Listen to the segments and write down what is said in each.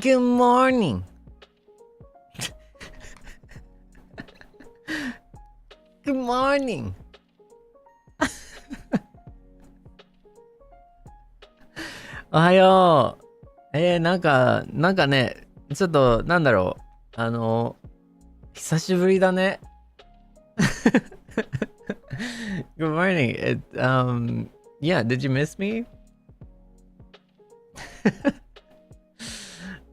Good morning. Good morning. おはよう。なんかね、ちょっと、なんだろう。久しぶりだね。Good morning. Yeah, did you miss me?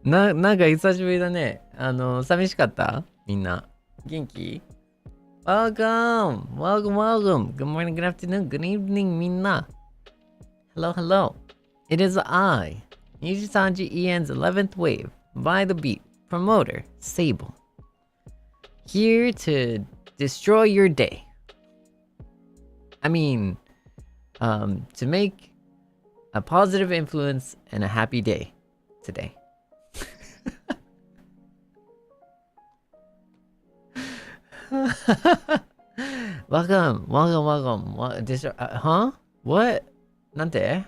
なんか久しぶりだね。寂しかったみんな。元気 Welcome! Welcome, welcome! Good morning, good afternoon, good evening, みんな。Hello, hello. It is I, NIJISANJI EN's 11th wave, by the beat, promoter, Seible. Here to destroy your day. I mean, to make a positive influence and a happy day today. Welcome, welcome, welcome. What? Huh? What? なんて?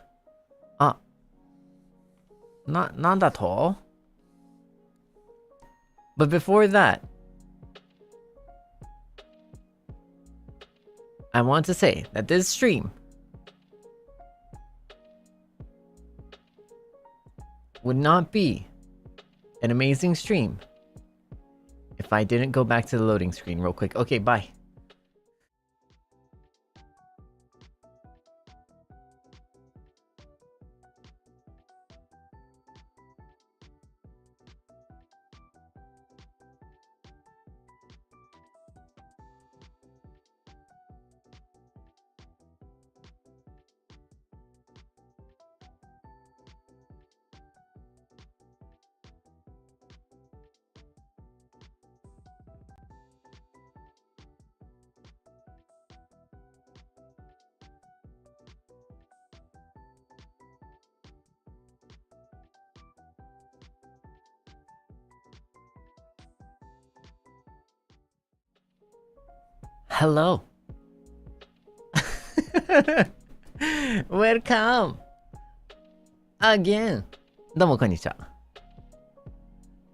なんだと? But before that, I want to say that this stream would not be an amazing stream if I didn't go back to the loading screen real quick. Okay, bye. Hello. Welcome. Again. どうもこんにちは.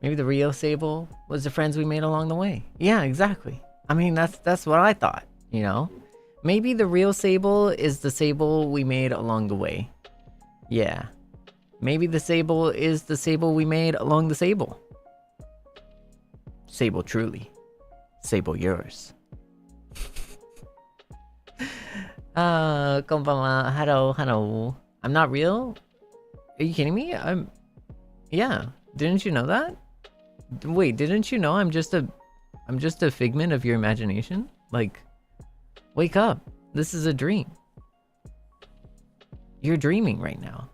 Maybe the real Seible was the friends we made along the way. Yeah, exactly. I mean, that's what I thought, you know? Maybe the real Seible is the Seible we made along the way. Yeah. Maybe the Seible is the Seible we made along the Seible. Seible truly. Seible yours. こんばんは. Hello, hello. I'm not real? Are you kidding me? Yeah. Didn't you know that? Wait, didn't you know I'm just a figment of your imagination? Like, wake up. This is a dream. You're dreaming right now.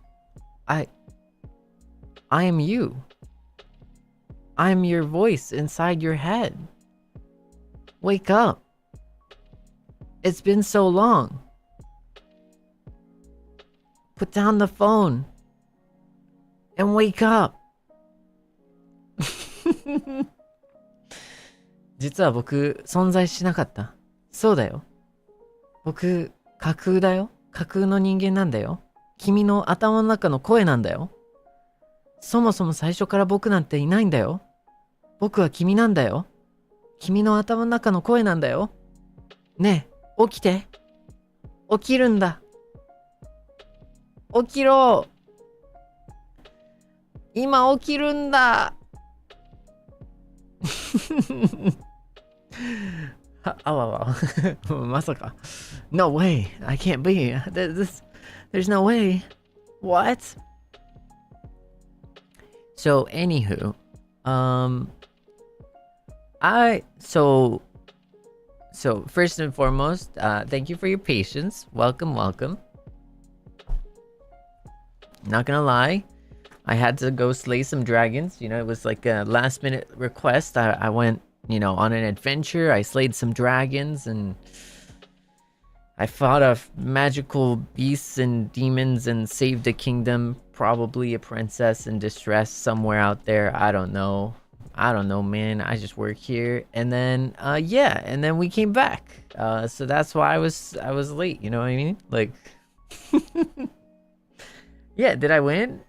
I am you. I am your voice inside your head. Wake up. It's been so long. Put down the phone and wake up. 実は僕存在しなかった。そうだよ。僕架空だよ。架空の人間なんだよ。君の頭の中の声なんだよ。そもそも最初から僕なんていないんだよ。僕は君なんだよ。君の頭の中の声なんだよ。ねえ、起きて。起きるんだ。起きろ。今起きるんだ。あわわ。まさか。No way. I can't be. There's no way. What? So, anywho. So first and foremost, thank you for your patience. Welcome, welcome. Not gonna lie, I had to go slay some dragons. You know, it was like a last minute request. I went, you know, on an adventure. I slayed some dragons and I fought off magical beasts and demons and saved a kingdom. Probably a princess in distress somewhere out there. I don't know, man. I just work here. And then, yeah, and then we came back. So that's why I was late. You know what I mean? Like, yeah, did I win?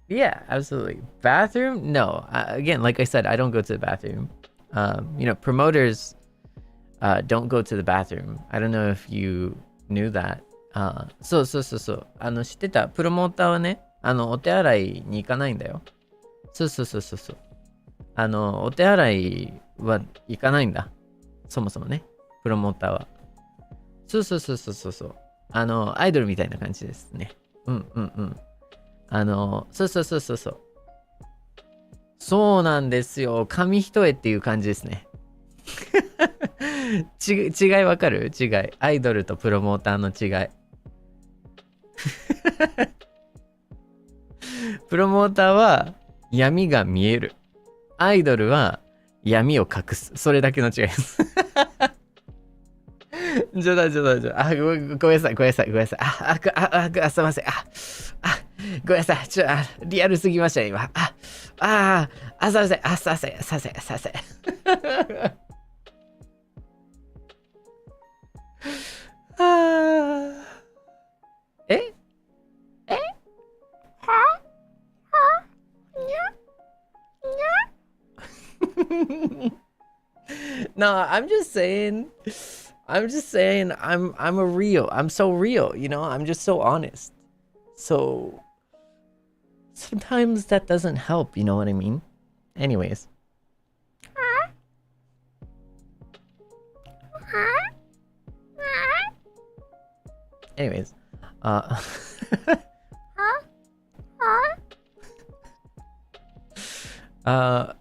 Yeah, absolutely. Bathroom? No. Again, like I said, I don't go to the bathroom. Promoters don't go to the bathroom. I don't know if you knew that. そう。知ってた？プロモーターはね、お手洗いに行かないんだよ。そう。お手洗いは行かないんだ。そもそもね。プロモーターは。そう。アイドルみたいな感じですね。うん。そう。そうなんですよ。紙一重っていう感じですね。違いわかる？違い。アイドルとプロモーターの違い。プロモーターは闇が見える。アイドルは闇を隠す。それだけの違いです。冗談。ごめんなさい。すいません。ごめんなさい。リアルすぎましたね、今。すいません。すいません。えNo, I'm just saying I'm so real, I'm just so honest. So sometimes that doesn't help, you know what I mean? Anyways.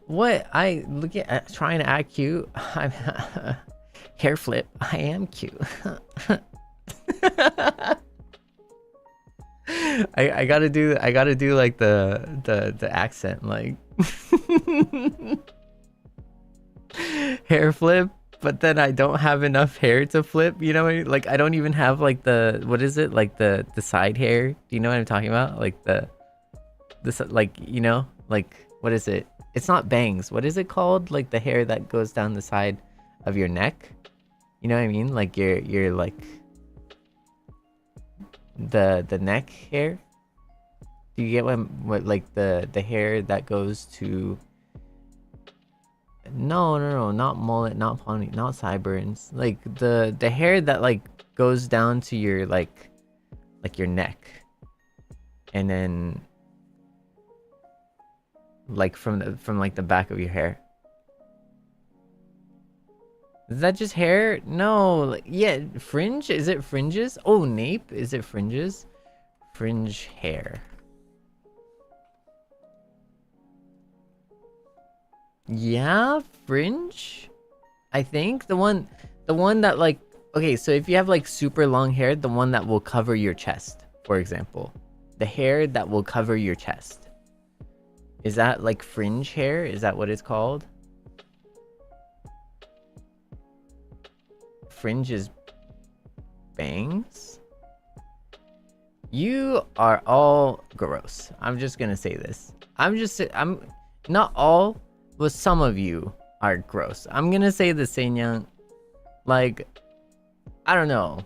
What? I look at trying to act cute. I'm hair flip. I am cute. I gotta do like the accent, like hair flip, but then I don't have enough hair to flip, you know what I mean? Like I don't even have like the, what is it, like the side hair, do you know what I'm talking about? Like this, like, like, what is it? It's not bangs. What is it called? Like the hair that goes down the side of your neck. You know what I mean? Like your like the neck hair. Do you get what like the hair that goes to? No, not mullet, not pony, not sideburns. Like the hair that like goes down to your like your neck, and then like from like the back of your hair. Is that just hair? No, like, yeah, fringe? Is it fringes? Oh, nape? Is it fringes? Fringe hair. Yeah, fringe? I think the one that like, okay, so if you have like super long hair, the one that will cover your chest, for example. The hair that will cover your chest. Is that like fringe hair? Is that what it's called? Fringe is bangs? You are all gross. I'm just gonna say this. I'm not all, but some of you are gross. I'm gonna say the Seinyan, like, I don't know.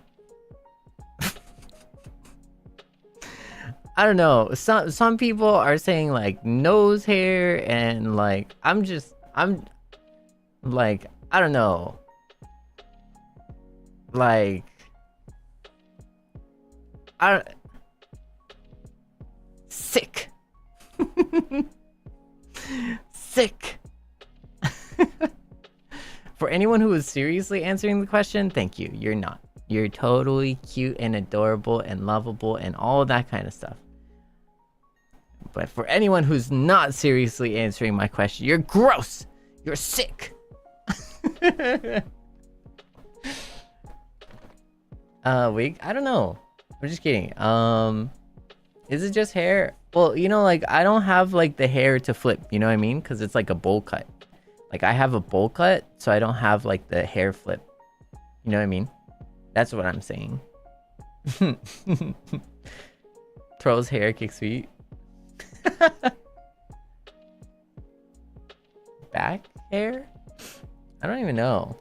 I don't know. Some people are saying like nose hair, and like I'm like, I don't know. Like sick. Sick. For anyone who is seriously answering the question, thank you. You're not. You're totally cute and adorable and lovable and all that kind of stuff. But for anyone who's not seriously answering my question, you're gross. You're sick. Wig? I don't know. I'm just kidding. Is it just hair? Well, like I don't have like the hair to flip, you know what I mean? Because it's like a bowl cut. Like I have a bowl cut, so I don't have like the hair flip. You know what I mean? That's what I'm saying. Troll's hair kicks feet. Back hair? I don't even know.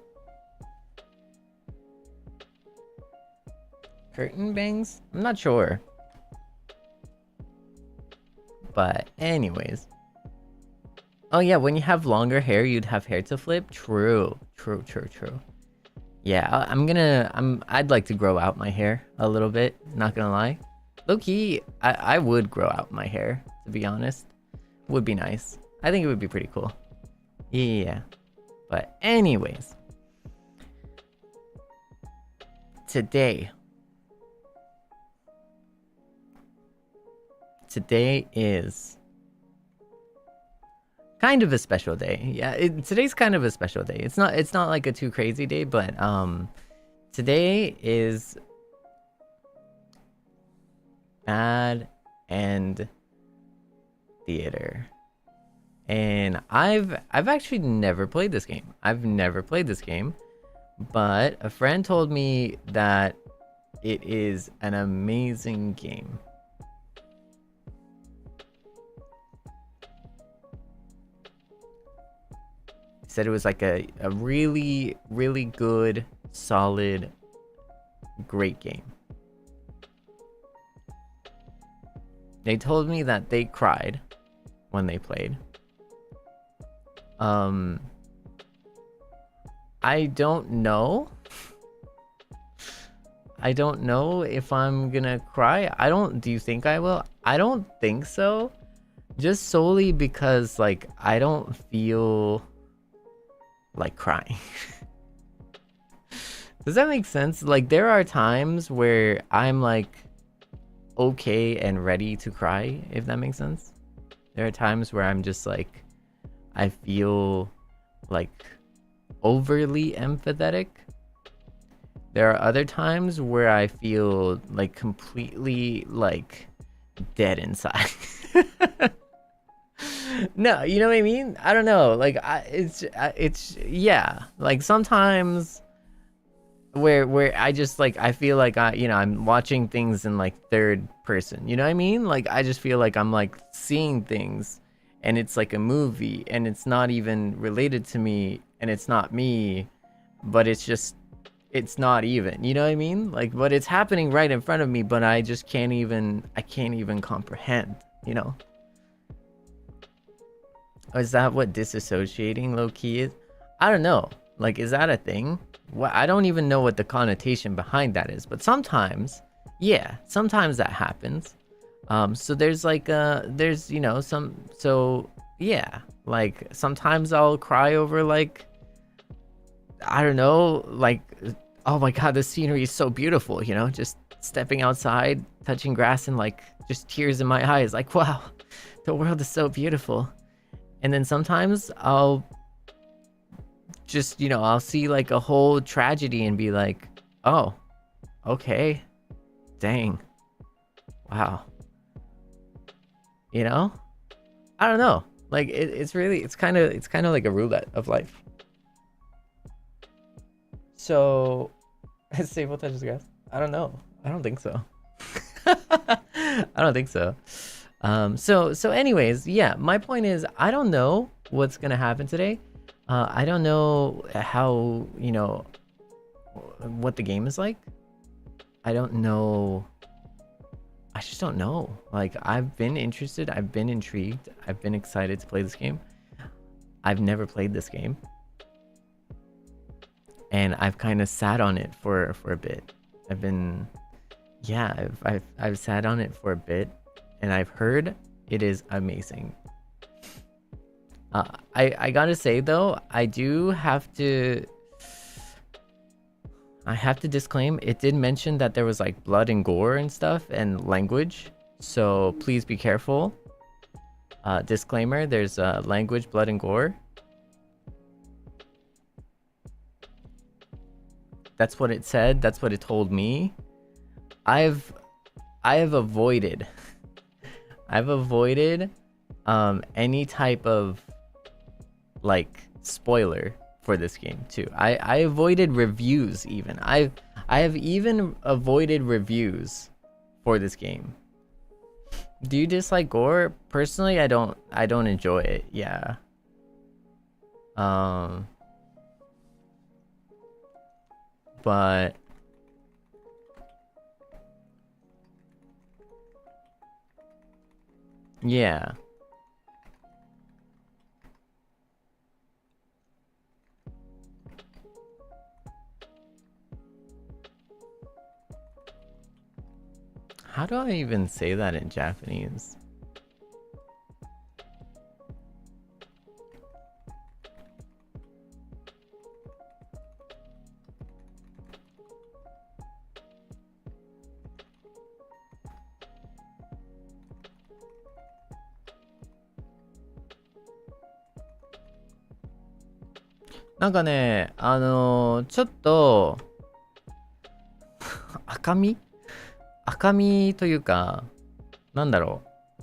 Curtain bangs? I'm not sure. But anyways. Oh yeah, when you have longer hair, you'd have hair to flip. True. Yeah, I'd like to grow out my hair a little bit, not gonna lie. Low-key, I would grow out my hair, to be honest. Would be nice. I think it would be pretty cool. Yeah. But anyways. Today is kind of a special day. Yeah, today's kind of a special day. It's not like a too crazy day, but today is Bad End Theater. And I've actually never played this game. But a friend told me that it is an amazing game. He said it was like a really, really good, solid, great game. They told me that they cried when they played. I don't know. I don't know if I'm gonna cry. Do you think I will? I don't think so. Just solely because, like, I don't feel like crying. Does that make sense? Like, there are times where I'm, like, okay and ready to cry, if that makes sense. There are times where I'm just, like, I feel, like, overly empathetic. There are other times where I feel like completely like dead inside. No, you know what I mean? I don't know. Like it's yeah. Like sometimes where I just like I feel like I'm watching things in like third person. You know what I mean? Like I just feel like I'm like seeing things and it's like a movie and it's not even related to me. And it's not me, but it's not even, you know what I mean? Like, but it's happening right in front of me, but I just can't even comprehend, you know? Is that what disassociating low-key is? I don't know. Like, is that a thing? Well, I don't even know what the connotation behind that is, but sometimes, yeah, sometimes that happens. So there's like, there's, you know, so yeah, like sometimes I'll cry over like, I don't know, like, oh my god, the scenery is so beautiful, you know, just stepping outside, touching grass and like just tears in my eyes, like, wow, the world is so beautiful. And then sometimes I'll just, you know, I'll see like a whole tragedy and be like, oh, okay, dang, wow. You know, I don't know, like it's kind of like a roulette of life. So has Seible touches grass? I don't know. I don't think so. I don't think so. So anyways, yeah, my point is I don't know what's gonna happen today. I don't know how, you know, what the game is like. I don't know. I just don't know. Like, I've been interested, I've been intrigued, I've been excited to play this game. I've never played this game. And I've kind of sat on it for a bit. I've sat on it for a bit, and I've heard it is amazing. I gotta say though, I have to disclaim, it did mention that there was like blood and gore and stuff and language, so please be careful. Disclaimer, there's language, blood and gore. That's what it said, that's what it told me. I've avoided any type of like spoiler for this game too. I avoided reviews even. I have even avoided reviews for this game. Do you dislike gore? Personally, I don't enjoy it. Yeah. But Yeah. How do I even say that in Japanese?なんかね、ちょっと赤みというか、なんだろう、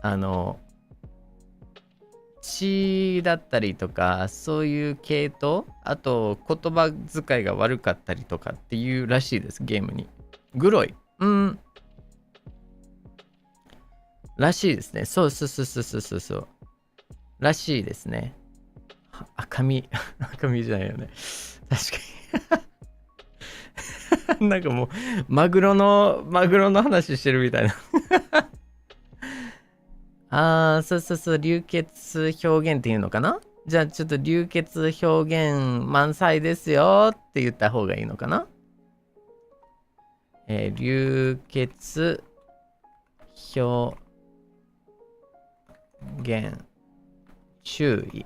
血だったりとか、そういう系統、あと言葉遣いが悪かったりとかっていうらしいです、ゲームに。グロい。らしいですね。そう。らしいですね。赤みじゃないよね。確かに。なんかもう、マグロの話してるみたいな。そう、流血表現っていうのかな。じゃあちょっと流血表現満載ですよって言った方がいいのかな。流血表現注意。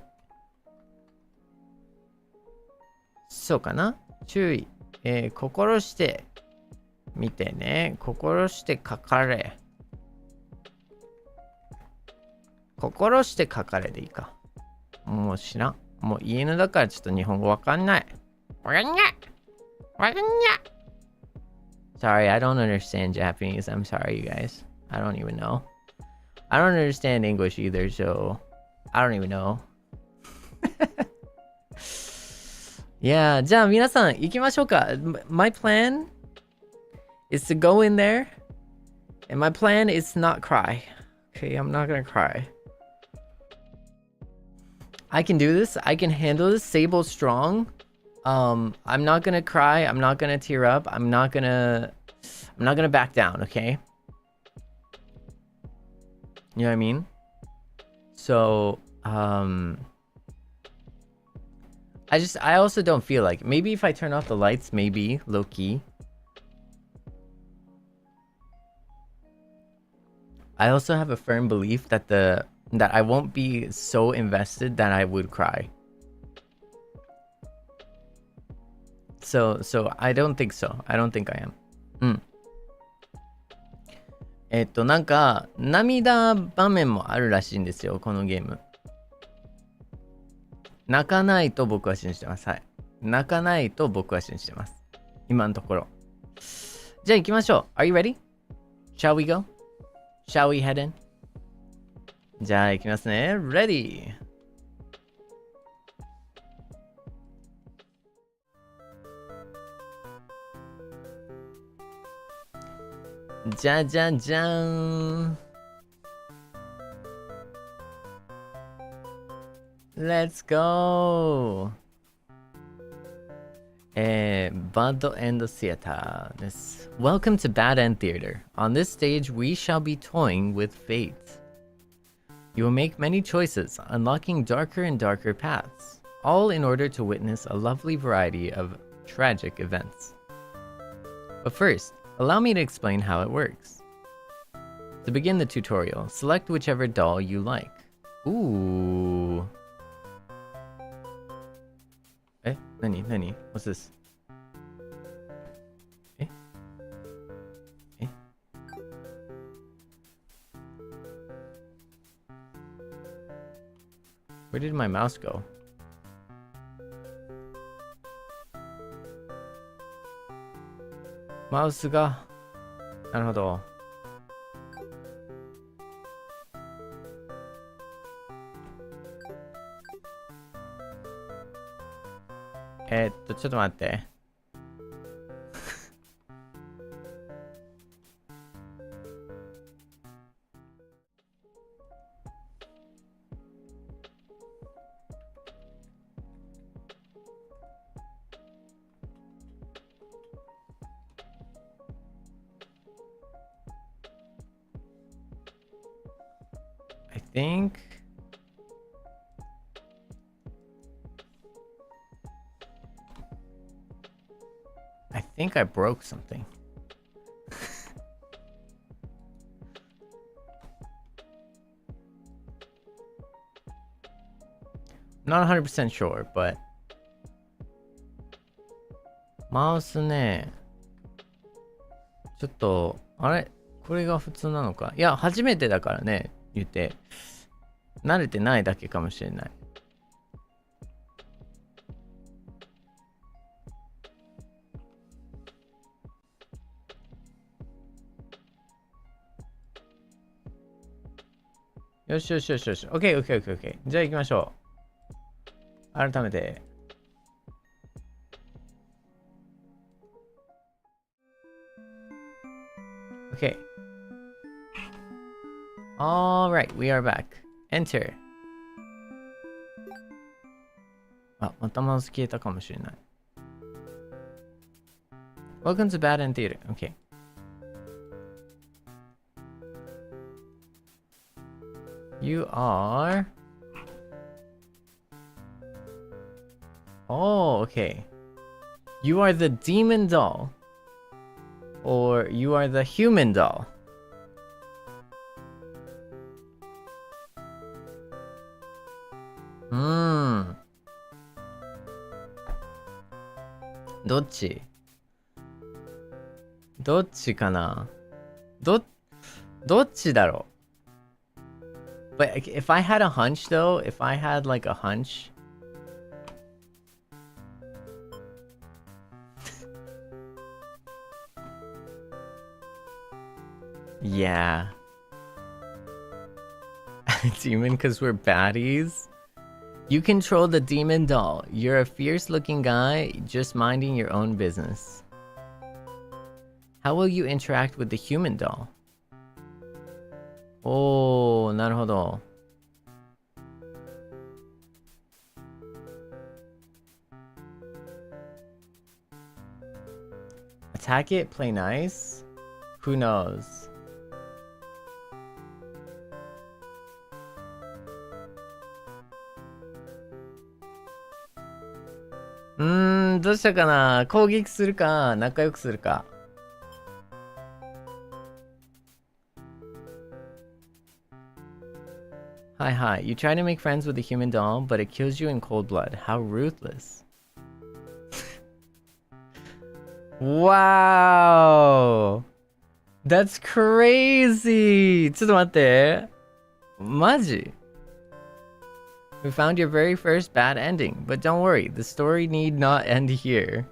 そうかな。注意。心して見てね。心して書かれ。心して書かれでいいか。もう知らん。もう家犬だからちょっと日本語わかんない。わかんない。Sorry, I don't understand Japanese. I'm sorry, you guys. I don't even know. I don't understand English either, so I don't even know. Yeah, じゃあ皆さん行きましょうか。My plan is to go in there, and my plan is to not cry. Okay, I'm not gonna cry. I can do this. I can handle this. Seible strong. I'm not gonna cry. I'm not gonna tear up. I'm not gonna back down, okay? You know what I mean? So, I also don't feel like, maybe if I turn off the lights, maybe low key. I also have a firm belief that that I won't be so invested that I would cry. So I don't think so. I don't think I am. なんか涙場面もあるらしいんですよ、このゲーム。泣かないと僕は信じてます。はい。泣かないと僕は信じてます。今のところ。じゃあ行きましょう。Are you ready? Shall we go? Shall we head in? じゃあ行きますね。Ready! じゃじゃじゃーん。Let's go! Bad End Theater です。Welcome to Bad End Theater. On this stage, we shall be toying with fate. You will make many choices, unlocking darker and darker paths, all in order to witness a lovely variety of tragic events. But first, allow me to explain how it works. To begin the tutorial, select whichever doll you like. Ooh. Nani? What's this? Where did my mouse go? Mouse が、なるほど。ちょっと待って。I think I broke something. Not 100% sure, but マウスね、ちょっとあれこれが普通なのか。いや、初めてだからね、言って慣れてないだけかもしれない。よしよしよしよし。OK、OK、OK、OK。じゃあ行きましょう。改めて。OK。Alright, we are back. Enter. あ、またマウス消えたかもしれない。Welcome to Bad End Theater. OK。You are... Oh, okay. You are the demon doll. Or you are the human doll. Hmm. どっちかなどっちだろう But if I had a hunch though, if I had like a hunch, yeah. Demon because we're baddies? You control the demon doll. You're a fierce looking guy just minding your own business. How will you interact with the human doll? Oh, なるほど。Attack it, play nice? Who knows? Doうしたかな攻撃するか仲良くするかHi. You try to make friends with a human doll, but it kills you in cold blood. How ruthless. Wow. That's crazy. ちょっと待って。マジ? We found your very first bad ending, but don't worry, the story need not end here.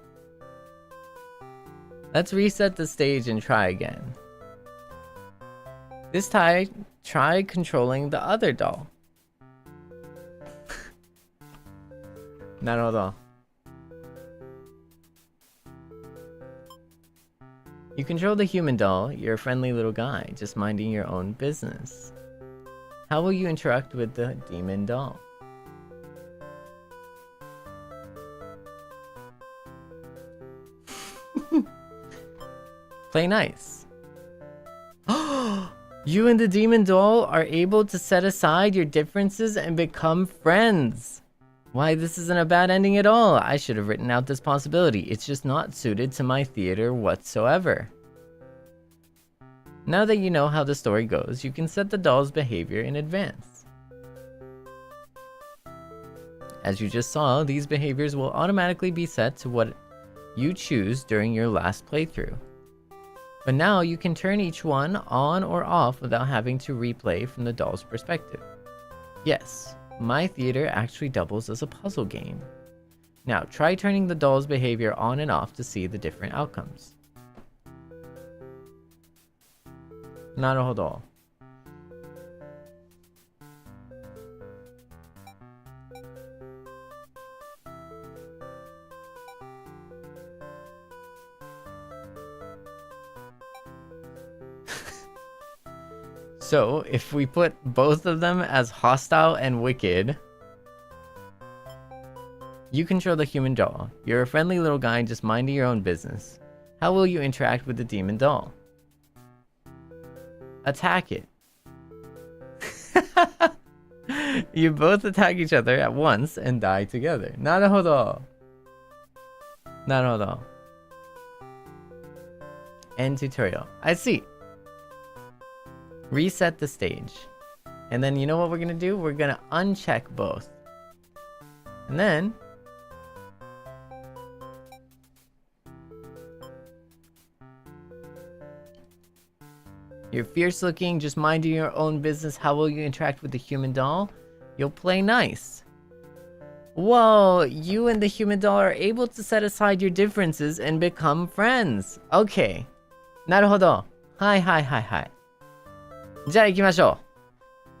Let's reset the stage and try again. This time, try controlling the other doll. なるほど。You control the human doll. You're a friendly little guy, just minding your own business. How will you interact with the demon doll? Play nice. You and the demon doll are able to set aside your differences and become friends. Why, this isn't a bad ending at all. I should have written out this possibility. It's just not suited to my theater whatsoever. Now that you know how the story goes, you can set the doll's behavior in advance. As you just saw, these behaviors will automatically be set to what you choose during your last playthrough. But now you can turn each one on or off without having to replay from the doll's perspective. Yes, my theater actually doubles as a puzzle game. Now try turning the doll's behavior on and off to see the different outcomes. なるほど。So, if we put both of them as hostile and wicked, you control the human doll. You're a friendly little guy just minding your own business. How will you interact with the demon doll? Attack it. You both attack each other at once and die together. なるほど。なるほど。End tutorial. I see. Reset the stage. And then you know what we're gonna do? We're gonna uncheck both. And then you're fierce looking, just minding your own business. How will you interact with the human doll? You'll play nice. Whoa, you and the human doll are able to set aside your differences and become friends. Okay. なるほど。はいはいはいはい。じゃあ行きましょ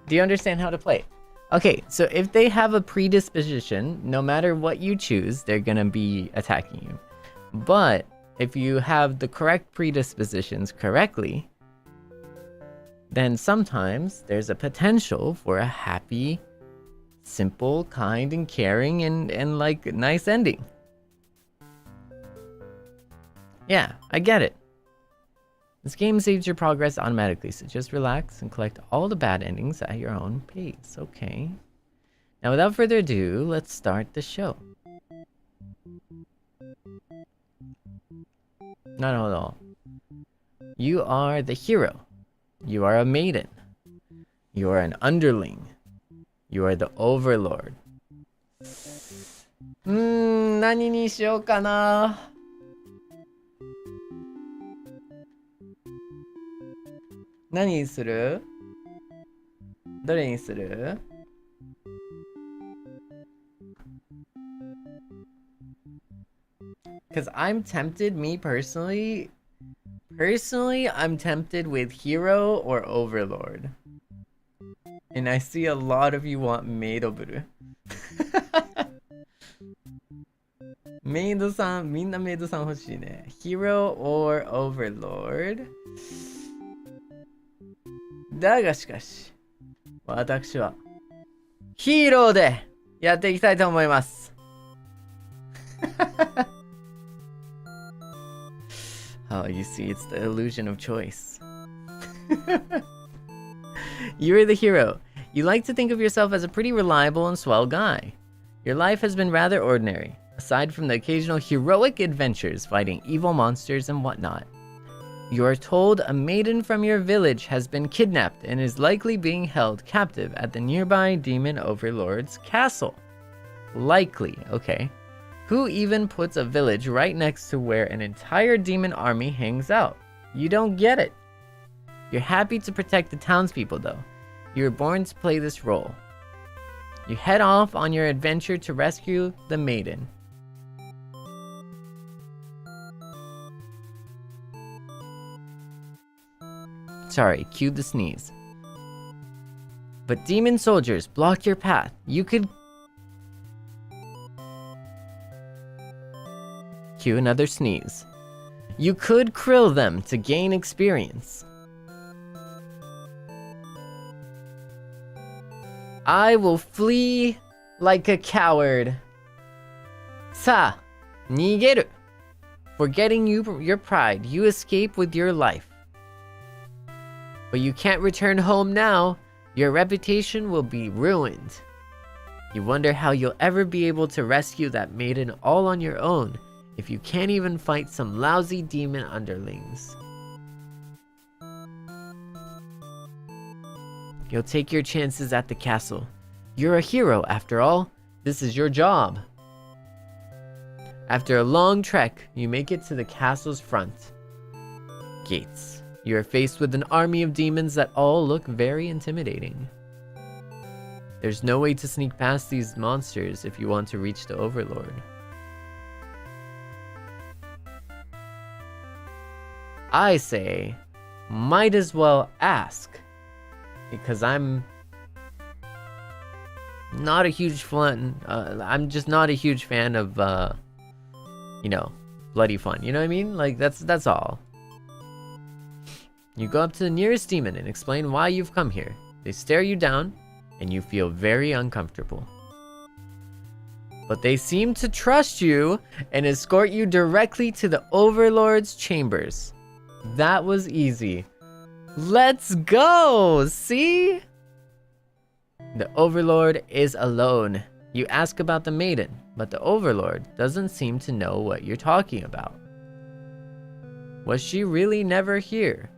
う。Do you understand how to play? Okay, so if they have a predisposition, no matter what you choose, they're gonna be attacking you. But if you have the correct predispositions correctly, then sometimes there's a potential for a happy, simple, kind, and caring, and like nice ending. Yeah, I get it. This game saves your progress automatically, so just relax and collect all the bad endings at your own pace. Okay. Now, without further ado, let's start the show. なるほど. You are the hero. You are a maiden. You are an underling. You are the overlord. 何にしようかな。何にする？どれにする？ Because I'm tempted, me personally, I'm tempted with Hero or Overlord. And I see a lot of you want Maidoburu. メイドさん、みんなメイドさん欲しいね。Hero or Overlord? だがしかし、私はヒーローでやっていきたいと思います。Oh, you see, it's the illusion of choice. You're the hero. You like to think of yourself as a pretty reliable and swell guy. Your life has been rather ordinary, aside from the occasional heroic adventures fighting evil monsters and whatnot. You are told a maiden from your village has been kidnapped and is likely being held captive at the nearby Demon Overlord's castle. Likely, okay. Who even puts a village right next to where an entire demon army hangs out? You don't get it. You're happy to protect the townspeople though. You were born to play this role. You head off on your adventure to rescue the maiden. Sorry, cue the sneeze. But demon soldiers block your path. You could... Cue another sneeze. You could krill them to gain experience. I will flee like a coward. Sa, nigeru. Forgetting your pride, you escape with your life. But you can't return home now. Your reputation will be ruined. You wonder how you'll ever be able to rescue that maiden all on your own if you can't even fight some lousy demon underlings. You'll take your chances at the castle. You're a hero after all. This is your job. After a long trek, you make it to the castle's front gates. You are faced with an army of demons that all look very intimidating. There's no way to sneak past these monsters if you want to reach the Overlord. I say, might as well ask, because I'm not a huge fan. I'm just not a huge fan of, you know, bloody fun. You know what I mean? Like that's all. You go up to the nearest demon and explain why you've come here. They stare you down, and you feel very uncomfortable. But they seem to trust you and escort you directly to the Overlord's chambers. That was easy. Let's go! See? The Overlord is alone. You ask about the maiden, but the Overlord doesn't seem to know what you're talking about. Was she really never here?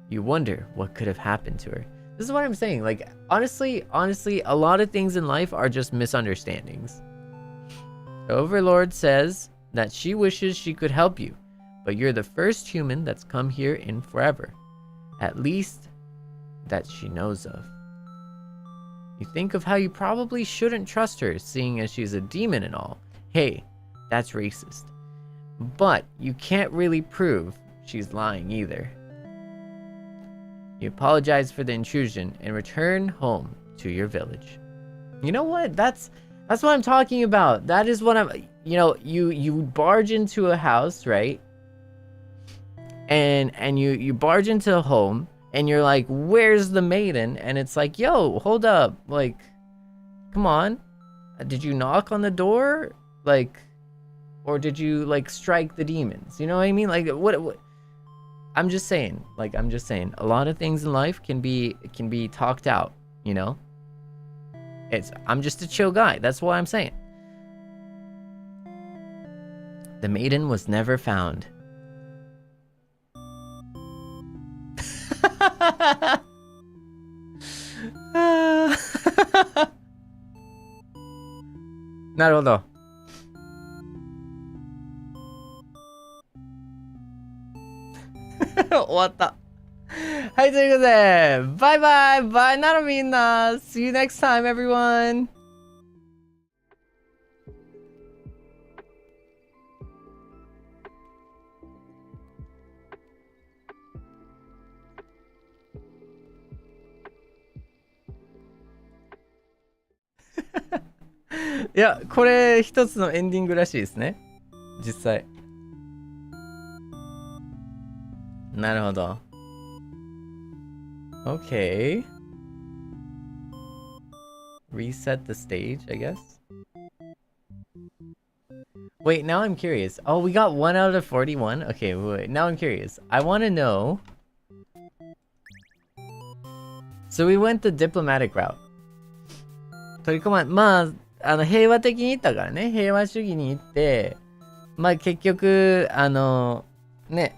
You wonder what could have happened to her. This is what I'm saying. Like, honestly, a lot of things in life are just misunderstandings. The Overlord says that she wishes she could help you, but you're the first human that's come here in forever. At least, that she knows of. You think of how you probably shouldn't trust her, seeing as she's a demon and all. Hey, that's racist. But you can't really prove she's lying either. You apologize for the intrusion and return home to your village. You know what? That's what I'm talking about. That is what I'm... You know, you barge into a house, right? And you barge into a home, and you're like, where's the maiden? And it's like, yo, hold up. Like, come on. Did you knock on the door? Like, or did you, like, strike the demons? You know what I mean? Like, what I'm just saying. Like, I'm just saying. A lot of things in life can be talked out, you know? I'm just a chill guy. That's what I'm saying. The maiden was never found. Naruhodo. 終わった。はい、ということで、バイバイバイならみんな See you next time, everyone! いや、これ一つのエンディングらしいですね。実際。なるほど。Okay. Reset the stage, I guess. Wait, now I'm curious. Oh, we got 1 out of 41? Okay, wait. Now I'm curious. I want to know... So we went the diplomatic route. 取り込ま、まあ、平和的に行ったからね。平和主義に行って、まあ結局、ね、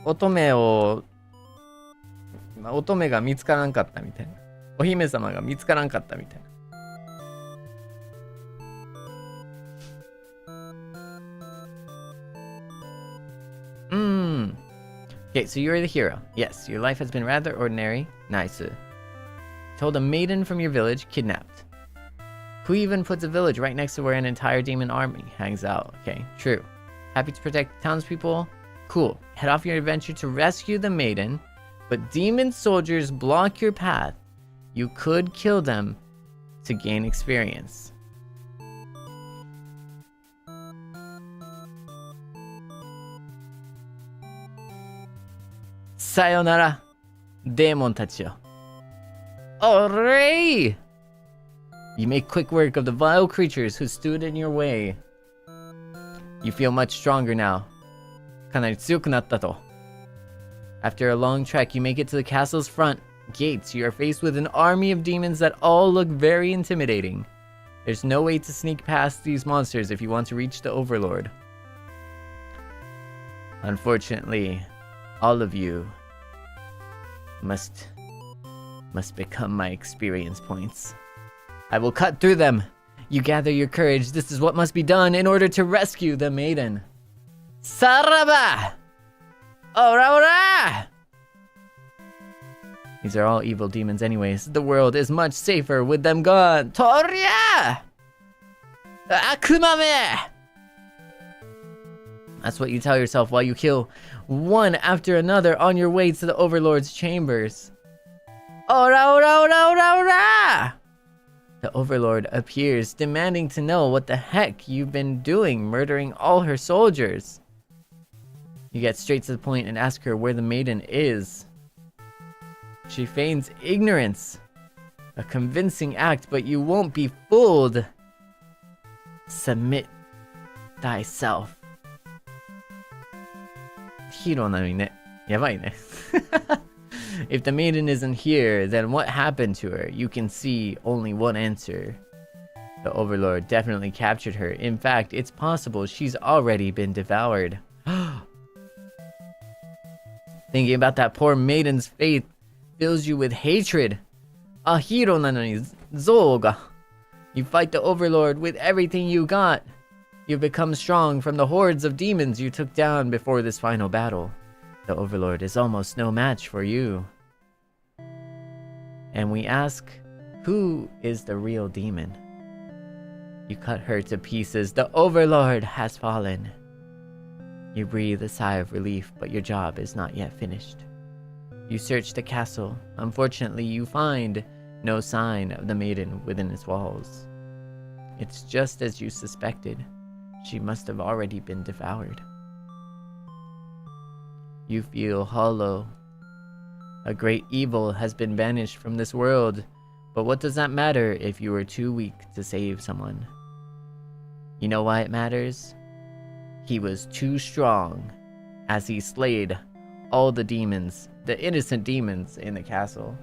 乙女が見つからんかったみたいな。お姫様が見つからんかったみたいな。Okay, so you're the hero. Yes, your life has been rather ordinary. Nice. Told a maiden from your village, kidnapped. Who even puts a village right next to where an entire demon army hangs out? Okay, true. Happy to protect townspeople? Cool. Head off your adventure to rescue the maiden, but demon soldiers block your path. You could kill them to gain experience. Sayonara, demon tachi yo. Alright! You make quick work of the vile creatures who stood in your way. You feel much stronger now. かなり強くなったと. After a long trek, you make it to the castle's front gates. You are faced with an army of demons that all look very intimidating. There's no way to sneak past these monsters if you want to reach the Overlord. Unfortunately, all of you must become my experience points. I will cut through them. You gather your courage. This is what must be done in order to rescue the maiden. Saraba! Ora ora! These are all evil demons anyways. The world is much safer with them gone. Toria! Akumame! That's what you tell yourself while you kill one after another on your way to the Overlord's chambers. Ora ora ora ora ora! The Overlord appears, demanding to know what the heck you've been doing, murdering all her soldiers. You get straight to the point and ask her where the maiden is. She feigns ignorance. A convincing act, but you won't be fooled. Submit thyself. Hero なのにね。やばいね。If the maiden isn't here, then what happened to her? You can see only one answer. The Overlord definitely captured her. In fact, it's possible she's already been devoured. Thinking about that poor maiden's fate fills you with hatred. A hero nanoni Zeal ga. You fight the Overlord with everything you got. You've become strong from the hordes of demons you took down before this final battle. The Overlord is almost no match for you. And we ask, who is the real demon? You cut her to pieces. The Overlord has fallen. You breathe a sigh of relief, but your job is not yet finished. You search the castle. Unfortunately, you find no sign of the maiden within its walls. It's just as you suspected. She must have already been devoured. You feel hollow. A great evil has been banished from this world, but what does that matter if you were too weak to save someone? You know why it matters? He was too strong, as he slayed all the demons, the innocent demons in the castle.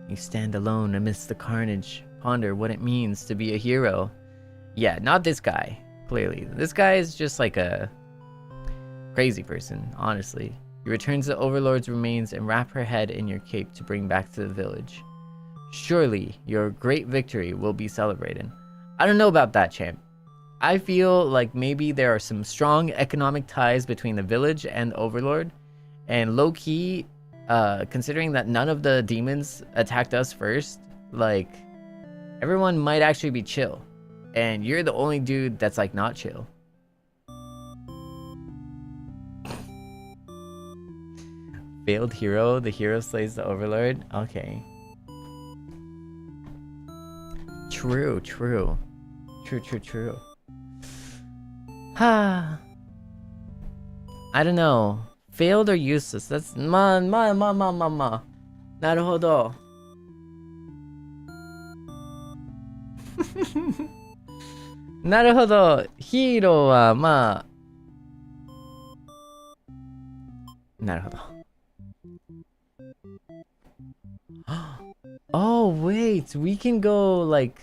You stand alone amidst the carnage, ponder what it means to be a hero. Yeah, not this guy, clearly. This guy is just like a crazy person, honestly. You return to the Overlord's remains and wrap her head in your cape to bring back to the village. Surely, your great victory will be celebrated. I don't know about that, champ. I feel like maybe there are some strong economic ties between the village and the Overlord. And low-key, considering that none of the demons attacked us first, like, everyone might actually be chill. And you're the only dude that's, like, not chill. Failed hero, the hero slays the Overlord. Okay. True. True. I don't know. Failed or useless? That's Naruhodo. なるほど。ヒーローはまあ。なるほど。Oh, wait. We can go, like...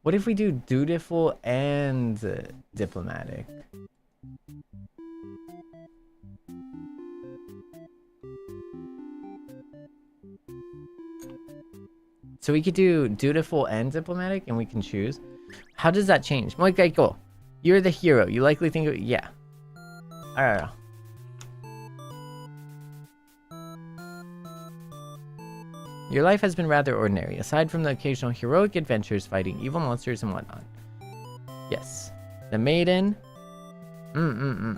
What if we do dutiful and diplomatic? So we could do dutiful and diplomatic, and we can choose. How does that change? Okay, cool. You're the hero. You likely think of... Yeah. Alright. Your life has been rather ordinary, aside from the occasional heroic adventures fighting evil monsters and whatnot. Yes. The maiden. Who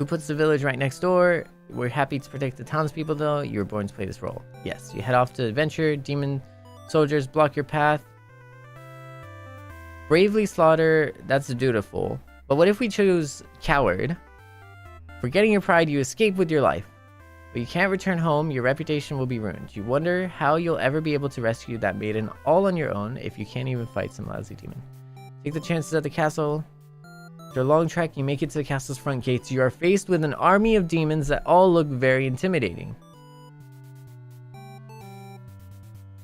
puts the village right next door? We're happy to protect the townspeople, though. You were born to play this role. Yes. You head off to adventure. Demon soldiers block your path. Bravely slaughter. That's dutiful. But what if we choose coward? Forgetting your pride, you escape with your life. But you can't return home, your reputation will be ruined. You wonder how you'll ever be able to rescue that maiden all on your own if you can't even fight some lousy demon. Take the chances at the castle. After a long trek, you make it to the castle's front gates. You are faced with an army of demons that all look very intimidating.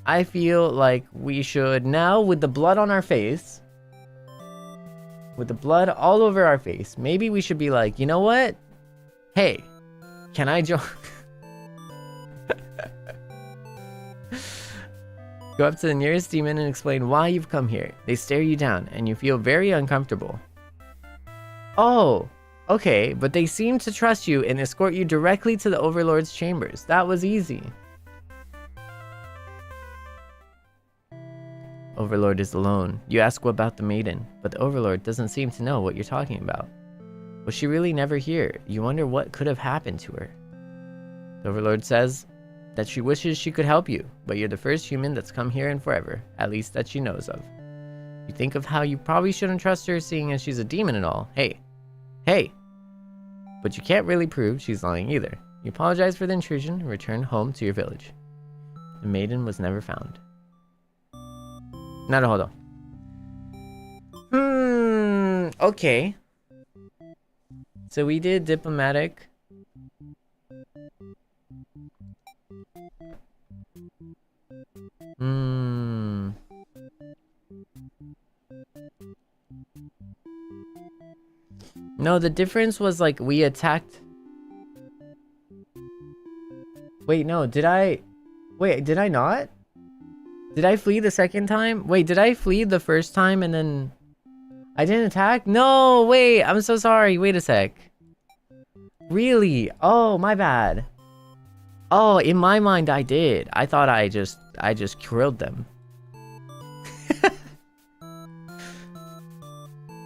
I feel like we should now, with the blood on our face, with the blood all over our face, maybe we should be like, you know what? Hey, can I join? Go up to the nearest demon and explain why you've come here. They stare you down, and you feel very uncomfortable. Oh, okay, but they seem to trust you and escort you directly to the Overlord's chambers. That was easy. Overlord is alone. You ask about the maiden, but the Overlord doesn't seem to know what you're talking about. Was she really never here? You wonder what could have happened to her. The Overlord says that she wishes she could help you, but you're the first human that's come here in forever, at least that she knows of. You think of how you probably shouldn't trust her, seeing as she's a demon and all. Hey. But you can't really prove she's lying either. You apologize for the intrusion and return home to your village. The maiden was never found. Okay. So we did diplomatic. No, the difference was like we attacked. Wait, no, did I? Wait, did I not? Did I flee the second time? Wait, did I flee the first time and then I didn't attack? No, wait, I'm so sorry. Wait a sec. Really? Oh, my bad. Oh, in my mind I did. I thought I just killed them.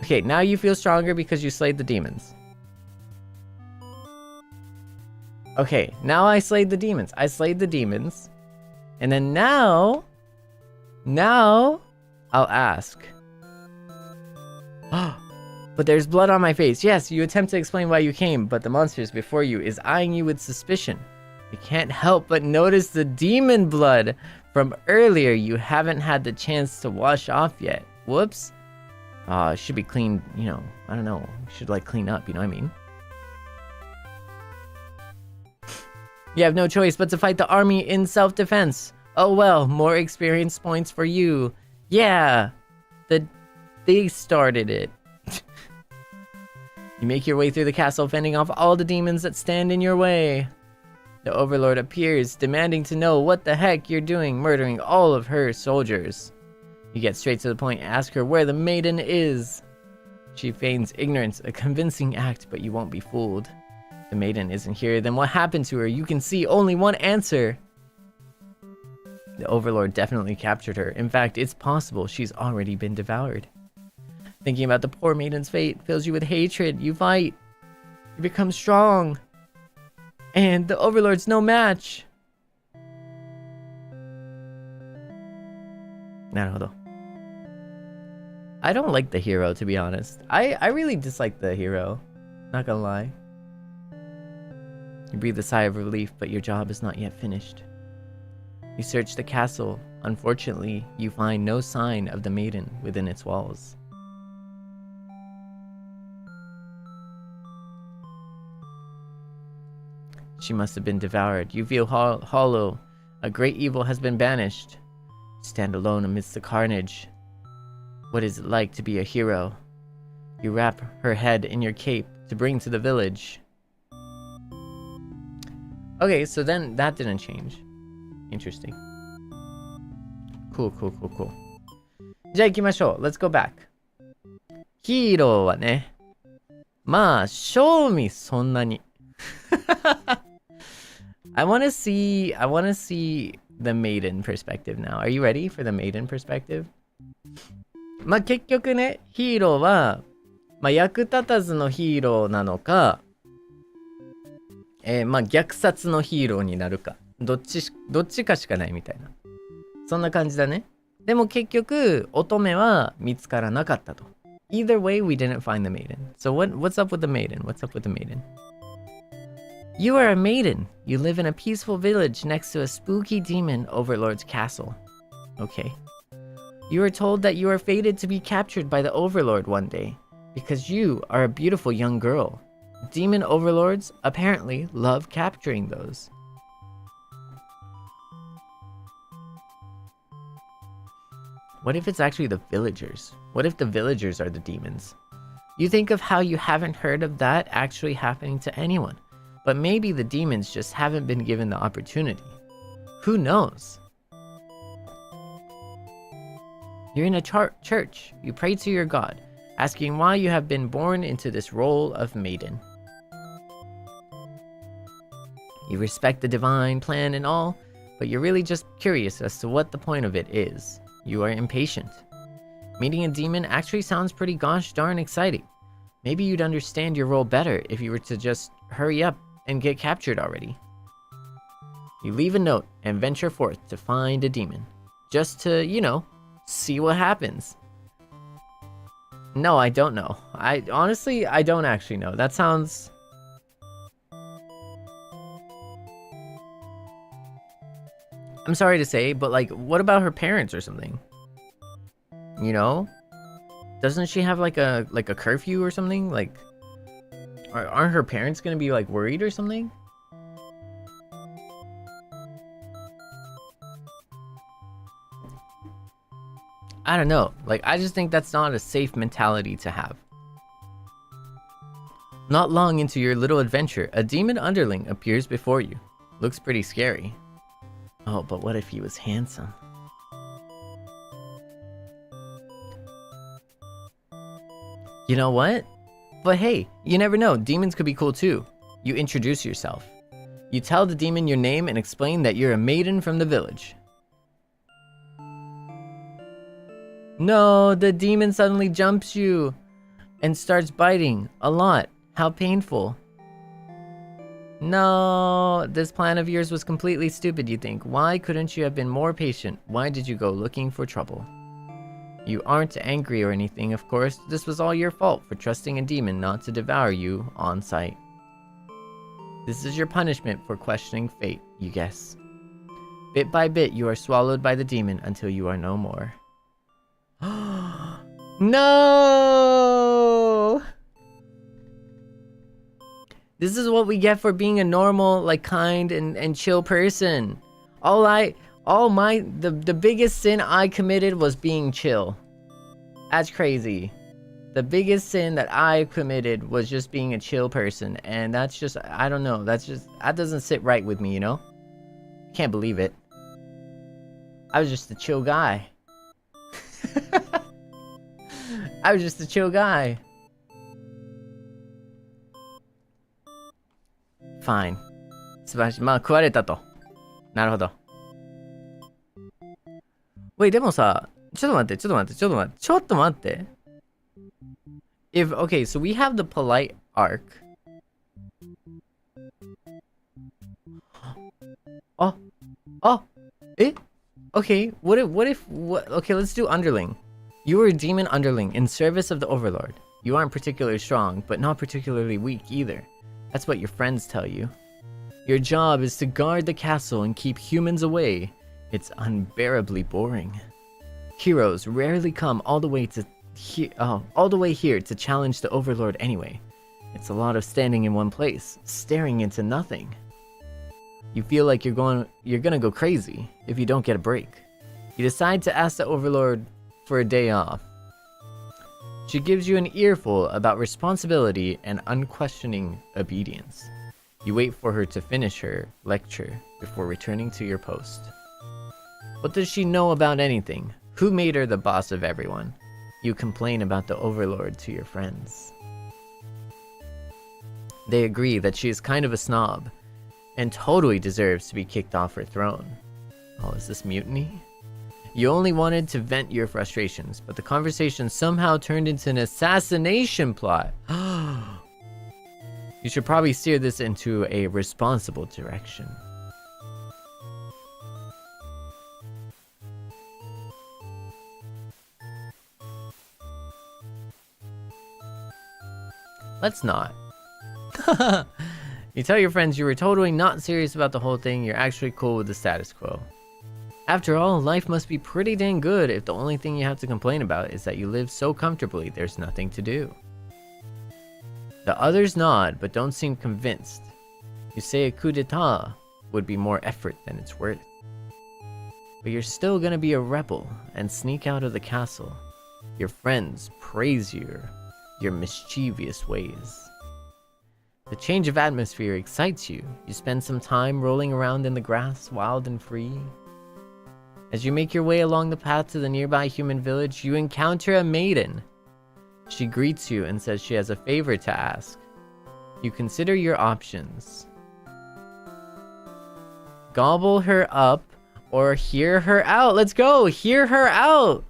Okay, now you feel stronger because you slayed the demons. Okay, now I slayed the demons. I slayed the demons. And then now I'll ask. But there's blood on my face. Yes, you attempt to explain why you came, but the monster before you is eyeing you with suspicion. You can't help but notice the demon blood from earlier you haven't had the chance to wash off yet. Whoops. It should be cleaned, you know, I don't know. Should like clean up, you know what I mean? You have no choice but to fight the army in self-defense. Oh well, more experience points for you. Yeah, they started it. You make your way through the castle, fending off all the demons that stand in your way. The Overlord appears, demanding to know what the heck you're doing, murdering all of her soldiers. You get straight to the point and ask her where the maiden is. She feigns ignorance, a convincing act, but you won't be fooled. The maiden isn't here, then what happened to her? You can see only one answer. The Overlord definitely captured her. In fact, it's possible she's already been devoured. Thinking about the poor maiden's fate fills you with hatred. You fight. You become strong. And the Overlord's no match. Naruhodo. I don't like the hero, to be honest. I really dislike the hero. Not gonna lie. You breathe a sigh of relief, but your job is not yet finished. You search the castle. Unfortunately, you find no sign of the maiden within its walls. She must have been devoured. You feel hollow. A great evil has been banished. You stand alone amidst the carnage. What is it like to be a hero? You wrap her head in your cape to bring to the village. Okay, so then that didn't change. Interesting. Cool. じゃあ行きましょう。Let's go back. ヒーローはね。まあ、賞味そんなに。I want to see the maiden perspective now. Are you ready for the maiden perspective? まあ結局ね、ヒーローは、まあ役立たずのヒーローなのか、まあ虐殺のヒーローになるか、どっちかしかないみたいな。そんな感じだね。でも結局、乙女は見つからなかったと。Either way, we didn't find the maiden. So what's up with the maiden? What's up with the maiden? You are a maiden. You live in a peaceful village next to a spooky demon overlord's castle. Okay. You are told that you are fated to be captured by the overlord one day because you are a beautiful young girl. Demon overlords apparently love capturing those. What if it's actually the villagers? What if the villagers are the demons? You think of how you haven't heard of that actually happening to anyone. But maybe the demons just haven't been given the opportunity. Who knows? You're in a church. You pray to your god, asking why you have been born into this role of maiden. You respect the divine plan and all, but you're really just curious as to what the point of it is. You are impatient. Meeting a demon actually sounds pretty gosh darn exciting. Maybe you'd understand your role better if you were to just hurry up and get captured already. You leave a note and venture forth to find a demon. Just to, you know, see what happens. No, I don't know. Honestly, I don't actually know. That sounds... I'm sorry to say, but like, what about her parents or something? You know? Doesn't she have like a curfew or something? Like, aren't her parents gonna be like worried or something? I don't know. Like, I just think that's not a safe mentality to have. Not long into your little adventure, a demon underling appears before you. Looks pretty scary. Oh, but what if he was handsome? You know what? But hey, you never know. Demons could be cool too. You introduce yourself. You tell the demon your name and explain that you're a maiden from the village. No, the demon suddenly jumps you and starts biting a lot. How painful. No, this plan of yours was completely stupid, you think. Why couldn't you have been more patient? Why did you go looking for trouble? You aren't angry or anything, of course. This was all your fault for trusting a demon not to devour you on sight. This is your punishment for questioning fate, you guess. Bit by bit, you are swallowed by the demon until you are no more. No! This is what we get for being a normal, like, kind and chill person. The biggest sin I committed was being chill. That's crazy. The biggest sin that I committed was just being a chill person, and that's just, I don't know, that doesn't sit right with me, you know? Can't believe it. I was just a chill guy. I was just a chill guy. Fine. 素晴らしい。まあ、食われたと。なるほど。Wait, でもさ、ちょっと待って。Okay, so we have the polite arc. Okay, okay, let's do Underling. You were a demon Underling in service of the Overlord. You aren't particularly strong, but not particularly weak either. That's what your friends tell you. Your job is to guard the castle and keep humans away. It's unbearably boring. Heroes rarely come all the way here to challenge the Overlord anyway. It's a lot of standing in one place, staring into nothing. You feel like you're gonna go crazy if you don't get a break. You decide to ask the Overlord for a day off. She gives you an earful about responsibility and unquestioning obedience. You wait for her to finish her lecture before returning to your post. What does she know about anything? Who made her the boss of everyone? You complain about the Overlord to your friends. They agree that she is kind of a snob and totally deserves to be kicked off her throne. Oh, is this mutiny? You only wanted to vent your frustrations, but the conversation somehow turned into an assassination plot. You should probably steer this into a responsible direction. Let's not. You tell your friends you were totally not serious about the whole thing, you're actually cool with the status quo. After all, life must be pretty dang good if the only thing you have to complain about is that you live so comfortably there's nothing to do. The others nod, but don't seem convinced. You say a coup d'etat would be more effort than it's worth. But you're still gonna be a rebel and sneak out of the castle. Your friends praise your mischievous ways. The change of atmosphere excites you. You spend some time rolling around in the grass, wild and free. As you make your way along the path to the nearby human village, you encounter a maiden. She greets you and says she has a favor to ask. You consider your options. Gobble her up or hear her out. Let's go! Hear her out!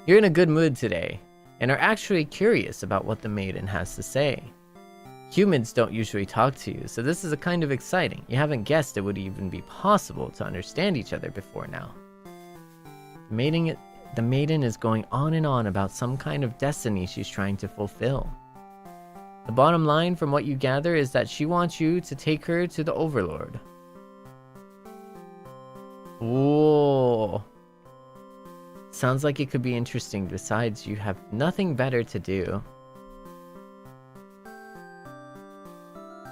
You're in a good mood today and are actually curious about what the maiden has to say. Humans don't usually talk to you, so this is a kind of exciting. You haven't guessed it would even be possible to understand each other before now. The maiden is going on and on about some kind of destiny she's trying to fulfill. The bottom line from what you gather is that she wants you to take her to the Overlord. Whoa. Sounds like it could be interesting. Besides, you have nothing better to do.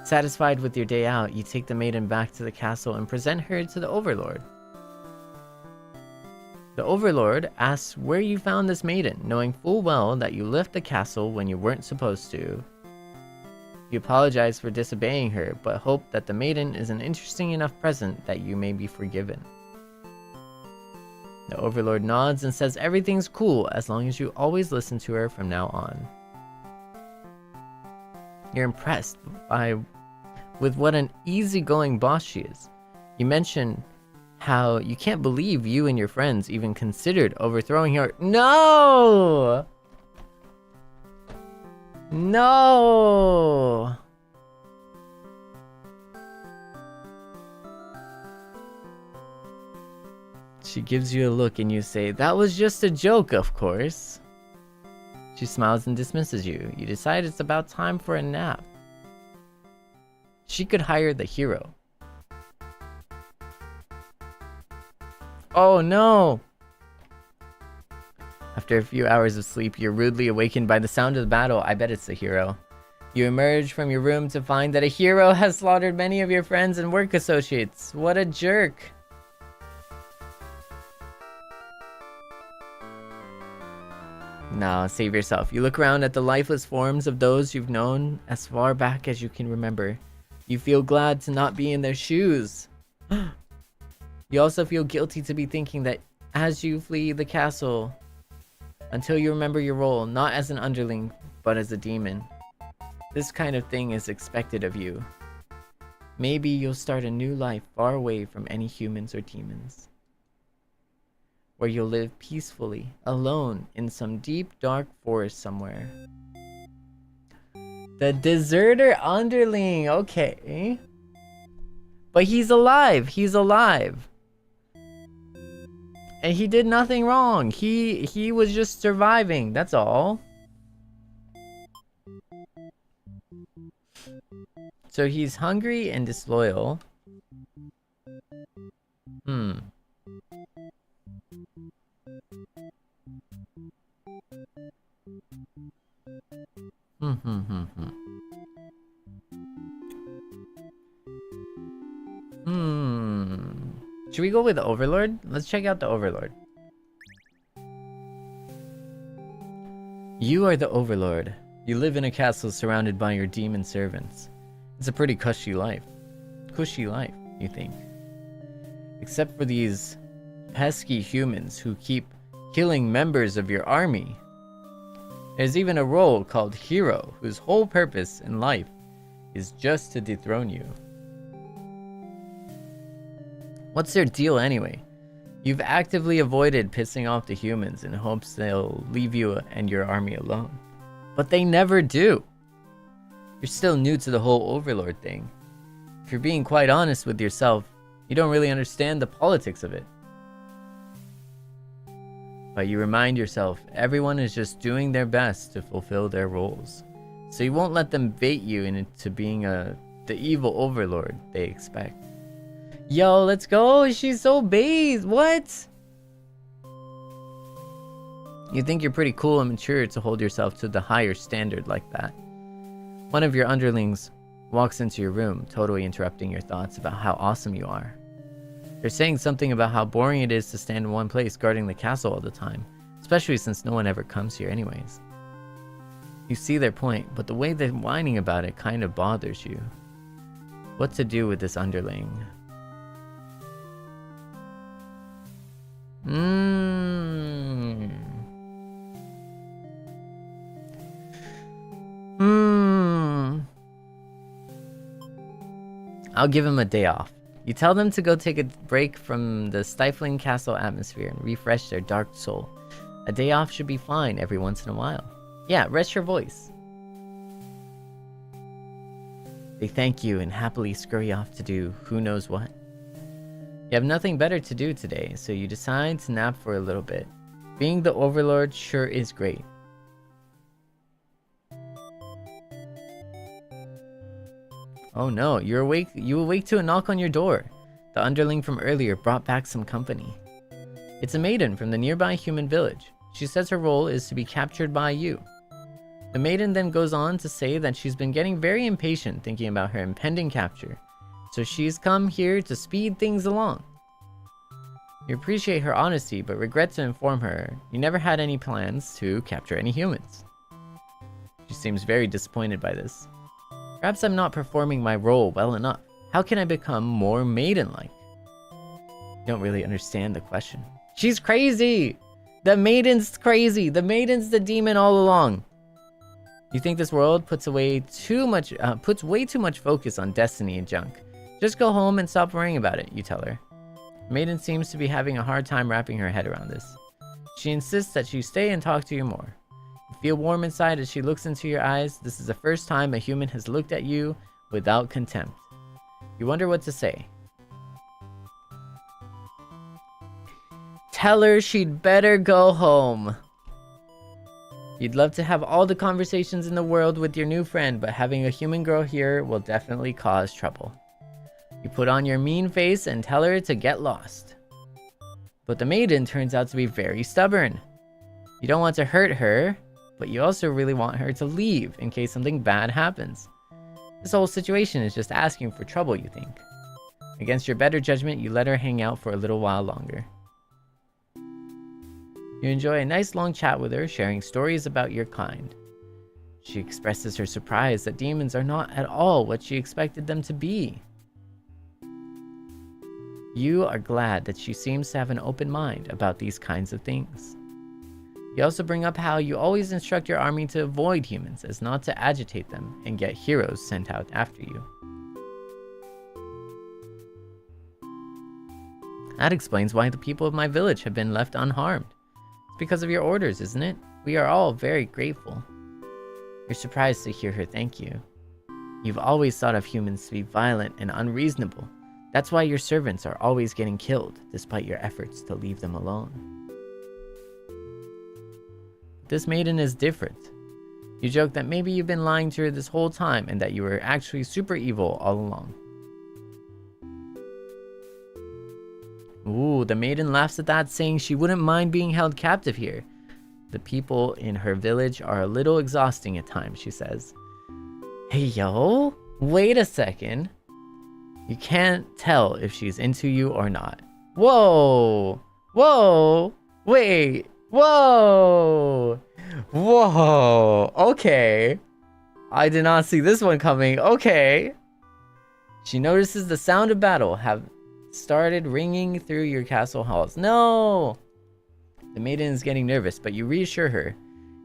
Satisfied with your day out, you take the maiden back to the castle and present her to the Overlord. The Overlord asks where you found this maiden, knowing full well that you left the castle when you weren't supposed to. You apologize for disobeying her, but hope that the maiden is an interesting enough present that you may be forgiven. The Overlord nods and says everything's cool as long as you always listen to her from now on. You're impressed with what an easygoing boss she is. You mention how you can't believe you and your friends even considered overthrowing her. No! No! She gives you a look and you say, "That was just a joke, of course." She smiles and dismisses you. You decide it's about time for a nap. She could hire the hero. Oh no! After a few hours of sleep, you're rudely awakened by the sound of the battle. I bet it's the hero. You emerge from your room to find that a hero has slaughtered many of your friends and work associates. What a jerk! Nah, save yourself. You look around at the lifeless forms of those you've known as far back as you can remember. You feel glad to not be in their shoes. You also feel guilty to be thinking that as you flee the castle, until you remember your role, not as an underling, but as a demon. This kind of thing is expected of you. Maybe you'll start a new life far away from any humans or demons, where you'll live peacefully, alone, in some deep, dark forest somewhere. The Deserter Underling, okay. But he's alive, he's alive. And he did nothing wrong. He was just surviving, that's all. So he's hungry and disloyal. Should we go with the Overlord? Let's check out the Overlord. You are the Overlord. You live in a castle surrounded by your demon servants. It's a pretty cushy life. Cushy life, you think. Except for these pesky humans who keep killing members of your army. There's even a role called Hero, whose whole purpose in life is just to dethrone you. What's their deal anyway? You've actively avoided pissing off the humans in hopes they'll leave you and your army alone. But they never do. You're still new to the whole Overlord thing. If you're being quite honest with yourself, you don't really understand the politics of it. But you remind yourself, everyone is just doing their best to fulfill their roles. So you won't let them bait you into being the evil Overlord they expect. Yo, let's go! She's so based! What? You think you're pretty cool and mature to hold yourself to the higher standard like that. One of your underlings walks into your room, totally interrupting your thoughts about how awesome you are. They're saying something about how boring it is to stand in one place guarding the castle all the time, especially since no one ever comes here anyways. You see their point, but the way they're whining about it kind of bothers you. What to do with this underling? I'll give him a day off. You tell them to go take a break from the stifling castle atmosphere and refresh their dark soul. A day off should be fine every once in a while. Yeah, rest your voice. They thank you and happily scurry off to do who knows what. You have nothing better to do today, so you decide to nap for a little bit. Being the Overlord sure is great. Oh no, you're awake. You awake to a knock on your door. The underling from earlier brought back some company. It's a maiden from the nearby human village. She says her role is to be captured by you. The maiden then goes on to say that she's been getting very impatient thinking about her impending capture, so she's come here to speed things along. You appreciate her honesty, but regret to inform her you never had any plans to capture any humans. She seems very disappointed by this. Perhaps I'm not performing my role well enough. How can I become more maiden-like? You don't really understand the question. She's crazy! The maiden's crazy! The maiden's the demon all along! You think this world puts way too much focus on destiny and junk. Just go home and stop worrying about it, you tell her. Maiden seems to be having a hard time wrapping her head around this. She insists that you stay and talk to you more. You feel warm inside as she looks into your eyes. This is the first time a human has looked at you without contempt. You wonder what to say. Tell her she'd better go home. You'd love to have all the conversations in the world with your new friend, but having a human girl here will definitely cause trouble. You put on your mean face and tell her to get lost. But the maiden turns out to be very stubborn. You don't want to hurt her, but you also really want her to leave in case something bad happens. This whole situation is just asking for trouble, you think. Against your better judgment, you let her hang out for a little while longer. You enjoy a nice long chat with her, sharing stories about your kind. She expresses her surprise that demons are not at all what she expected them to be. You are glad that she seems to have an open mind about these kinds of things. You also bring up how you always instruct your army to avoid humans, as not to agitate them and get heroes sent out after you. That explains why the people of my village have been left unharmed. It's because of your orders, isn't it? We are all very grateful. You're surprised to hear her thank you. You've always thought of humans to be violent and unreasonable. That's why your servants are always getting killed, despite your efforts to leave them alone. This maiden is different. You joke that maybe you've been lying to her this whole time and that you were actually super evil all along. Ooh, the maiden laughs at that, saying she wouldn't mind being held captive here. The people in her village are a little exhausting at times, she says. Hey yo, wait a second. You can't tell if she's into you or not. Whoa! Whoa! Wait! Whoa! Whoa! Okay. I did not see this one coming. Okay. She notices the sound of battle have started ringing through your castle halls. No! The maiden is getting nervous, but you reassure her.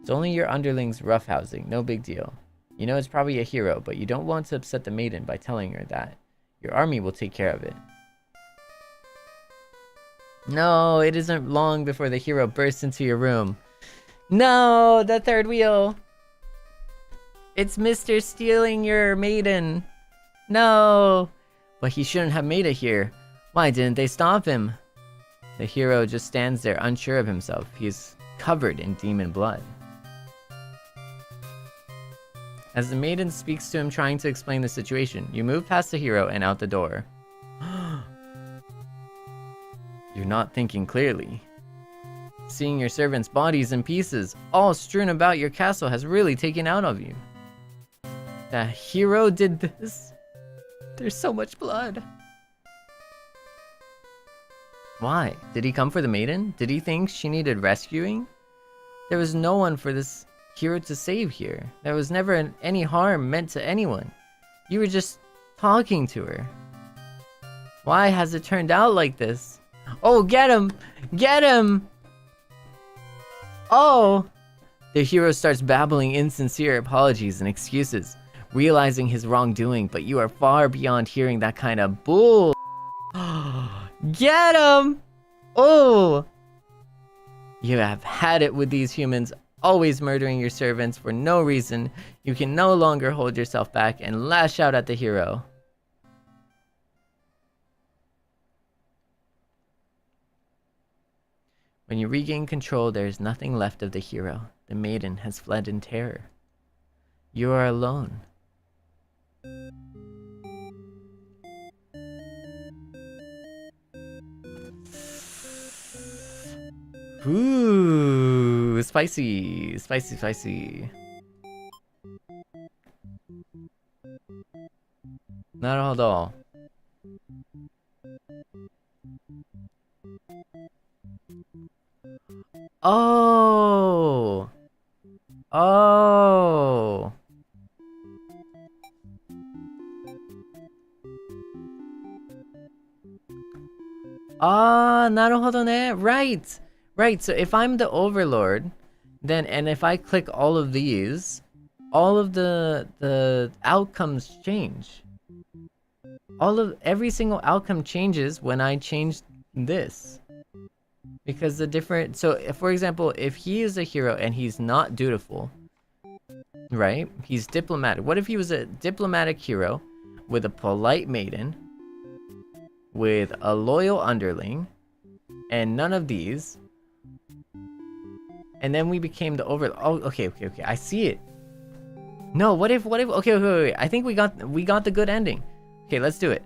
It's only your underling's roughhousing. No big deal. You know it's probably a hero, but you don't want to upset the maiden by telling her that. Your army will take care of it. No, it isn't long before the hero bursts into your room. No, the third wheel. It's Mr. stealing your maiden. No. But he shouldn't have made it here. Why didn't they stop him? The hero just stands there unsure of himself. He's covered in demon blood. As the maiden speaks to him trying to explain the situation, you move past the hero and out the door. You're not thinking clearly. Seeing your servants' bodies in pieces, all strewn about your castle, has really taken out of you. The hero did this? There's so much blood. Why? Did he come for the maiden? Did he think she needed rescuing? There was no one for this hero to save here. There was never any harm meant to anyone. You were just talking to her. Why has it turned out like this? Oh, get him! Get him! Oh! The hero starts babbling insincere apologies and excuses, realizing his wrongdoing, but you are far beyond hearing that kind of bull. Get him! Oh! You have had it with these humans, always murdering your servants for no reason. You can no longer hold yourself back and lash out at the hero. When you regain control, there is nothing left of the hero. The maiden has fled in terror. You are alone. Ooh, spicy, spicy, spicy. なるほど。Oh! Oh! Ah, なるほどね. Right! Right, so if I'm the Overlord, then, and if I click all of these, all of the outcomes change. Every single outcome changes when I change this. Because the different, so if, for example, if he is a hero and he's not dutiful, right? He's diplomatic. What if he was a diplomatic hero with a polite maiden, with a loyal underling, and none of these, and then we became the Overlord. Oh, okay, I see it. No, what if, okay, wait. I think we got the good ending. Okay, let's do it.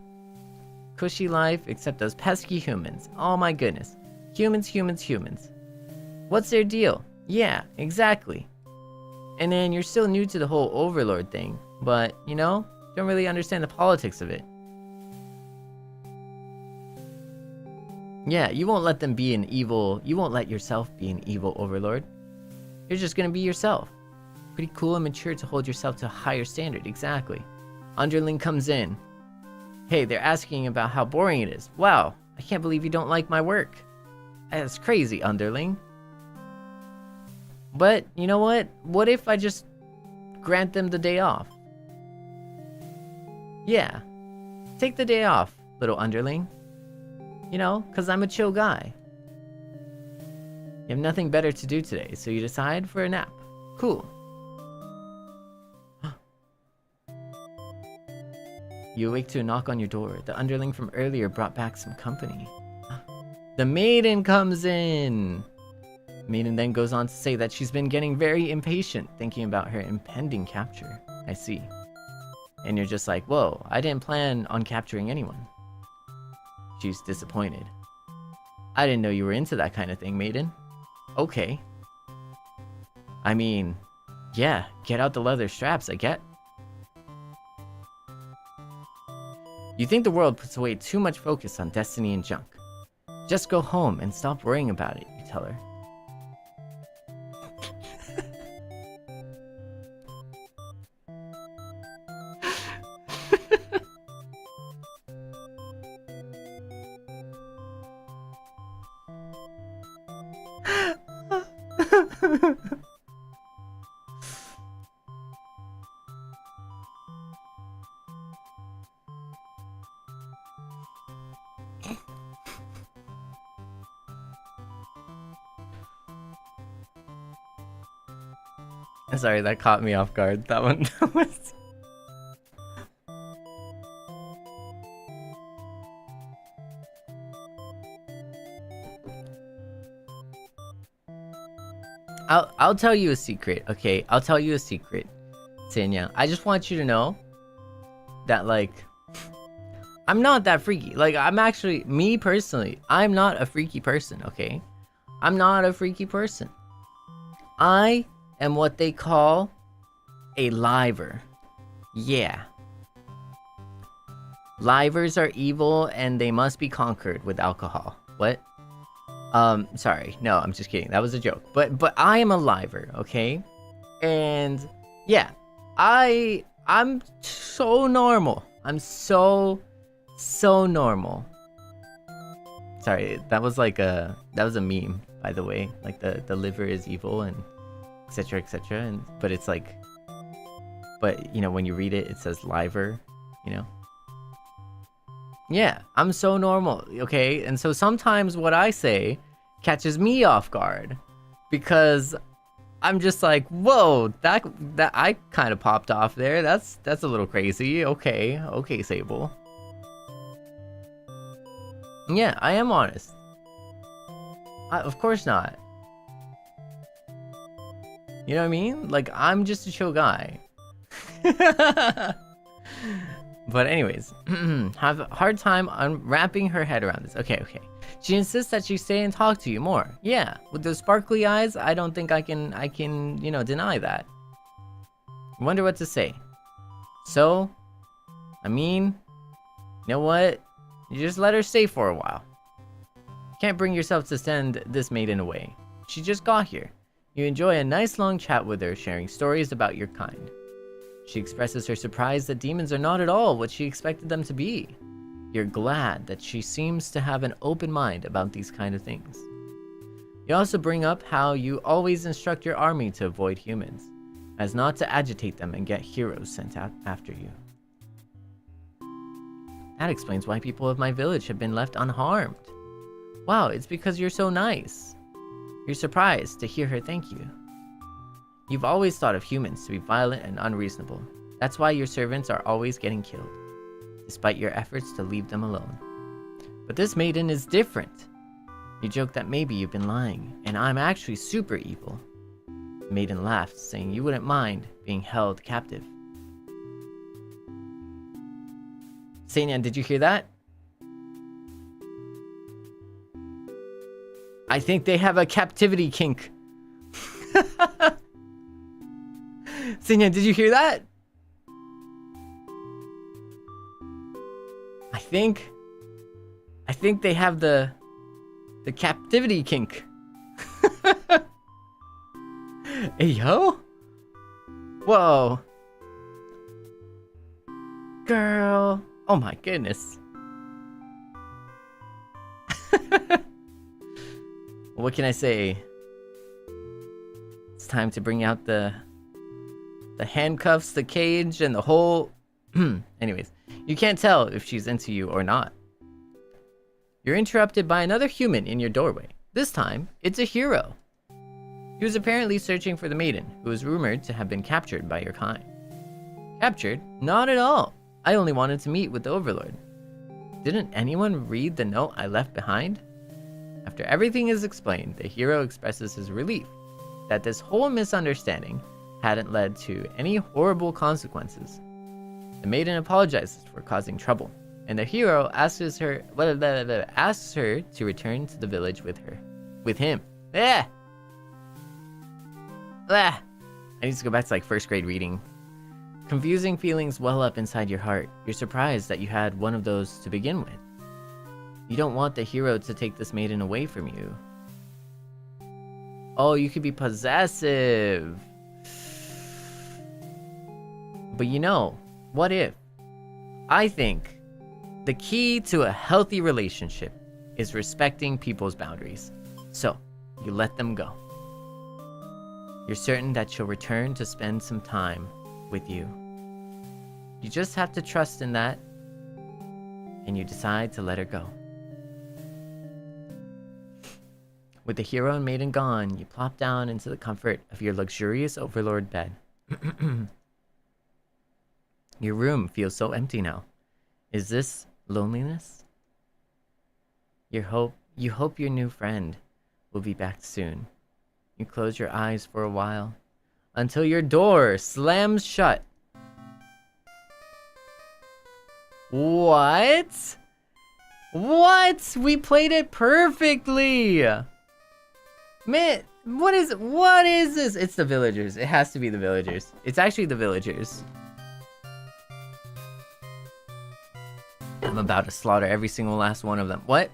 Cushy life, except those pesky humans. Oh my goodness. Humans. What's their deal? Yeah, exactly. And then you're still new to the whole Overlord thing, but, you know, don't really understand the politics of it. Yeah, you won't let them be you won't let yourself be an evil Overlord. You're just gonna be yourself. Pretty cool and mature to hold yourself to a higher standard, exactly. Underling comes in. Hey, they're asking about how boring it is. Wow, I can't believe you don't like my work. That's crazy, Underling. But, you know what? What if I just grant them the day off? Yeah, take the day off, little Underling. You know, because I'm a chill guy. You have nothing better to do today, so you decide for a nap. Cool. You awake to a knock on your door. The underling from earlier brought back some company. The maiden comes in! Maiden then goes on to say that she's been getting very impatient, thinking about her impending capture. I see. And you're just like, whoa, I didn't plan on capturing anyone. She's disappointed. I didn't know you were into that kind of thing, Maiden. Okay. I mean, yeah, get out the leather straps, I get. You think the world puts away too much focus on destiny and junk. Just go home and stop worrying about it, you tell her. Sorry, that caught me off guard. That one was... I'll tell you a secret, okay? I'll tell you a secret, Seinyan. I just want you to know that, like, I'm not that freaky. Like, I'm actually, me personally, I'm not a freaky person, okay? I'm not a freaky person. I am what they call a liver. Yeah. Livers are evil and they must be conquered with alcohol. What? Sorry. No, I'm just kidding. That was a joke. But I am a liver, okay? And yeah, I'm so normal. I'm so normal. Sorry, that was a meme, by the way. Like the liver is evil and etc, etc, and but it's like, but you know, when you read it, it says liver, you know. Yeah, I'm so normal, okay? And so sometimes what I say catches me off guard because I'm just like, whoa, that I kind of popped off there. That's a little crazy. Okay, Seible. Yeah, I am honest. Of course not. You know what I mean? Like, I'm just a chill guy. But anyways, have a hard time unwrapping her head around this. Okay. She insists that she stay and talk to you more. Yeah, with those sparkly eyes, I don't think I can, deny that. I wonder what to say. So, I mean, you know what? You just let her stay for a while. Can't bring yourself to send this maiden away. She just got here. You enjoy a nice long chat with her, sharing stories about your kind. She expresses her surprise that demons are not at all what she expected them to be. You're glad that she seems to have an open mind about these kind of things. You also bring up how you always instruct your army to avoid humans, as not to agitate them and get heroes sent out after you. That explains why people of my village have been left unharmed. Wow, it's because you're so nice. You're surprised to hear her thank you. You've always thought of humans to be violent and unreasonable. That's why your servants are always getting killed, despite your efforts to leave them alone. But this maiden is different. You joke that maybe you've been lying, and I'm actually super evil. The maiden laughed, saying you wouldn't mind being held captive. Seinyan, did you hear that? I think they have a captivity kink. Seinyan, did you hear that? I think they have the captivity kink. Hey, yo? Whoa. Girl. Oh my goodness. What can I say? It's time to bring out the handcuffs, the cage, and the whole... Anyways, you can't tell if she's into you or not. You're interrupted by another human in your doorway. This time, it's a hero. He was apparently searching for the maiden, who was rumored to have been captured by your kind. Captured? Not at all. I only wanted to meet with the Overlord. Didn't anyone read the note I left behind? After everything is explained, the hero expresses his relief that this whole misunderstanding hadn't led to any horrible consequences. The maiden apologizes for causing trouble, and the hero asks her to return to the village with him. I need to go back to like first grade reading. Confusing feelings well up inside your heart. You're surprised that you had one of those to begin with. You don't want the hero to take this maiden away from you. Oh, you could be possessive. But you know, what if? I think the key to a healthy relationship is respecting people's boundaries. So, you let them go. You're certain that she'll return to spend some time with you. You just have to trust in that, and you decide to let her go. With the hero and maiden gone, you plop down into the comfort of your luxurious Overlord bed. Your room feels so empty now. Is this loneliness? You hope your new friend will be back soon. You close your eyes for a while, until your door slams shut. What? What? We played it perfectly! Man, what is this? It's the villagers. It has to be the villagers. It's actually the villagers. I'm about to slaughter every single last one of them. What?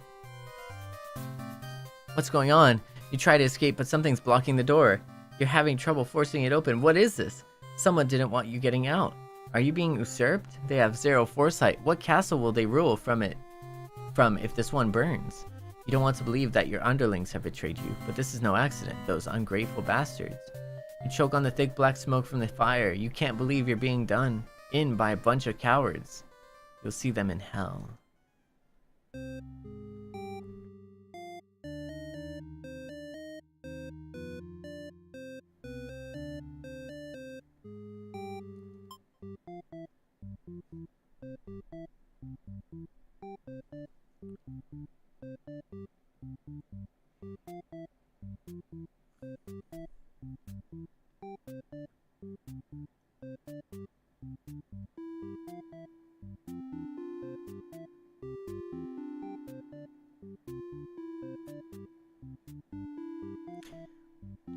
What's going on? You try to escape, but something's blocking the door. You're having trouble forcing it open. What is this? Someone didn't want you getting out. Are you being usurped? They have zero foresight. What castle will they rule from if this one burns? You don't want to believe that your underlings have betrayed you, but this is no accident, those ungrateful bastards. You choke on the thick black smoke from the fire. You can't believe you're being done in by a bunch of cowards. You'll see them in hell.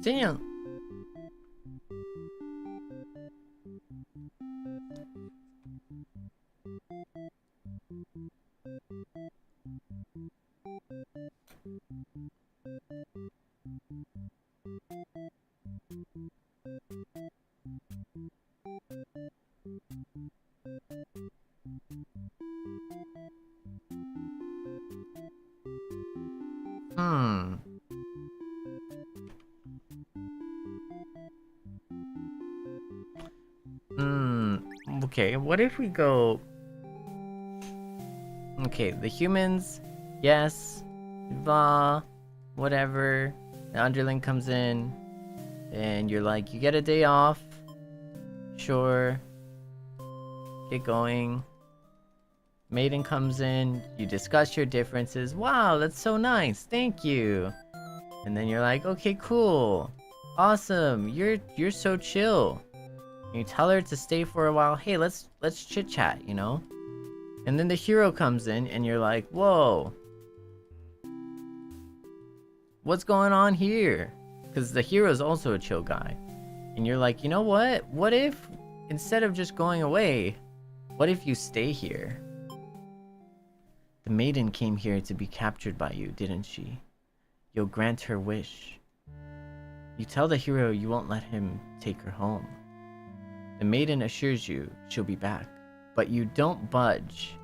Seinyan. Okay, what if we go... Okay, the humans, yes, blah, whatever. The underling comes in, and you're like, you get a day off. Sure. Get going. Maiden comes in, you discuss your differences. Wow, that's so nice, thank you. And then you're like, okay, cool. Awesome, you're so chill. You tell her to stay for a while. Hey, let's chit chat, you know? And then the hero comes in and you're like, whoa. What's going on here? Because the hero's also a chill guy. And you're like, you know what? What if, instead of just going away, what if you stay here? The maiden came here to be captured by you, didn't she? You'll grant her wish. You tell the hero you won't let him take her home. The maiden assures you she'll be back, but you don't budge.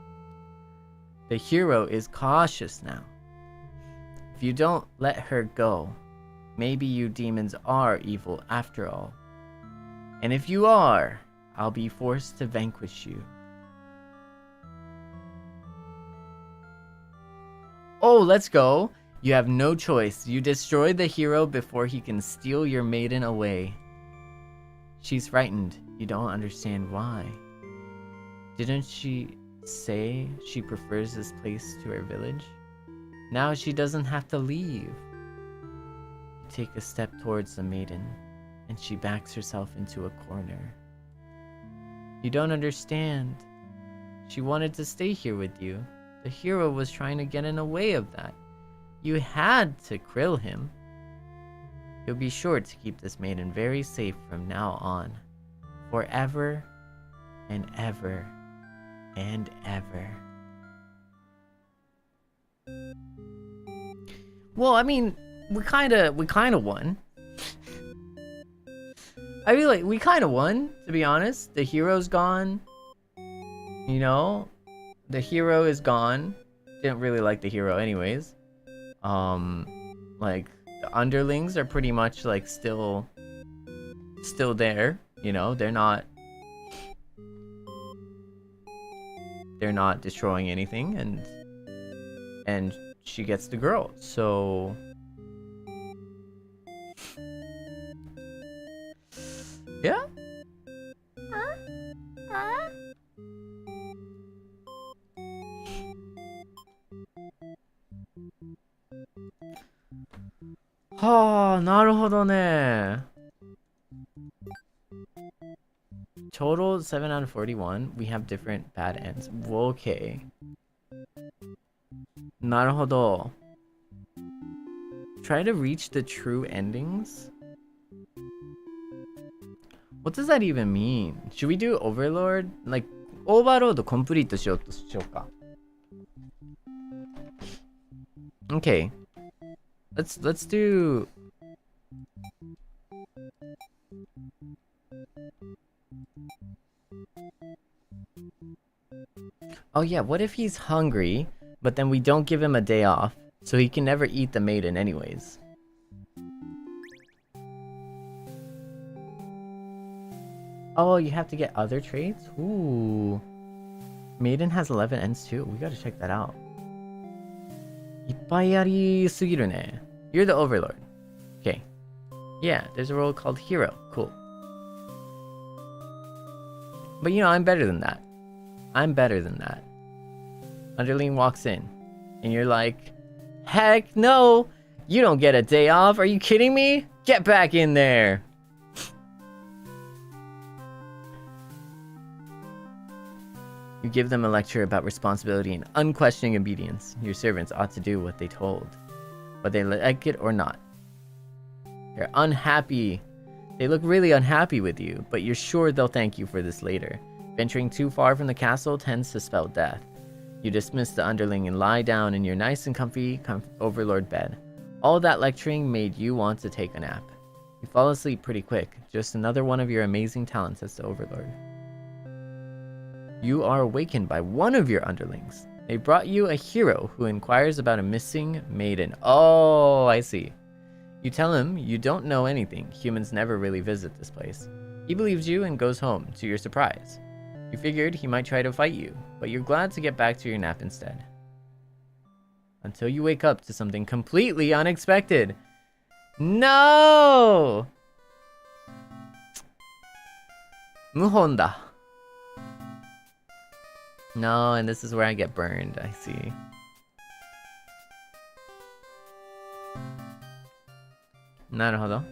The hero is cautious now. If you don't let her go, maybe you demons are evil after all. And if you are, I'll be forced to vanquish you. Oh, let's go. You have no choice. You destroy the hero before he can steal your maiden away. She's frightened. You don't understand why. Didn't she say she prefers this place to her village? Now she doesn't have to leave. You take a step towards the maiden, and she backs herself into a corner. You don't understand. She wanted to stay here with you. The hero was trying to get in the way of that. You had to kill him. You'll be sure to keep this maiden very safe from now on. Forever and ever and ever. Well, I mean, we kind of won. I feel like we kind of won, to be honest. The hero's gone. You know, the hero is gone. Didn't really like the hero anyways. Like the underlings are pretty much like still there, you know, they're not destroying anything, and she gets the girl, so yeah. Oh, なるほどね. Total 7 out of 41. We have different bad ends. Okay. なるほど. Try to reach the true endings? What does that even mean? Should we do Overlord? Like, Overlord complete しようとしようか. Okay. Let's do... Oh yeah, what if he's hungry, but then we don't give him a day off, so he can never eat the maiden anyways? Oh, you have to get other traits? Ooh. Maiden has 11 ends too. We gotta check that out. いっぱいありすぎるね. You're the Overlord. Okay. Yeah, there's a role called Hero. Cool. But you know, I'm better than that. I'm better than that. Underling walks in, and you're like, heck no! You don't get a day off, are you kidding me? Get back in there! You give them a lecture about responsibility and unquestioning obedience. Your servants ought to do what they told, whether they like it or not. They're unhappy. They look really unhappy with you, but you're sure they'll thank you for this later. Venturing too far from the castle tends to spell death. You dismiss the underling and lie down in your nice and comfy overlord bed. All that lecturing made you want to take a nap. You fall asleep pretty quick, just another one of your amazing talents as the overlord. You are awakened by one of your underlings. They brought you a hero who inquires about a missing maiden. Oh, I see. You tell him you don't know anything. Humans never really visit this place. He believes you and goes home, to your surprise. You figured he might try to fight you, but you're glad to get back to your nap instead. Until you wake up to something completely unexpected. No! Muhonda. No, and this is where I get burned, I see. Naruhodo.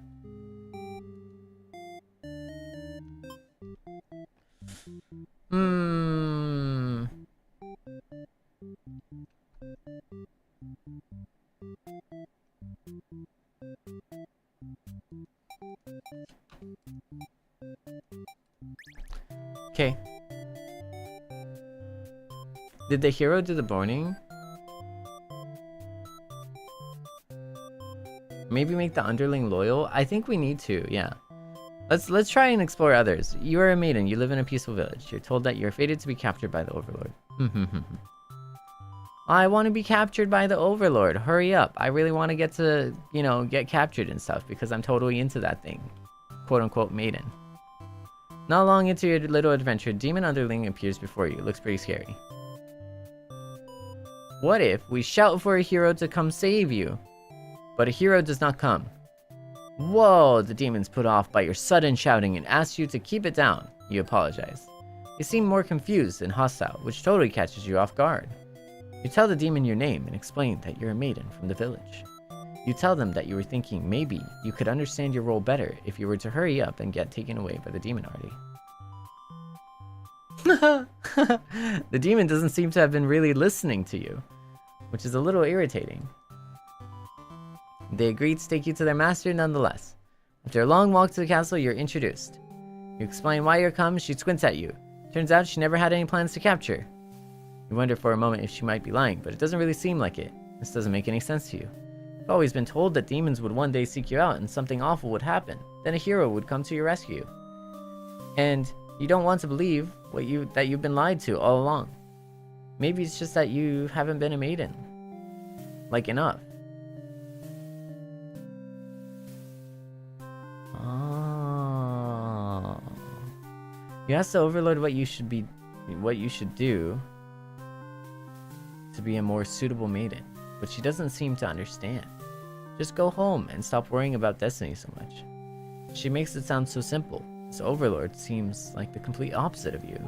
Okay. Did the hero do the burning? Maybe make the underling loyal? I think we need to, yeah. Let's try and explore others. You are a maiden, you live in a peaceful village. You're told that you're fated to be captured by the overlord. I want to be captured by the overlord. Hurry up. I really want to get to, you know, get captured and stuff because I'm totally into that thing. Quote unquote maiden. Not long into your little adventure, demon underling appears before you. Looks pretty scary. What if we shout for a hero to come save you? But a hero does not come. Whoa, the demon's put off by your sudden shouting and asks you to keep it down. You apologize. They seem more confused and hostile, which totally catches you off guard. You tell the demon your name and explain that you're a maiden from the village. You tell them that you were thinking maybe you could understand your role better if you were to hurry up and get taken away by the demon arty. The demon doesn't seem to have been really listening to you, which is a little irritating. They agreed to take you to their master nonetheless. After a long walk to the castle, you're introduced. You explain why you're come, she squints at you. Turns out she never had any plans to capture. You wonder for a moment if she might be lying, but it doesn't really seem like it. This doesn't make any sense to you. You've always been told that demons would one day seek you out and something awful would happen. Then a hero would come to your rescue. And you don't want to believe that you've been lied to all along. Maybe it's just that you haven't been a maiden. Like enough. Oh. You asked the overlord what you should do to be a more suitable maiden, but she doesn't seem to understand. Just go home and stop worrying about destiny so much. She makes it sound so simple. This overlord seems like the complete opposite of you.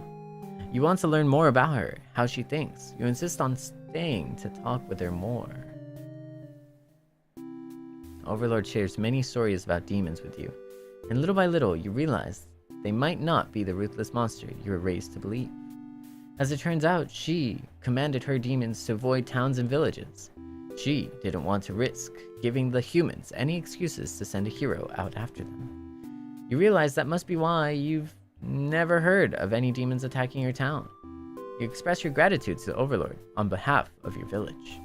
You want to learn more about her, how she thinks. You insist on staying to talk with her more. Overlord shares many stories about demons with you, and little by little you realize they might not be the ruthless monster you were raised to believe. As it turns out, she commanded her demons to avoid towns and villages. She didn't want to risk giving the humans any excuses to send a hero out after them. You realize that must be why you've never heard of any demons attacking your town. You express your gratitude to the overlord on behalf of your village.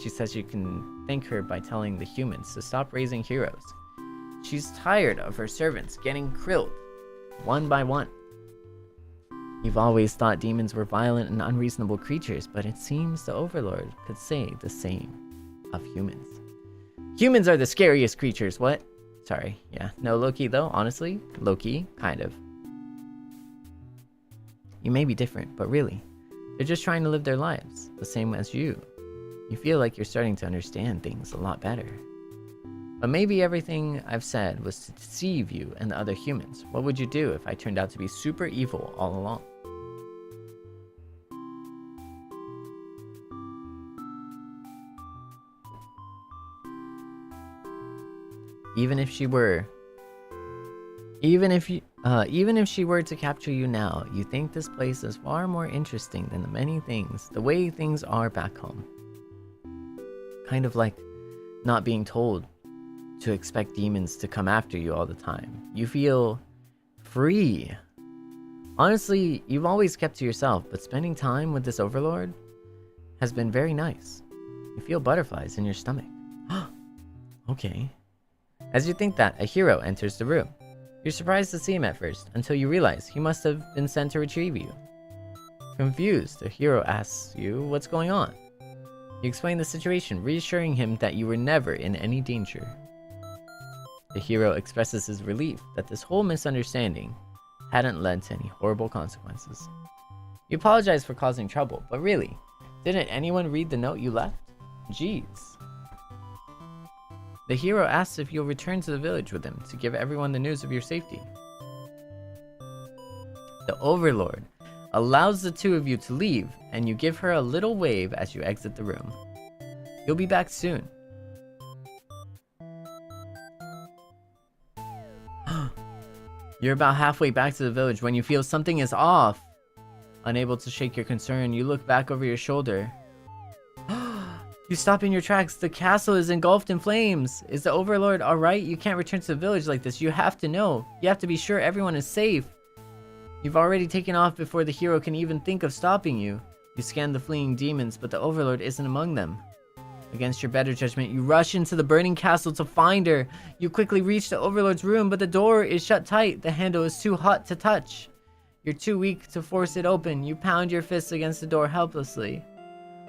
She says you can thank her by telling the humans to stop raising heroes. She's tired of her servants getting killed one by one. You've always thought demons were violent and unreasonable creatures, but it seems the overlord could say the same of humans. Humans are the scariest creatures, what? Sorry, yeah. No, low-key though, honestly. Low-key, kind of. You may be different, but really, they're just trying to live their lives, the same as you. You feel like you're starting to understand things a lot better. But maybe everything I've said was to deceive you and the other humans. What would you do if I turned out to be super evil all along? Even if she were to capture you now, you think this place is far more interesting than the way things are back home. Kind of like not being told to expect demons to come after you all the time. You feel free. Honestly, you've always kept to yourself, but spending time with this overlord has been very nice. You feel butterflies in your stomach. Okay. As you think that, a hero enters the room. You're surprised to see him at first, until you realize he must have been sent to retrieve you. Confused, the hero asks you what's going on. You explain the situation, reassuring him that you were never in any danger. The hero expresses his relief that this whole misunderstanding hadn't led to any horrible consequences. You apologize for causing trouble, but really, didn't anyone read the note you left? Jeez. The hero asks if you'll return to the village with him to give everyone the news of your safety. The Overlord allows the two of you to leave, and you give her a little wave as you exit the room. You'll be back soon. You're about halfway back to the village when you feel something is off. Unable to shake your concern, you look back over your shoulder. You stop in your tracks. The castle is engulfed in flames. Is the Overlord alright? You can't return to the village like this. You have to know. You have to be sure everyone is safe. You've already taken off before the hero can even think of stopping you. You scan the fleeing demons, but the Overlord isn't among them. Against your better judgment, you rush into the burning castle to find her. You quickly reach the Overlord's room, but the door is shut tight. The handle is too hot to touch. You're too weak to force it open. You pound your fists against the door helplessly.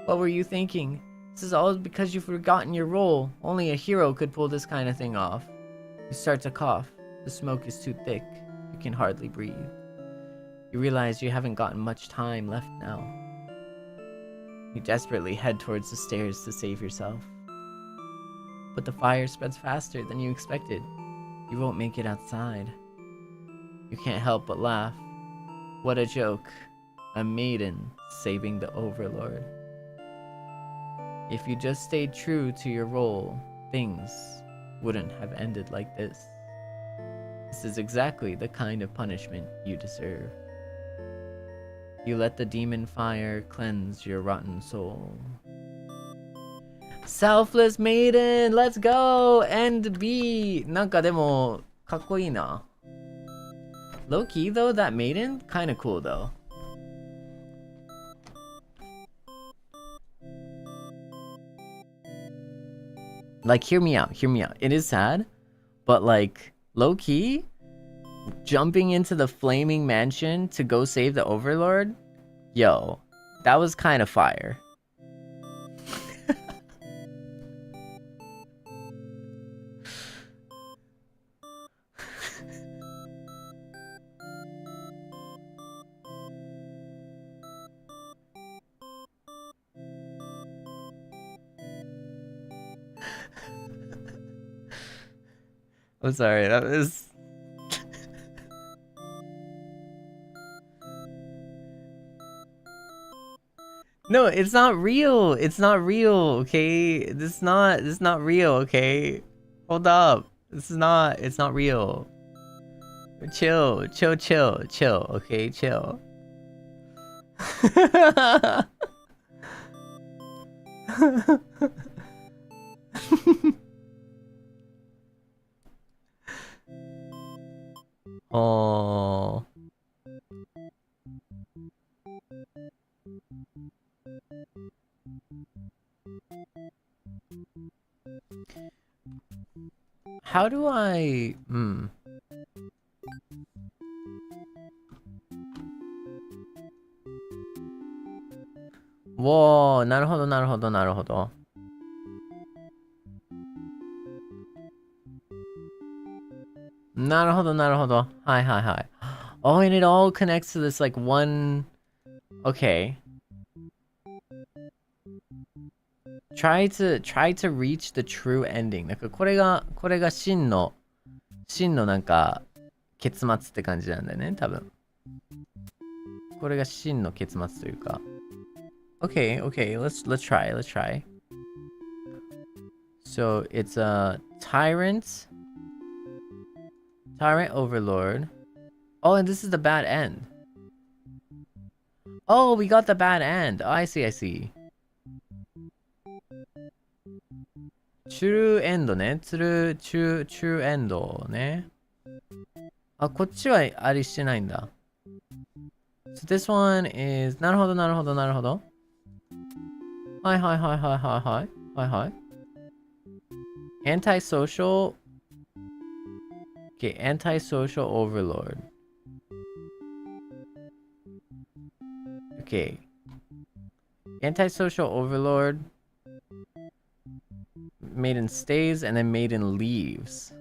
What were you thinking? This is all because you've forgotten your role. Only a hero could pull this kind of thing off. You start to cough. The smoke is too thick. You can hardly breathe. You realize you haven't gotten much time left now. You desperately head towards the stairs to save yourself. But the fire spreads faster than you expected. You won't make it outside. You can't help but laugh. What a joke. A maiden saving the Overlord. If you just stayed true to your role, things wouldn't have ended like this. This is exactly the kind of punishment you deserve. You let the demon fire cleanse your rotten soul. Selfless Maiden! Let's go! And B! なんかでも、かっこいいな。Low key though, that Maiden? Kinda cool though. Like, hear me out, hear me out. It is sad, but like, low key, jumping into the flaming mansion to go save the Overlord? Yo, that was kind of fire. I'm sorry, that was... No, it's not real. It's not real, okay? This is not real, okay? Hold up. It's not real. Chill, okay? Chill. Oh. How do I... Whoa, なるほど。なるほど。はい。Oh, and it all connects to this like one... Okay. Try to reach the true ending. なんかこれが真のなんか結末って感じなんだよね、多分。これが真の結末というか。Okay, let's try. So it's a Tyrant Overlord. Oh, and this is the bad end. Oh, we got the bad end. Oh, I see. true end ね。true end ね。あ、こっちはありしてないんだ。So this one is なるほどなるほどなるほど。はいはいはいはいはいはいはいはい。Antisocial. Okay, antisocial overlord. Okay. Antisocial overlord. Maiden stays and then Maiden leaves.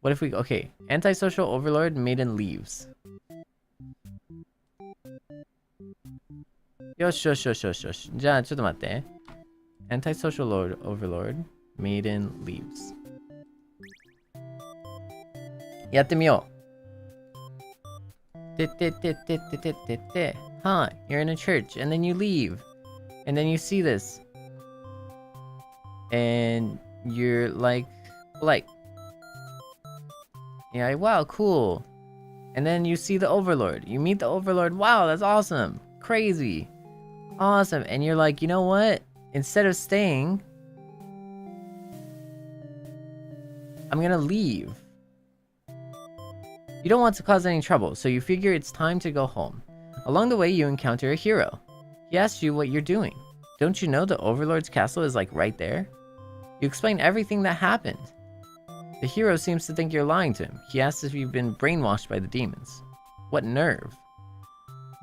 What if we... Okay. Antisocial overlord, Maiden leaves. Yosh, yosh, yosh, yosh, yosh. じゃあ、ちょっと待って。Antisocial overlord, Maiden leaves. やってみよう。Huh, you're in a church, and then you leave. And then you see this. And you're like, yeah, wow, cool. And then you see the Overlord. You meet the Overlord. Wow, that's awesome. Crazy. Awesome. And you're like, you know what? Instead of staying, I'm gonna leave. You don't want to cause any trouble, so you figure it's time to go home. Along the way, you encounter a hero. He asks you what you're doing. Don't you know the Overlord's castle is like right there? You explain everything that happened. The hero seems to think you're lying to him. He asks if you've been brainwashed by the demons. What nerve.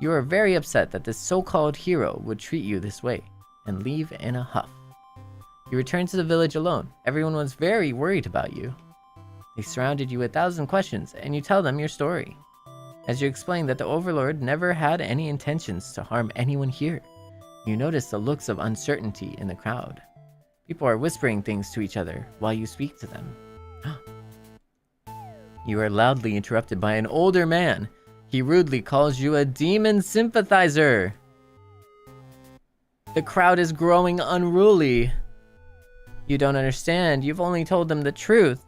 You are very upset that this so-called hero would treat you this way, and leave in a huff. You return to the village alone. Everyone was very worried about you. They surrounded you with 1,000 questions, and you tell them your story. As you explain that the Overlord never had any intentions to harm anyone here, you notice the looks of uncertainty in the crowd. People are whispering things to each other while you speak to them. You are loudly interrupted by an older man. He rudely calls you a demon sympathizer. The crowd is growing unruly. You don't understand. You've only told them the truth.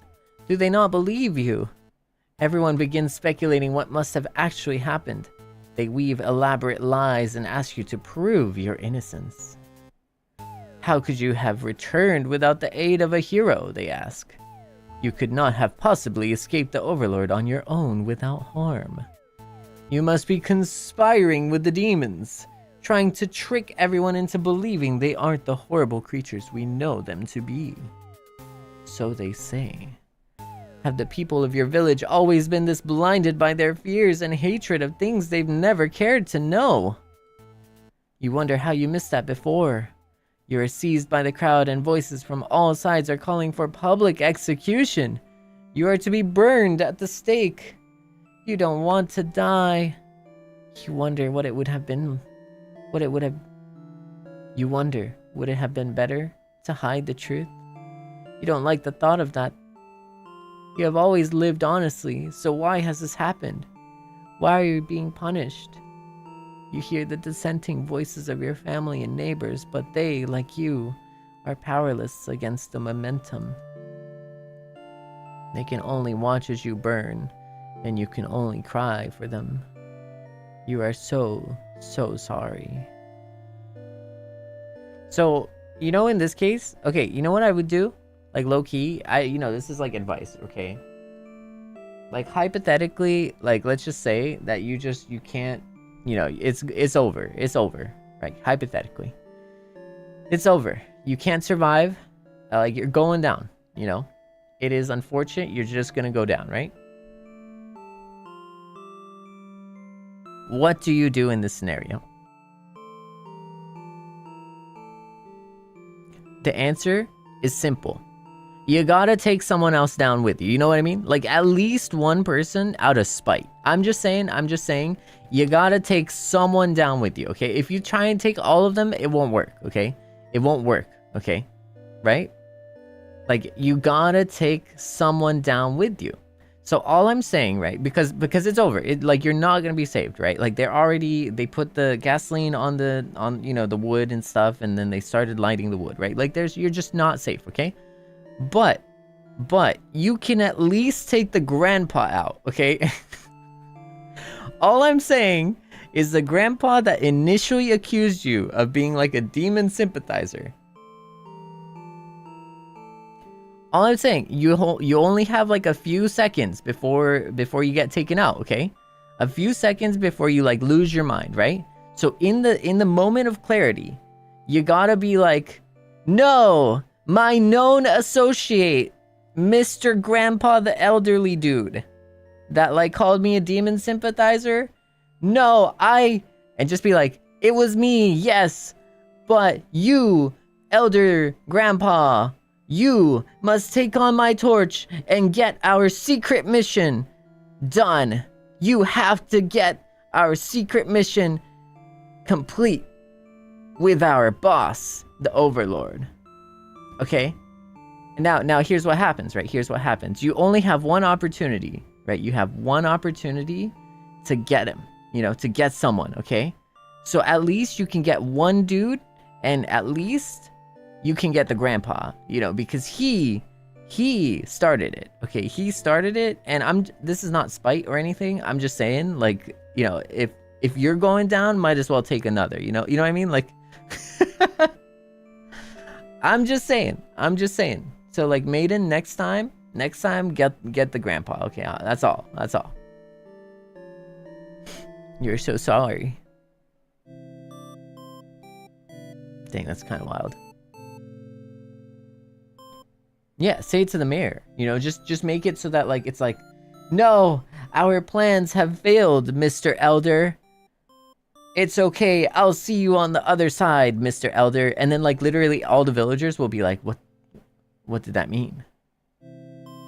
Do they not believe you? Everyone begins speculating what must have actually happened. They weave elaborate lies and ask you to prove your innocence. How could you have returned without the aid of a hero, they ask. You could not have possibly escaped the Overlord on your own without harm. You must be conspiring with the demons, trying to trick everyone into believing they aren't the horrible creatures we know them to be. So they say. Have the people of your village always been this blinded by their fears and hatred of things they've never cared to know? You wonder how you missed that before. You are seized by the crowd and voices from all sides are calling for public execution. You are to be burned at the stake. You don't want to die. You wonder what it would have been. You wonder, would it have been better to hide the truth? You don't like the thought of that. You have always lived honestly, so why has this happened? Why are you being punished? You hear the dissenting voices of your family and neighbors, but they, like you, are powerless against the momentum. They can only watch as you burn, and you can only cry for them. You are so sorry. So, you know, in this case, okay, you know what I would do? Like, low-key, this is like advice, okay? Like, hypothetically, like, let's just say that you can't, it's over, right? Hypothetically. It's over. You can't survive. Like, you're going down, It is unfortunate. You're just gonna go down, right? What do you do in this scenario? The answer is simple. You gotta take someone else down with you. You know what I mean? Like, at least one person out of spite. I'm just saying, you gotta take someone down with you, okay? If you try and take all of them, it won't work, okay? It won't work, okay? Right? Like, you gotta take someone down with you. So all I'm saying, right? Because it's over. Like, you're not gonna be saved, right? Like, they put the gasoline on the wood and stuff, and then they started lighting the wood, right? Like, you're just not safe, okay? But you can at least take the grandpa out, okay? All I'm saying is the grandpa that initially accused you of being like a demon sympathizer. All I'm saying, you only have like a few seconds before you get taken out, okay? A few seconds before you like lose your mind, right? So in the moment of clarity, you gotta be like, no, my known associate, Mr. Grandpa the elderly dude, that like called me a demon sympathizer. No, and just be like, it was me, yes, but you, elder grandpa, you must take on my torch and get our secret mission done. You have to get our secret mission complete with our boss, the Overlord. Okay? Now here's what happens, right? Here's what happens. You only have one opportunity, right? You have one opportunity to get him, you know, to get someone, okay? So at least you can get one dude, and at least you can get the grandpa, you know, because he started it, okay? He started it, and this is not spite or anything. I'm just saying, like, you know, if you're going down, might as well take another, you know what I mean? Like, I'm just saying. So like, Maiden, next time, get the grandpa, okay? That's all. You're so sorry. Dang, that's kind of wild. Yeah, say it to the mayor. You know, just make it so that like it's like, no, our plans have failed, Mr. Elder. It's okay. I'll see you on the other side, Mr. Elder. And then like literally all the villagers will be like, what did that mean?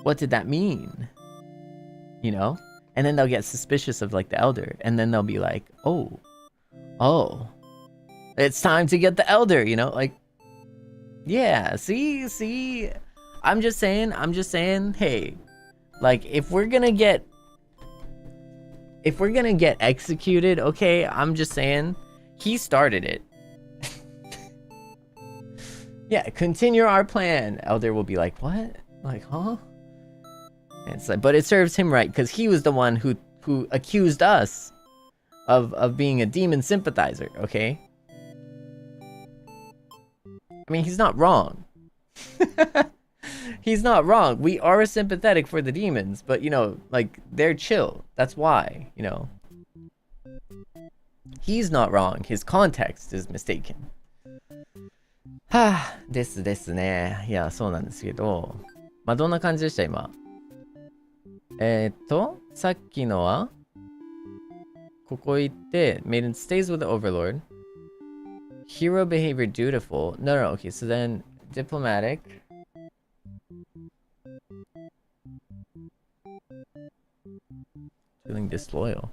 What did that mean? You know? And then they'll get suspicious of like the elder, and then they'll be like, oh, it's time to get the elder, you know? Like, yeah, see, I'm just saying, hey, like, if we're gonna get executed, okay, I'm just saying, he started it. Yeah, continue our plan. Elder will be like, what? Like, huh? And it's like, but it serves him right, because he was the one who accused us of being a demon sympathizer, okay? I mean, he's not wrong. He's not wrong. We are sympathetic for the demons, but, you know, like, they're chill. That's why, you know. He's not wrong. His context is mistaken. はぁ、ですね。いや、そうなんですけど。まあ、どんな感じでした今。さっきのは、ここ行って、Maiden stays with the Overlord. Hero behavior dutiful. No, okay, so then diplomatic. Feeling disloyal.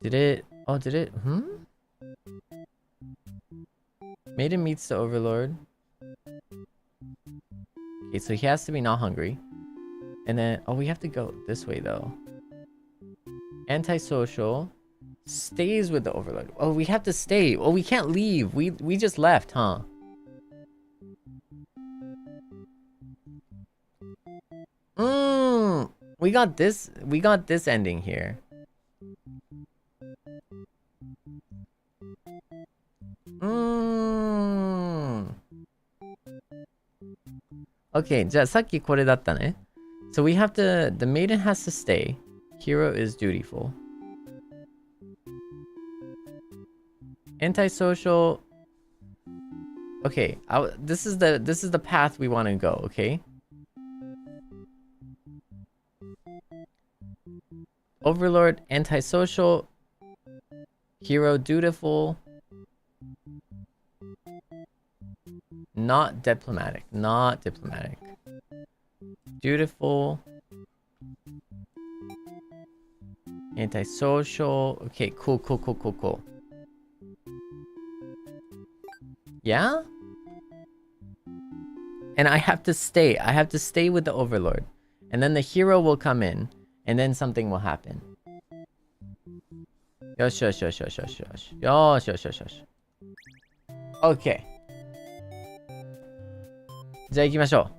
Did it? Maiden meets the Overlord. Okay, so he has to be not hungry. And then, we have to go this way though. Antisocial. Stays with the Overlord. Oh, we have to stay. Oh, we can't leave. We just left, huh? We got this ending here. Okay, じゃあさっきこれだったね。So we have to, the maiden has to stay. Hero is dutiful. Antisocial. Okay, this is the path we want to go, okay? Overlord, antisocial. Hero, dutiful. Not diplomatic. Dutiful. Antisocial. Okay, cool. Yeah? And I have to stay. I have to stay with the Overlord. And then the hero will come in. And then something will happen. Yosh. Okay. じゃあ行きましょ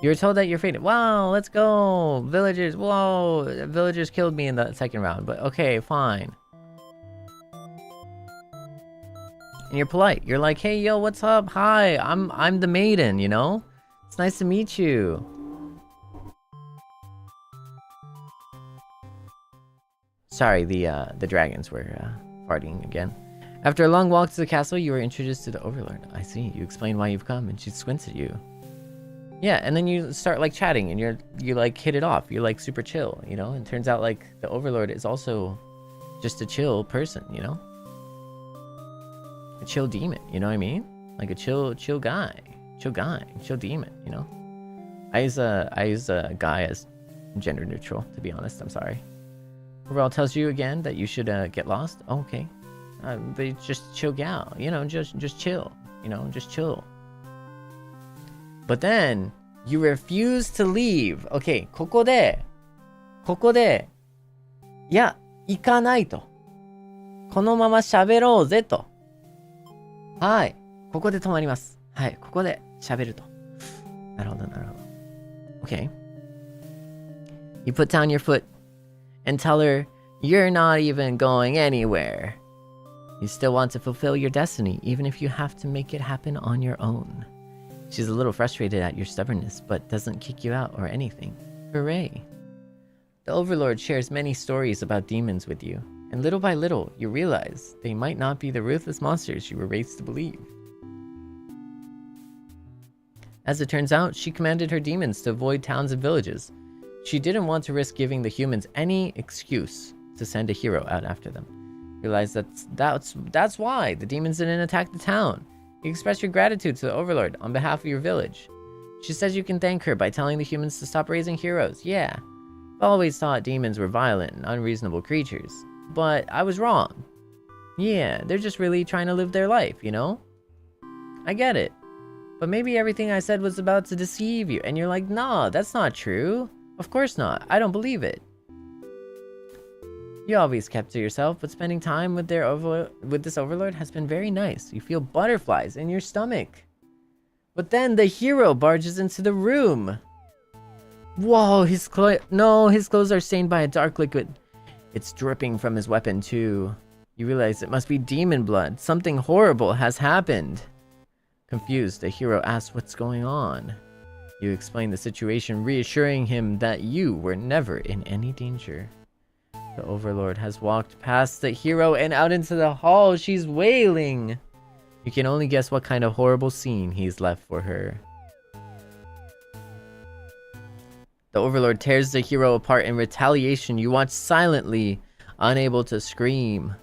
う. You're told that you're fated. Wow, let's go. Villagers. Whoa. Villagers killed me in the second round. But okay, fine. And you're polite. You're like, hey, yo, what's up? Hi, I'm the maiden, you know? It's nice to meet you. Sorry, the dragons were farting again. After a long walk to the castle, you were introduced to the Overlord. I see. You explain why you've come, and she squints at you. Yeah, and then you start like chatting, and you like hit it off. You're like super chill, you know. And it turns out like the Overlord is also just a chill person, you know. A chill demon, you know what I mean? Like a chill guy, chill demon, you know. I use a guy as gender neutral, to be honest. I'm sorry. Overall tells you again that you should get lost. Oh, okay. But just chill gal, you know, just chill, you know, just chill. But then you refuse to leave. Okay, ここでいや行かないと。このまま喋ろうぜと。はい、ここで止まります。はい、ここで喋ると。なるほど。Okay. You put down your foot and tell her you're not even going anywhere. You still want to fulfill your destiny, even if you have to make it happen on your own. She's a little frustrated at your stubbornness, but doesn't kick you out or anything. Hooray! The Overlord shares many stories about demons with you, and little by little, you realize they might not be the ruthless monsters you were raised to believe. As it turns out, she commanded her demons to avoid towns and villages. She didn't want to risk giving the humans any excuse to send a hero out after them. Realize that's why the demons didn't attack the town. You express your gratitude to the Overlord on behalf of your village. She says you can thank her by telling the humans to stop raising heroes. Yeah, I've always thought demons were violent and unreasonable creatures, but I was wrong. Yeah, they're just really trying to live their life, you know? I get it. But maybe everything I said was about to deceive you, and you're like, nah, that's not true. Of course not. I don't believe it. You always kept to yourself, but spending time with this Overlord has been very nice. You feel butterflies in your stomach. But then the hero barges into the room. Whoa, his clothes are stained by a dark liquid. It's dripping from his weapon too. You realize it must be demon blood. Something horrible has happened. Confused, the hero asks what's going on. You explain the situation, reassuring him that you were never in any danger. The Overlord has walked past the hero and out into the hall. She's wailing. You can only guess what kind of horrible scene he's left for her. The Overlord tears the hero apart in retaliation. You watch silently, unable to scream.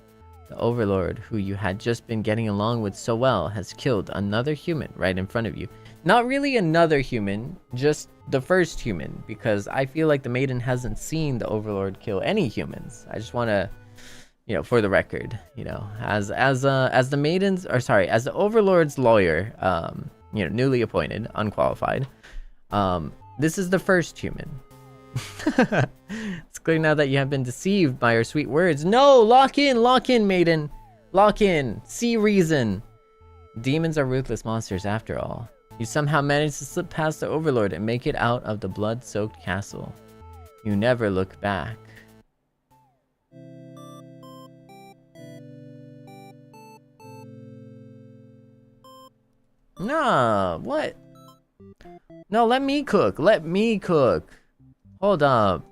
The Overlord, who you had just been getting along with so well, has killed another human right in front of you. Not really another human, just the first human, because I feel like the Maiden hasn't seen the Overlord kill any humans. I just want to, you know, for the record, you know, as the Maiden's, or sorry, as the Overlord's lawyer, you know, newly appointed, unqualified, this is the first human. It's clear now that you have been deceived by her sweet words. No, lock in, Maiden. Lock in, see reason. Demons are ruthless monsters after all. You somehow managed to slip past the Overlord and make it out of the blood-soaked castle. You never look back. Nah, what? No, let me cook. Let me cook. Hold up.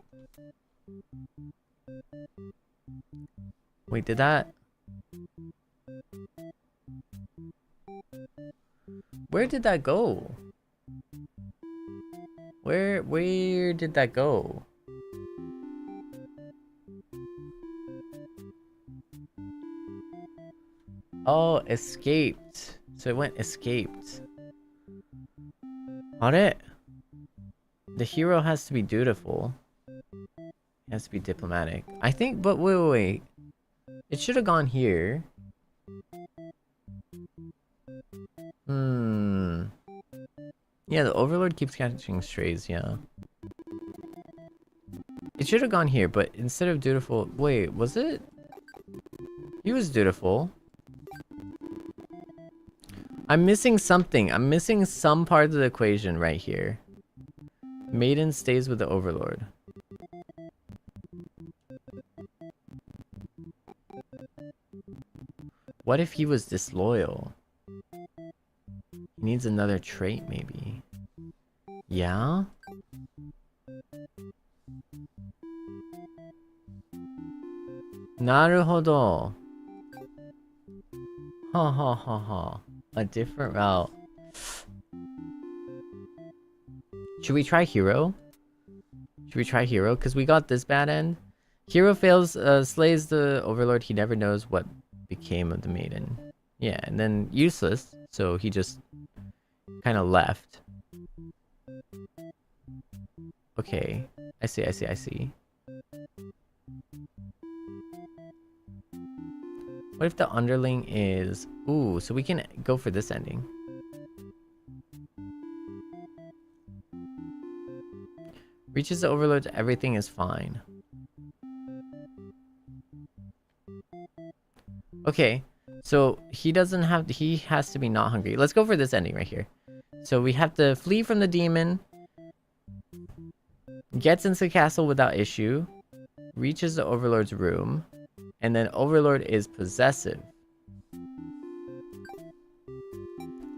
Wait, did that? Where did that go? Where did that go? Oh, escaped. So it went escaped. Are? The hero has to be dutiful. He has to be diplomatic. I think, but wait. It should have gone here. Yeah, the Overlord keeps catching strays, yeah. It should have gone here, but instead of dutiful... Wait, was it? He was dutiful. I'm missing something. I'm missing some part of the equation right here. Maiden stays with the Overlord. What if he was disloyal? He needs another trait, maybe. Yeah? Naruhodo. Ha ha ha ha. A different route. Should we try Hero? Should we try Hero? Because we got this bad end. Hero fails, slays the Overlord. He never knows what became of the Maiden. Yeah, and then useless. So he just kind of left. Okay. I see. What if the Underling is... Ooh, so we can go for this ending. Reaches the Overlord, everything is fine. Okay, so he doesn't have... He has to be not hungry. Let's go for this ending right here. So we have to flee from the demon. Gets into the castle without issue. Reaches the Overlord's room. And then Overlord is possessive.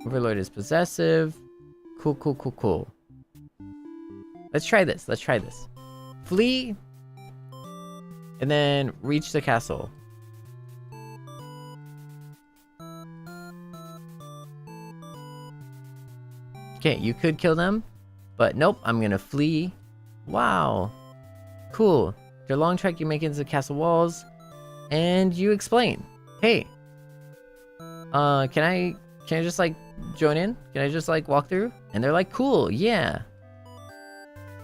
Overlord is possessive. Cool. Let's try this. Flee. And then reach the castle. Okay, you could kill them. But nope, I'm gonna flee. Wow. Cool. Your long trek you make into the castle walls. And you explain, hey, can I just like join in? Can I just like walk through? And they're like, cool, yeah.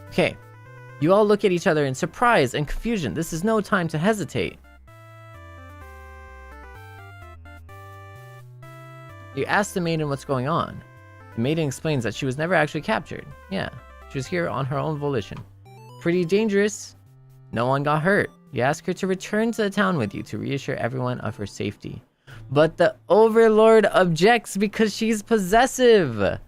Okay, you all look at each other in surprise and confusion. This is no time to hesitate. You ask the maiden what's going on. The maiden explains that she was never actually captured. Yeah, she was here on her own volition. Pretty dangerous. No one got hurt. You ask her to return to the town with you to reassure everyone of her safety. But the Overlord objects because she's possessive.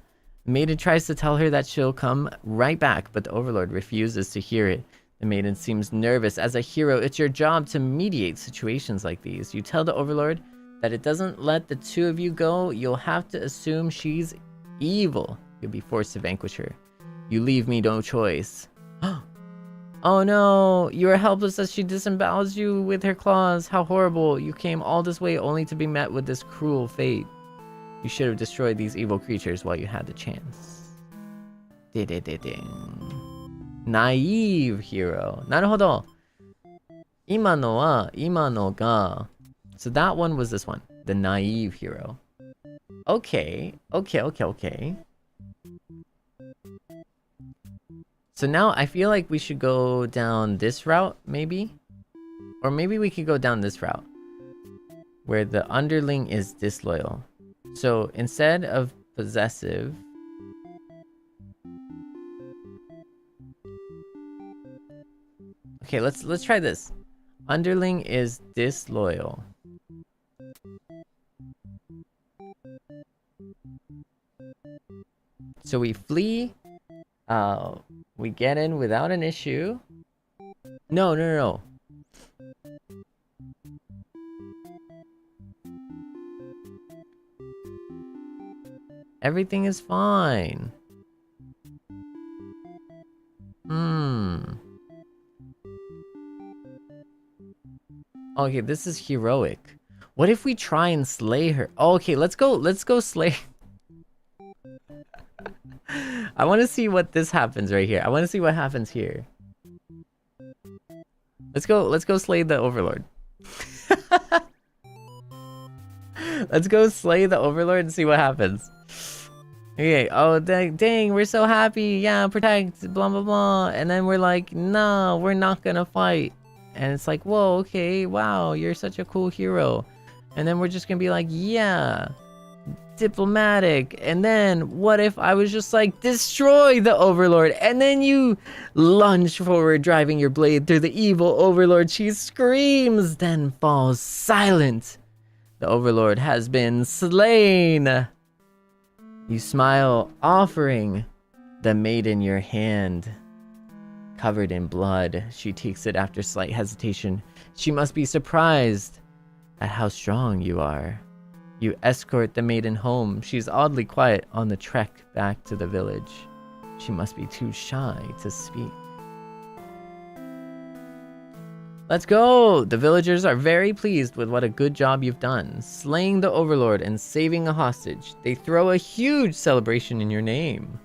Maiden tries to tell her that she'll come right back, but the Overlord refuses to hear it. The maiden seems nervous. As a hero, it's your job to mediate situations like these. You tell the Overlord that it doesn't let the two of you go. You'll have to assume she's evil. You'll be forced to vanquish her. You leave me no choice. Oh no, you are helpless as she disembowels you with her claws. How horrible. You came all this way only to be met with this cruel fate. You should have destroyed these evil creatures while you had the chance. Naive hero. Naruhodo. Imano wa imano ga. So that one was this one. The naive hero. Okay. So now I feel like we should go down this route, maybe? Or maybe we could go down this route. Where the Underling is disloyal. So instead of possessive... Okay, let's try this. Underling is disloyal. So we flee. We get in without an issue. No. Everything is fine. Okay, this is heroic. What if we try and slay her? Okay, let's go slay. I want to see what this happens right here. I want to see what happens here. Let's go slay the Overlord. Let's go slay the Overlord and see what happens. Okay, oh dang, we're so happy. Yeah, protect, blah blah blah. And then we're like, no, we're not gonna fight. And it's like, whoa, okay, wow, you're such a cool hero. And then we're just gonna be like, yeah, diplomatic. And then what if I was just like, destroy the Overlord, and then you lunge forward, driving your blade through the evil Overlord. She screams, then falls silent. The Overlord has been slain. You smile, offering the maiden your hand. Covered in blood, she takes it after slight hesitation. She must be surprised at how strong you are. You escort the maiden home. She's oddly quiet on the trek back to the village. She must be too shy to speak. Let's go! The villagers are very pleased with what a good job you've done, slaying the Overlord and saving a hostage. They throw a huge celebration in your name.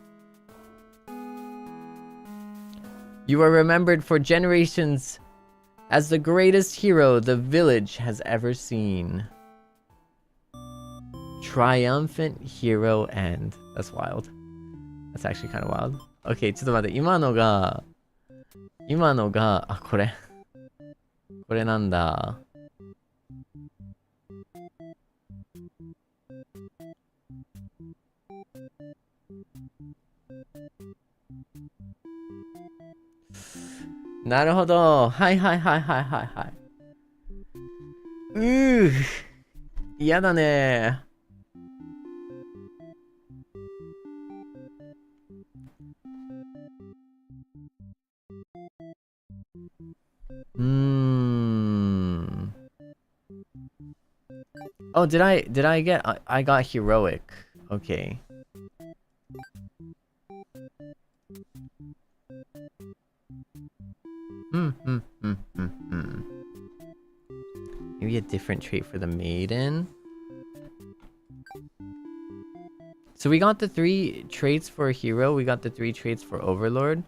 You are remembered for generations as the greatest hero the village has ever seen. Triumphant Hero End. That's wild. That's actually kind of wild. Okay, ちょっと待って。今のが、あ、これなんだ。なるほど。はいはいはいはいはいはい。嫌だね。Oh, did I get I got heroic. Okay. Maybe a different trait for the maiden. So we got the 3 traits for hero, we got the 3 traits for overlord.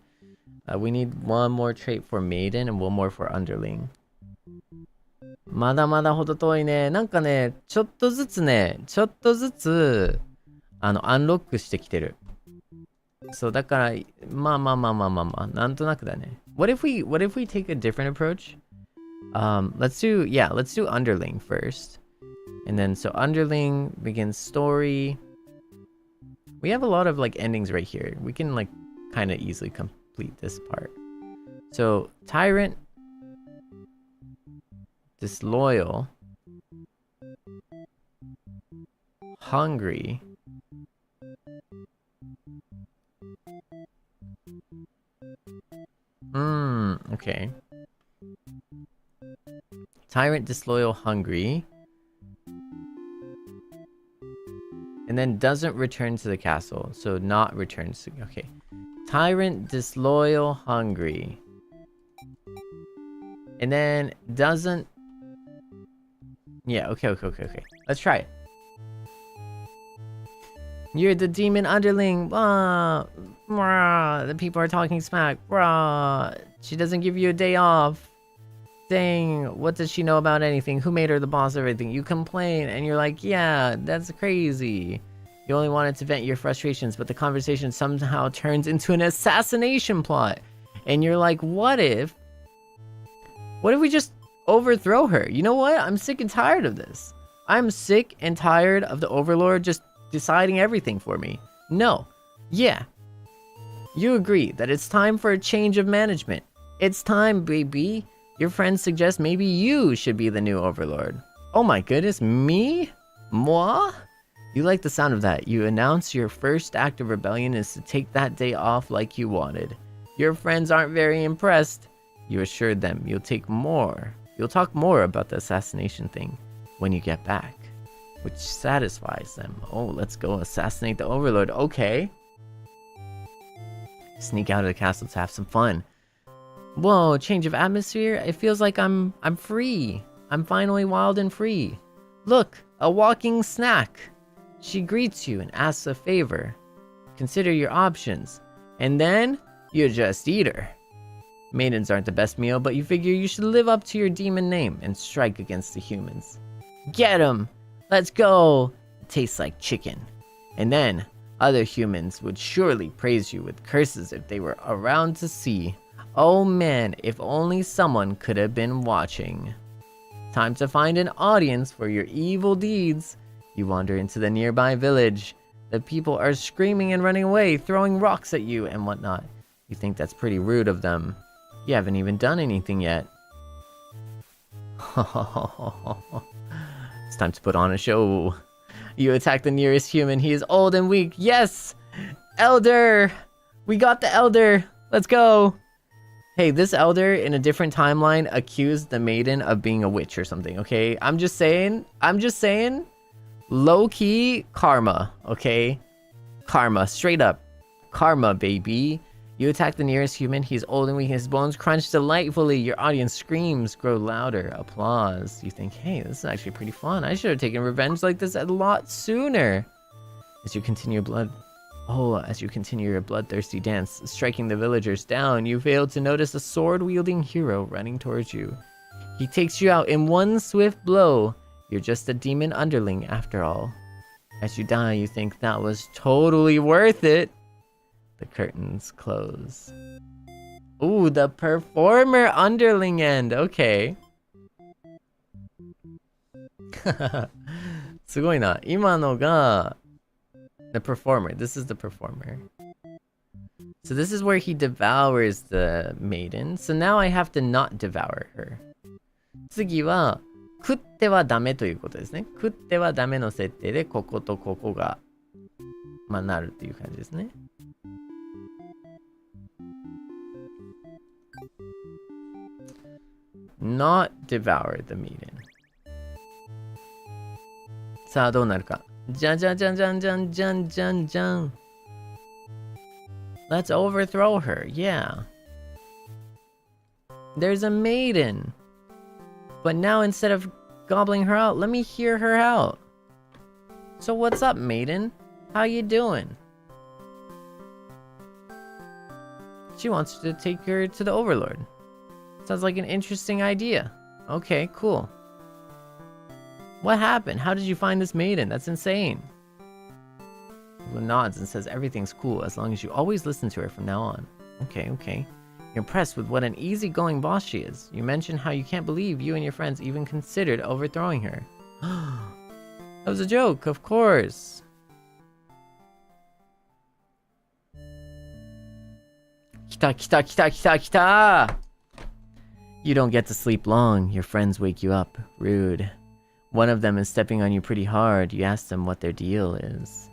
We need 1 more trait for maiden and 1 more for underling. まだまだほど遠いね。なんかね、ちょっとずつアンロックしてきてる。そうだから、まあ、なんとなくだね。What if we take a different approach? Let's do underling first. And then so underling begins story. We have a lot of like endings right here. We can like kind of easily complete this part. So Tyrant, disloyal, hungry, okay. Tyrant, disloyal, hungry. And then doesn't return to the castle. So not returns to... Okay. Tyrant, disloyal, hungry. And then doesn't... Yeah, okay. Let's try it. You're the demon underling. The people are talking smack. She doesn't give you a day off. Dang, what does she know about anything? Who made her the boss of everything? You complain and you're like, yeah, that's crazy. You only wanted to vent your frustrations, but the conversation somehow turns into an assassination plot. And you're like, what if we just overthrow her? You know what? I'm sick and tired of this. I'm sick and tired of the Overlord just deciding everything for me. No. Yeah. You agree that it's time for a change of management. It's time, baby. Your friends suggest maybe you should be the new Overlord. Oh my goodness, me? Moi? You like the sound of that. You announce your first act of rebellion is to take that day off like you wanted. Your friends aren't very impressed. You assured them you'll talk more about the assassination thing when you get back, which satisfies them. Oh, let's go assassinate the Overlord. Okay. Sneak out of the castle to have some fun. Whoa, change of atmosphere? It feels like I'm free. I'm finally wild and free. Look, a walking snack. She greets you and asks a favor. Consider your options. And then, you just eat her. Maidens aren't the best meal, but you figure you should live up to your demon name and strike against the humans. Get 'em! Let's go! It tastes like chicken. And then, other humans would surely praise you with curses if they were around to see. Oh man, if only someone could have been watching. Time to find an audience for your evil deeds. You wander into the nearby village. The people are screaming and running away, throwing rocks at you and whatnot. You think that's pretty rude of them. You haven't even done anything yet. It's time to put on a show. You attack the nearest human. He is old and weak. Yes! Elder! We got the Elder! Let's go! Hey, this Elder in a different timeline accused the maiden of being a witch or something, okay? I'm just saying, low-key karma, okay? Karma, straight up. karma, baby. You attack the nearest human. He's old and weak. His bones crunch delightfully. Your audience screams grow louder. Applause. You think, hey, this is actually pretty fun. I should have taken revenge like this a lot sooner. As you continue your bloodthirsty dance, striking the villagers down, you fail to notice a sword-wielding hero running towards you. He takes you out in one swift blow. You're just a demon underling after all. As you die, you think that was totally worth it. The curtains close. Ooh, the performer underling end. Okay. すごいな。今のが the performer. This is the performer. So this is where he devours the maiden. So now I have to not devour her. 次は食ってはダメということですね。食ってはダメの設定でこことここがなるっていう感じですね。Not devour the maiden. さあどうなるか。じゃんじゃんじゃんじゃんじゃんじゃんじゃんじゃん。Let's overthrow her. Yeah. There's a maiden. But now instead of gobbling her out, let me hear her out. So what's up, maiden? How you doing? She wants to take her to the Overlord. Sounds like an interesting idea. Okay, cool. What happened? How did you find this maiden? That's insane. He nods and says everything's cool as long as you always listen to her from now on. Okay, okay. You're impressed with what an easygoing boss she is. You mentioned how you can't believe you and your friends even considered overthrowing her. That was a joke, of course. Kita, kita, kita, kita, kita! You don't get to sleep long. Your friends wake you up. Rude. One of them is stepping on you pretty hard. You ask them what their deal is.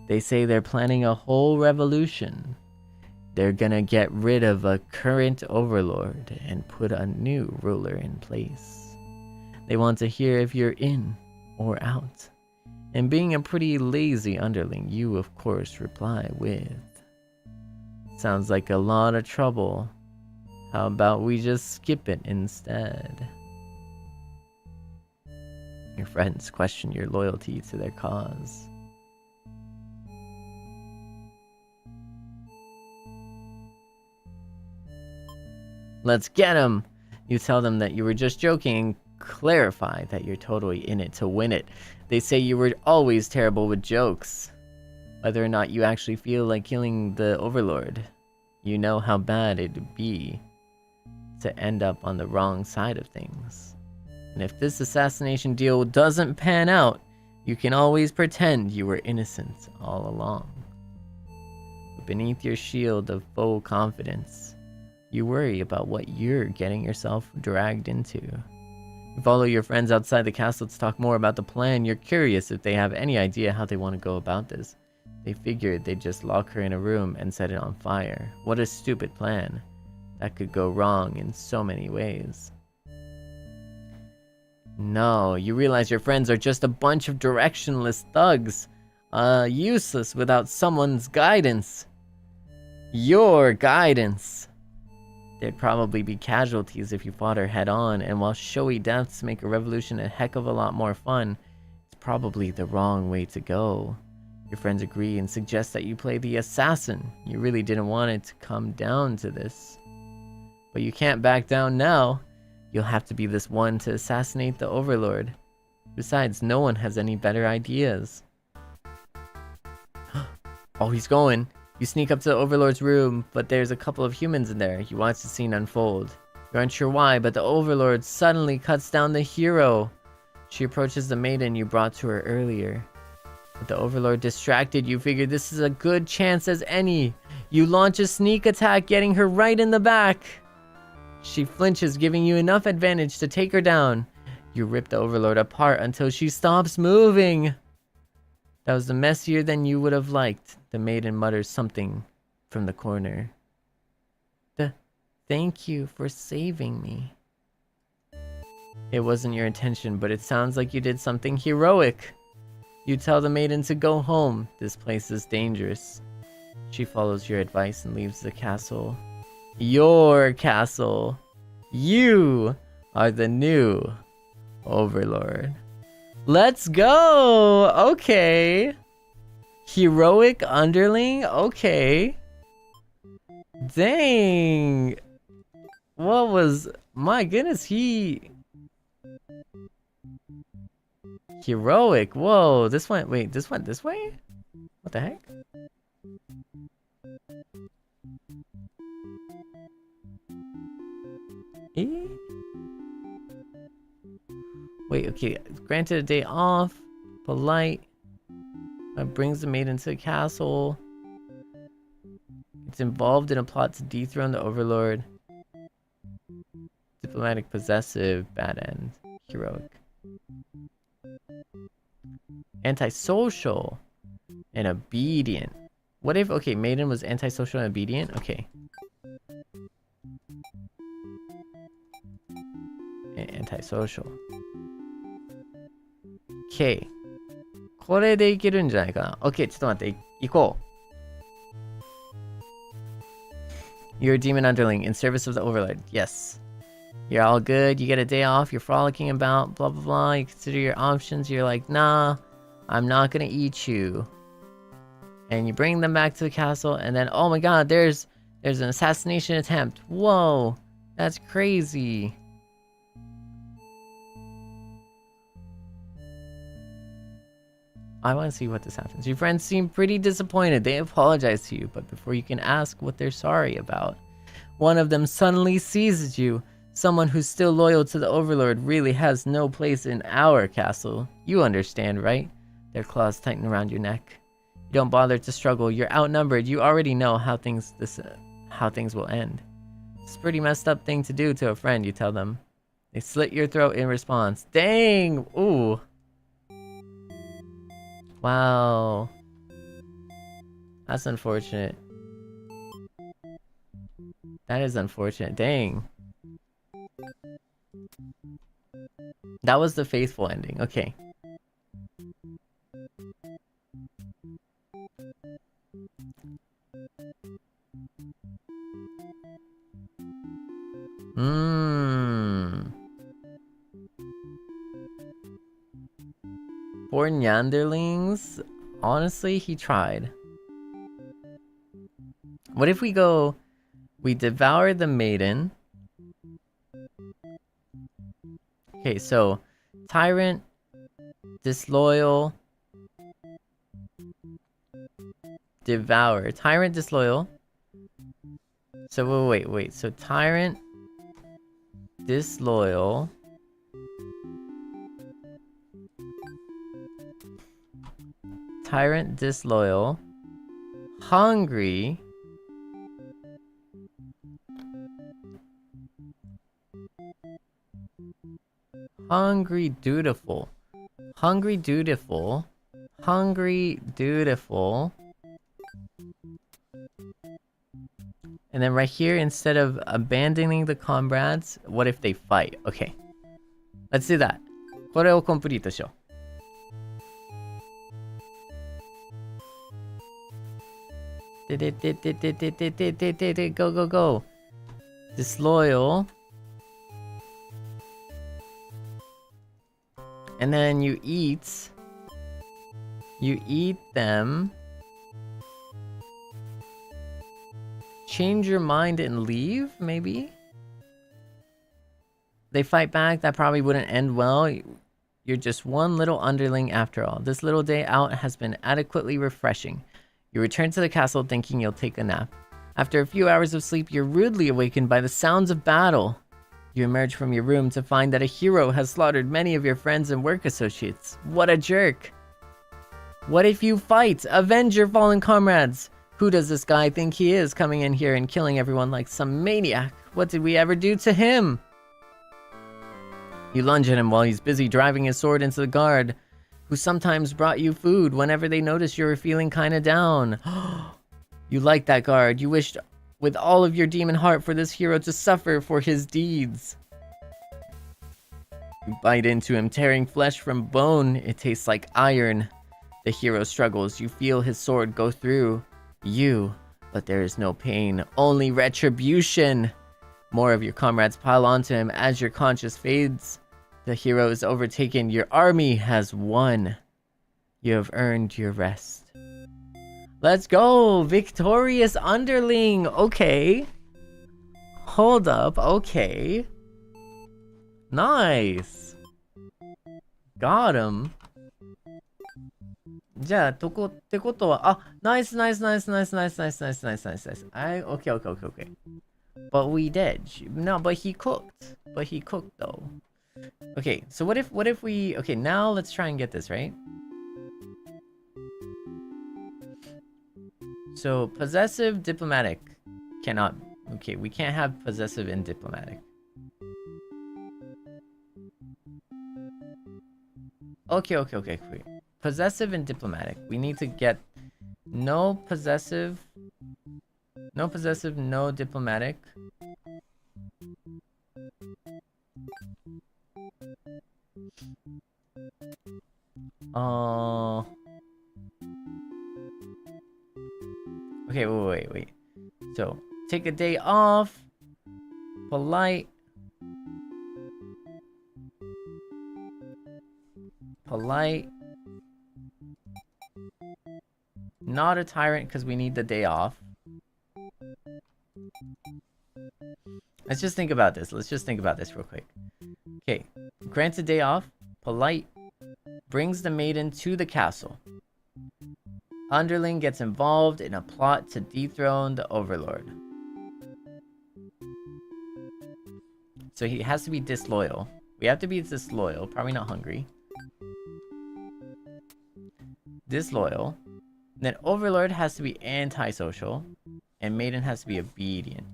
They say they're planning a whole revolution. They're gonna get rid of a current overlord and put a new ruler in place. They want to hear if you're in or out. And being a pretty lazy underling, you of course reply with, sounds like a lot of trouble. How about we just skip it instead? Your friends question your loyalty to their cause. Let's get him! You tell them that you were just joking and clarify that you're totally in it to win it. They say you were always terrible with jokes. Whether or not you actually feel like killing the Overlord, you know how bad it'd be to end up on the wrong side of things. And if this assassination deal doesn't pan out, you can always pretend you were innocent all along. But beneath your shield of faux confidence, you worry about what you're getting yourself dragged into. You follow your friends outside the castle to talk more about the plan. You're curious if they have any idea how they want to go about this. They figured they'd just lock her in a room and set it on fire. What a stupid plan. That could go wrong in so many ways. No, you realize your friends are just a bunch of directionless thugs. Useless without someone's guidance. Your guidance. There'd probably be casualties if you fought her head on, and while showy deaths make a revolution a heck of a lot more fun, it's probably the wrong way to go. Your friends agree and suggest that you play the assassin. You really didn't want it to come down to this. But you can't back down now. You'll have to be this one to assassinate the Overlord. Besides, no one has any better ideas. Oh, he's going. You sneak up to the Overlord's room, but there's a couple of humans in there. You watch the scene unfold. You aren't sure why, but the Overlord suddenly cuts down the hero. She approaches the maiden you brought to her earlier. With the Overlord distracted, you figure this is a good chance as any. You launch a sneak attack, getting her right in the back. She flinches, giving you enough advantage to take her down. You rip the Overlord apart until she stops moving. That was messier than you would have liked. The maiden mutters something from the corner. Thank you for saving me. It wasn't your intention, but it sounds like you did something heroic. You tell the maiden to go home. This place is dangerous. She follows your advice and leaves the castle. Your castle. You are the new Overlord. Let's go! Okay. Heroic Underling? Okay. Dang. What was... My goodness, he... Heroic. Whoa, this went... Wait, this went this way? What the heck? Eh? Wait, okay. Granted a day off. Polite. Brings the maiden to the castle. It's involved in a plot to dethrone the Overlord. Diplomatic, possessive, bad end. Heroic. Antisocial. And obedient. What if, okay, Maiden was antisocial and obedient? Okay. Antisocial. Okay. これでいけるんじゃないかな。Okay, ちょっと待って、行こう。You're a demon underling in service of the Overlord. Yes. You're all good. You get a day off. You're frolicking about. Blah, blah, blah. You consider your options. You're like, nah, I'm not gonna eat you. And you bring them back to the castle. And then, oh my god, there's an assassination attempt. Whoa. That's crazy. I want to see what this happens. Your friends seem pretty disappointed. They apologize to you, but before you can ask what they're sorry about, one of them suddenly seizes you. Someone who's still loyal to the Overlord really has no place in our castle. You understand, right? Their claws tighten around your neck. You don't bother to struggle. You're outnumbered. You already know how things will end. It's a pretty messed up thing to do to a friend, you tell them. They slit your throat in response. Dang! Ooh. Wow. That's unfortunate. That is unfortunate. Dang. That was the faithful ending. Okay. For Nyanderlings, honestly, he tried. What if we go... We devour the maiden. Okay, so... Tyrant. Disloyal. Devour. Tyrant, disloyal. So, wait. So, Tyrant. Disloyal. Tyrant, disloyal. Hungry. Hungry, dutiful. Hungry, dutiful. Hungry, dutiful. And then right here, instead of abandoning the comrades, what if they fight? Okay. Let's do that. これをコンプリートしよう。Go, go, go. Disloyal. And then you eat. You eat them. Change your mind and leave, maybe? They fight back, that probably wouldn't end well. You're just one little underling after all. This little day out has been adequately refreshing. You return to the castle thinking you'll take a nap. After a few hours of sleep, you're rudely awakened by the sounds of battle. You emerge from your room to find that a hero has slaughtered many of your friends and work associates. What a jerk! What if you fight? Avenge your fallen comrades! Who does this guy think he is, coming in here and killing everyone like some maniac? What did we ever do to him? You lunge at him while he's busy driving his sword into the guard, who sometimes brought you food whenever they noticed you were feeling kinda down. You like that guard. You wished with all of your demon heart for this hero to suffer for his deeds. You bite into him, tearing flesh from bone. It tastes like iron. The hero struggles. You feel his sword go through. you. But there is no pain, only retribution. More of your comrades pile onto him as your conscience fades. The hero is overtaken. Your army has won. You have earned your rest. Let's go! Victorious Underling! Okay. Hold up, okay. Nice. Got him. じゃあ、とこってことは、あ、nice, nice, nice, nice, nice, nice, nice, nice, nice, nice. Okay, okay, okay, okay. But we did. No, but he cooked. But he cooked though. Okay, so what if we... Okay, now let's try and get this, right? So, possessive, diplomatic cannot... Okay, we can't have possessive and diplomatic. Okay, okay, okay, wait. Possessive and diplomatic. We need to get no possessive, no diplomatic. Okay, wait. So, take a day off. Polite. Not a tyrant because we need the day off. Let's just think about this. Let's just think about this real quick. Okay, grants a day off. Polite. Brings the maiden to the castle. Underling gets involved in a plot to dethrone the Overlord. So he has to be disloyal. We have to be disloyal. Probably not hungry. Disloyal. Then Overlord has to be antisocial. And Maiden has to be obedient.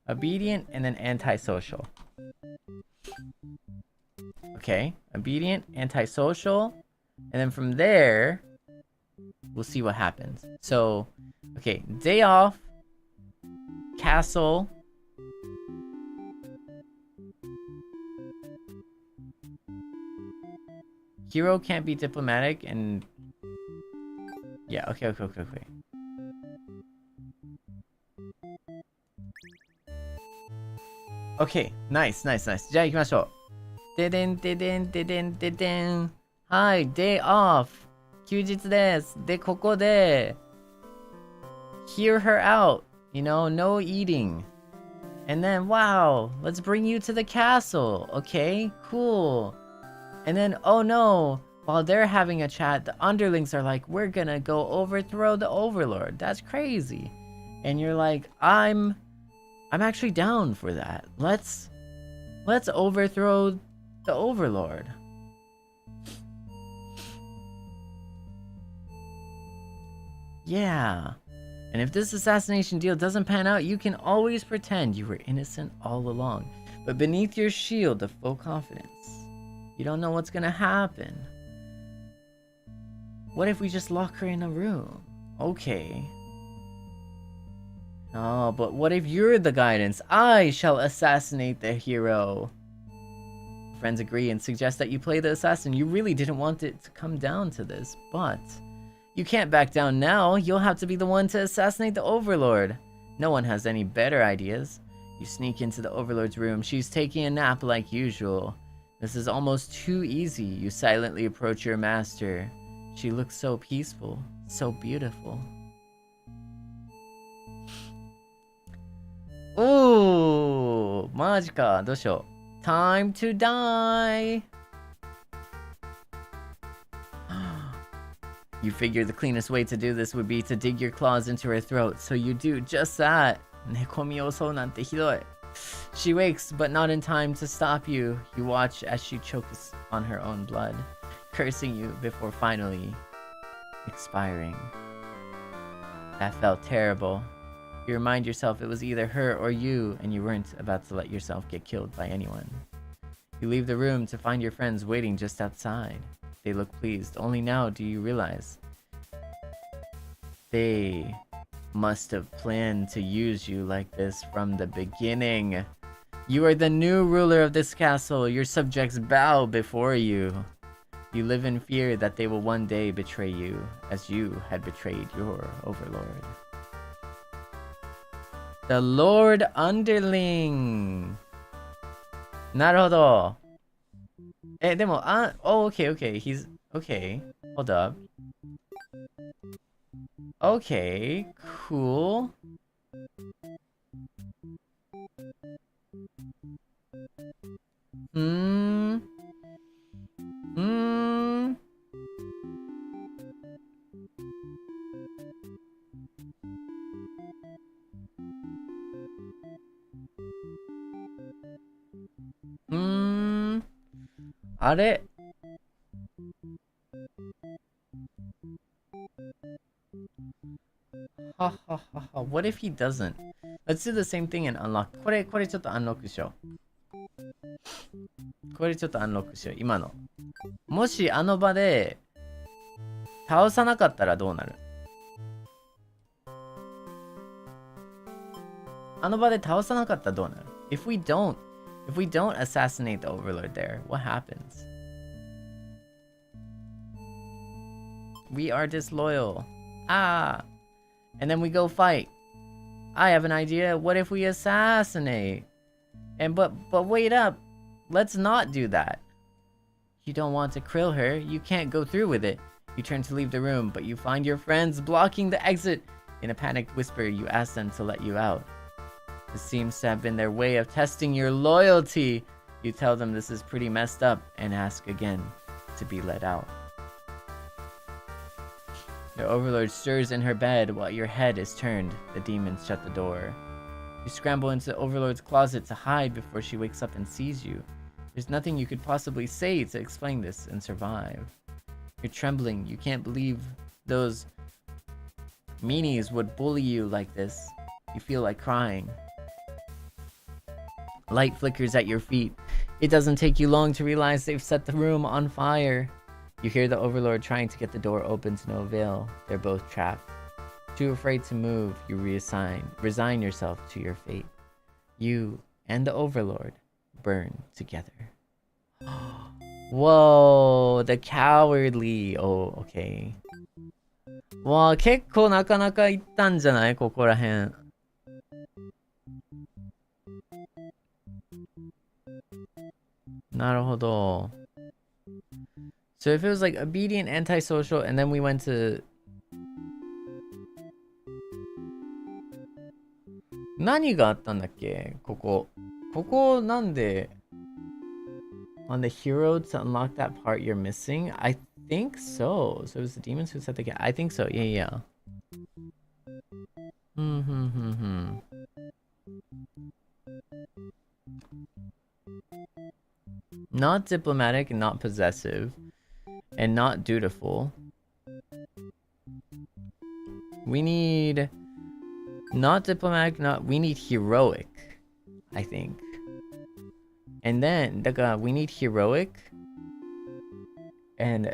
Obedient and then antisocial. Okay. Obedient, antisocial. And then from there, we'll see what happens. So, okay. Day off. Castle. Hero can't be diplomatic and... Yeah, okay. Okay, nice. じゃあ行きましょう。ででん。はい、day off。休日です。で、ここで、hear her out. You know, no eating. And then, wow, let's bring you to the castle. Okay, cool. And then, oh no, while they're having a chat, the underlings are like, we're gonna go overthrow the Overlord. That's crazy. And you're like, I'm actually down for that. Let's overthrow the Overlord. Yeah. And if this assassination deal doesn't pan out, you can always pretend you were innocent all along. But beneath your shield of full confidence, you don't know what's gonna happen. What if we just lock her in a room? Okay. Oh, but what if you're the guidance? I shall assassinate the hero. Friends agree and suggest that you play the assassin. You really didn't want it to come down to this, but you can't back down now. You'll have to be the one to assassinate the Overlord. No one has any better ideas. You sneak into the Overlord's room. She's taking a nap like usual. This is almost too easy. You silently approach your master. She looks so peaceful, so beautiful. Ooh, マジか。どうしよう。Time to die. You figure the cleanest way to do this would be to dig your claws into her throat, so you do just that. 寝込み遅うなんてひどい。She wakes, but not in time to stop you. You watch as she chokes on her own blood, cursing you before finally expiring. That felt terrible. You remind yourself it was either her or you, and you weren't about to let yourself get killed by anyone. You leave the room to find your friends waiting just outside. They look pleased. Only now do you realize they must have planned to use you like this from the beginning. You are the new ruler of this castle. Your subjects bow before you. You live in fear that they will one day betray you, as you had betrayed your overlord. The Lord Underling. なるほど。でも、oh, okay, okay. He's, okay. Hold up. Okay, cool. Hmm. Hmm. Hmm. あれはははは。What if he doesn't? Let's do the same thing and unlock. これちょっとアンロックしよう。これちょっとアンロックしよう。今の。もしあの場で倒さなかったらどうなる？あの場で倒さなかったらどうなる？ If we don't assassinate the Overlord there, what happens? We are disloyal. Ah! And then we go fight. I have an idea. What if we assassinate? And but wait up. Let's not do that. You don't want to kill her. You can't go through with it. You turn to leave the room, but you find your friends blocking the exit. In a panicked whisper, you ask them to let you out. This seems to have been their way of testing your loyalty. You tell them this is pretty messed up and ask again to be let out. The Overlord stirs in her bed while your head is turned. The demons shut the door. You scramble into the Overlord's closet to hide before she wakes up and sees you. There's nothing you could possibly say to explain this and survive. You're trembling. You can't believe those meanies would bully you like this. You feel like crying. Light flickers at your feet. It doesn't take you long to realize they've set the room on fire. You hear the Overlord trying to get the door open to no avail. They're both trapped. Too afraid to move, you resign yourself to your fate. You and the Overlord burn together. Whoa, the cowardly. Oh, okay. わあ、結構なかなかいったんじゃない？ここらへん。なるほど。So if it was like obedient, antisocial, and then we went to... 何があったんだっけ？ここ。ここなんで on the hero to unlock that part you're missing? I think so. So it was the demons who set the gate. I think so. Yeah. Not diplomatic, not possessive, and not dutiful. We need not diplomatic, we need heroic, I think. And then we need heroic, and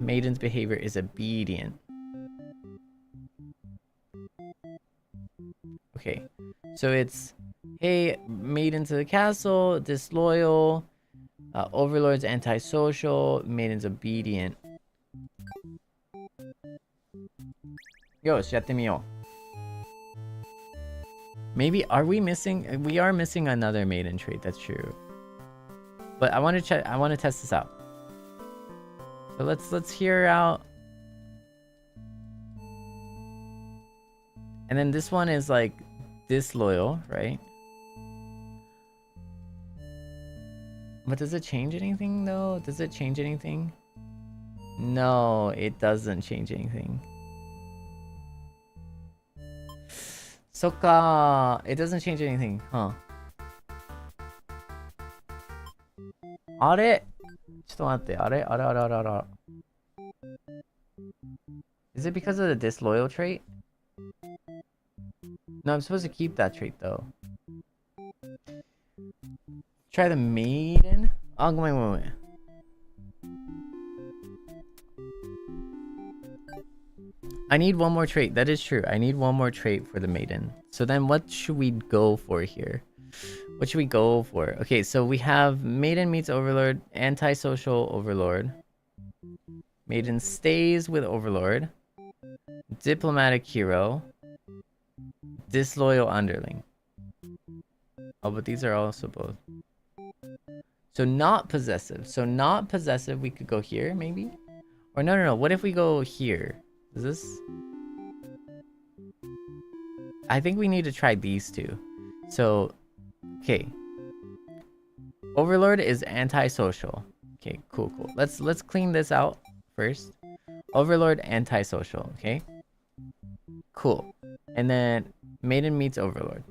Maiden's behavior is obedient. Okay, so it's, hey, Maiden to the castle, disloyal, Overlord's antisocial, Maiden's obedient. Yosh, やってみよう. Maybe, are we missing? We are missing another Maiden trait, that's true. But I want to check, I want to test this out. So let's hear out. And then this one is like disloyal, right? But does it change anything though? Does it change anything? No, it doesn't change anything. Soka, it doesn't change anything, huh? あれ? ちょっと待って、あれ? Is it because of the disloyal trait? No, I'm supposed to keep that trait though. Try the Maiden? Oh, wait. I need one more trait. That is true. I need one more trait for the Maiden. So then what should we go for here? What should we go for? Okay, so we have Maiden meets Overlord, antisocial Overlord. Maiden stays with Overlord. Diplomatic Hero. Disloyal Underling. Oh, but these are also both. So not possessive. So not possessive, we could go here, maybe? Or no. What if we go here? Is this... I think we need to try these two. So, okay. Overlord is antisocial. Okay, cool. Let's clean this out first. Overlord antisocial, okay? Cool. And then Maiden meets Overlord.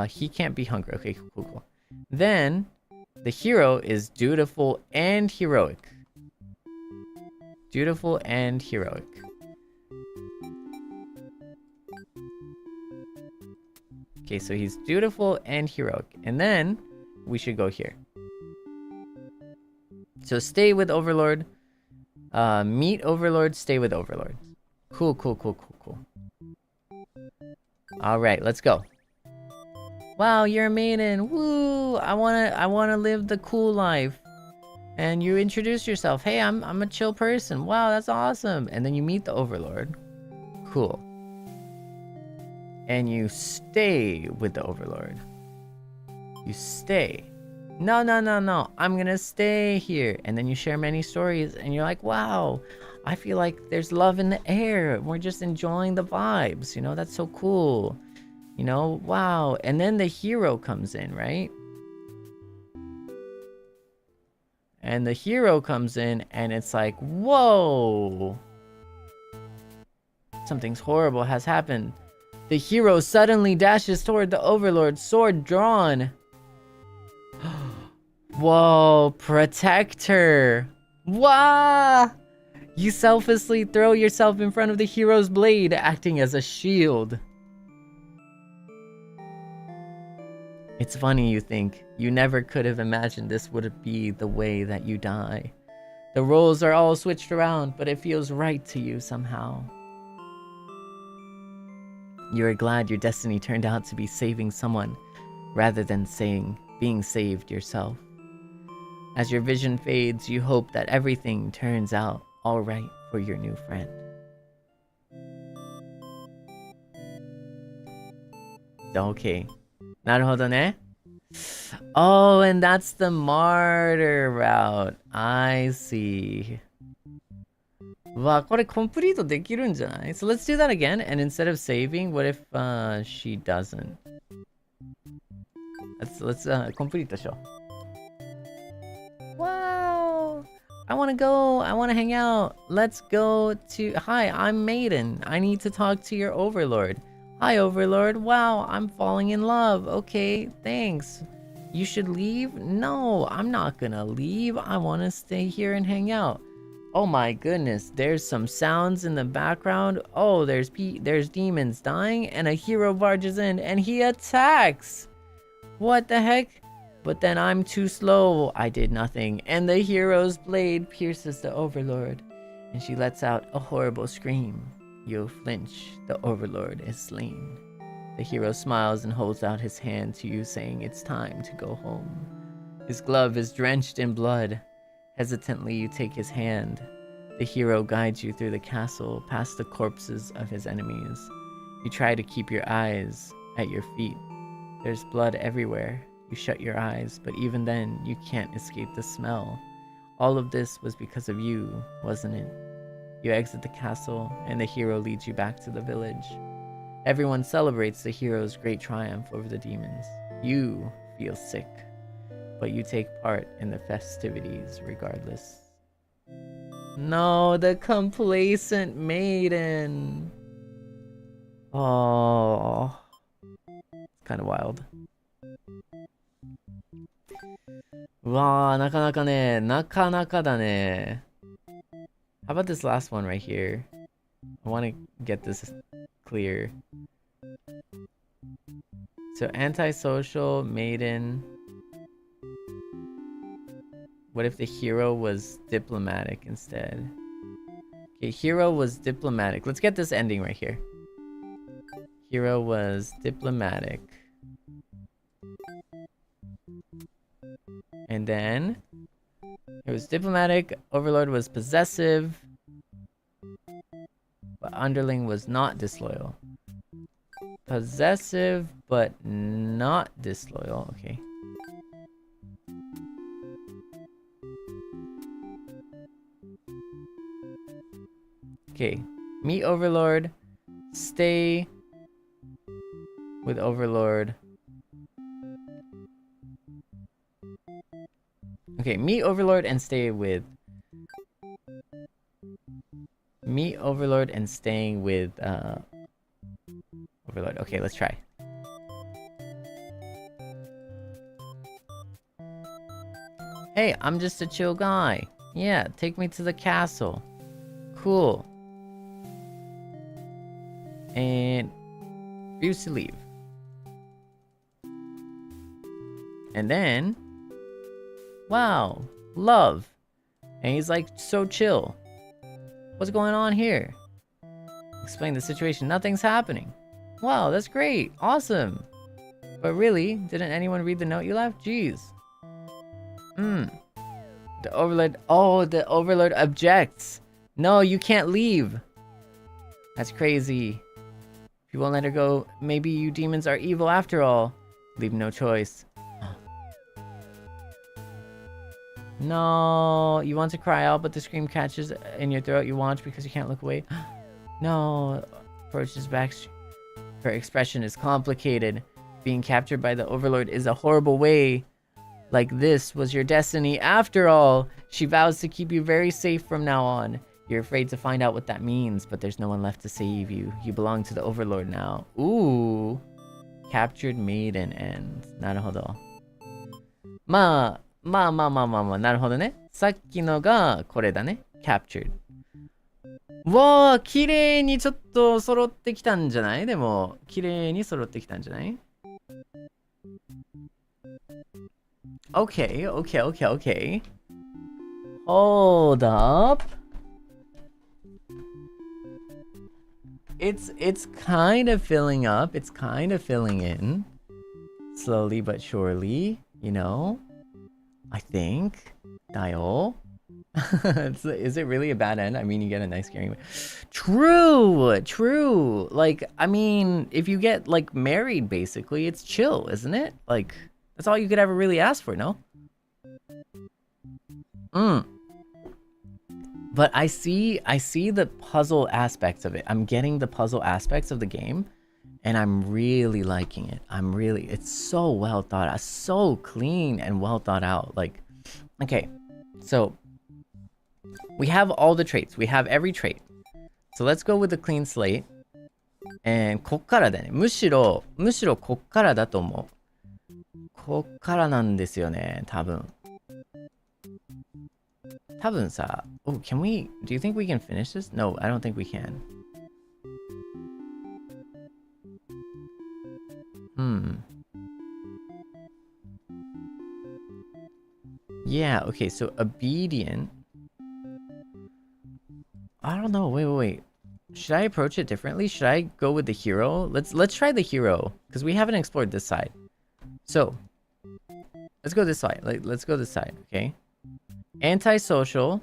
He can't be hungry. Okay, cool. Then the hero is dutiful and heroic. Dutiful and heroic. Okay, so he's dutiful and heroic. And then we should go here. So stay with Overlord. Meet Overlord, stay with Overlord. Cool. Alright, let's go. Wow, you're a maiden. Woo! I wanna live the cool life. And you introduce yourself. Hey, I'm a chill person. Wow, that's awesome. And then you meet the Overlord. Cool. And you stay with the Overlord. You stay. No. I'm gonna stay here. And then you share many stories and you're like, wow, I feel like there's love in the air. We're just enjoying the vibes. You know, that's so cool. You know, wow. And then the hero comes in, right? And the hero comes in and it's like, whoa. Something's horrible has happened. The hero suddenly dashes toward the Overlord, sword drawn. Whoa, protector. Wah! You selflessly throw yourself in front of the hero's blade, acting as a shield. It's funny you think. You never could have imagined this would be the way that you die. The roles are all switched around, but it feels right to you somehow. You are glad your destiny turned out to be saving someone, rather than being saved yourself. As your vision fades, you hope that everything turns out alright for your new friend. Okay. なるほどね. Oh, and that's the martyr route. I see. わ、これコンプリートできるんじゃない? So let's do that again. And instead of saving, what if she doesn't? Let's complete the show. Wow. I want to go. I want to hang out. Let's go to... Hi, I'm Maiden. I need to talk to your Overlord. Hi, Overlord. Wow, I'm falling in love. Okay, thanks. You should leave? No, I'm not gonna leave. I want to stay here and hang out. Oh my goodness, there's some sounds in the background. Oh, there's demons dying, and a hero barges in, and he attacks. What the heck? But then I'm too slow. I did nothing, and the hero's blade pierces the Overlord, and she lets out a horrible scream. You flinch. The Overlord is slain. The hero smiles and holds out his hand to you, saying it's time to go home. His glove is drenched in blood. Hesitantly, you take his hand. The hero guides you through the castle, past the corpses of his enemies. You try to keep your eyes at your feet. There's blood everywhere. You shut your eyes, but even then, you can't escape the smell. All of this was because of you, wasn't it? You exit the castle, and the hero leads you back to the village. Everyone celebrates the hero's great triumph over the demons. You feel sick, but you take part in the festivities regardless. No, the Complacent Maiden. Oh, it's kind of wild. Wow, なかなかね、なかなかだね. How about this last one right here? I want to get this clear. So antisocial maiden. What if the hero was diplomatic instead? Okay, hero was diplomatic. Let's get this ending right here. Hero was diplomatic. And then it was diplomatic. Overlord was possessive. Underling was not disloyal. Possessive, but not disloyal. Okay. Okay. Meet Overlord. Stay with Overlord. Okay, meet Overlord and stay with... Meet Overlord and staying with, Overlord. Okay, let's try. Hey, I'm just a chill guy. Yeah, take me to the castle. Cool. And refuse to leave. And then... Wow, love. And he's like so chill. What's going on here? Explain the situation. Nothing's happening. Wow, that's great. Awesome. But really, didn't anyone read the note you left? Jeez. The Overlord... Oh, the Overlord objects. No, you can't leave. That's crazy. If you won't let her go, maybe you demons are evil after all. Leave no choice. No, you want to cry out, but the scream catches in your throat. You want because you can't look away. No, approaches back. Her expression is complicated. Being captured by the Overlord is a horrible way. Like this was your destiny after all. She vows to keep you very safe from now on. You're afraid to find out what that means, but there's no one left to save you. You belong to the Overlord now. Ooh. Captured Maiden ends. なるほど。まあ、なるほどね。さっきのがこれだね。Captured。わあ、綺麗にちょっと揃ってきたんじゃない？でも、綺麗に揃ってきたんじゃない？ Okay. Hold up. It's kind of filling up. It's kind of filling in. Slowly but surely, you know? I think. Dial. Is it really a bad end? I mean, you get a nice gearing. True. Like, I mean, if you get, like, married, basically, it's chill, isn't it? Like, that's all you could ever really ask for, no? But I see the puzzle aspects of it. I'm getting the puzzle aspects of the game, and I'm really liking it. It's so well thought out, so clean and well thought out. Like, okay, so we have all the traits. We have every trait. So let's go with the clean slate. And こっからだね。むしろこっからだと思う。こっからなんですよね、多分さ、oh, do you think we can finish this? No, I don't think we can. Yeah, okay, so obedient. I don't know, wait. Should I approach it differently? Should I go with the hero? Let's try the hero, because we haven't explored this side. So, let's go this side. Let's go this side, okay? Antisocial.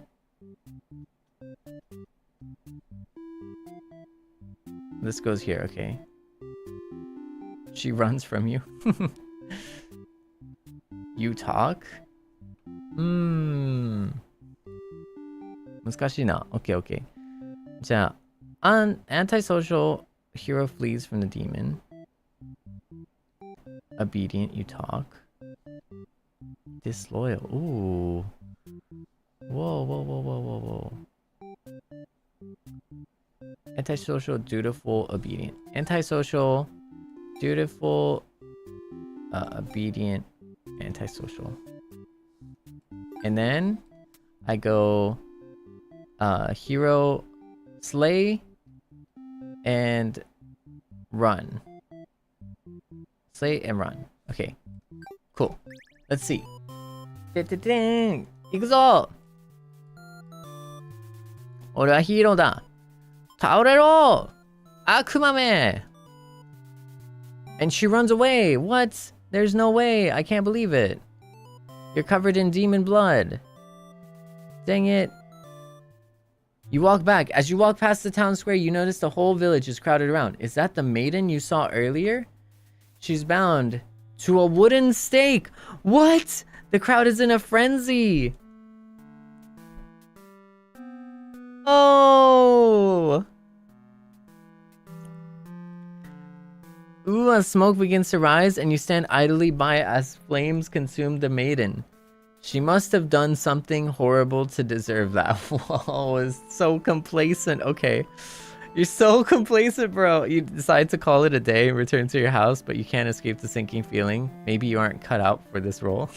This goes here, okay. She runs from you. You talk? 難しいな。Okay. じゃあ、antisocial hero flees from the demon. Obedient, you talk. Disloyal. Ooh. Whoa. Antisocial, dutiful, obedient. Antisocial, dutiful, obedient, antisocial. And then I go hero, slay, and run. Slay and run. Okay, cool. Let's see. 行くぞ! 俺はヒーローだ! 倒れろ! 悪魔め! And she runs away! What? There's no way! I can't believe it! You're covered in demon blood! Dang it! You walk back. As you walk past the town square, you notice the whole village is crowded around. Is that the maiden you saw earlier? She's bound to a wooden stake. What? The crowd is in a frenzy. Oh. Ooh, as smoke begins to rise and you stand idly by as flames consume the maiden. She must have done something horrible to deserve that. Whoa, is so complacent. Okay. You're so complacent, bro. You decide to call it a day and return to your house, but you can't escape the sinking feeling. Maybe you aren't cut out for this role.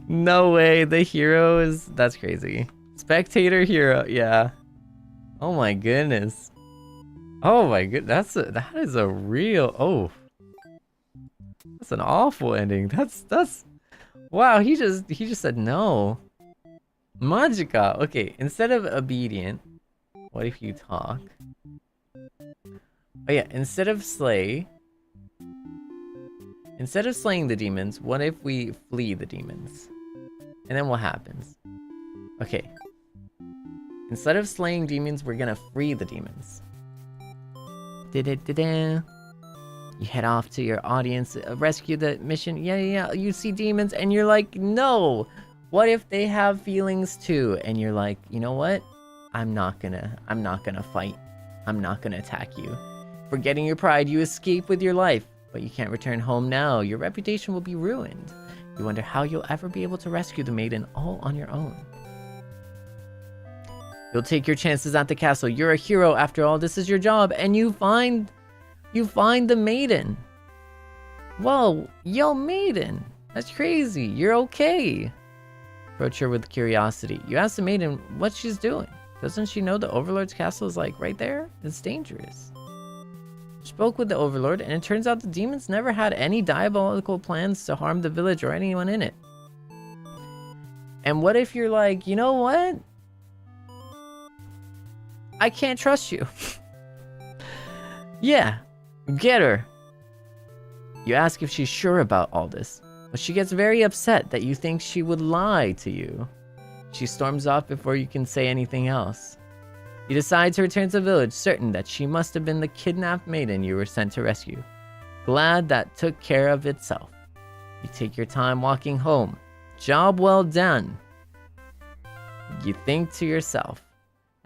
No way. The hero is... That's crazy. Spectator Hero. Yeah. Oh my goodness. Oh my goodness. That is a real... Oh. That's an awful ending. That's... Wow, he just said no. Majika. Okay, instead of obedient, what if you talk? Oh yeah, instead of slaying the demons, what if we flee the demons? And then what happens? Okay. Instead of slaying demons, we're gonna free the demons. You head off to your audience, rescue the mission. Yeah. You see demons and you're like, no. What if they have feelings too? And you're like, you know what? I'm not gonna fight. I'm not gonna attack you. Forgetting your pride, you escape with your life, but you can't return home now. Your reputation will be ruined. You wonder how you'll ever be able to rescue the maiden all on your own. You'll take your chances at the castle. You're a hero after all. This is your job, and you find the maiden. Whoa, yo, maiden. That's crazy. You're okay. Approach her with curiosity. You ask the maiden what she's doing. Doesn't she know the Overlord's castle is like right there? It's dangerous. Spoke with the Overlord, and it turns out the demons never had any diabolical plans to harm the village or anyone in it. And what if you're like, you know what? I can't trust you. Yeah. Get her. You ask if she's sure about all this, but she gets very upset that you think she would lie to you. She storms off before you can say anything else. You decide to return to the village, certain that she must have been the kidnapped maiden you were sent to rescue. Glad that took care of itself. You take your time walking home. Job well done. You think to yourself.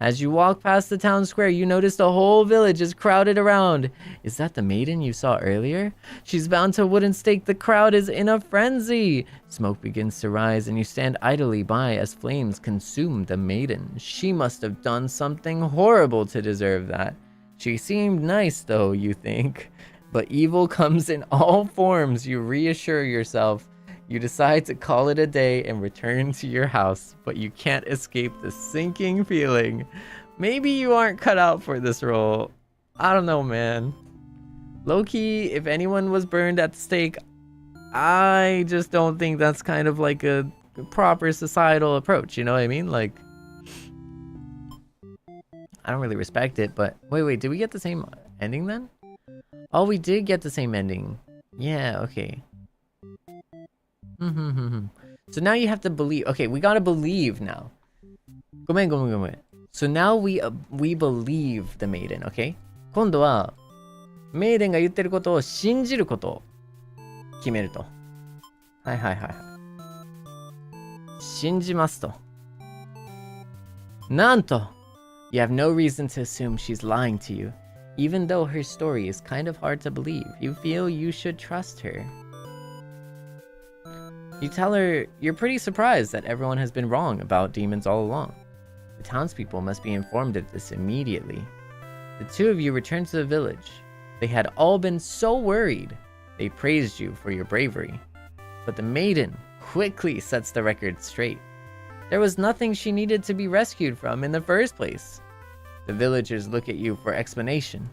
As you walk past the town square, you notice the whole village is crowded around. Is that the maiden you saw earlier? She's bound to a wooden stake. The crowd is in a frenzy. Smoke begins to rise, and you stand idly by as flames consume the maiden. She must have done something horrible to deserve that. She seemed nice, though, you think. But evil comes in all forms, you reassure yourself. You decide to call it a day and return to your house, but you can't escape the sinking feeling. Maybe you aren't cut out for this role. I don't know, man. Low-key, if anyone was burned at the stake, I just don't think that's kind of like a proper societal approach, you know what I mean? Like, I don't really respect it, but... Wait, did we get the same ending then? Oh, we did get the same ending. Yeah, okay. So now you have to believe. Okay, we gotta believe now. Gomen. So now we believe the maiden, okay? 今度はメイデンが言ってることを信じることを決めると。はい。信じますと。なんと You have no reason to assume she's lying to you. Even though her story is kind of hard to believe, you feel you should trust her. You tell her you're pretty surprised that everyone has been wrong about demons all along. The townspeople must be informed of this immediately. The two of you return to the village. They had all been so worried. They praised you for your bravery. But the maiden quickly sets the record straight. There was nothing she needed to be rescued from in the first place. The villagers look at you for explanation.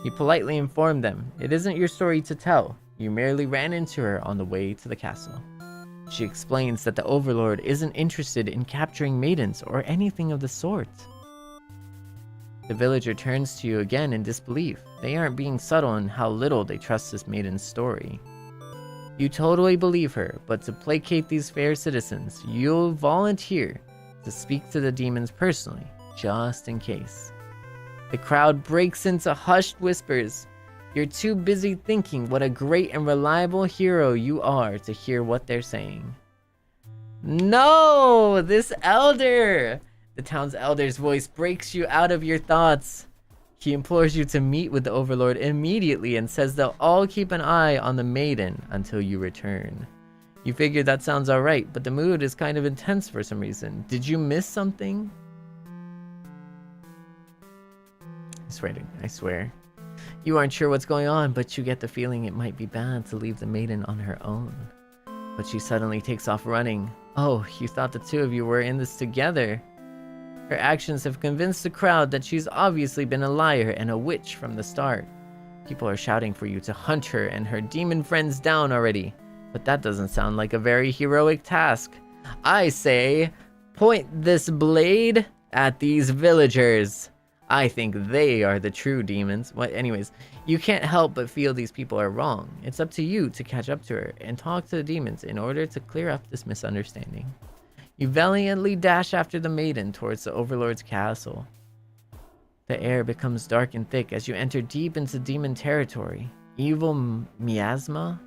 You politely inform them it isn't your story to tell. You merely ran into her on the way to the castle. She explains that the Overlord isn't interested in capturing maidens or anything of the sort. The villager turns to you again in disbelief. They aren't being subtle in how little they trust this maiden's story. You totally believe her, but to placate these fair citizens, you'll volunteer to speak to the demons personally, just in case. The crowd breaks into hushed whispers. You're too busy thinking what a great and reliable hero you are to hear what they're saying. No! This elder! The town's elder's voice breaks you out of your thoughts. He implores you to meet with the Overlord immediately and says they'll all keep an eye on the maiden until you return. You figure that sounds alright, but the mood is kind of intense for some reason. Did you miss something? I swear. You aren't sure what's going on, but you get the feeling it might be bad to leave the maiden on her own. But she suddenly takes off running. Oh, you thought the two of you were in this together. Her actions have convinced the crowd that she's obviously been a liar and a witch from the start. People are shouting for you to hunt her and her demon friends down already. But that doesn't sound like a very heroic task. I say, point this blade at these villagers. I think they are the true demons. Anyways, you can't help but feel these people are wrong. It's up to you to catch up to her and talk to the demons in order to clear up this misunderstanding. You valiantly dash after the maiden towards the Overlord's castle. The air becomes dark and thick as you enter deep into demon territory. Evil miasma?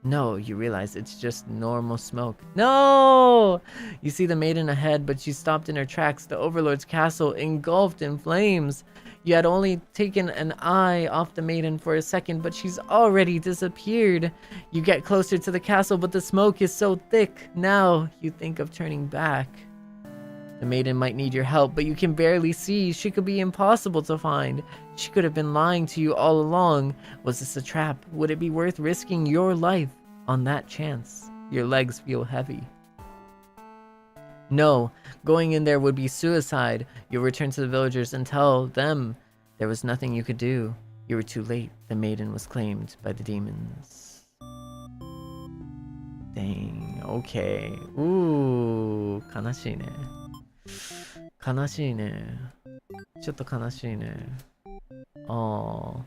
No, you realize it's just normal smoke. No! You see the maiden ahead, but she's stopped in her tracks. The Overlord's castle engulfed in flames. You had only taken an eye off the maiden for a second, but she's already disappeared. You get closer to the castle, but the smoke is so thick. Now you think of turning back. The maiden might need your help, but you can barely see. She could be impossible to find. She could have been lying to you all along. Was this a trap? Would it be worth risking your life on that chance? Your legs feel heavy. No, going in there would be suicide. You'll return to the villagers and tell them there was nothing you could do. You were too late. The maiden was claimed by the demons. Dang, okay. Ooh, 悲しいね。悲しいね。ちょっと悲しいね。ああ。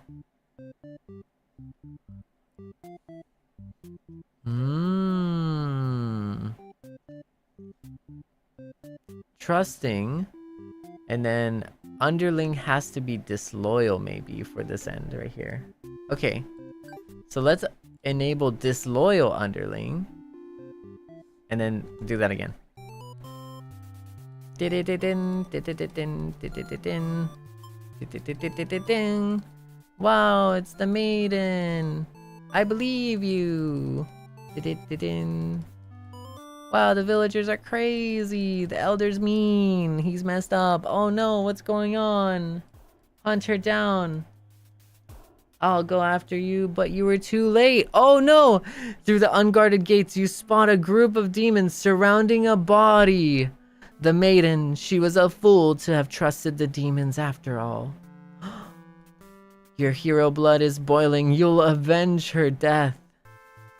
Trusting, and then Underling has to be disloyal maybe for this end right here. Okay, so let's enable disloyal Underling, and then do that again. Wow, it's the maiden. I believe you. Wow, the villagers are crazy. The elder's mean. He's messed up. Oh no, what's going on? Hunt her down. I'll go after you, but you were too late. Oh no! Through the unguarded gates, you spot a group of demons surrounding a body. The maiden, she was a fool to have trusted the demons after all. Your hero blood is boiling. You'll avenge her death.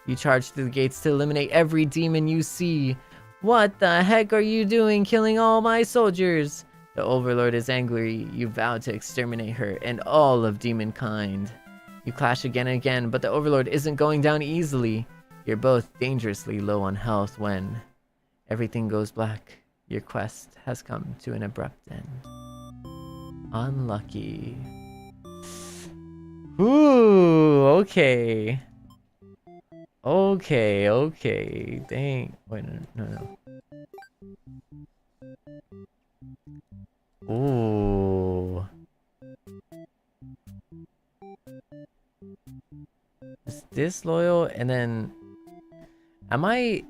You charge through the gates to eliminate every demon you see. What the heck are you doing, killing all my soldiers? The Overlord is angry. You vow to exterminate her and all of demonkind. You clash again and again, but the Overlord isn't going down easily. You're both dangerously low on health when everything goes black. Your quest has come to an abrupt end. Unlucky. Ooh, okay. Okay. Dang. Wait, no. Ooh. Is this loyal? And then am I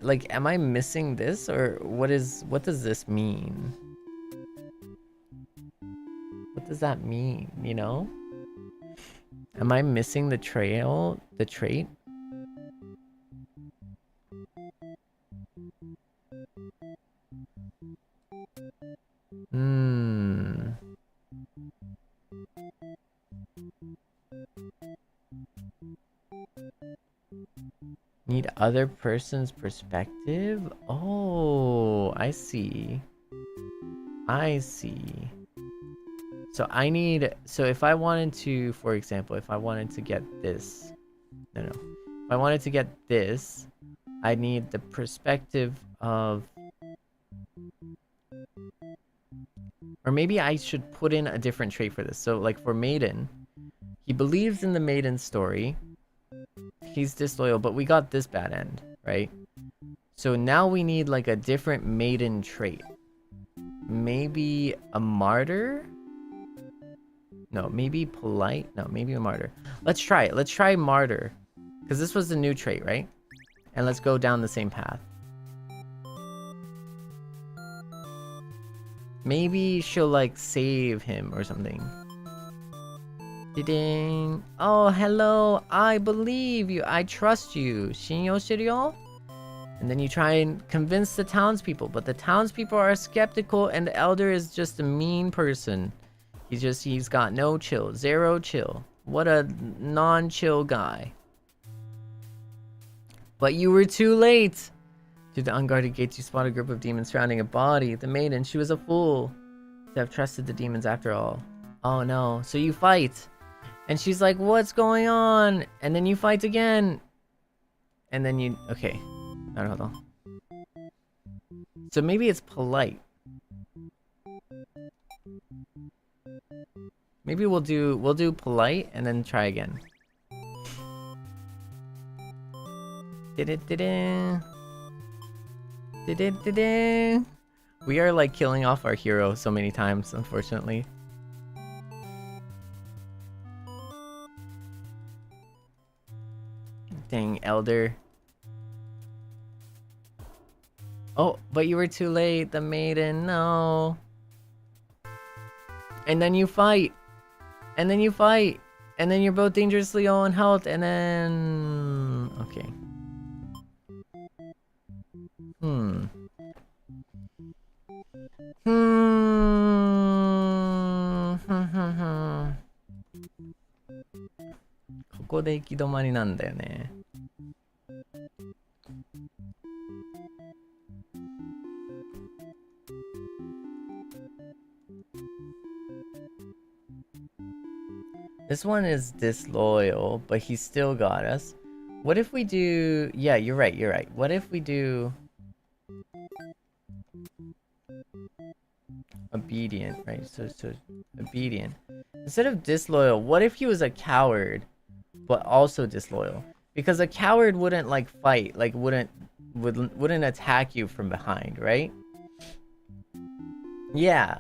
missing this, or what does this mean? What does that mean, you know? Am I missing the trait? Need other person's perspective? Oh, I see. So if I wanted to, for example, if I wanted to get this, if I wanted to get this, I need the perspective of Or maybe I should put in a different trait for this. So like for Maiden, he believes in the Maiden story. He's disloyal, but we got this bad end, right? So now we need like a different Maiden trait. Maybe a Martyr? No, maybe Polite? No, maybe a Martyr. Let's try it. Let's try Martyr. Because this was the new trait, right? And let's go down the same path. Maybe she'll like save him or something. Ding. Oh, hello. I believe you. I trust you. Shinyo shiryo? And then you try and convince the townspeople, but the townspeople are skeptical and the elder is just a mean person. He's got no chill. Zero chill. What a non-chill guy. But you were too late. Through the unguarded gates, you spot a group of demons surrounding a body. The maiden, she was a fool to have trusted the demons after all. Oh no. So you fight. And she's like, what's going on? And then you fight again. And then you... Okay. Naruhodo. So maybe it's polite. Maybe we'll do polite and then try again. We are like killing off our hero so many times, unfortunately. Dang, elder. Oh, but you were too late, the maiden, no. And then you fight. And then you fight. And then you're both dangerously low on health, and then... Okay. Hmm. ここで行き止まりなんだよね。This one is disloyal, but he still got us. What if we do... Yeah, you're right, you're right. What if we do... Obedient, right? So obedient. Instead of disloyal, what if he was a coward, but also disloyal? Because a coward wouldn't like fight, like wouldn't attack you from behind, right? Yeah.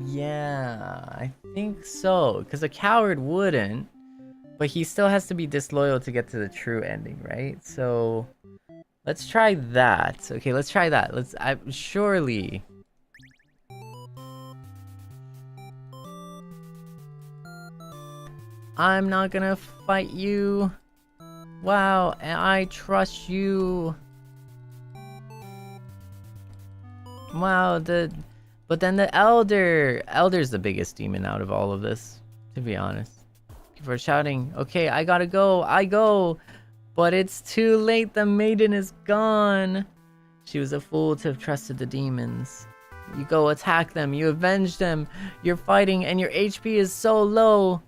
Yeah, I think so. Because a coward wouldn't, but he still has to be disloyal to get to the true ending, right? So let's try that. Okay, let's try that. Surely. I'm not gonna fight you. Wow, and I trust you. Wow, but then the Elder's the biggest demon out of all of this, to be honest. People are shouting, okay, I gotta go, I go. But it's too late, the maiden is gone. She was a fool to have trusted the demons. You go attack them, you avenge them, you're fighting, and your HP is so low.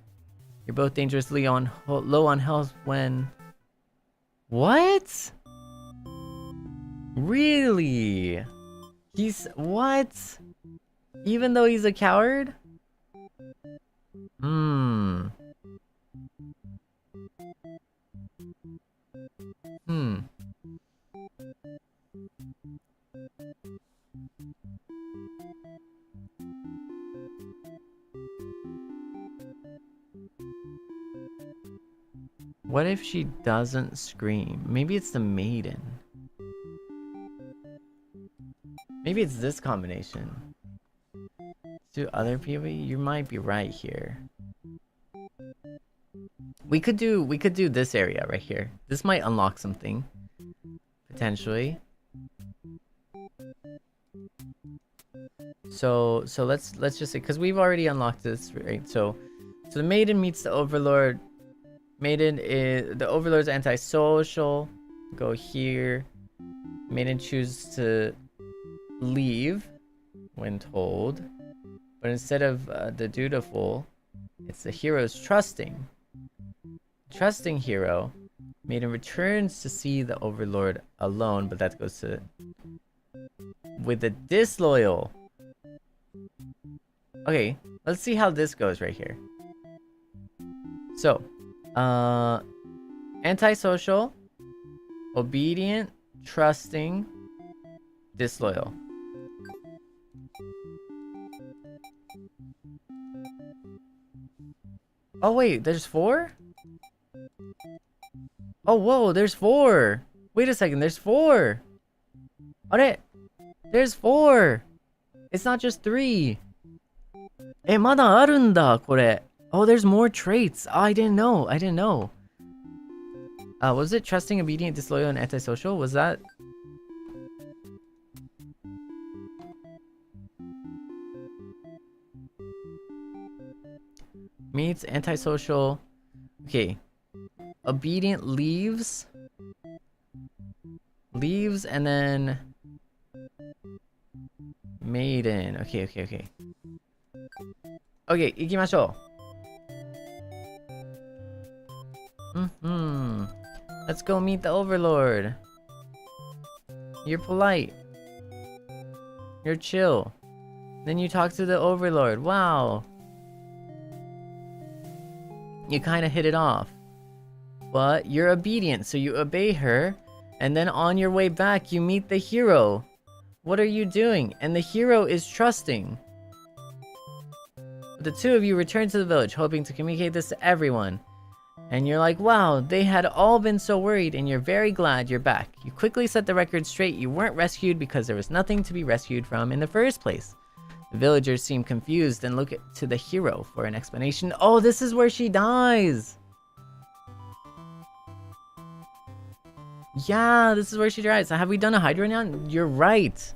You're both dangerously low on health when... What? Really? What? Even though he's a coward? Hmm. What if she doesn't scream? Maybe it's the maiden. Maybe it's this combination. Do other people? You might be right here. We could do this area right here. This might unlock something. Potentially. So let's just say, because we've already unlocked this, right? So the maiden meets the overlord. The overlord's antisocial. Go here. Maiden chooses to leave when told, but instead of the dutiful, it's the hero's trusting hero Maiden returns to see the Overlord alone, but that goes to... with the disloyal. Okay, let's see how this goes right here. So, antisocial, obedient, trusting, disloyal. Oh wait, there's 4? Oh whoa, there's 4! Wait a second, there's 4! Alright, there's 4! It's not just 3! Eh, まだあるんだ, これ. Oh, there's more traits. Oh, I didn't know. Was it trusting, obedient, disloyal, and antisocial? Was that... meets antisocial. Okay. Obedient leaves. Leaves and then... Maiden. Okay. Okay, 行きましょう. Let's go meet the Overlord. You're polite. You're chill. Then you talk to the Overlord. Wow. You kind of hit it off. But you're obedient, so you obey her. And then on your way back, you meet the hero. What are you doing? And the hero is trusting. The two of you return to the village, hoping to communicate this to everyone. And you're like, wow, they had all been so worried, and you're very glad you're back. You quickly set the record straight. You weren't rescued because there was nothing to be rescued from in the first place. The villagers seem confused and look to the hero for an explanation. Oh, this is where she dies! Yeah, this is where she dies. So have we done a Hydra now? You're right.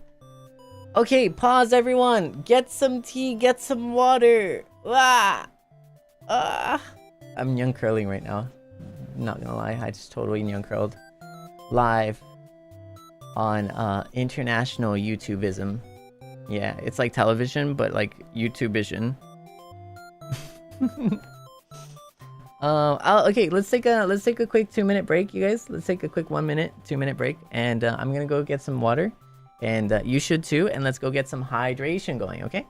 Okay, pause everyone. Get some tea, get some water. I'm young curling right now. Not gonna lie, I just totally young curled. Live on international YouTubeism. Yeah, it's like television, but like YouTubevision. Okay, let's take a quick 2-minute break, you guys. Let's take a quick 1-minute, 2-minute break, and I'm gonna go get some water, and you should too. And let's go get some hydration going, okay?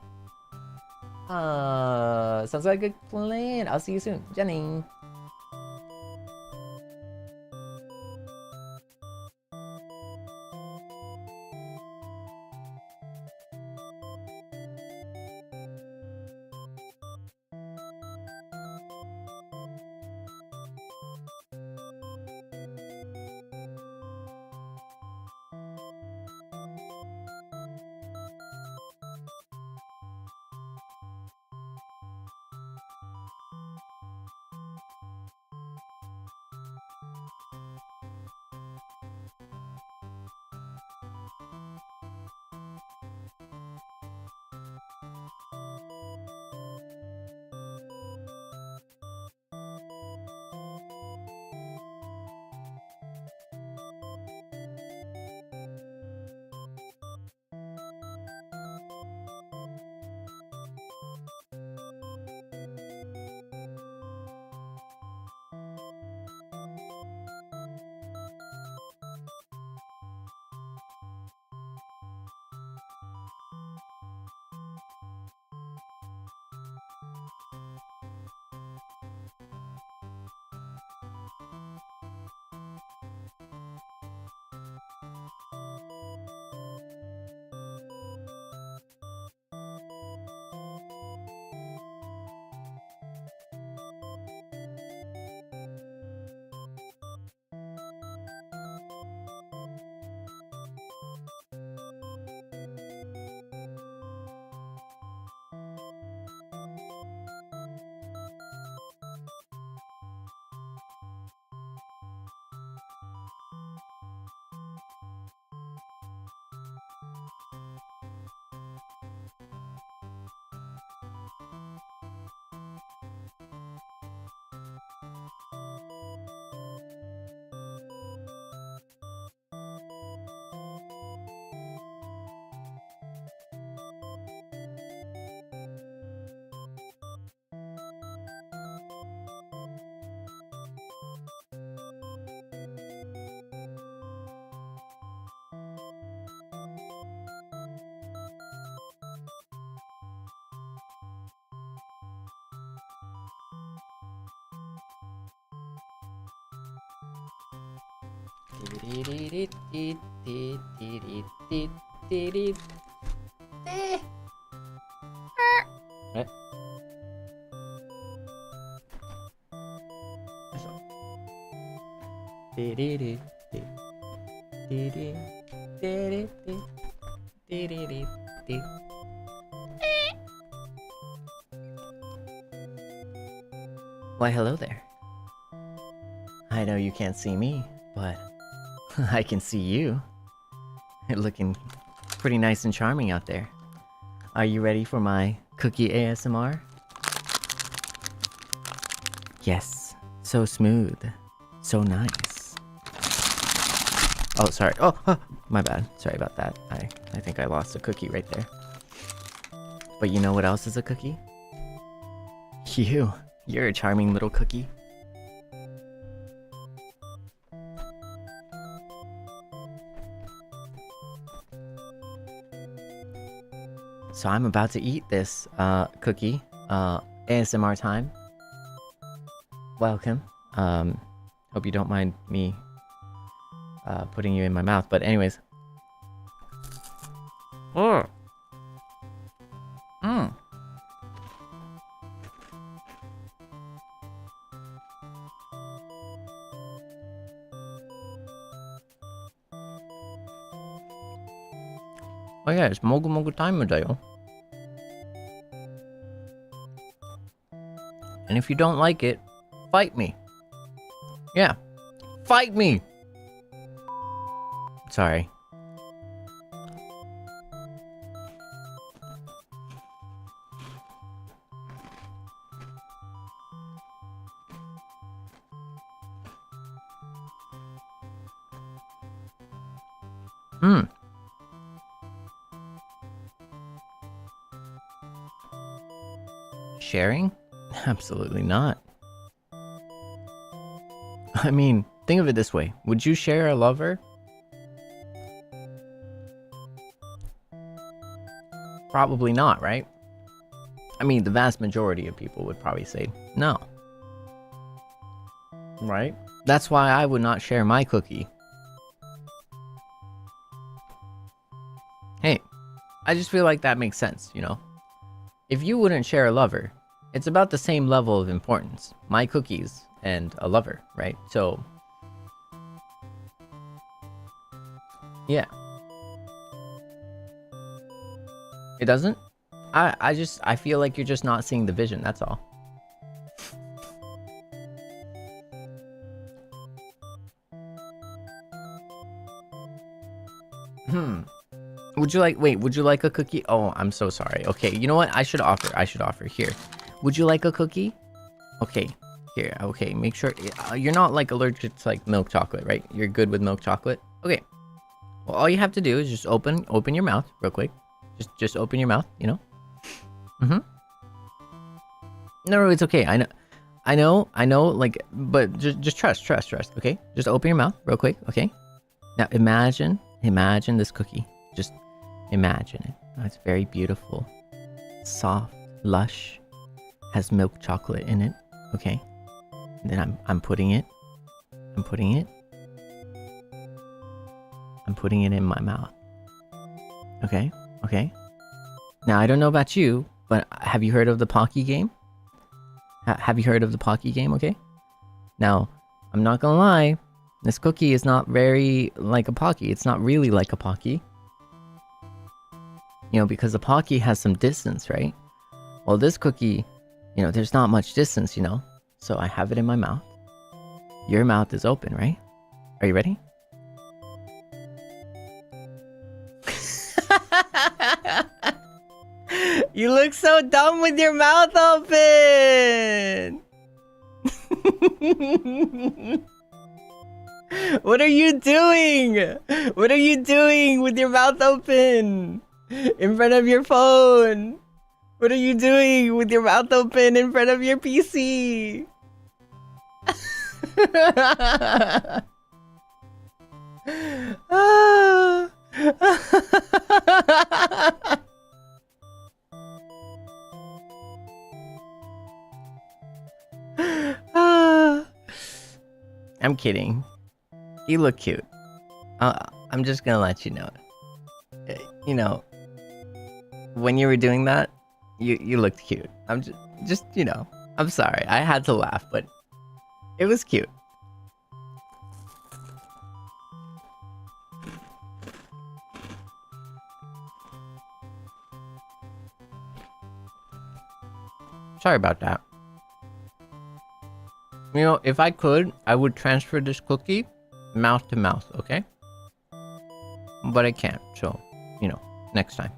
Sounds like a good plan. I'll see you soon, Jenny. Why, hello there. I know you can't see me, but I can see you. You're looking pretty nice and charming out there. Are you ready for my cookie ASMR? Yes, so smooth, so nice. Oh, sorry. Oh, my bad. Sorry about that. I think I lost a cookie right there. But you know what else is a cookie? You're a charming little cookie. So I'm about to eat this cookie. ASMR time. Welcome. Hope you don't mind me putting you in my mouth, but anyways. Oh. Oh yeah, it's Mogu Mogu time da yo. And if you don't like it, fight me. Yeah, fight me! Sorry. Sharing? Absolutely not. I mean, think of it this way. Would you share a lover? Probably not, right? I mean, the vast majority of people would probably say no. Right? That's why I would not share my cookie. Hey, I just feel like that makes sense, you know? If you wouldn't share a lover, it's about the same level of importance. My cookies and a lover, right? So, yeah. It doesn't? I feel like you're just not seeing the vision, that's all. Would you like a cookie? Oh, I'm so sorry. Okay, you know what? I should offer. Here. Would you like a cookie? Okay, here. Okay, make sure you're not like allergic to like milk chocolate, right? You're good with milk chocolate? Okay. Well, all you have to do is just open your mouth real quick. Just open your mouth, you know? No, it's okay. I know, like, but just trust, okay? Just open your mouth real quick, okay? Now imagine this cookie. Just imagine it. Oh, it's very beautiful. Soft, lush, has milk chocolate in it, okay? And then I'm putting it in my mouth. Okay? Now I don't know about you, but have you heard of the Pocky game? Have you heard of the Pocky game, okay? Now, I'm not gonna lie, this cookie is not very like a Pocky. It's not really like a Pocky. You know, because the Pocky has some distance, right? Well, this cookie, you know, there's not much distance, you know? So I have it in my mouth. Your mouth is open, right? Are you ready? You look so dumb with your mouth open! What are you doing? What are you doing with your mouth open? In front of your phone? What are you doing with your mouth open in front of your PC? I'm kidding. You look cute. I'm just gonna let you know. You know, when you were doing that, you looked cute. I'm just you know, I'm sorry. I had to laugh, but it was cute. Sorry about that. You know, if I could, I would transfer this cookie mouth to mouth, okay? But I can't, so, you know, next time.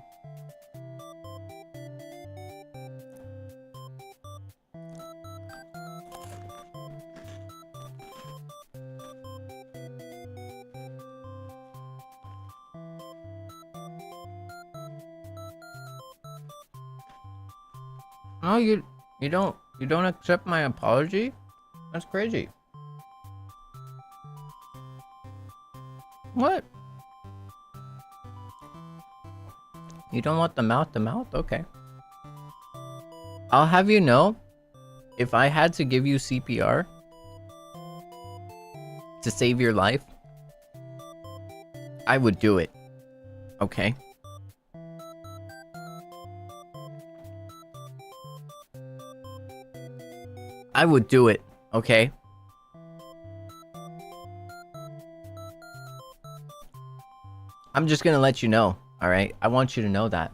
Oh, you don't accept my apology? That's crazy. What? You don't want the mouth to mouth? Okay. I'll have you know, if I had to give you CPR to save your life, I would do it. Okay? I would do it, okay? I'm just gonna let you know, alright? I want you to know that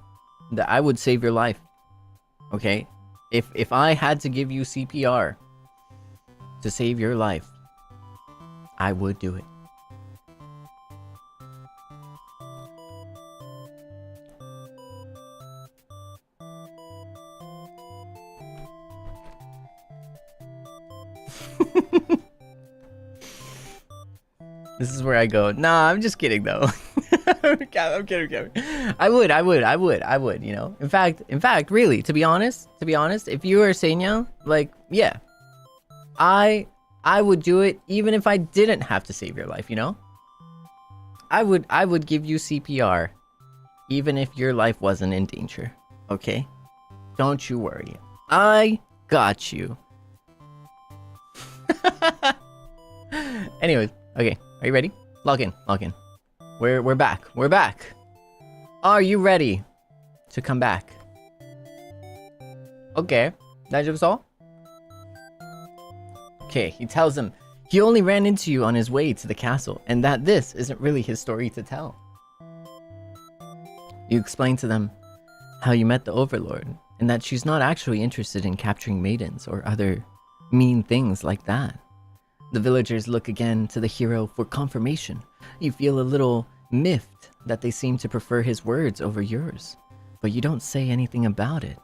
I would save your life, okay? If I had to give you CPR to save your life, I would do it. This is where I go, nah, I'm just kidding though. I'm kidding. I would, you know. In fact, really, to be honest, if you were Seinyan, like, yeah. I would do it even if I didn't have to save your life, you know? I would give you CPR even if your life wasn't in danger. Okay? Don't you worry. I got you. Anyways, okay. Are you ready? Log in. We're back. Are you ready to come back? Okay. 大丈夫そう? Okay, he tells him he only ran into you on his way to the castle, and that this isn't really his story to tell. You explain to them how you met the Overlord, and that she's not actually interested in capturing maidens or other mean things like that. The villagers look again to the hero for confirmation. You feel a little miffed that they seem to prefer his words over yours, but you don't say anything about it.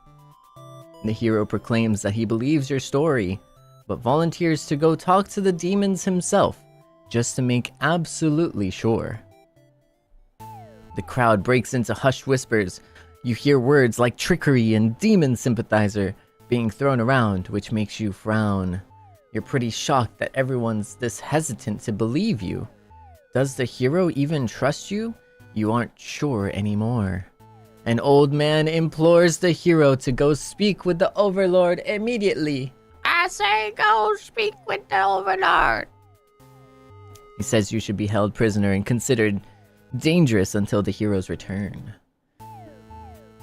The hero proclaims that he believes your story, but volunteers to go talk to the demons himself, just to make absolutely sure. The crowd breaks into hushed whispers. You hear words like trickery and demon sympathizer being thrown around, which makes you frown. You're pretty shocked that everyone's this hesitant to believe you. Does the hero even trust you? You aren't sure anymore. An old man implores the hero to go speak with the Overlord immediately. I say go speak with the Overlord. He says you should be held prisoner and considered dangerous until the hero's return.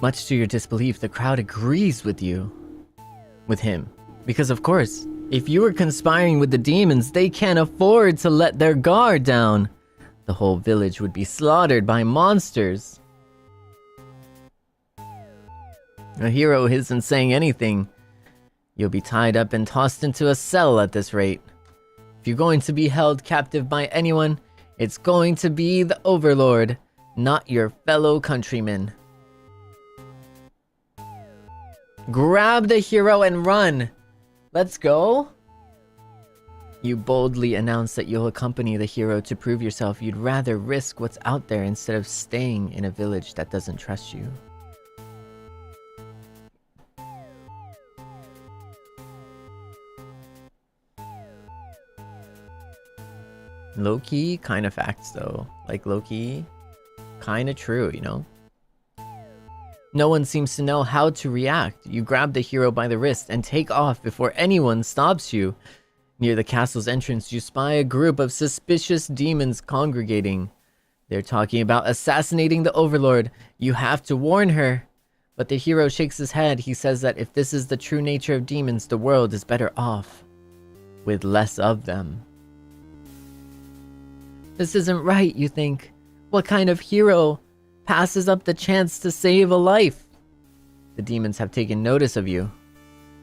Much to your disbelief, the crowd agrees with him. Because of course, if you were conspiring with the demons, they can't afford to let their guard down. The whole village would be slaughtered by monsters. A hero isn't saying anything. You'll be tied up and tossed into a cell at this rate. If you're going to be held captive by anyone, it's going to be the Overlord, not your fellow countrymen. Grab the hero and run! Let's go! You boldly announce that you'll accompany the hero to prove yourself. You'd rather risk what's out there instead of staying in a village that doesn't trust you. Low-key, kind of facts though. Like low-key, kind of true, you know? No one seems to know how to react. You grab the hero by the wrist and take off before anyone stops you. Near the castle's entrance, you spy a group of suspicious demons congregating. They're talking about assassinating the Overlord. You have to warn her. But the hero shakes his head. He says that if this is the true nature of demons, the world is better off with less of them. This isn't right, you think. What kind of hero passes up the chance to save a life? The demons have taken notice of you.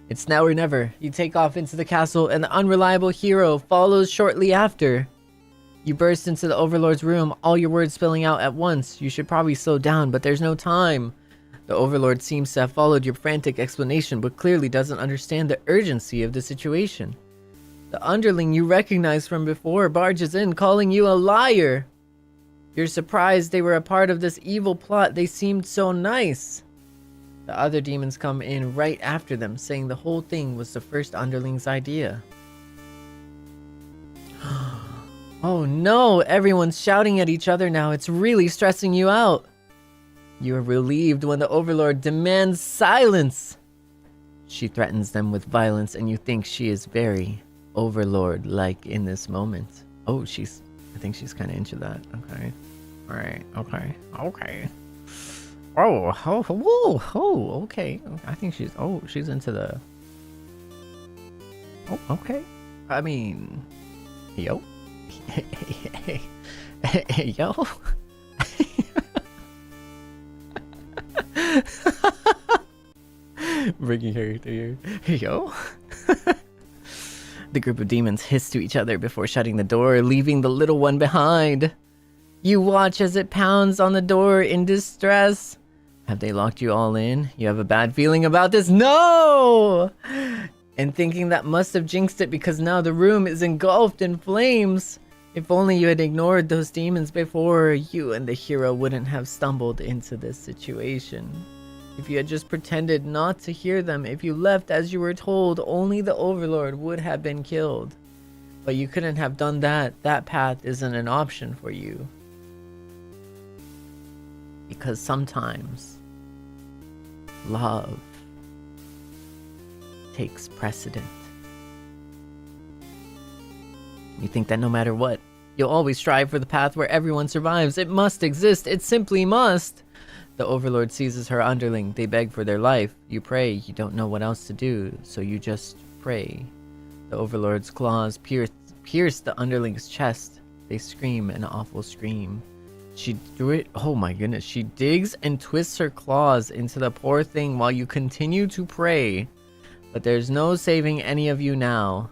It's now or never. You take off into the castle, and the unreliable hero follows shortly after. You burst into the Overlord's room, all your words spilling out at once. You should probably slow down, but there's no time. The Overlord seems to have followed your frantic explanation, but clearly doesn't understand the urgency of the situation. The Underling you recognize from before barges in, calling you a liar. You're surprised they were a part of this evil plot. They seemed so nice. The other demons come in right after them, saying the whole thing was the first Underling's idea. Oh no, everyone's shouting at each other now. It's really stressing you out. You are relieved when the Overlord demands silence. She threatens them with violence, and you think she is very Overlord-like in this moment. Oh, I think she's kind of into that. Okay. Alright, okay. Oh, okay. I think she's into the... Oh, okay. I mean... Yo. Yo. Bringing her to your... Yo. The group of demons hiss to each other before shutting the door, leaving the little one behind. You watch as it pounds on the door in distress. Have they locked you all in? You have a bad feeling about this? No! And thinking that must have jinxed it because now the room is engulfed in flames. If only you had ignored those demons before, you and the hero wouldn't have stumbled into this situation. If you had just pretended not to hear them, if you left as you were told, only the Overlord would have been killed. But you couldn't have done that. That path isn't an option for you. Because sometimes love takes precedent. You think that no matter what, you'll always strive for the path where everyone survives. It must exist. It simply must. The Overlord seizes her Underling. They beg for their life. You pray. You don't know what else to do, so you just pray. The Overlord's claws pierce the Underling's chest. They scream an awful scream. Oh my goodness. She digs and twists her claws into the poor thing while you continue to pray. But there's no saving any of you now.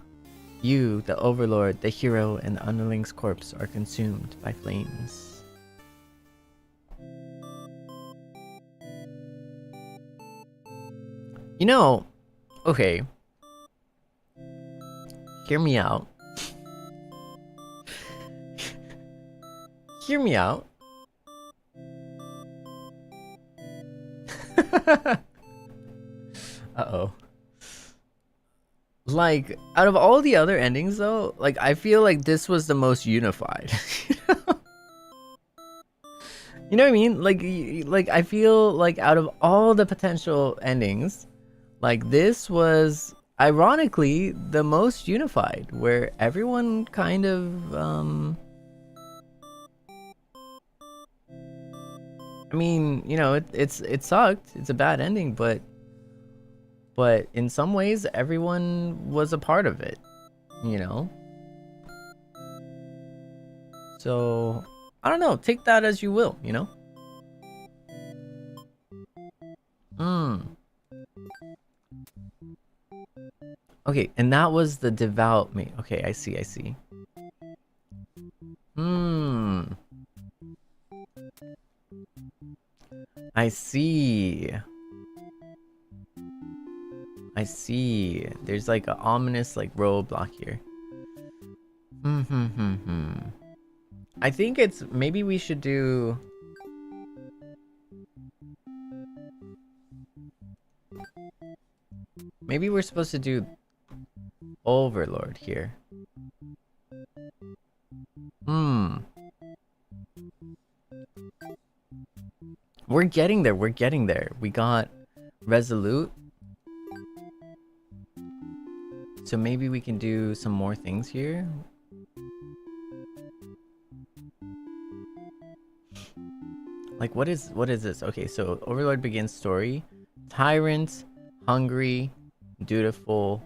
You, the Overlord, the hero, and the Underling's corpse are consumed by flames. You know, okay. Hear me out. Hear me out. Uh-oh. Like, out of all the other endings, though, like, I feel like this was the most unified. You know what I mean? Like, I feel like out of all the potential endings, like, this was, ironically, the most unified, where everyone kind of, I mean, you know, it sucked. It's a bad ending, but in some ways, everyone was a part of it, you know? So, I don't know. Take that as you will, you know? Okay, and that was the devout me. Okay, I see. I see. There's like an ominous like roadblock here. I think it's maybe we should do. Maybe we're supposed to do Overlord here. We're getting there. We got Resolute. So maybe we can do some more things here. Like what is this? Okay, so Overlord begins story. Tyrant, hungry, dutiful,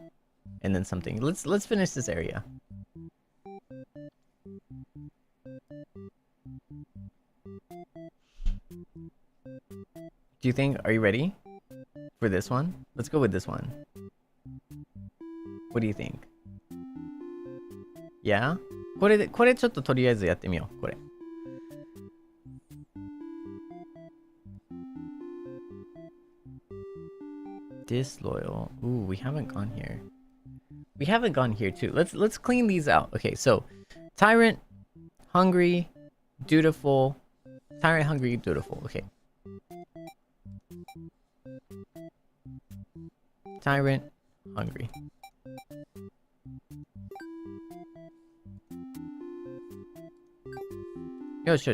and then something. Let's finish this area. Do you think, are you ready for this one? Let's go with this one. What do you think? Yeah? これちょっととりあえずやってみよう。これ。Disloyal. Ooh, we haven't gone here. We haven't gone here too. Let's clean these out. Okay, so Tyrant, hungry, dutiful. Tyrant, hungry, dutiful. Okay. Tyrant, hungry. Yosh.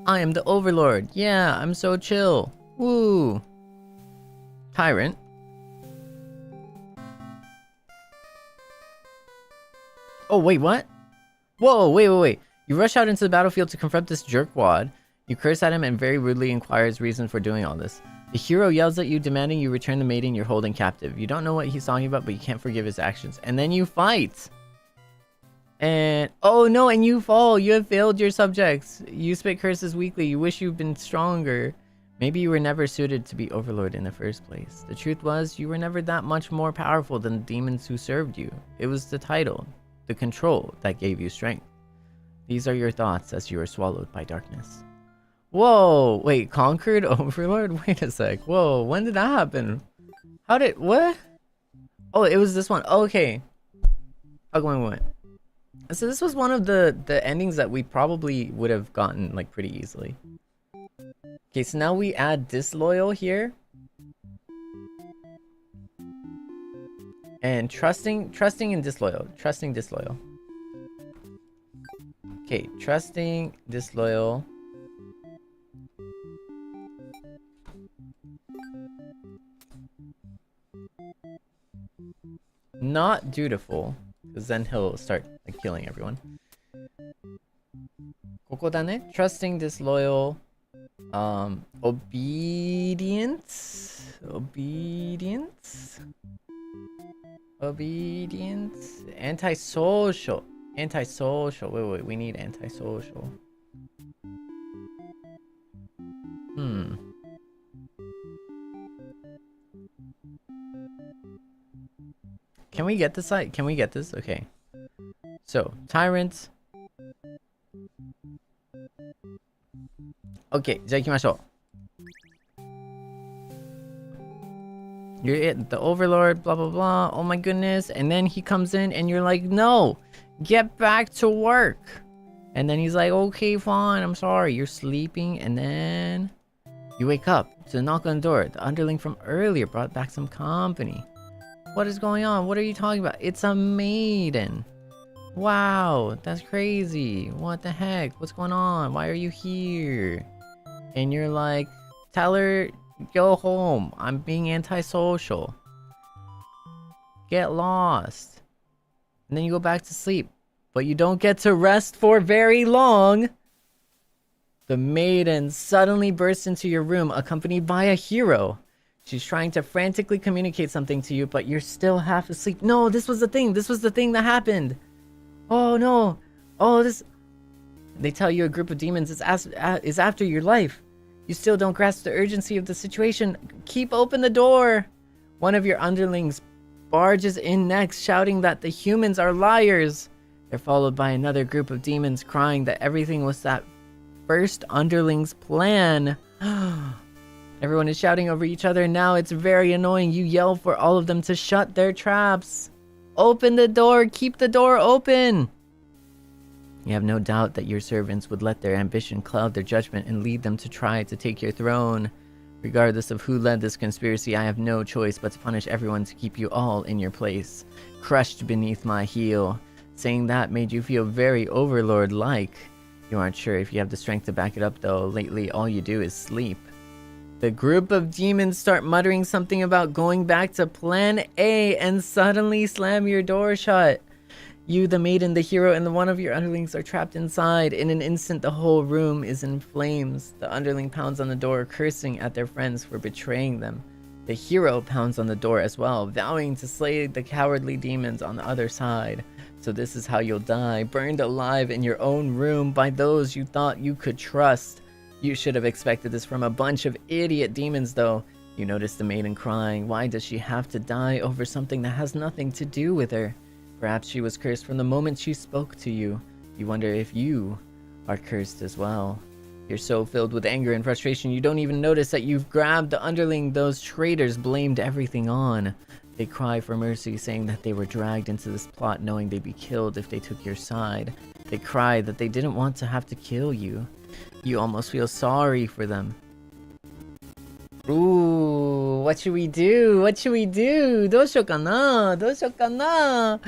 I am the Overlord. Yeah, I'm so chill. Woo. Tyrant. Oh, wait, what? Whoa, wait. You rush out into the battlefield to confront this jerkwad. You curse at him and very rudely inquire his reason for doing all this. The hero yells at you, demanding you return the maiden you're holding captive. You don't know what he's talking about, but you can't forgive his actions. And then you fight! And... oh no, and you fall! You have failed your subjects! You spit curses weakly. You wish you'd been stronger. Maybe you were never suited to be Overlord in the first place. The truth was, you were never that much more powerful than the demons who served you. It was the title, the control, that gave you strength. These are your thoughts as you are swallowed by darkness. Whoa, wait, conquered Overlord? Wait a sec. Whoa, when did that happen? How did, what? Oh, it was this one. Oh, okay. Oh, wait. So this was one of the endings that we probably would have gotten like pretty easily. Okay, so now we add disloyal here. And trusting and disloyal. Trusting, disloyal. Okay, trusting, disloyal. Not dutiful, because then he'll start like killing everyone. ここだね. Trusting, disloyal. Obedience. Antisocial. Wait, we need antisocial. Can we get this side? Can we get this? Okay. So, Tyrant. Okay, じゃあ行きましょう. You're it, the Overlord, blah blah blah. Oh my goodness. And then he comes in and you're like, no, get back to work. And then he's like, okay, fine, I'm sorry. You're sleeping, and then you wake up to the knock on the door. The underling from earlier brought back some company. What is going on? What are you talking about? It's a maiden. Wow, that's crazy. What the heck? What's going on? Why are you here? And you're like, tell her, go home. I'm being antisocial. Get lost. And then you go back to sleep. But you don't get to rest for very long. The maiden suddenly bursts into your room, accompanied by a hero. She's trying to frantically communicate something to you, but you're still half asleep. No, this was the thing. This was the thing that happened. Oh no. Oh, this... They tell you a group of demons is after your life. You still don't grasp the urgency of the situation. Keep open the door. One of your underlings barges in next, shouting that the humans are liars. They're followed by another group of demons crying that everything was that first underling's plan. Everyone is shouting over each other now. It's very annoying. You yell for all of them to shut their traps. Open the door. Keep the door open. You have no doubt that your servants would let their ambition cloud their judgment and lead them to try to take your throne. Regardless of who led this conspiracy, I have no choice but to punish everyone to keep you all in your place, crushed beneath my heel. Saying that made you feel very Overlord-like. You aren't sure if you have the strength to back it up though. Lately, all you do is sleep. The group of demons start muttering something about going back to plan A and suddenly slam your door shut. You, the maiden, the hero, and one of your underlings are trapped inside. In an instant, the whole room is in flames. The underling pounds on the door, cursing at their friends for betraying them. The hero pounds on the door as well, vowing to slay the cowardly demons on the other side. So this is how you'll die, burned alive in your own room by those you thought you could trust. You should have expected this from a bunch of idiot demons, though. You notice the maiden crying. Why does she have to die over something that has nothing to do with her? Perhaps she was cursed from the moment she spoke to you. You wonder if you are cursed as well. You're so filled with anger and frustration, you don't even notice that you've grabbed the underling those traitors blamed everything on. They cry for mercy, saying that they were dragged into this plot knowing they'd be killed if they took your side. They cry that they didn't want to have to kill you. You almost feel sorry for them. Ooh, what should we do? What should we do? どうしようかな? どうしようかな?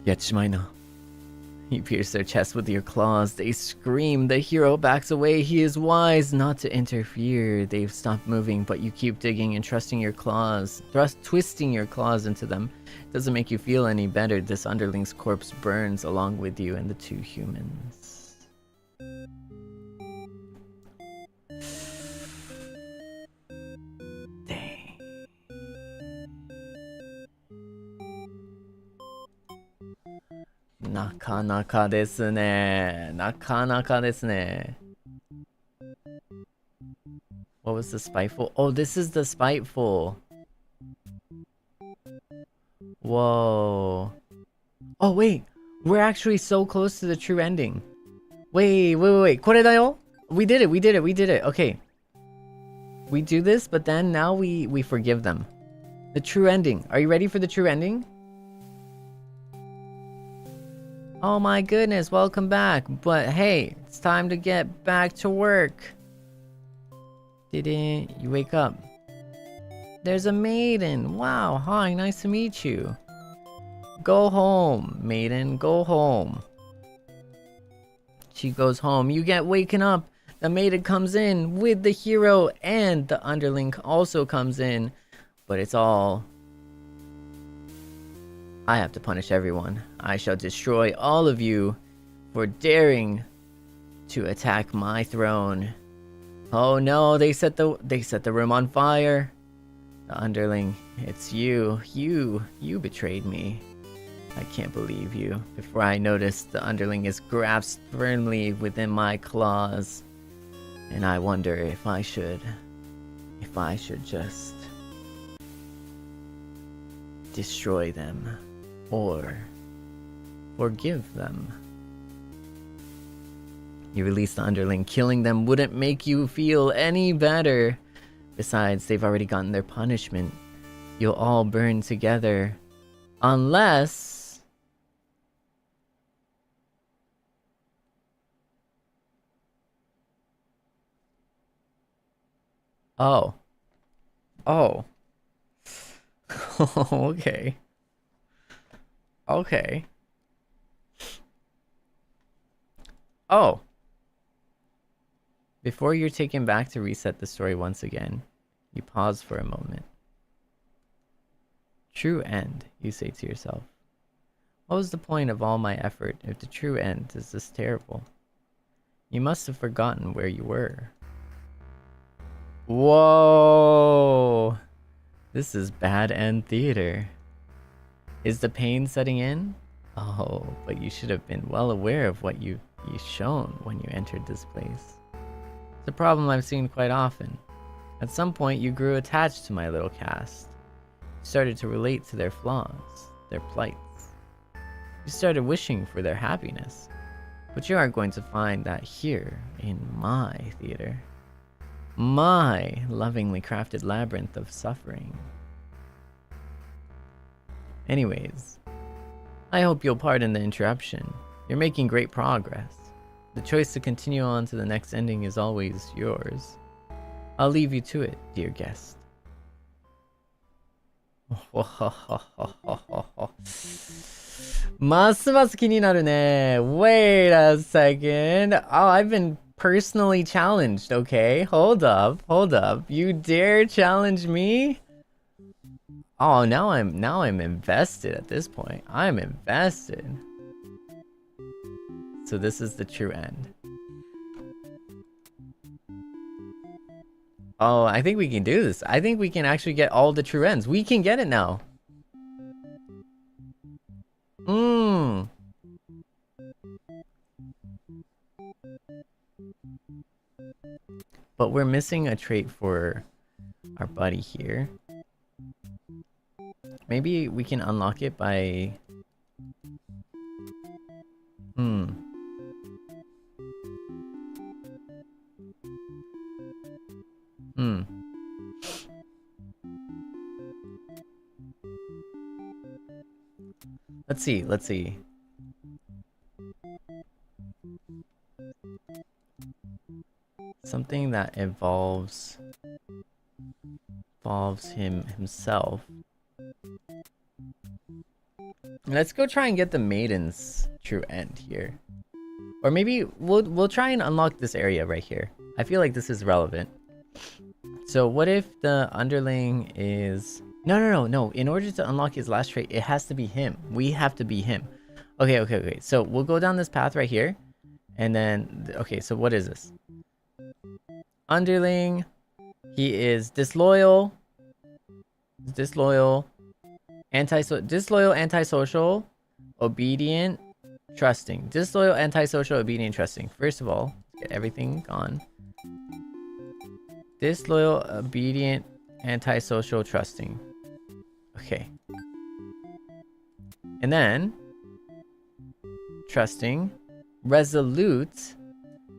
やっちまいな. You pierce their chest with your claws. They scream. The hero backs away. He is wise not to interfere. They've stopped moving, but you keep digging and twisting your claws into them. Doesn't make you feel any better. This underling's corpse burns along with you and the two humans. Dang. なかなかですね。なかなかですね。What was the spiteful? Oh, this is the spiteful. Whoa. Oh, wait. We're actually so close to the true ending. Wait. これだよ. We did it. Okay. We do this, but then now we forgive them. The true ending. Are you ready for the true ending? Oh my goodness, welcome back. But hey, it's time to get back to work. Didn't you wake up? There's a maiden. Wow, hi, nice to meet you. Go home, maiden, go home. She goes home. You get waken up. The maiden comes in with the hero, and the underling also comes in. But it's all... I have to punish everyone. I shall destroy all of you for daring to attack my throne. Oh no, they set the room on fire. The underling, it's you. You betrayed me. I can't believe you. Before I noticed, the underling is grasped firmly within my claws. And I wonder if I should just destroy them. Or forgive them. You release the underling. Killing them wouldn't make you feel any better. Besides, they've already gotten their punishment. You'll all burn together. Unless... Oh. Okay. Okay. Oh. Before you're taken back to reset the story once again, you pause for a moment. True end, you say to yourself. What was the point of all my effort if the true end is this terrible? You must have forgotten where you were. Whoa! This is bad end theater. Is the pain setting in? Oh, but you should have been well aware of what you shown when you entered this place. It's a problem I've seen quite often. At some point, you grew attached to my little cast. You started to relate to their flaws, their plights. You started wishing for their happiness. But you aren't going to find that here in my theater. My lovingly crafted labyrinth of suffering. Anyways, I hope you'll pardon the interruption. You're making great progress. The choice to continue on to the next ending is always yours. I'll leave you to it, dear guest. Mas mas 気になるね. Wait a second. Oh, I've been personally challenged, okay? Hold up. You dare challenge me? Oh, now I'm invested at this point. I'm invested. So this is the true end. Oh, I think we can do this. I think we can actually get all the true ends. We can get it now. But we're missing a trait for our buddy here. Maybe we can unlock it by... Let's see. Something that involves himself. Let's go try and get the Maiden's true end here. Or maybe we'll try and unlock this area right here. I feel like this is relevant. So what if the Underling is... No. In order to unlock his last trait, it has to be him. We have to be him. Okay. So we'll go down this path right here. And then... Okay, so what is this? Underling. He is disloyal. Disloyal, antisocial, obedient, trusting. Disloyal, antisocial, obedient, trusting. First of all, get everything gone. Disloyal, obedient, antisocial, trusting. Okay. And then trusting, resolute.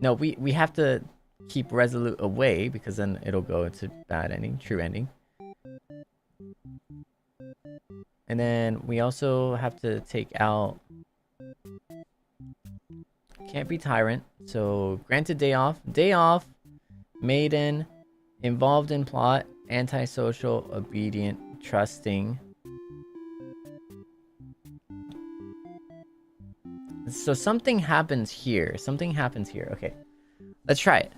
No, we have to keep resolute away because then it'll go into bad ending, true ending. And then we also have to take out... Can't be Tyrant. So, granted day off. Day off. Maiden. Involved in plot. Antisocial. Obedient. Trusting. So something happens here. Okay. Let's try it.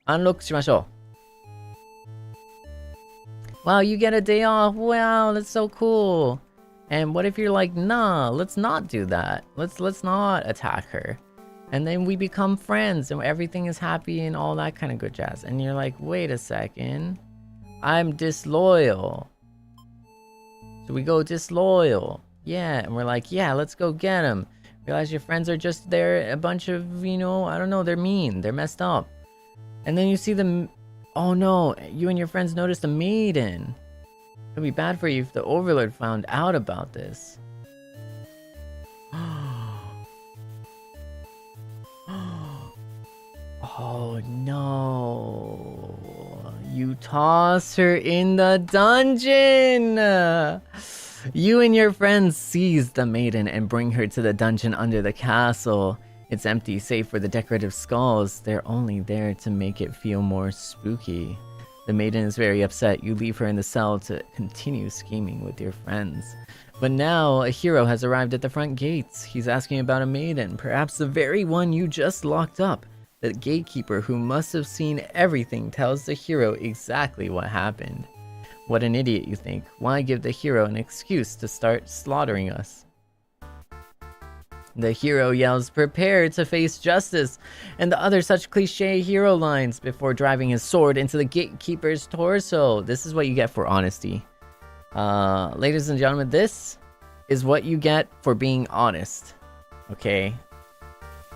Unlock しましょう. Wow, you get a day off. Wow, that's so cool. And what if you're like, nah, let's not do that. Let's not attack her. And then we become friends and everything is happy and all that kind of good jazz. And you're like, wait a second. I'm disloyal. So we go disloyal. Yeah, and we're like, yeah, let's go get him. Realize your friends are just there, a bunch of, you know, I don't know, they're mean. They're messed up. And then you see them... Oh no, you and your friends noticed a maiden. It'd be bad for you if the Overlord found out about this. Oh no. You toss her in the dungeon. You and your friends seize the maiden and bring her to the dungeon under the castle. It's empty, save for the decorative skulls. They're only there to make it feel more spooky. The maiden is very upset. You leave her in the cell to continue scheming with your friends. But now, a hero has arrived at the front gates. He's asking about a maiden, perhaps the very one you just locked up. The gatekeeper, who must have seen everything, tells the hero exactly what happened. What an idiot, you think. Why give the hero an excuse to start slaughtering us? The hero yells, prepare to face justice, and the other such cliche hero lines before driving his sword into the gatekeeper's torso. This is what you get for honesty. Ladies and gentlemen, this is what you get for being honest. Okay?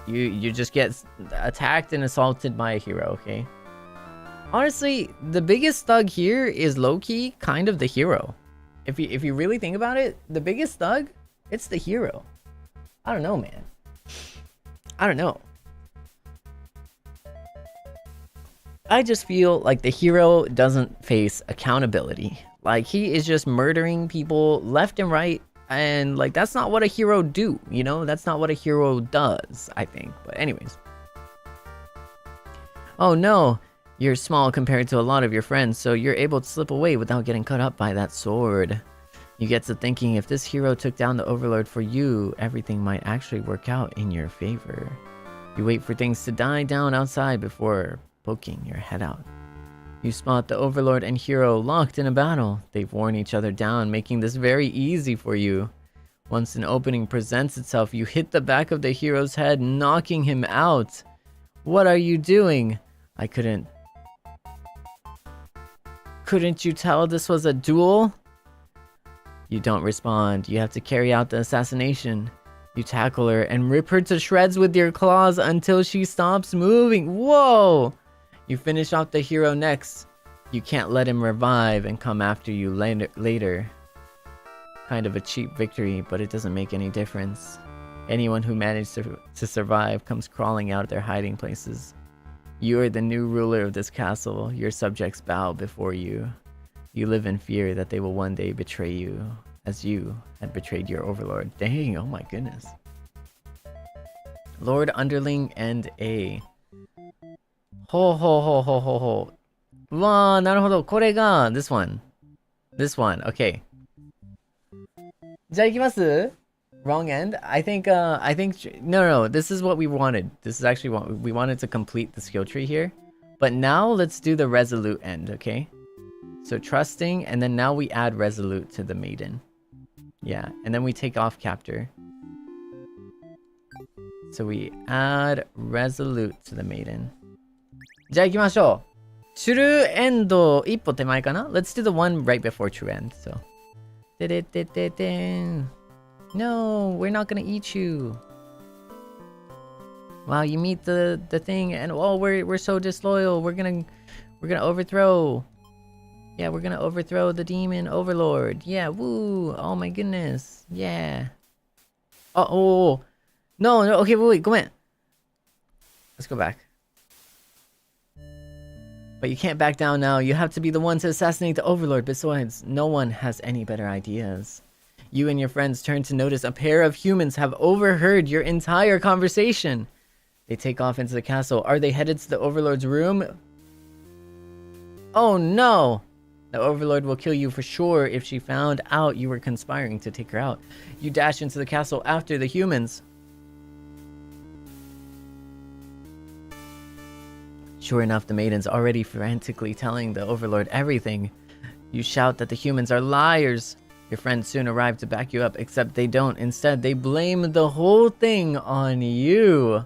You just get attacked and assaulted by a hero, okay? Honestly, the biggest thug here is low-key kind of the hero. If you really think about it, the biggest thug, it's the hero. I don't know, man. I don't know. I just feel like the hero doesn't face accountability. Like, he is just murdering people left and right. And, like, that's not what a hero do, you know? That's not what a hero does, I think. But anyways. Oh, no. You're small compared to a lot of your friends, so you're able to slip away without getting cut up by that sword. You get to thinking, if this hero took down the Overlord for you, everything might actually work out in your favor. You wait for things to die down outside before poking your head out. You spot the Overlord and Hero locked in a battle. They've worn each other down, making this very easy for you. Once an opening presents itself, you hit the back of the Hero's head, knocking him out. What are you doing? Couldn't you tell this was a duel? You don't respond. You have to carry out the assassination. You tackle her and rip her to shreds with your claws until she stops moving. Whoa! You finish off the Hero next. You can't let him revive and come after you later. Kind of a cheap victory, but it doesn't make any difference. Anyone who managed to survive comes crawling out of their hiding places. You are the new ruler of this castle. Your subjects bow before you. You live in fear that they will one day betray you, as you had betrayed your overlord. Dang, oh my goodness. Lord Underling and A. Ho ho ho ho ho ho. Wow, naruhodo. これが this one. This one, okay. じゃあ行きます? Wrong end? I think, no, this is what we wanted. This is actually what we wanted to complete the skill tree here. But now let's do the Resolute end, okay? So trusting, and then now we add Resolute to the Maiden. Yeah, and then we take off Captor. So we add Resolute to the Maiden. じゃあ行きましょう. True end 一歩手前かな? Let's do the one right before true end, so. No, we're not gonna eat you. Wow, you meet the thing and oh, we're so disloyal. We're gonna overthrow. Yeah, we're gonna overthrow the demon overlord. Yeah, woo. Oh my goodness. Yeah. Oh. No, okay, wait, go in. Let's go back. But you can't back down now. You have to be the one to assassinate the overlord. Besides, no one has any better ideas. You and your friends turn to notice a pair of humans have overheard your entire conversation. They take off into the castle. Are they headed to the Overlord's room? Oh no! The Overlord will kill you for sure if she found out you were conspiring to take her out. You dash into the castle after the humans. Sure enough, the Maiden's already frantically telling the Overlord everything. You shout that the humans are liars. Your friends soon arrive to back you up, except they don't. Instead, they blame the whole thing on you.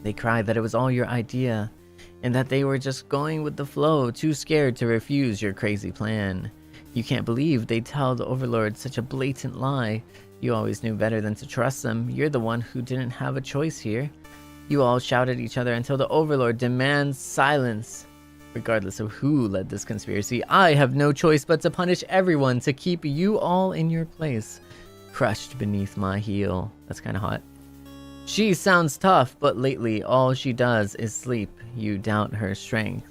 They cry that it was all your idea, and that they were just going with the flow, too scared to refuse your crazy plan. You can't believe they tell the Overlord such a blatant lie. You always knew better than to trust them. You're the one who didn't have a choice here. You all shout at each other until the Overlord demands silence. Regardless of who led this conspiracy, I have no choice but to punish everyone to keep you all in your place, crushed beneath my heel. That's kind of hot. She sounds tough, but lately all she does is sleep. You doubt her strength.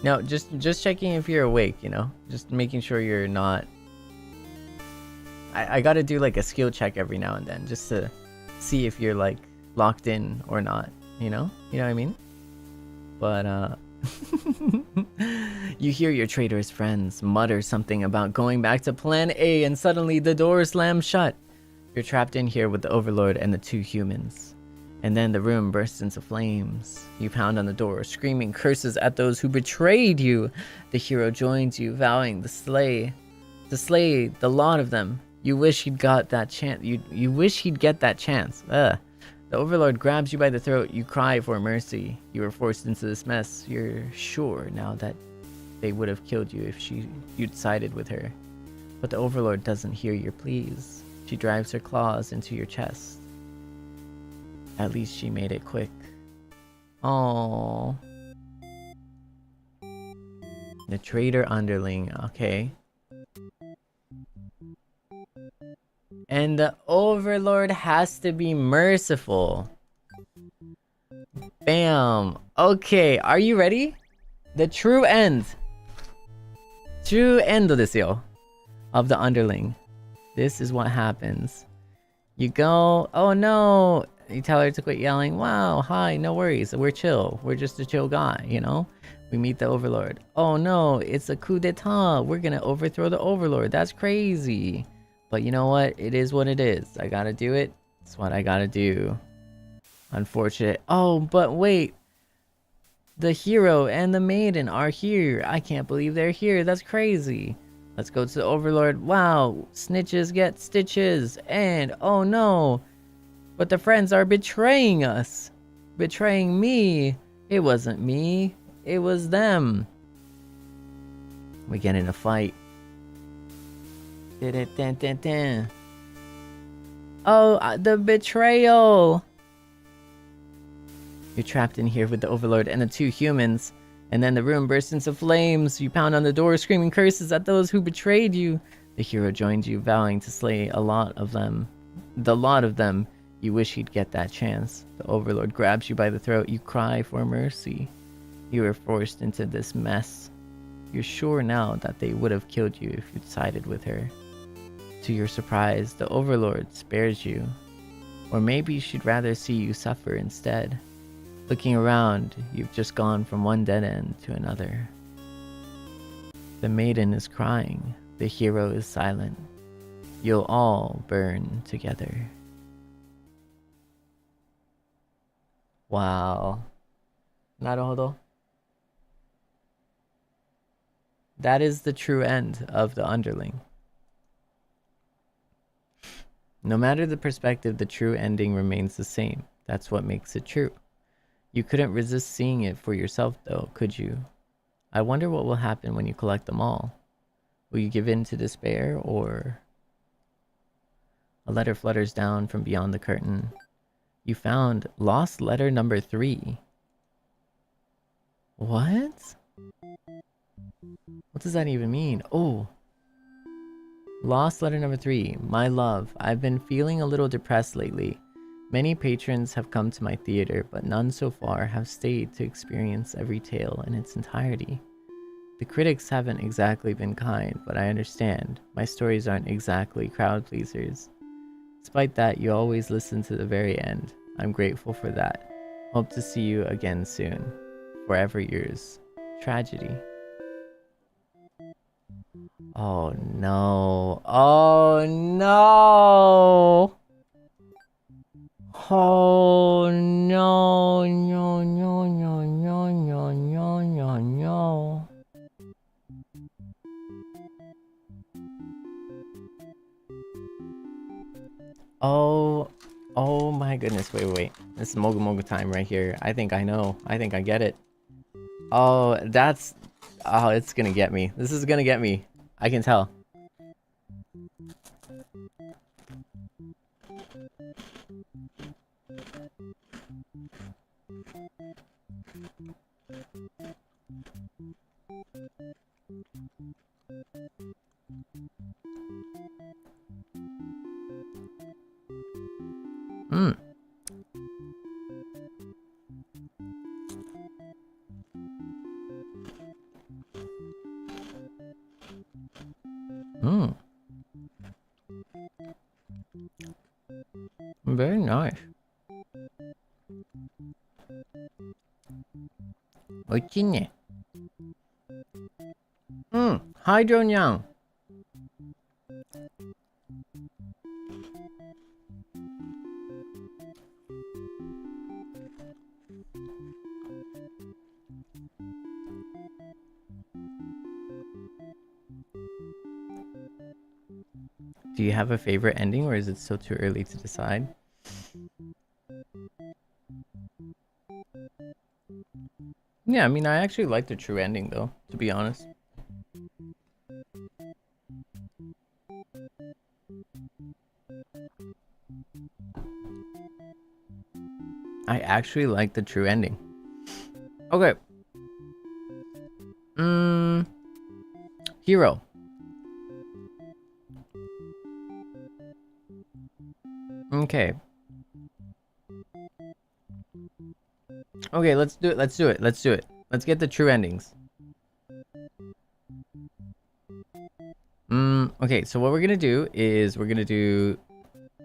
No, just checking if you're awake, you know? Just making sure you're not... I gotta do like a skill check every now and then, just to see if you're like locked in or not, you know? You know what I mean? But, you hear your traitor's friends mutter something about going back to Plan A, and suddenly the door slams shut. You're trapped in here with the Overlord and the two humans. And then the room bursts into flames. You pound on the door, screaming curses at those who betrayed you. The hero joins you, vowing to slay the lot of them. You wish he'd got that chance. You wish he'd get that chance. The Overlord grabs you by the throat. You cry for mercy. You were forced into this mess. You're sure now that they would have killed you if you'd sided with her. But the Overlord doesn't hear your pleas. She drives her claws into your chest. At least she made it quick. Oh, the Traitor Underling. Okay. And the Overlord has to be merciful. Bam. Okay, are you ready? The true end. True end ですよ of the Underling. This is what happens. You go, oh no, You tell her to quit yelling. Wow, hi, no worries. We're chill. We're just a chill guy, you know? We meet the Overlord. Oh no, it's a coup d'etat. We're gonna overthrow the Overlord. That's crazy. But you know what? It is what it is. I gotta do it. It's what I gotta do. Unfortunate. Oh, but wait. The hero and the maiden are here. I can't believe they're here. That's crazy. Let's go to the Overlord. Wow, snitches get stitches. And oh no, but the friends are betraying us. Betraying me. It wasn't me. It was them. We get in a fight. Oh, the betrayal. You're trapped in here with the Overlord and the two humans. And then the room bursts into flames. You pound on the door, screaming curses at those who betrayed you. The hero joins you, vowing to slay a lot of them. The lot of them. You wish he'd get that chance. The Overlord grabs you by the throat. You cry for mercy. You were forced into this mess. You're sure now that they would have killed you if you'd sided with her. To your surprise, the Overlord spares you. Or maybe she'd rather see you suffer instead. Looking around, you've just gone from one dead end to another. The maiden is crying. The hero is silent. You'll all burn together. Wow. Naruhodo. That is the true end of the Underling. No matter the perspective, the true ending remains the same. That's what makes it true. You couldn't resist seeing it for yourself though, could you? I wonder what will happen when you collect them all. Will you give in to despair, or... A letter flutters down from beyond the curtain. You found lost letter number 3. What? What does that even mean? Oh. Lost letter number 3. My love, I've been feeling a little depressed lately. Many patrons have come to my theater, but none so far have stayed to experience every tale in its entirety. The critics haven't exactly been kind, but I understand. My stories aren't exactly crowd pleasers. Despite that, you always listen to the very end. I'm grateful for that. Hope to see you again soon. Forever yours. Tragedy. Oh no. Oh no. Oh no, no, no, no, no, no, no, no, no. Oh my goodness, wait. This is Mogu Mogu time right here. I think I know. I think I get it. Oh, that's... Oh, it's gonna get me. This is gonna get me. I can tell. Very nice. Oichi. Hi, Jonyang. Do you have a favorite ending, or is it still too early to decide? Yeah, I mean, I actually like the true ending, though, to be honest. I actually like the true ending. Okay. Hero. Okay. Okay, let's do it. Let's get the true endings. Okay, so what we're gonna do is we're gonna do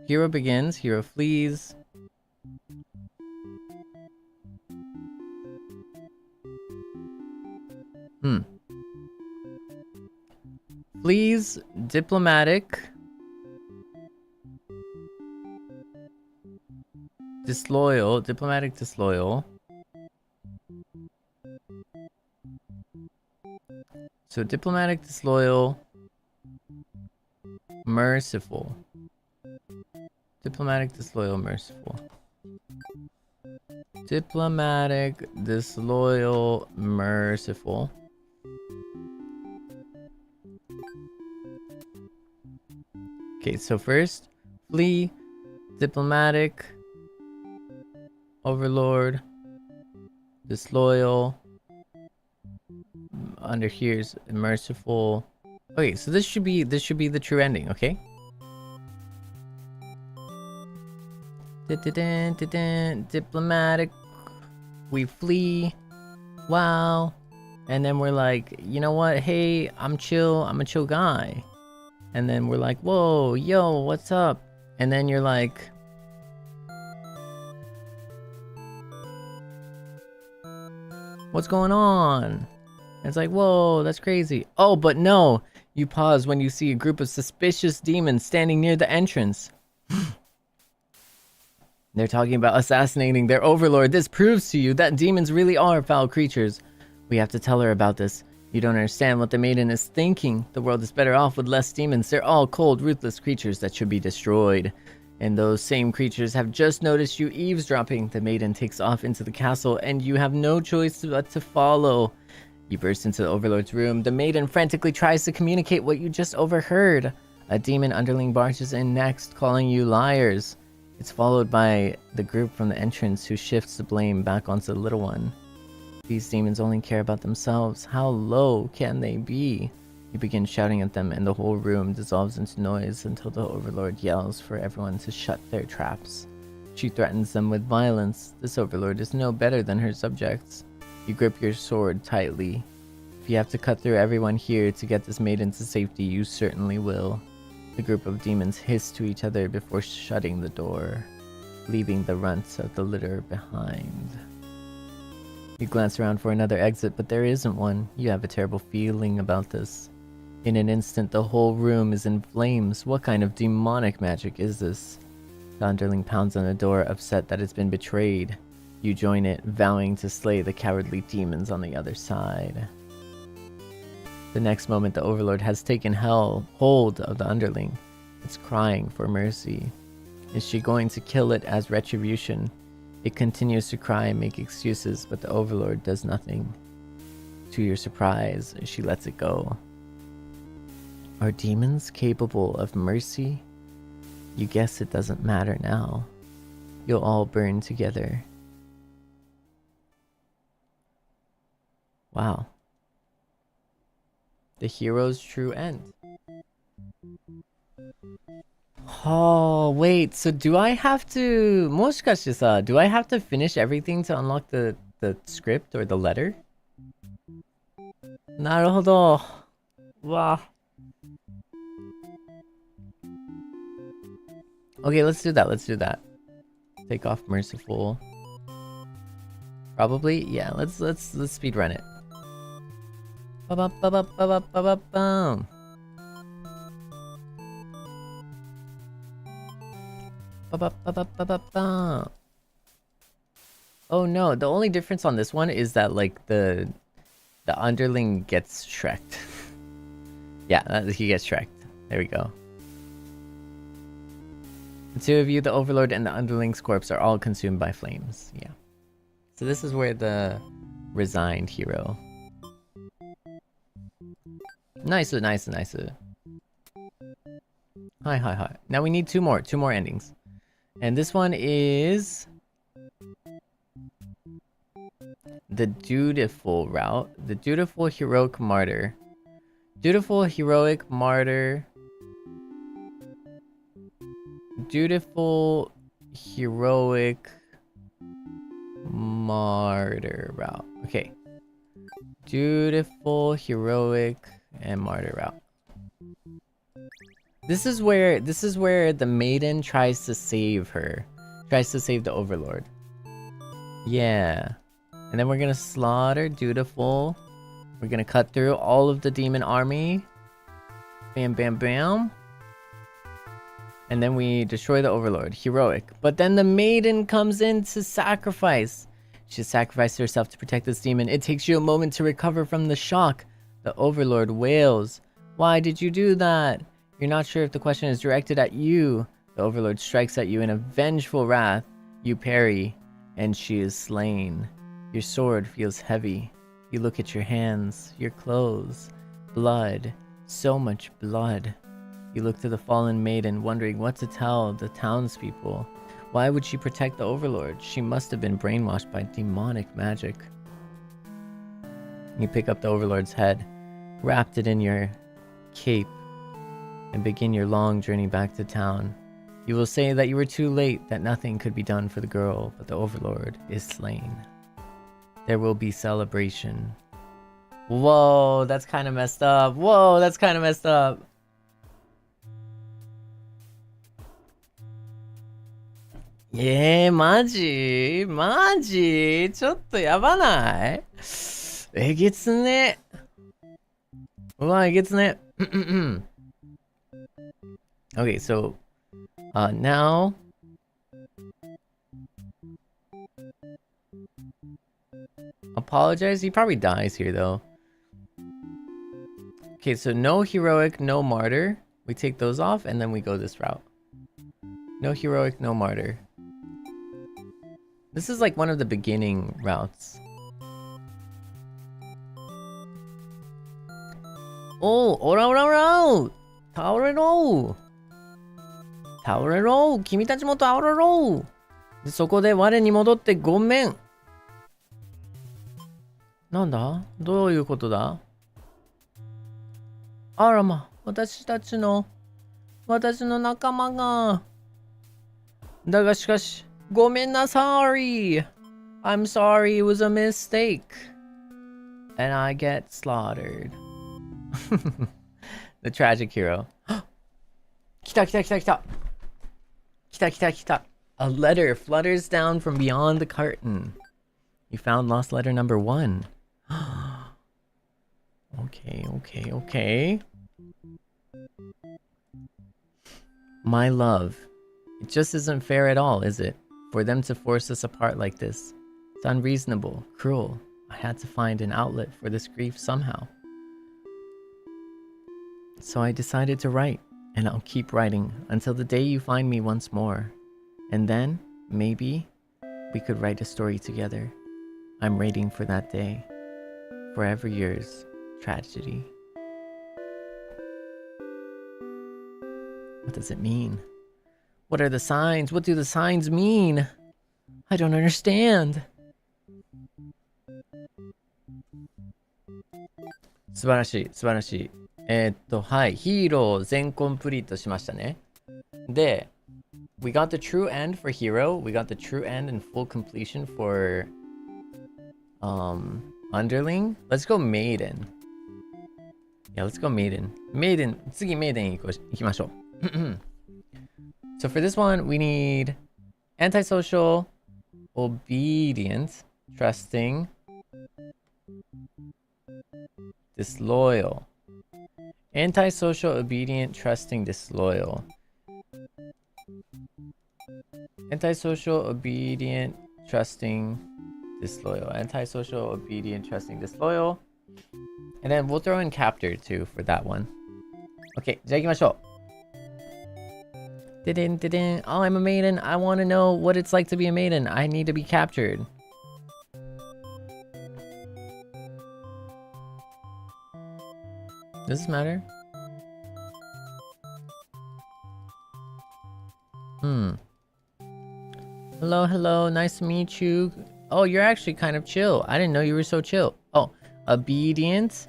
hero begins, hero flees, Please, diplomatic. Disloyal, diplomatic disloyal. So diplomatic disloyal. Merciful. Diplomatic disloyal, merciful. Diplomatic disloyal, merciful. Okay, so first, flee, diplomatic, overlord, disloyal. Under here's merciful. Okay, so this should be the true ending. Okay. Diplomatic, we flee. Wow, and then we're like, you know what? Hey, I'm chill. I'm a chill guy. And then we're like, whoa, yo, what's up? And then you're like, what's going on? And it's like, whoa, that's crazy. Oh, but no, you pause when you see a group of suspicious demons standing near the entrance. They're talking about assassinating their overlord. This proves to you that demons really are foul creatures. We have to tell her about this. You don't understand what the maiden is thinking. The world is better off with less demons. They're all cold, ruthless creatures that should be destroyed. And those same creatures have just noticed you eavesdropping. The maiden takes off into the castle, and you have no choice but to follow. You burst into the overlord's room. The maiden frantically tries to communicate what you just overheard. A demon underling barges in next, calling you liars. It's followed by the group from the entrance who shifts the blame back onto the little one. These demons only care about themselves. How low can they be? You begin shouting at them, and the whole room dissolves into noise until the overlord yells for everyone to shut their traps. She threatens them with violence. This overlord is no better than her subjects. You grip your sword tightly. If you have to cut through everyone here to get this maiden to safety, you certainly will. The group of demons hiss to each other before shutting the door, leaving the runt of the litter behind. You glance around for another exit, but there isn't one. You have a terrible feeling about this. In an instant, the whole room is in flames. What kind of demonic magic is this? The underling pounds on the door, upset that it's been betrayed. You join it, vowing to slay the cowardly demons on the other side. The next moment, the overlord has taken hold of the underling. It's crying for mercy. Is she going to kill it as retribution? It continues to cry and make excuses, but the overlord does nothing. To your surprise, she lets it go. Are demons capable of mercy? You guess it doesn't matter now. You'll all burn together. Wow. The hero's true end. Oh, wait, so do I have to... もしかしてさ, do I have to finish everything to unlock the script or the letter? なるほど。Wow. Okay, let's do that. Take off merciful. Probably, yeah, let's speed run it. Ba-ba-ba-ba-ba-ba-ba-bum. Oh no, the only difference on this one is that like the underling gets shreked. Yeah, he gets shreked. There we go. The two of you, the overlord and the underling's corpse, are all consumed by flames. Yeah. So this is where the resigned hero. Nice. Hi. Now we need two more endings. And this one is the dutiful route. The dutiful heroic martyr. Dutiful heroic martyr. Dutiful heroic martyr route. Okay. Dutiful heroic and martyr route. This is where the maiden tries to save her. Tries to save the overlord. Yeah. And then we're gonna slaughter dutiful. We're gonna cut through all of the demon army. Bam, bam, bam. And then we destroy the Overlord. Heroic. But then the Maiden comes in to sacrifice. She sacrificed herself to protect this demon. It takes you a moment to recover from the shock. The Overlord wails. Why did you do that? You're not sure if the question is directed at you. The Overlord strikes at you in a vengeful wrath. You parry, and she is slain. Your sword feels heavy. You look at your hands, your clothes. Blood. So much blood. You look to the fallen maiden, wondering what to tell the townspeople. Why would she protect the Overlord? She must have been brainwashed by demonic magic. You pick up the Overlord's head, wrapped it in your cape, and begin your long journey back to town. You will say that you were too late, that nothing could be done for the girl, but the Overlord is slain. There will be celebration. Whoa, that's kind of messed up. Whoa, that's kind of messed up.マジちょっとやばない？えげつね。うわ、えげつね。Okay, so now apologize. He probably dies here though. Okay, so no heroic, no martyr. We take those off and then we go this route. No heroic, no martyr. This is like one of the beginning routes. Oh, ora! 倒れろ！倒れろ！君たちも倒れろ！で、そこで我に戻ってごめん！なんだ？どういうことだ？あらま、私の仲間が。だがしかし、ごめんなさい。I'm sorry, it was a mistake. And I get slaughtered. The tragic hero. 来た。A letter flutters down from beyond the curtain. You found lost letter number 1. Okay. My love. It just isn't fair at all, is it? For them to force us apart like this. It's unreasonable, cruel. I had to find an outlet for this grief somehow. So I decided to write, and I'll keep writing until the day you find me once more. And then, maybe, we could write a story together. I'm waiting for that day. Forever yours, Tragedy. What does it mean? What are the signs? What do the signs mean? I don't understand. 素晴らしい。はい、ヒーロー全コンプリートしましたね。で、we got the true end for hero. We got the true end and full completion for underling. Let's go maiden. Yeah, let's go maiden. Maiden, 次マイデン行きましょう。So for this one, we need antisocial, obedient, trusting, disloyal. Antisocial, obedient, trusting, disloyal. Antisocial, obedient, trusting, disloyal. Antisocial, obedient, trusting, disloyal. And then we'll throw in captor too for that one. Okay, じゃあ行きましょう。Oh, I'm a maiden. I want to know what it's like to be a maiden. I need to be captured. Does this matter? Hello. Nice to meet you. Oh, you're actually kind of chill. I didn't know you were so chill. Oh, obedient.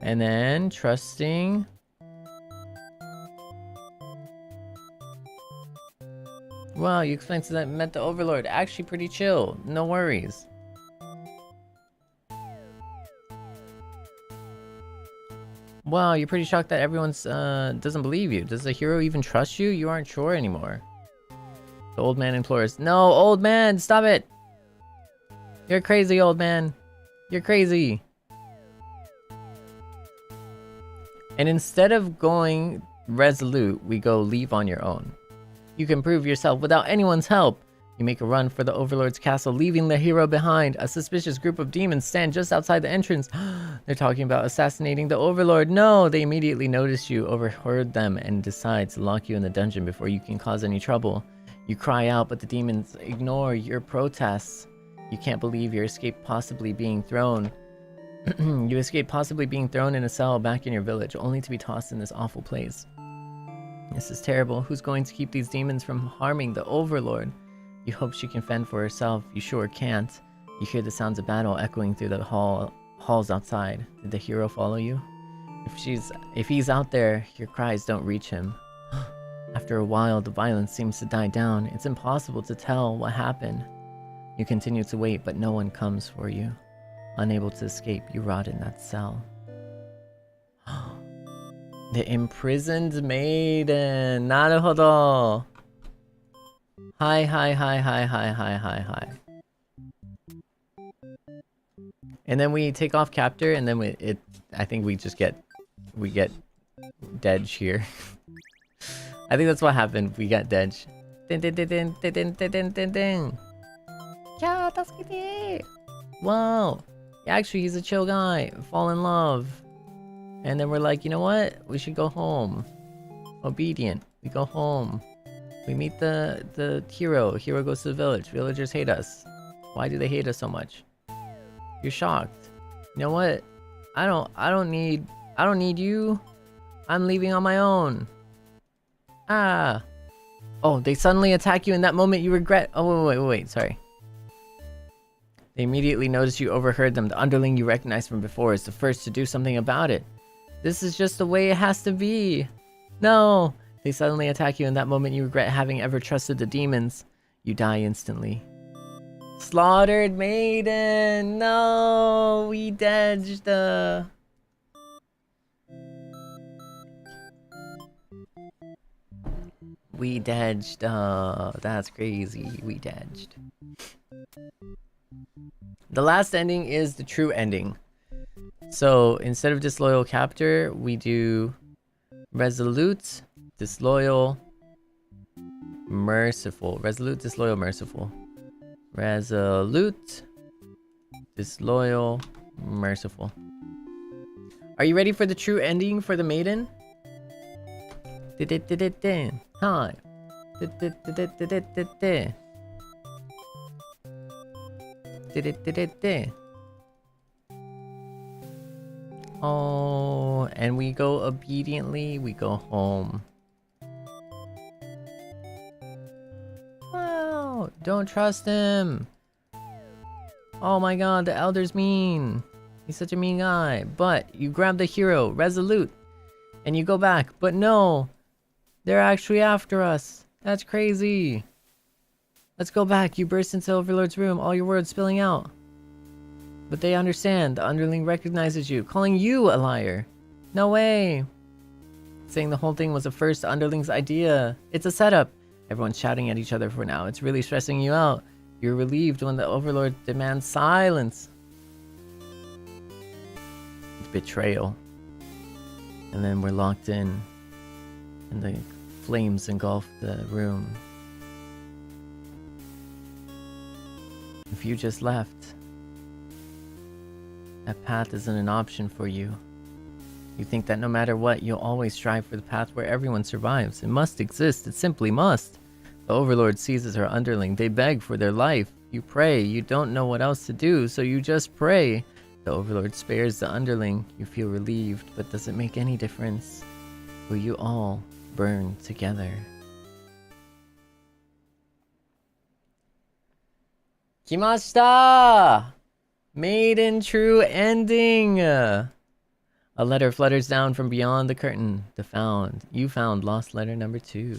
And then trusting. Wow, you explained to that met the Overlord. Actually pretty chill. No worries. Wow, you're pretty shocked that everyone's doesn't believe you. Does the hero even trust you? You aren't sure anymore. The old man implores. No, old man, stop it! You're crazy, old man. You're crazy. And instead of going resolute, we go leave on your own. You can prove yourself without anyone's help. You make a run for the Overlord's castle, leaving the hero behind. A suspicious group of demons stand just outside the entrance. They're talking about assassinating the Overlord. No, they immediately notice you, overheard them, and decide to lock you in the dungeon before you can cause any trouble. You cry out, but the demons ignore your protests. You can't believe you escaped possibly being thrown. You escaped possibly being thrown in a cell back in your village, only to be tossed in this awful place. This is terrible. Who's going to keep these demons from harming the Overlord? You hope she can fend for herself. You sure can't. You hear the sounds of battle echoing through the halls outside. Did the hero follow you? If he's out there, your cries don't reach him. After a while, the violence seems to die down. It's impossible to tell what happened. You continue to wait, but no one comes for you. Unable to escape, you rot in that cell. The Imprisoned Maiden. Naruhodo. Hi. And then we take off captor, and then I think we get Dedge here. I think that's what happened. We got Dedge. Wow. Actually, he's a chill guy. Fall in love. And then we're like, you know what? We should go home. Obedient. We go home. We meet the hero. Hero goes to the village. Villagers hate us. Why do they hate us so much? You're shocked. You know what? I don't need you. I'm leaving on my own. Ah. Oh, they suddenly attack you in that moment you regret. Oh, wait, sorry. They immediately notice you overheard them. The underling you recognized from before is the first to do something about it. This is just the way it has to be. No. They suddenly attack you in that moment you regret having ever trusted the demons. You die instantly. Slaughtered Maiden! No! We dodged the... We dodged. That's crazy. We dodged. The last ending is the true ending. So instead of disloyal captor, we do resolute, disloyal, merciful. Resolute, disloyal, merciful. Resolute, disloyal, merciful. Are you ready for the true ending for the maiden? Hi. Oh, and we go obediently, we go home. Wow, don't trust him. Oh my god, the elder's mean. He's such a mean guy. But you grab the hero, resolute, and you go back. But no, they're actually after us. That's crazy. Let's go back. You burst into Overlord's room, all your words spilling out. But they understand. The underling recognizes you, calling you a liar. No way. Saying the whole thing was the first underling's idea. It's a setup. Everyone's shouting at each other for now. It's really stressing you out. You're relieved when the Overlord demands silence. It's betrayal. And then we're locked in. And the flames engulf the room. If you just left, that path isn't an option for you. You think that no matter what, you'll always strive for the path where everyone survives. It must exist. It simply must. The Overlord seizes her underling. They beg for their life. You pray. You don't know what else to do, so you just pray. The Overlord spares the underling. You feel relieved, but does it make any difference? Will you all burn together? Kimashita! Maiden true ending! A letter flutters down from beyond the curtain. You found lost letter number 2.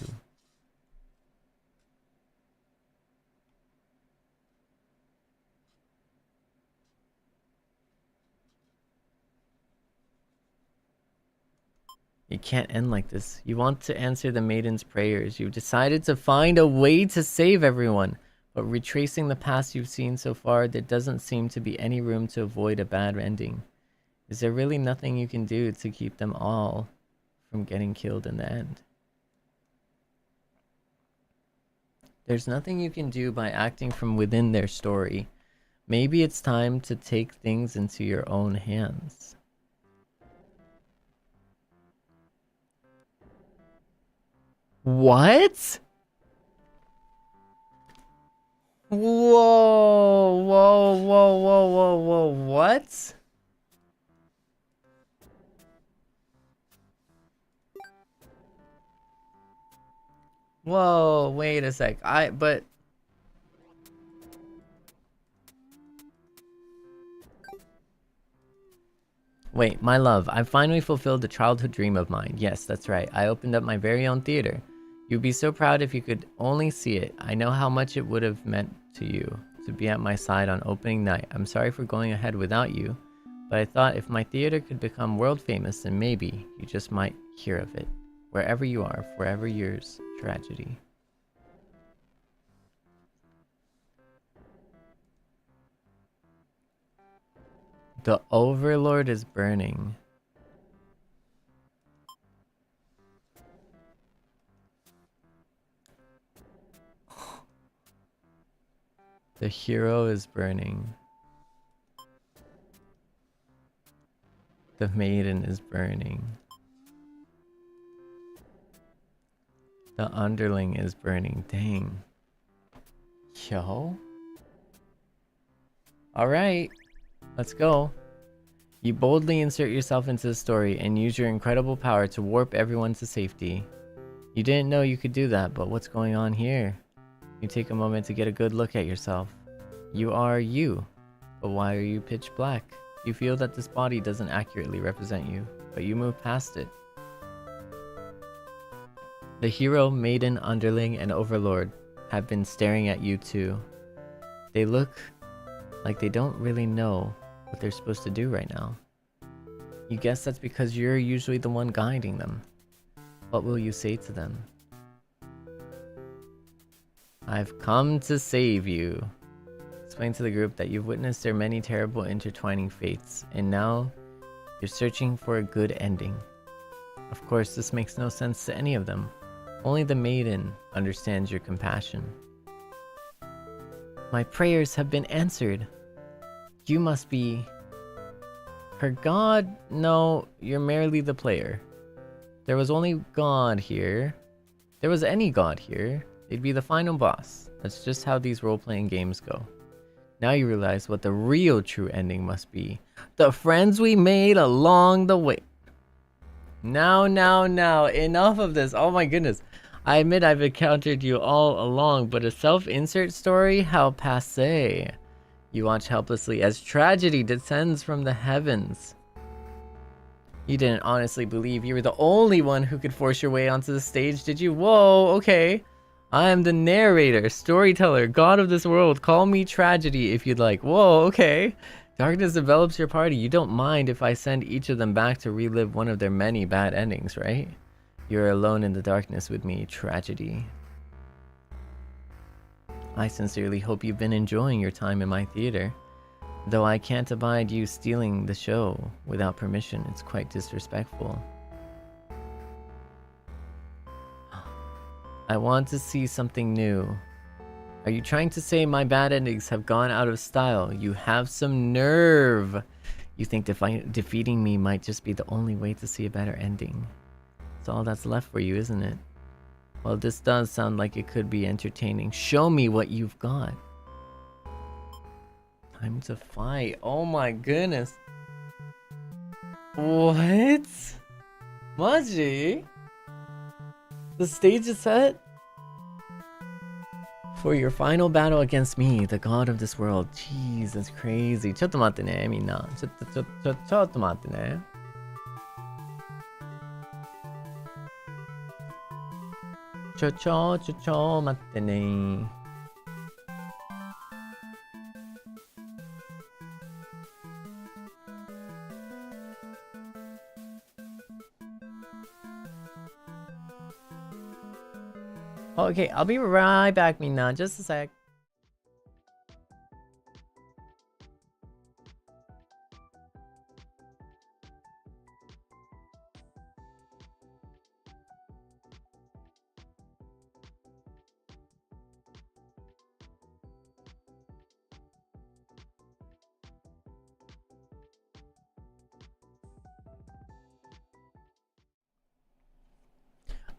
It can't end like this. You want to answer the maiden's prayers. You've decided to find a way to save everyone. But retracing the past you've seen so far, there doesn't seem to be any room to avoid a bad ending. Is there really nothing you can do to keep them all from getting killed in the end? There's nothing you can do by acting from within their story. Maybe it's time to take things into your own hands. What? Whoa, whoa, whoa, whoa, whoa, whoa, what? Whoa, wait a sec. Wait, my love, I finally fulfilled a childhood dream of mine. Yes, that's right. I opened up my very own theater. You'd be so proud if you could only see it. I know how much it would have meant to you to be at my side on opening night. I'm sorry for going ahead without you, but I thought if my theater could become world famous, then maybe you just might hear of it. Wherever you are, forever yours, Tragedy. The Overlord is burning. The hero is burning. The maiden is burning. The underling is burning. Dang. Yo. Alright. Let's go. You boldly insert yourself into the story and use your incredible power to warp everyone to safety. You didn't know you could do that, but what's going on here? You take a moment to get a good look at yourself. You are you. But why are you pitch black? You feel that this body doesn't accurately represent you, but you move past it. The hero, maiden, underling, and overlord have been staring at you too. They look like they don't really know what they're supposed to do right now. You guess that's because you're usually the one guiding them. What will you say to them? I've come to save you. Explain to the group that you've witnessed their many terrible intertwining fates, and now you're searching for a good ending. Of course, this makes no sense to any of them. Only the maiden understands your compassion. My prayers have been answered. You must be her god? No, you're merely the player. There was only god here. There was any god here, they'd be the final boss. That's just how these role-playing games go. Now you realize what the real true ending must be. The friends we made along the way. Now, enough of this. Oh my goodness. I admit I've encountered you all along, but a self-insert story? How passé. You watch helplessly as tragedy descends from the heavens. You didn't honestly believe you were the only one who could force your way onto the stage, did you? Whoa, okay. I am the narrator, storyteller, god of this world. Call me Tragedy if you'd like. Whoa, okay. Darkness develops your party. You don't mind if I send each of them back to relive one of their many bad endings, right? You're alone in the darkness with me, Tragedy. I sincerely hope you've been enjoying your time in my theater. Though I can't abide you stealing the show without permission, it's quite disrespectful. I want to see something new. Are you trying to say my bad endings have gone out of style? You have some nerve. You think defeating me might just be the only way to see a better ending. That's all that's left for you, isn't it? Well, this does sound like it could be entertaining. Show me what you've got. Time to fight. Oh my goodness. What? Maji? The stage is set for your final battle against me, the god of this world. Jeez, that's crazy. ちょっと待ってね、みんな。ちょっと待ってね。ちょ待ってね。Okay, I'll be right back, Mina. Just a sec.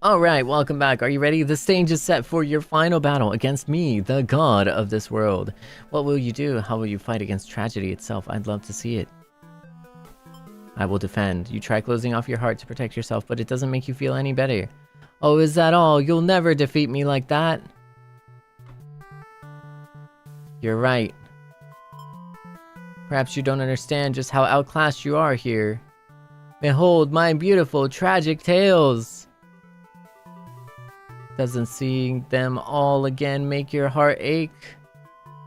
Alright, welcome back. Are you ready? The stage is set for your final battle against me, the god of this world. What will you do? How will you fight against tragedy itself? I'd love to see it. I will defend. You try closing off your heart to protect yourself, but it doesn't make you feel any better. Oh, is that all? You'll never defeat me like that. You're right. Perhaps you don't understand just how outclassed you are here. Behold my beautiful tragic tales. Doesn't seeing them all again make your heart ache?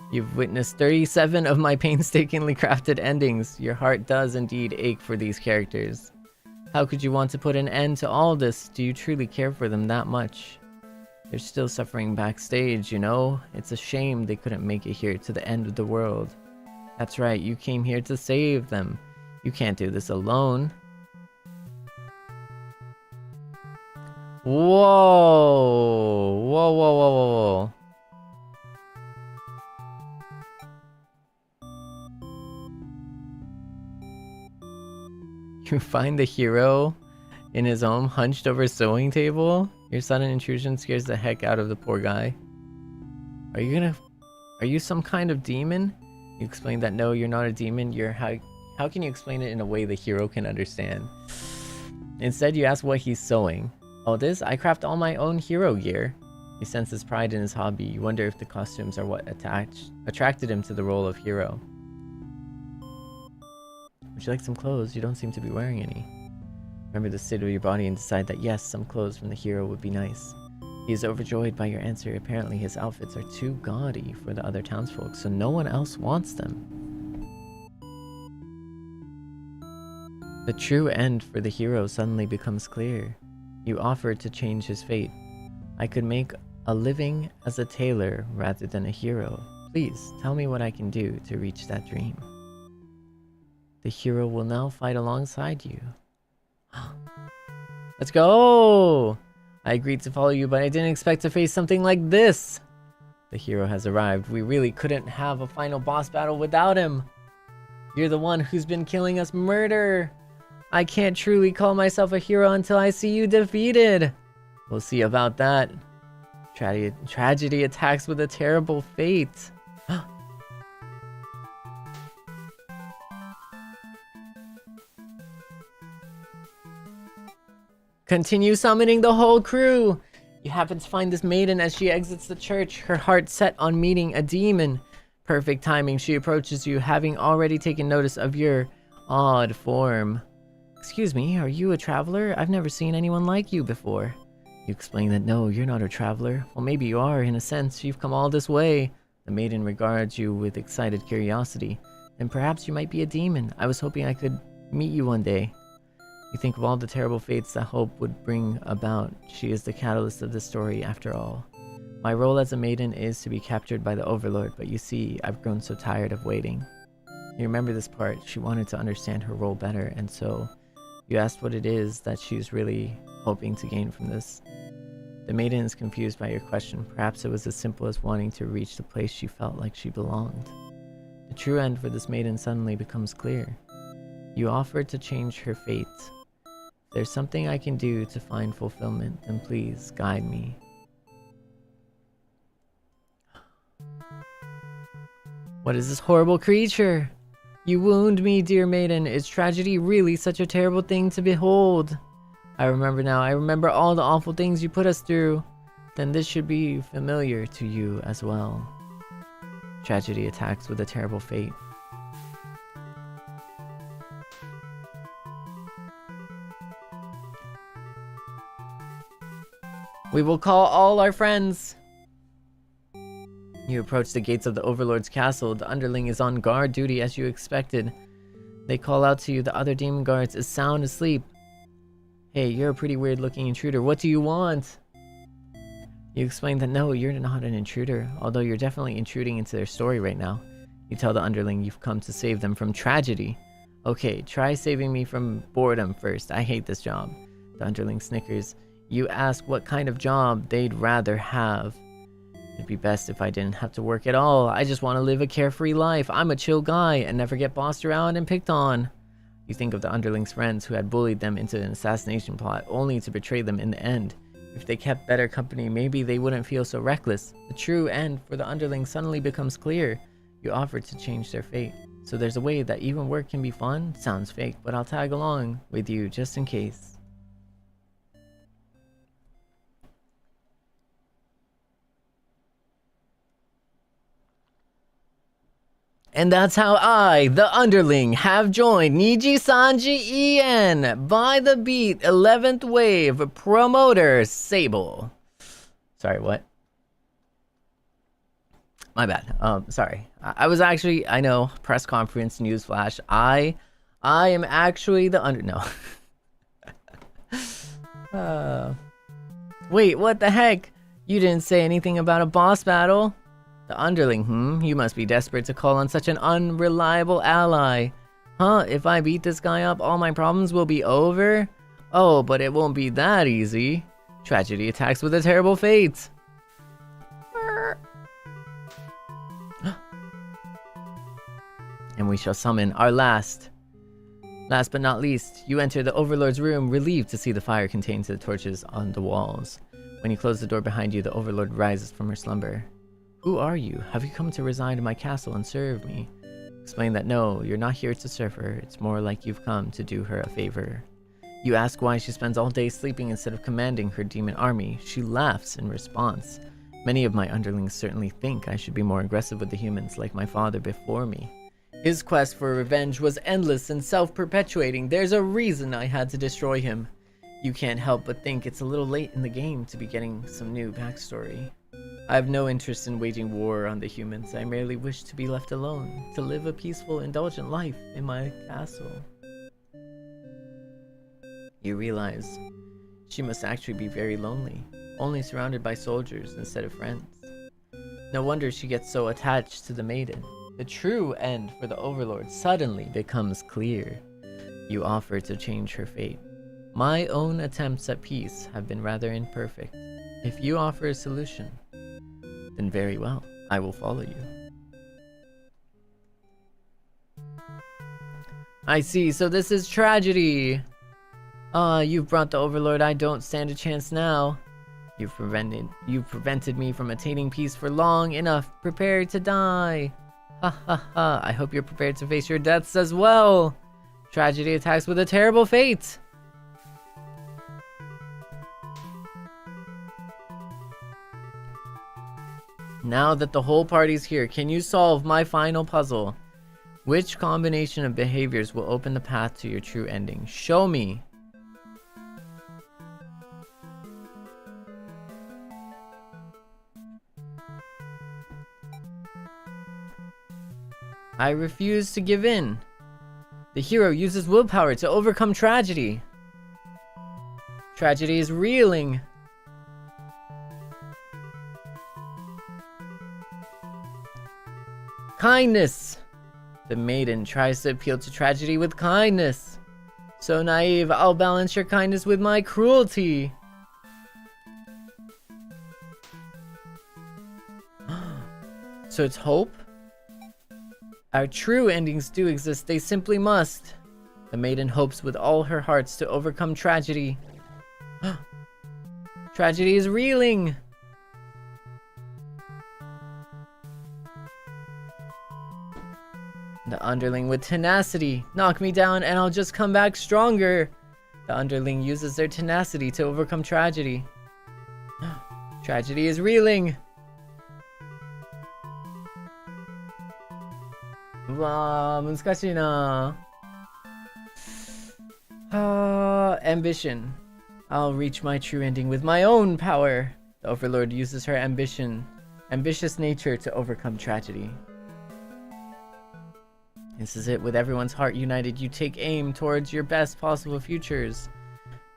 You've witnessed 37 of my painstakingly crafted endings. Your heart does indeed ache for these characters. How could you want to put an end to all this? Do you truly care for them that much? They're still suffering backstage, you know? It's a shame they couldn't make it here to the end of the world. That's right, you came here to save them. You can't do this alone. Whoa! Whoa, whoa, whoa, whoa, whoa. You find the hero in his home hunched over a sewing table? Your sudden intrusion scares the heck out of the poor guy. Are you some kind of demon? You explain that no, you're not a demon. How can you explain it in a way the hero can understand? Instead, you ask what he's sewing. Oh, this? I craft all my own hero gear. He senses pride in his hobby. You wonder if the costumes are what attracted him to the role of hero. Would you like some clothes? You don't seem to be wearing any. Remember the state of your body and decide that yes, some clothes from the hero would be nice. He is overjoyed by your answer. Apparently his outfits are too gaudy for the other townsfolk, so no one else wants them. The true end for the hero suddenly becomes clear. You offered to change his fate. I could make a living as a tailor rather than a hero. Please, tell me what I can do to reach that dream. The hero will now fight alongside you. Let's go! I agreed to follow you, but I didn't expect to face something like this. The hero has arrived. We really couldn't have a final boss battle without him. You're the one who's been killing us murder. I can't truly call myself a hero until I see you defeated. We'll see about that. Tragedy attacks with a terrible fate. Continue summoning the whole crew. You happen to find this maiden as she exits the church, her heart set on meeting a demon. Perfect timing. She approaches you, having already taken notice of your odd form. Excuse me, are you a traveler? I've never seen anyone like you before. You explain that no, you're not a traveler. Well, maybe you are, in a sense. You've come all this way. The maiden regards you with excited curiosity. And perhaps you might be a demon. I was hoping I could meet you one day. You think of all the terrible fates that hope would bring about. She is the catalyst of the story, after all. My role as a maiden is to be captured by the Overlord, but you see, I've grown so tired of waiting. You remember this part. She wanted to understand her role better, and so you asked what it is that she's really hoping to gain from this. The maiden is confused by your question. Perhaps it was as simple as wanting to reach the place she felt like she belonged. The true end for this maiden suddenly becomes clear. You offered to change her fate. If there's something I can do to find fulfillment, then please guide me. What is this horrible creature? You wound me, dear maiden. Is tragedy really such a terrible thing to behold? I remember now. I remember all the awful things you put us through. Then this should be familiar to you as well. Tragedy attacks with a terrible fate. We will call all our friends. You approach the gates of the Overlord's castle. The Underling is on guard duty as you expected. They call out to you. The other demon guards is sound asleep. Hey, you're a pretty weird looking intruder. What do you want? You explain that no, you're not an intruder, although you're definitely intruding into their story right now. You tell the Underling you've come to save them from tragedy. Okay, try saving me from boredom first. I hate this job. The Underling snickers. You ask what kind of job they'd rather have. It'd be best if I didn't have to work at all. I just want to live a carefree life. I'm a chill guy and never get bossed around and picked on. You think of the Underling's friends who had bullied them into an assassination plot only to betray them in the end. If they kept better company, maybe they wouldn't feel so reckless. The true end for the underling suddenly becomes clear. You offer to change their fate. So there's a way that even work can be fun? Sounds fake, but I'll tag along with you just in case. And that's how I, the underling, have joined NIJISANJI EN by the beat 11th wave promoter Seible. Sorry, what? My bad. Sorry. I was actually, I know, press conference, newsflash. I am actually the no. Wait, what the heck? You didn't say anything about a boss battle? The underling, You must be desperate to call on such an unreliable ally. Huh? If I beat this guy up, all my problems will be over? Oh, but it won't be that easy. Tragedy attacks with a terrible fate. And we shall summon our last but not least, you enter the Overlord's room, relieved to see the fire contained to the torches on the walls. When you close the door behind you, the Overlord rises from her slumber. Who are you? Have you come to reside in my castle and serve me? Explain that no, you're not here to serve her. It's more like you've come to do her a favor. You ask why she spends all day sleeping instead of commanding her demon army. She laughs in response. Many of my underlings certainly think I should be more aggressive with the humans like my father before me. His quest for revenge was endless and self-perpetuating. There's a reason I had to destroy him. You can't help but think it's a little late in the game to be getting some new backstory. I have no interest in waging war on the humans. I merely wish to be left alone, to live a peaceful, indulgent life in my castle. You realize she must actually be very lonely, only surrounded by soldiers instead of friends. No wonder she gets so attached to the maiden. The true end for the Overlord suddenly becomes clear. You offer to change her fate. My own attempts at peace have been rather imperfect. If you offer a solution, then very well, I will follow you. I see, so this is tragedy. You've brought the Overlord, I don't stand a chance now. You've prevented me from attaining peace for long enough. Prepare to die. Ha ha ha, I hope you're prepared to face your deaths as well. Tragedy attacks with a terrible fate. Now that the whole party's here, can you solve my final puzzle? Which combination of behaviors will open the path to your true ending? Show me. I refuse to give in. The hero uses willpower to overcome tragedy. Tragedy is reeling. Kindness. The maiden tries to appeal to tragedy with kindness. So naive, I'll balance your kindness with my cruelty. So it's hope? Our true endings do exist, they simply must. The maiden hopes with all her hearts to overcome tragedy. Tragedy is reeling. The underling with tenacity. Knock me down and I'll just come back stronger. The underling uses their tenacity to overcome tragedy. Tragedy is reeling. Wow, 難しいな. Ambition. I'll reach my true ending with my own power. The Overlord uses her ambitious nature to overcome tragedy. This is it. With everyone's heart united, you take aim towards your best possible futures.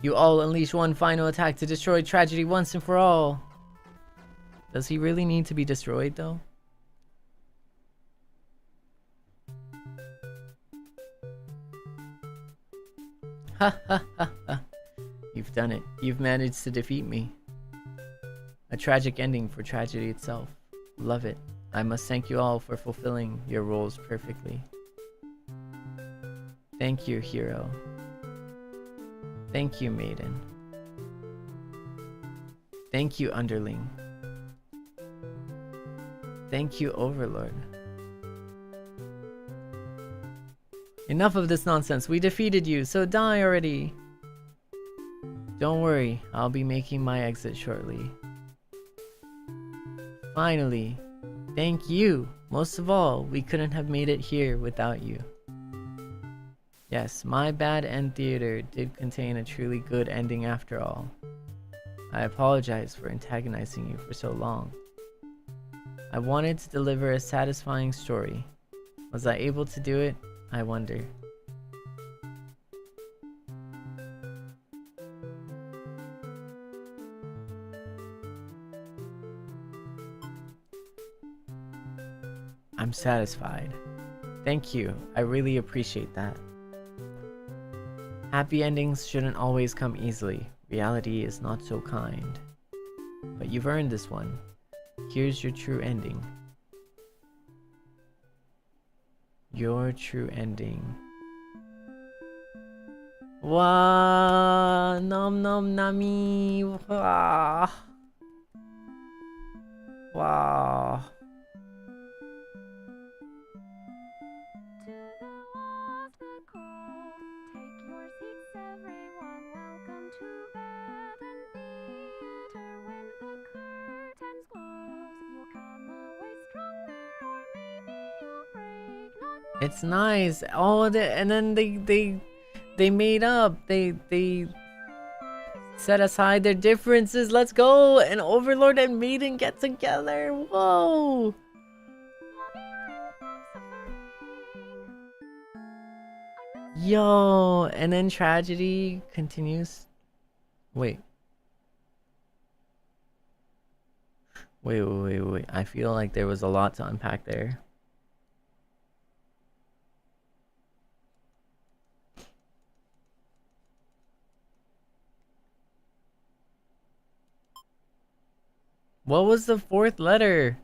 You all unleash one final attack to destroy tragedy once and for all. Does he really need to be destroyed, though? Ha ha ha ha. You've done it. You've managed to defeat me. A tragic ending for tragedy itself. Love it. I must thank you all for fulfilling your roles perfectly. Thank you, hero. Thank you, maiden. Thank you, Underling. Thank you, Overlord. Enough of this nonsense. We defeated you, so die already. Don't worry, I'll be making my exit shortly. Finally, thank you. Most of all, we couldn't have made it here without you. Yes, my bad end theater did contain a truly good ending after all. I apologize for antagonizing you for so long. I wanted to deliver a satisfying story. Was I able to do it? I wonder. I'm satisfied. Thank you. I really appreciate that. Happy endings shouldn't always come easily. Reality is not so kind. But you've earned this one. Here's your true ending. Your true ending. Wow, nom nom nami. Wow. Wow. It's nice. Oh, and then they made up. They set aside their differences. Let's go. And Overlord and Maiden get together. Whoa. Yo, and then tragedy continues. Wait. Wait. I feel like there was a lot to unpack there. What was the fourth letter?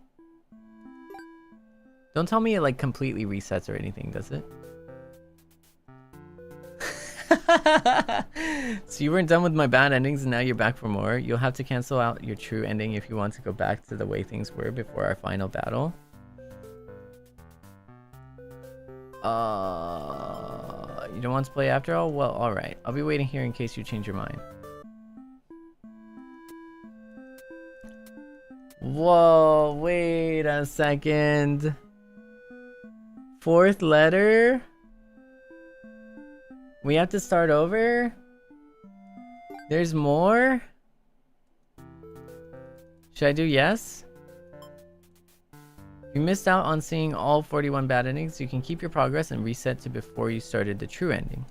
Don't tell me it like completely resets or anything, does it? So you weren't done with my bad endings and now you're back for more. You'll have to cancel out your true ending if you want to go back to the way things were before our final battle. You don't want to play after all? Well, alright. I'll be waiting here in case you change your mind. Whoa, wait a second. Fourth letter? We have to start over? There's more? Should I do yes? If you missed out on seeing all 41 bad endings, you can keep your progress and reset to before you started the true ending.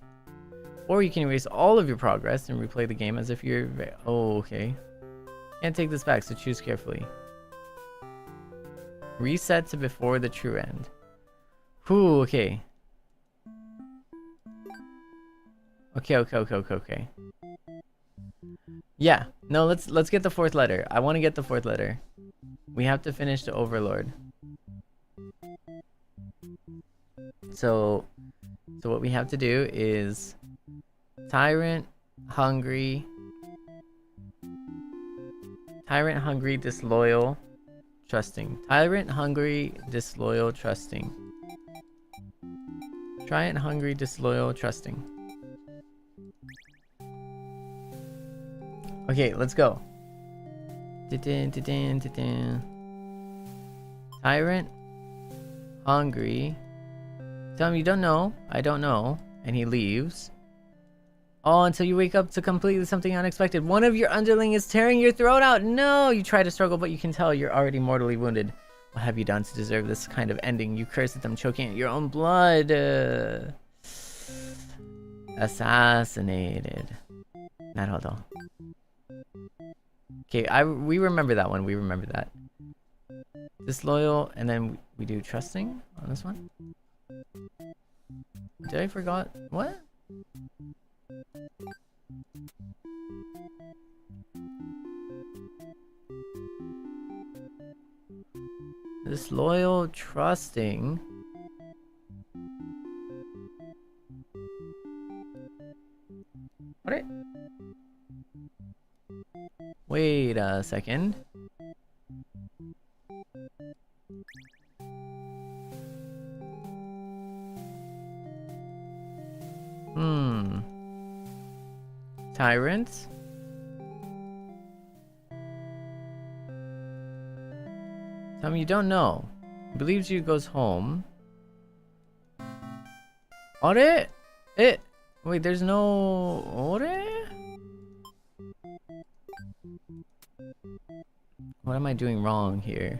Or you can erase all of your progress and replay the game as if you're... Oh, okay. Can't take this back, so choose carefully. Reset to before the true end. Whew, okay. Okay. Yeah, no, let's get the fourth letter. I want to get the fourth letter. We have to finish the Overlord. So what we have to do is Tyrant, hungry, disloyal, trusting. Tyrant, hungry, disloyal, trusting. Tyrant, hungry, disloyal, trusting. Okay, let's go. Tyrant, hungry. Tell him you don't know. I don't know. And he leaves. Oh, until you wake up to completely something unexpected. One of your underling is tearing your throat out. No! You try to struggle, but you can tell you're already mortally wounded. What have you done to deserve this kind of ending? You cursed at them, choking at your own blood. Assassinated. Naruhodo. Okay, we remember that one. We remember that. Disloyal, and then we do trusting on this one. Did I forgot? What? Disloyal, trusting. What? Wait a second. Tyrant. Tell me you don't know. Believes you, goes home. Ore? Wait, there's no... Ore? What am I doing wrong here?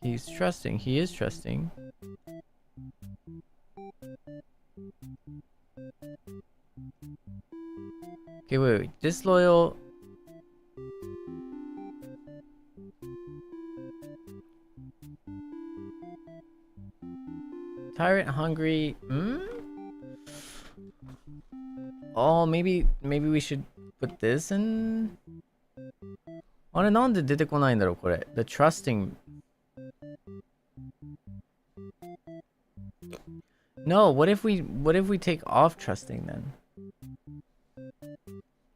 He's trusting. He is trusting. Okay, wait. Disloyal... Tyrant hungry. Oh, maybe we should put this in. あれなんで出てこないんだろうこれ。The trusting. No, what if we take off trusting then?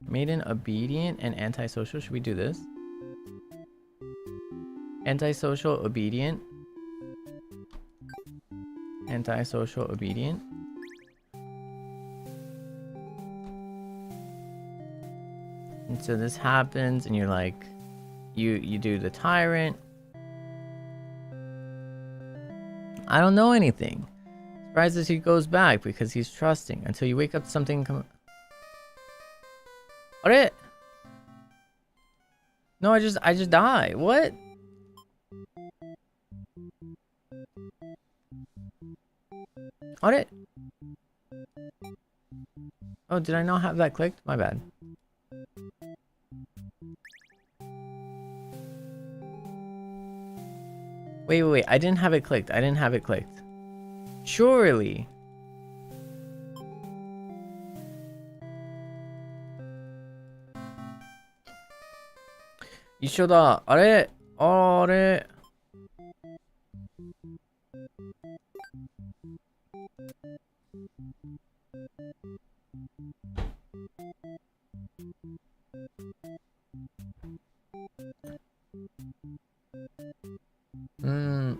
Maiden obedient and antisocial. Should we do this? Antisocial obedient. Antisocial obedient. And so this happens and you're like you do the tyrant. I don't know anything. Surprises he goes back because he's trusting until you wake up to something Are? No, I just die. What? Are? Oh, did I not have that clicked? My bad. Wait. I didn't have it clicked. Surely. Ishoda. Are.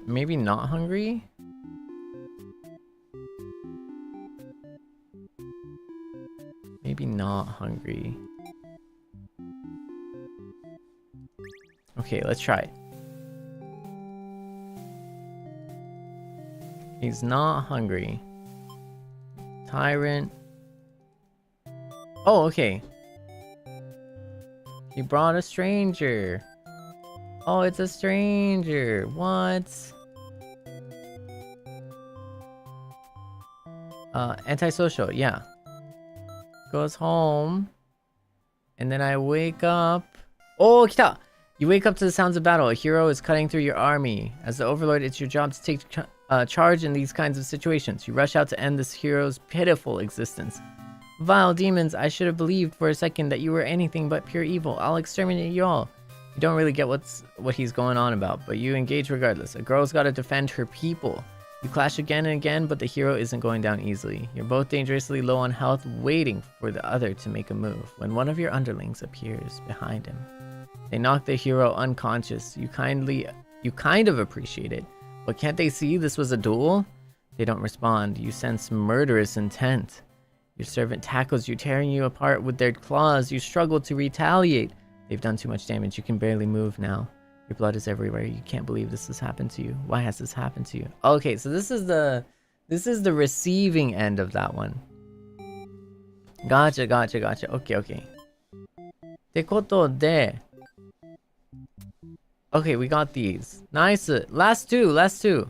Maybe not hungry? Maybe not hungry. Okay, let's try it. He's not hungry. Tyrant. Oh, okay. He brought a stranger. Oh, it's a stranger. What? Antisocial, yeah. Goes home. And then I wake up. Oh, kita! You wake up to the sounds of battle. A hero is cutting through your army. As the Overlord, it's your job to take charge in these kinds of situations. You rush out to end this hero's pitiful existence. Vile demons, I should have believed for a second that you were anything but pure evil. I'll exterminate you all. You don't really get what he's going on about, but you engage regardless. A girl's gotta defend her people. You clash again and again, but the hero isn't going down easily. You're both dangerously low on health, waiting for the other to make a move, when one of your underlings appears behind him. They knock the hero unconscious. You kind of appreciate it. But can't they see this was a duel? They don't respond. You sense murderous intent. Your servant tackles you, tearing you apart with their claws. You struggle to retaliate. They've done too much damage. You can barely move now. Your blood is everywhere. You can't believe this has happened to you. Why has this happened to you? Okay, so this is the receiving end of that one. Gotcha. Okay. ってことで Okay, we got these. Nice. Last two.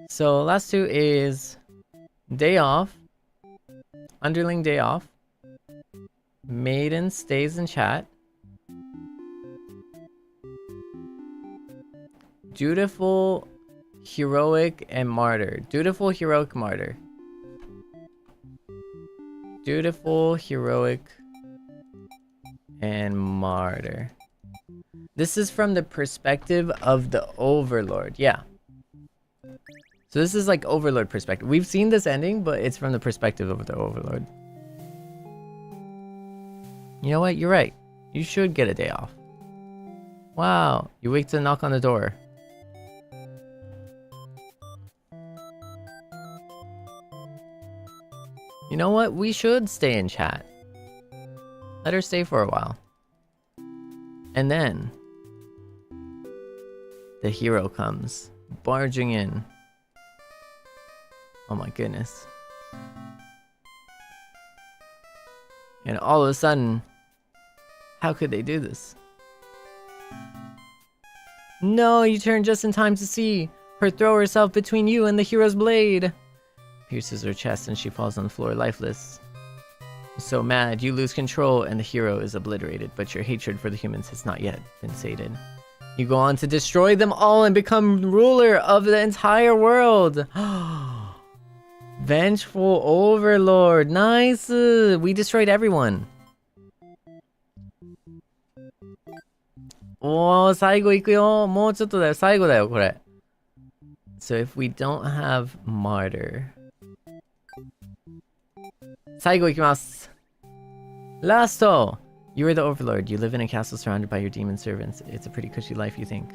So last two is day off. Underling day off. Maiden stays in chat. Dutiful, heroic, and martyr. Dutiful, heroic, martyr. Dutiful, heroic, and martyr. This is from the perspective of the Overlord. Yeah. So this is like Overlord perspective. We've seen this ending, but it's from the perspective of the Overlord. You know what? You're right. You should get a day off. Wow. You wait to knock on the door. You know what? We should stay in chat. Let her stay for a while. And then the hero comes barging in. Oh my goodness. And all of a sudden, how could they do this? No, you turn just in time to see her throw herself between you and the hero's blade. Pierces her chest and she falls on the floor lifeless. So mad, you lose control and the hero is obliterated, but your hatred for the humans has not yet been sated. You go on to destroy them all and become ruler of the entire world. Vengeful Overlord. Nice. We destroyed everyone. Oh, 最後行くよ。もうちょっとだよ。最後だよ、これ。So if we don't have Martyr. 最後行きます。Lasto! You are the Overlord. You live in a castle surrounded by your demon servants. It's a pretty cushy life, you think.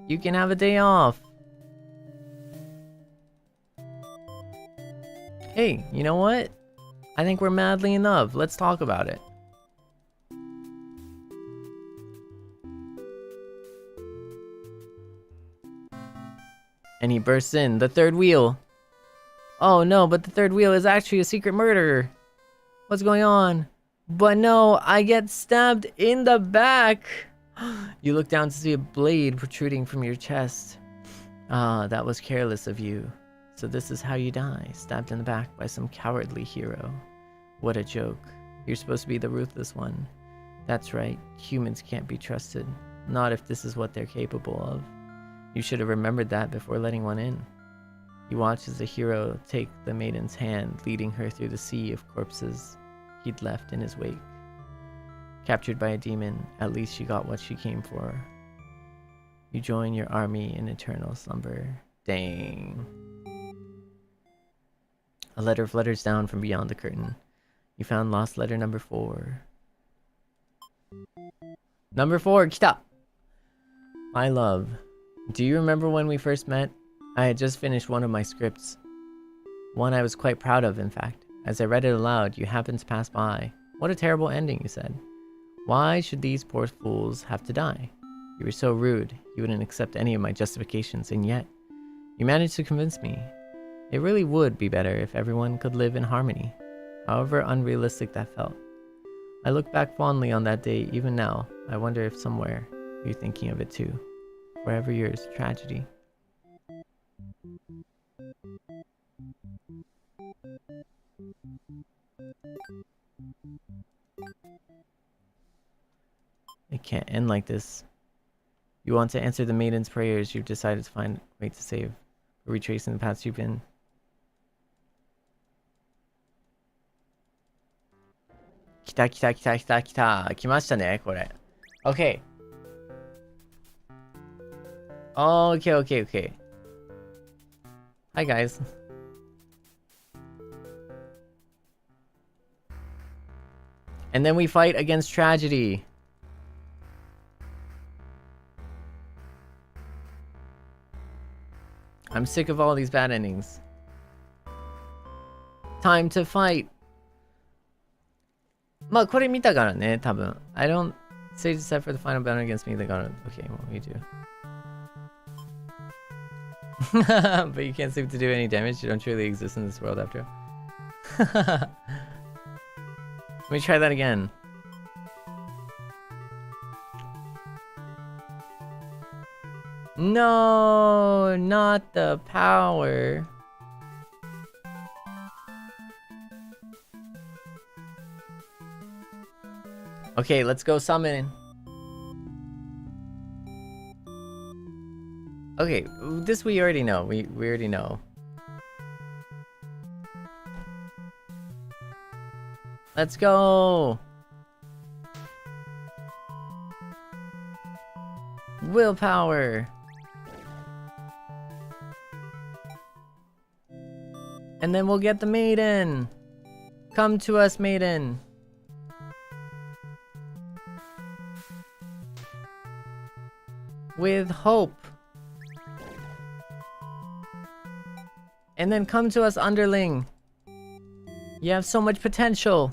You can have a day off. Hey, you know what? I think we're madly in love. Let's talk about it. And he bursts in. The third wheel. Oh no, but the third wheel is actually a secret murderer. What's going on? But no, I get stabbed in the back. You look down to see a blade protruding from your chest. Ah, that was careless of you. So this is how you die, stabbed in the back by some cowardly hero. What a joke. You're supposed to be the ruthless one. That's right, humans can't be trusted. Not if this is what they're capable of. You should have remembered that before letting one in. You watch as the hero take the maiden's hand, leading her through the sea of corpses he'd left in his wake. Captured by a demon, at least she got what she came for. You join your army in eternal slumber. Dang. A letter flutters down from beyond the curtain. You found lost letter number 4. Number 4, kita! My love. Do you remember when we first met? I had just finished one of my scripts. One I was quite proud of, in fact. As I read it aloud, you happened to pass by. What a terrible ending, you said. Why should these poor fools have to die? You were so rude. You wouldn't accept any of my justifications, and yet you managed to convince me. It really would be better if everyone could live in harmony, however unrealistic that felt. I look back fondly on that day even now. I wonder if somewhere you're thinking of it too. Forever yours, Tragedy. It can't end like this. You want to answer the maiden's prayers. You've decided to find a way to save. Retracing the paths you've been. Kita, kita, kita, kita, kita. 来ましたね、これ。Okay. Okay, okay, okay. Hi, guys. And then we fight against Tragedy. I'm sick of all these bad endings. Time to fight. まあこれ見たからね、多分。I don't say to set for the final battle against me. They got it. Okay, well, we do. But you can't seem to do any damage. You don't truly exist in this world after all. Let me try that again. No, not the power. Okay, let's go summon. Okay, this we already know. We already know. Let's go. Willpower. And then we'll get the maiden. Come to us, Maiden. With hope. And then come to us, Underling. You have so much potential.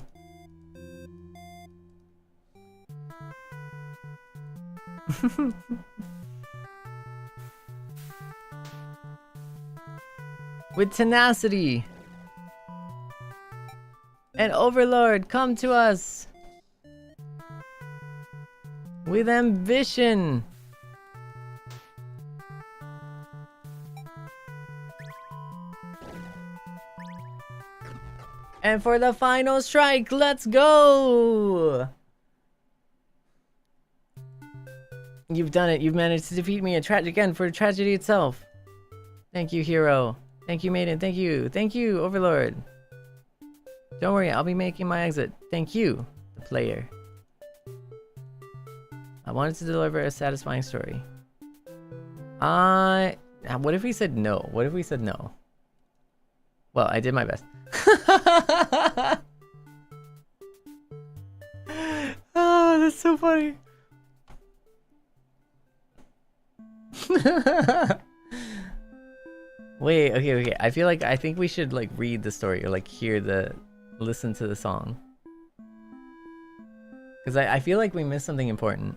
With tenacity. And Overlord, come to us. With ambition. And for the final strike, let's go! You've done it. You've managed to defeat me. A tragic end for tragedy itself. Thank you, Hero. Thank you, Maiden. Thank you. Thank you, Overlord. Don't worry, I'll be making my exit. Thank you, the player. I wanted to deliver a satisfying story. What if we said no? What if we said no? Well, I did my best. Oh, that's so funny. Wait, okay. I think we should like read the story or like listen to the song. Because I feel like we missed something important.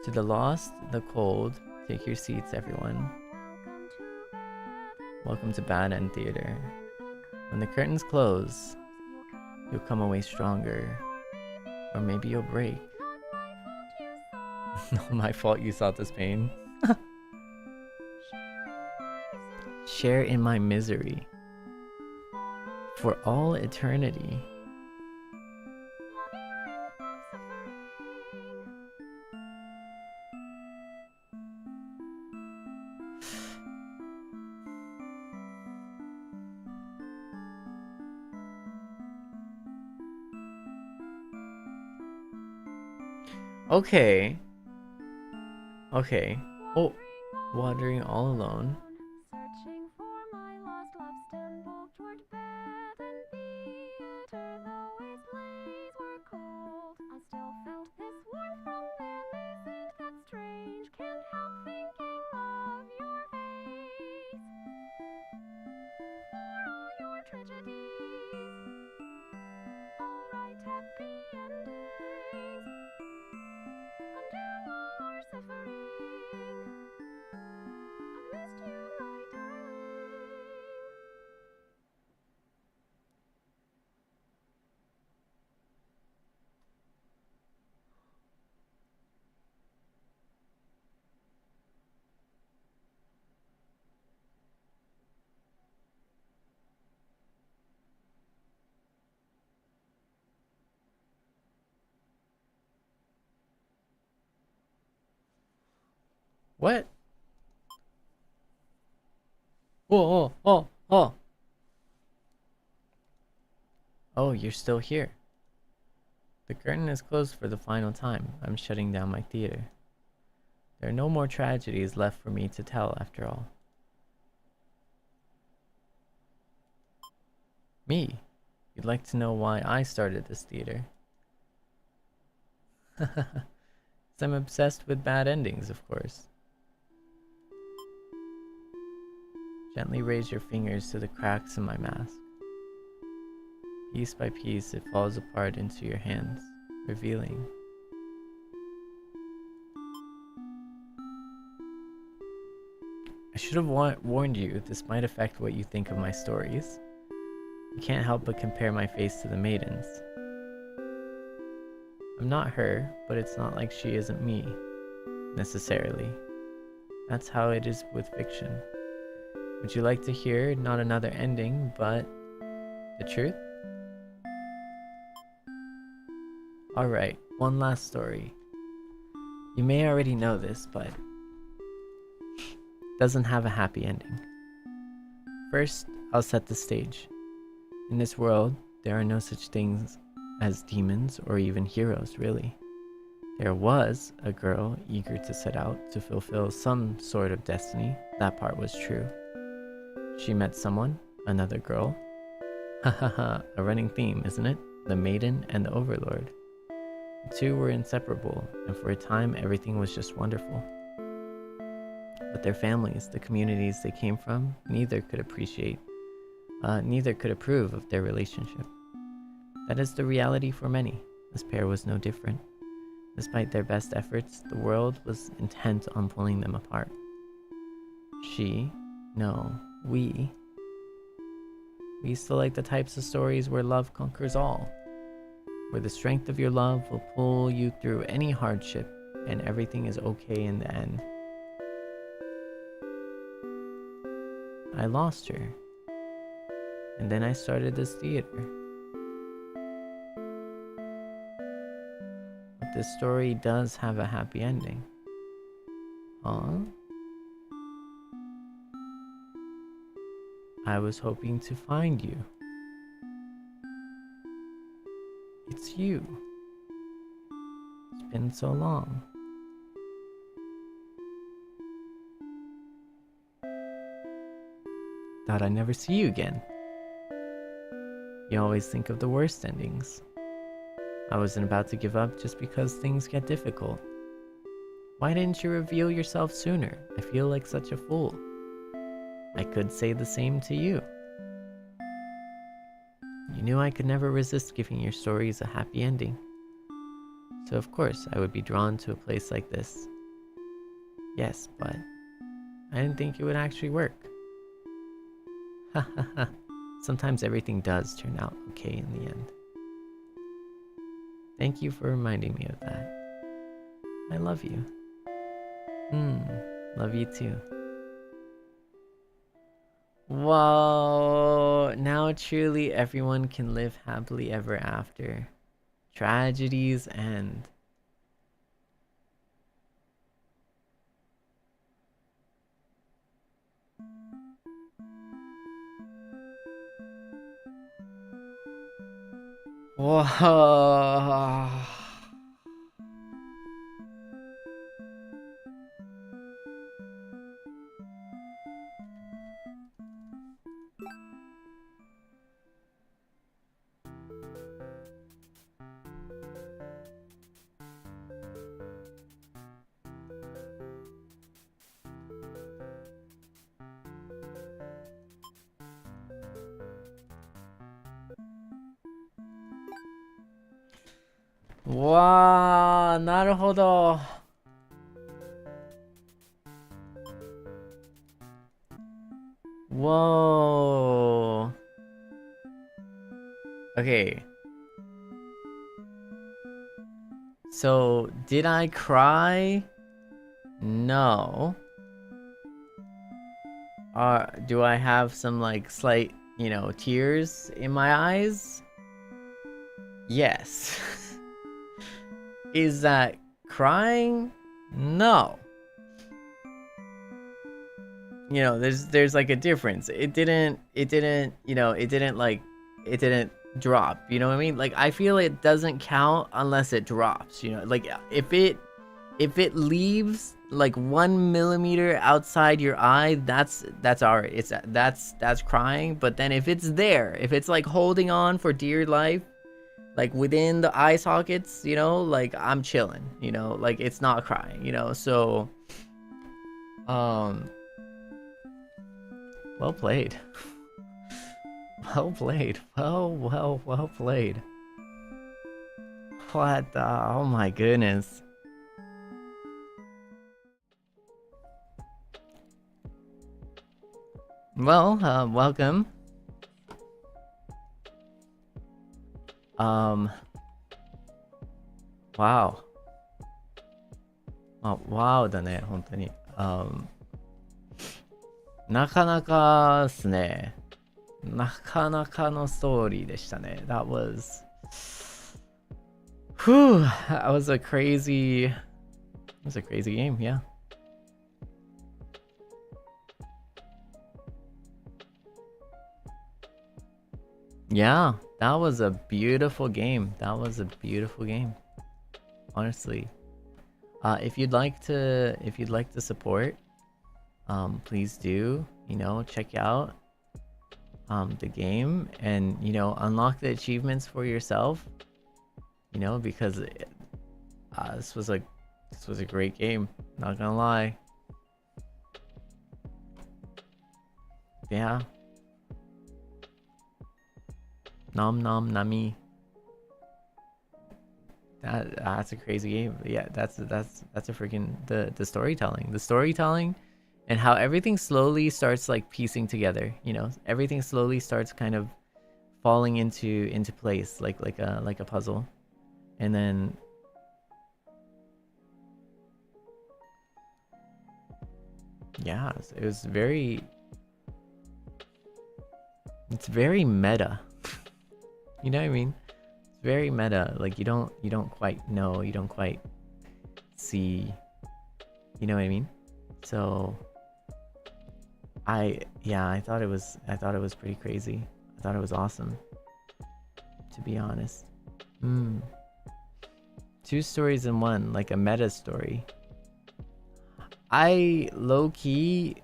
To the lost, the cold, take your seats, everyone. Welcome to Bad End Theater. When the curtains close, you'll come away stronger. Or maybe you'll break. Not my fault you sought this pain. Share in my misery. For all eternity. Okay. Okay. Oh, wandering all alone. Searching for my lost love, stumbled toward bed and theater. Though its blaze were cold, I still felt this warmth from memories, and that's strange. Can't help thinking of your face. For all your tragedies, I'll write happy endings. Undo all our suffering. I missed you, my darling. What? Oh. Oh, you're still here. The curtain is closed for the final time. I'm shutting down my theater. There are no more tragedies left for me to tell after all. Me? You'd like to know why I started this theater? I'm obsessed with bad endings, of course. Gently raise your fingers to the cracks in my mask. Piece by piece, it falls apart into your hands, revealing. I should have warned you, this might affect what you think of my stories. You can't help but compare my face to the maidens. I'm not her, but it's not like she isn't me, necessarily. That's how it is with fiction. Would you like to hear not another ending, but the truth? Alright, one last story. You may already know this, but it doesn't have a happy ending. First, I'll set the stage. In this world, there are no such things as demons or even heroes, really. There was a girl eager to set out to fulfill some sort of destiny. That part was true. She met someone, another girl. Hahaha, a running theme, isn't it? The Maiden and the Overlord. The two were inseparable, and for a time everything was just wonderful. But their families, the communities they came from, neither could approve of their relationship. That is the reality for many. This pair was no different. Despite their best efforts, the world was intent on pulling them apart. We used to like the types of stories where love conquers all, where the strength of your love will pull you through any hardship and everything is okay in the end. I lost her, and then I started this theater. But this story does have a happy ending. Huh? I was hoping to find you. It's you. It's been so long. Thought I'd never see you again. You always think of the worst endings. I wasn't about to give up just because things get difficult. Why didn't you reveal yourself sooner? I feel like such a fool. I could say the same to you. You knew I could never resist giving your stories a happy ending. So of course I would be drawn to a place like this. Yes, but I didn't think it would actually work. Ha ha ha. Sometimes everything does turn out okay in the end. Thank you for reminding me of that. I love you. Love you too. Whoa, now truly everyone can live happily ever after. Tragedies end. Whoa. Wow, なるほど。Whoa. Okay. So, did I cry? No. Do I have some like slight, tears in my eyes? Yes. Is that crying? No. There's like a difference. It didn't drop, you know what I mean? Like I feel it doesn't count unless it drops, like if it leaves like 1 millimeter outside your eye, that's alright. That's crying. But then if it's there, if it's like holding on for dear life, like within the eye sockets, like I'm chilling, like it's not crying, so well played. Well played. Well played. What the, oh my goodness. Well, welcome. Wow. Wow だね、本当に。なかなかですね。なかなかのストーリーでしたね。That was... Whew, that was a crazy... It was a crazy game, yeah. Yeah, that was a beautiful game. That was a beautiful game. Honestly. If you'd like to support, please do, check out the game, and you know, unlock the achievements for yourself, you know, because this was a great game, not gonna lie. Yeah. Nom nom nami. That's a crazy game. Yeah, that's a freaking the storytelling and how everything slowly starts like piecing together, you know, everything slowly starts kind of falling into place like a puzzle. And then yeah, it was very, it's very meta. You know what I mean? It's very meta. Like you don't quite know, you don't quite see, you know what I mean? So I thought it was pretty crazy. I thought it was awesome, to be honest. Two stories in one, like a meta story. I low-key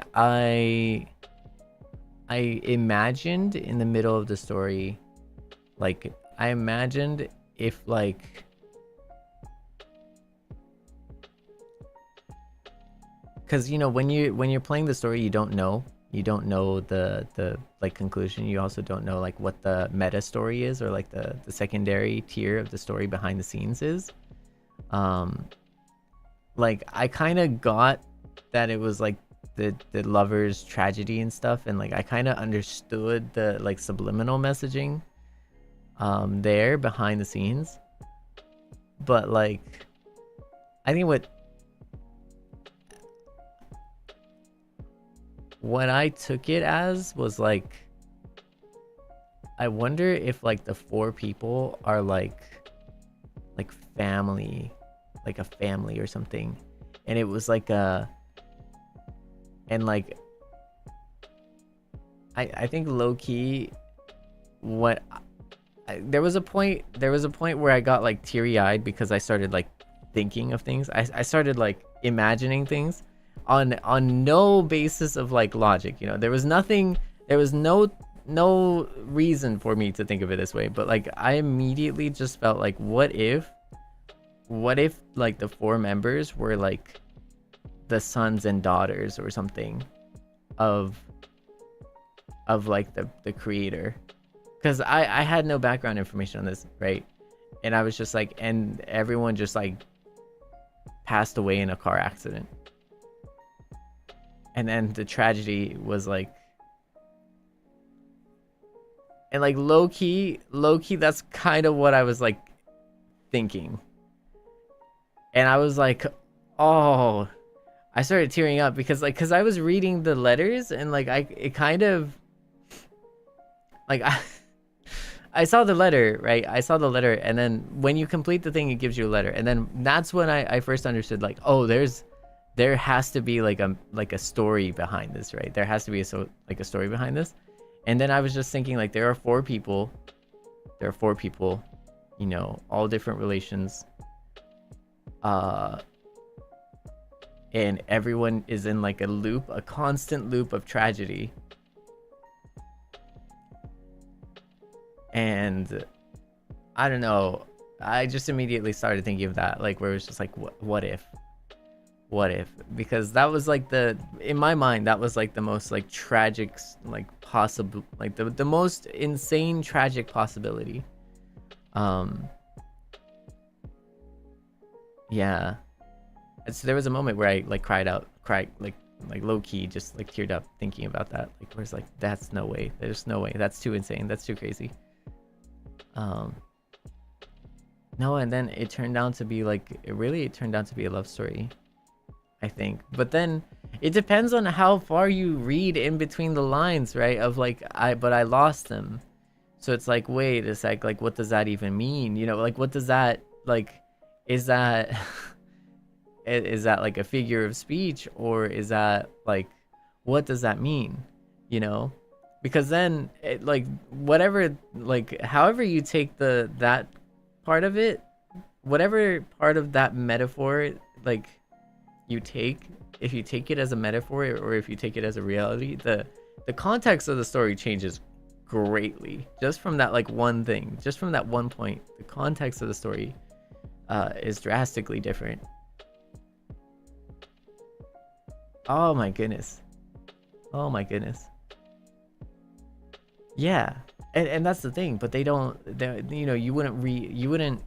I imagined in the middle of the story, like I imagined if like because you know when you're playing the story, you don't know the like conclusion. You also don't know like what the meta story is, or like the secondary tier of the story behind the scenes is. Like I kind of got that it was like the lover's tragedy and stuff, and like I kind of understood the like subliminal messaging there behind the scenes. But like I think what I took it as was like, I wonder if like the four people are like family, like a family or something. And it was like a, and like I think low-key there was a point where I got like teary-eyed because I started like thinking of things. I started like imagining things on no basis of like logic, you know. There was no reason for me to think of it this way, but like I immediately just felt like, what if like the four members were like the sons and daughters or something of like the creator? Because I had no background information on this, right? And I was just like, and everyone just like passed away in a car accident. And then the tragedy was like, and like low-key, that's kind of what I was like thinking. And I was like, oh, I started tearing up because I was reading the letters, and like it kind of like I saw the letter, right? I saw the letter, and then when you complete the thing, it gives you a letter. And then that's when I first understood, like, oh, there has to be like a story behind this, right? There has to be a story behind this. And then I was just thinking, like, there are four people, you know, all different relations, and everyone is in like a constant loop of tragedy. And I don't know, I just immediately started thinking of that, like, where it was just like, what if, because that was like in my mind, that was like the most like tragic, like possible, like the most insane tragic possibility. Yeah. And so there was a moment where I like cried like low-key, just like teared up thinking about that, like where it's like, that's no way, there's no way, that's too insane, that's too crazy. No, and then it turned out to be like, it turned out to be a love story, I think. But then it depends on how far you read in between the lines, right? Of like, but I lost them. So it's like, wait, it's like what does that even mean? You know, like what does that, like, is that is that like a figure of speech, or is that like, what does that mean? You know? Because then it, like, whatever, like, however you take that part of it, whatever part of that metaphor like you take, if you take it as a metaphor or if you take it as a reality, the the context of the story changes greatly just from that like one thing, just from that one point. The context of the story is drastically different. Oh my goodness. Oh my goodness. Yeah, and that's the thing, but they you know, you wouldn't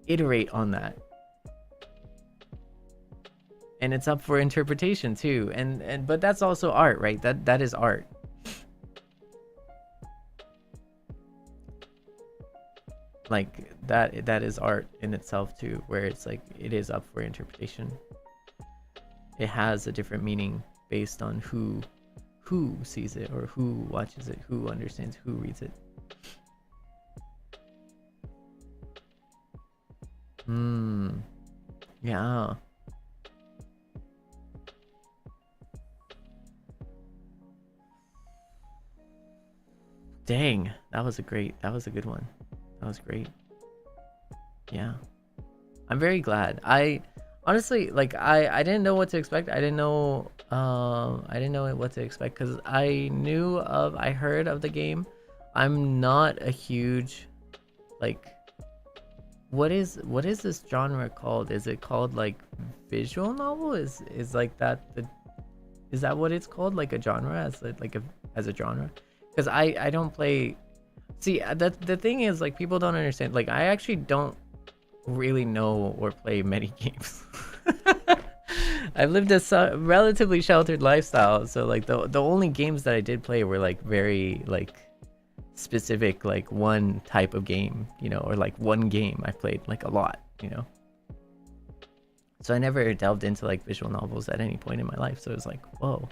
iterate on that, and it's up for interpretation too, and but that's also art, right? That is art. Like that is art in itself too, where it's like it is up for interpretation. It has a different meaning based on who sees it, or who watches it, who understands, who reads it. Yeah. Dang, that was a good one. That was great. Yeah. I'm very glad. I honestly, like, I didn't know what to expect. I didn't know what to expect, because I heard of the game. I'm not a huge, like, what is this genre called? Is it called like visual novel? Is like that is that what it's called, like a genre, as a genre? Because I don't play. See, the thing is, like, people don't understand. Like, I actually don't really know or play many games. I've lived a relatively sheltered lifestyle, so like the only games that I did play were like very like specific, like one type of game, you know, or like one game I played like a lot, you know. So I never delved into like visual novels at any point in my life. So it was like, whoa.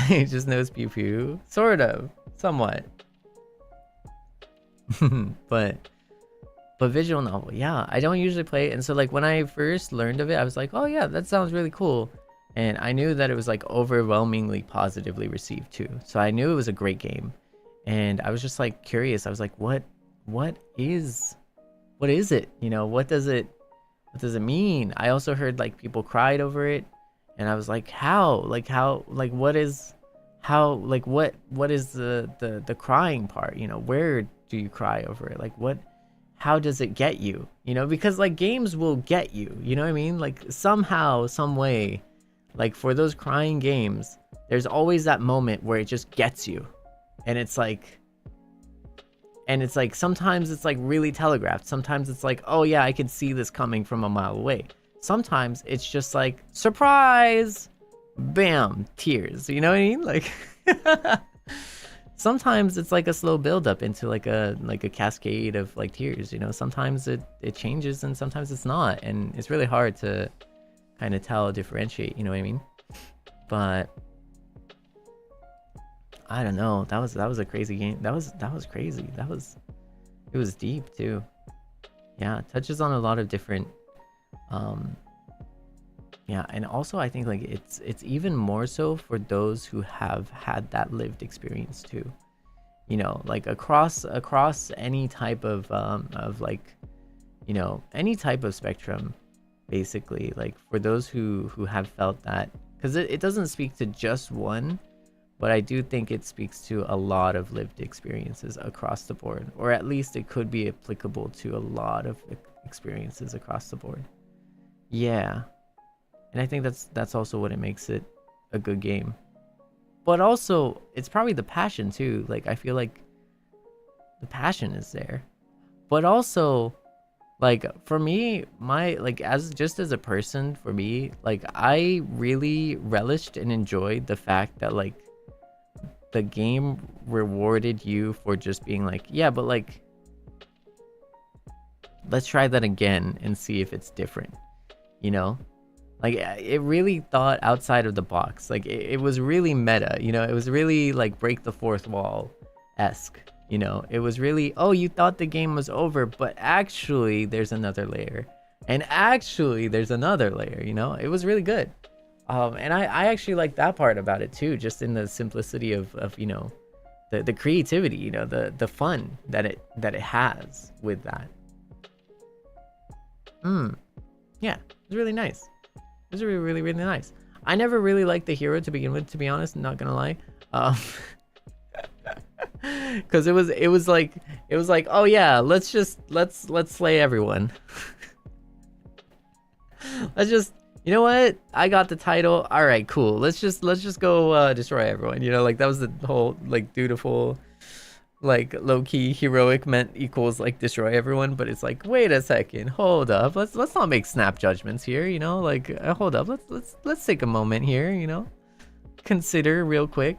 He just knows pew pew, sort of, somewhat. but visual novel, yeah, I don't usually play it. And so like when I first learned of it, I was like, oh yeah, that sounds really cool. And I knew that it was like overwhelmingly positively received too. So I knew it was a great game. And I was just like curious. I was like, what is it? You know, what does it mean? I also heard like people cried over it. And I was like, what is the crying part? You know, where do you cry over it? Like how does it get you? You know, because like games will get you, you know what I mean? Like somehow, some way, like for those crying games, there's always that moment where it just gets you. And it's like sometimes it's like really telegraphed. Sometimes it's like, oh yeah, I could see this coming from a mile away. Sometimes it's just like, surprise, bam, tears. You know what I mean? Like sometimes it's like a slow build up into like a cascade of like tears, you know. Sometimes it changes and sometimes it's not, and it's really hard to kind of differentiate, you know what I mean? But I don't know, that was a crazy game. That was crazy. It was deep too. Yeah, it touches on a lot of different yeah, and also I think like it's even more so for those who have had that lived experience too, you know, like across any type of like, you know, any type of spectrum, basically, like for those who have felt that, because it doesn't speak to just one, but I do think it speaks to a lot of lived experiences across the board, or at least it could be applicable to a lot of experiences across the board. Yeah, and I think that's also what it makes it a good game. But also, it's probably the passion too. Like I feel like the passion is there. But also, like for me, my like as a person, for me, like I really relished and enjoyed the fact that like the game rewarded you for just being like, yeah, but like let's try that again and see if it's different. You know, like it really thought outside of the box. Like it was really meta, you know. It was really like break the fourth wall-esque, you know. It was really, oh, you thought the game was over, but actually there's another layer, and actually there's another layer, you know. It was really good. And I actually like that part about it too, just in the simplicity of you know, the creativity, you know, the fun that it has with that. Yeah, it was really nice. It was really, really, really nice. I never really liked the hero to begin with, to be honest, not gonna lie. Um, because it was like oh yeah, let's slay everyone. Let's just, you know what? I got the title. All right, cool. Let's just go destroy everyone. You know, like that was the whole like dutiful, like low key heroic meant equals like destroy everyone. But it's like, wait a second, hold up. Let's not make snap judgments here. You know, like hold up. Let's take a moment here. You know, consider real quick.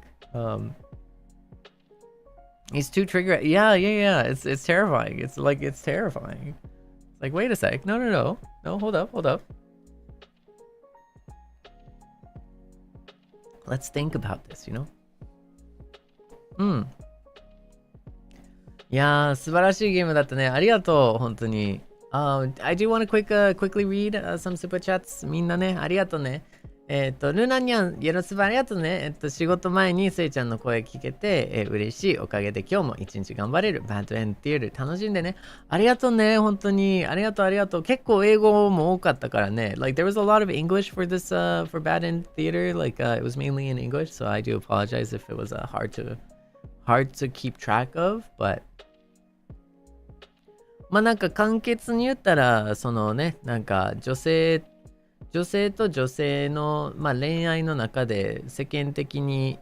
He's too trigger. Yeah. It's terrifying. It's terrifying. It's like, wait a sec. No. Hold up. Let's think about this, you know? いやー、素晴らしいゲームだったね。ありがとう、本当に。I do want to quickly read some super chats. みんなね、ありがとうね。ルナニャン、よろしくありがとうね。仕事前にせいちゃんの声聞けて、嬉しい。おかげで今日も一日頑張れる。バッドエンディール楽しんでね。ありがとうね、本当に。ありがとう。結構英語も多かったからね。Like, there was a lot of English for this, for Bad End Theater. Like, it was mainly in English, so I do apologize if it was hard to keep track of, but まあなんか簡潔に言ったら、そのね、なんか女性と女性の、まあ、恋愛の中で世間的に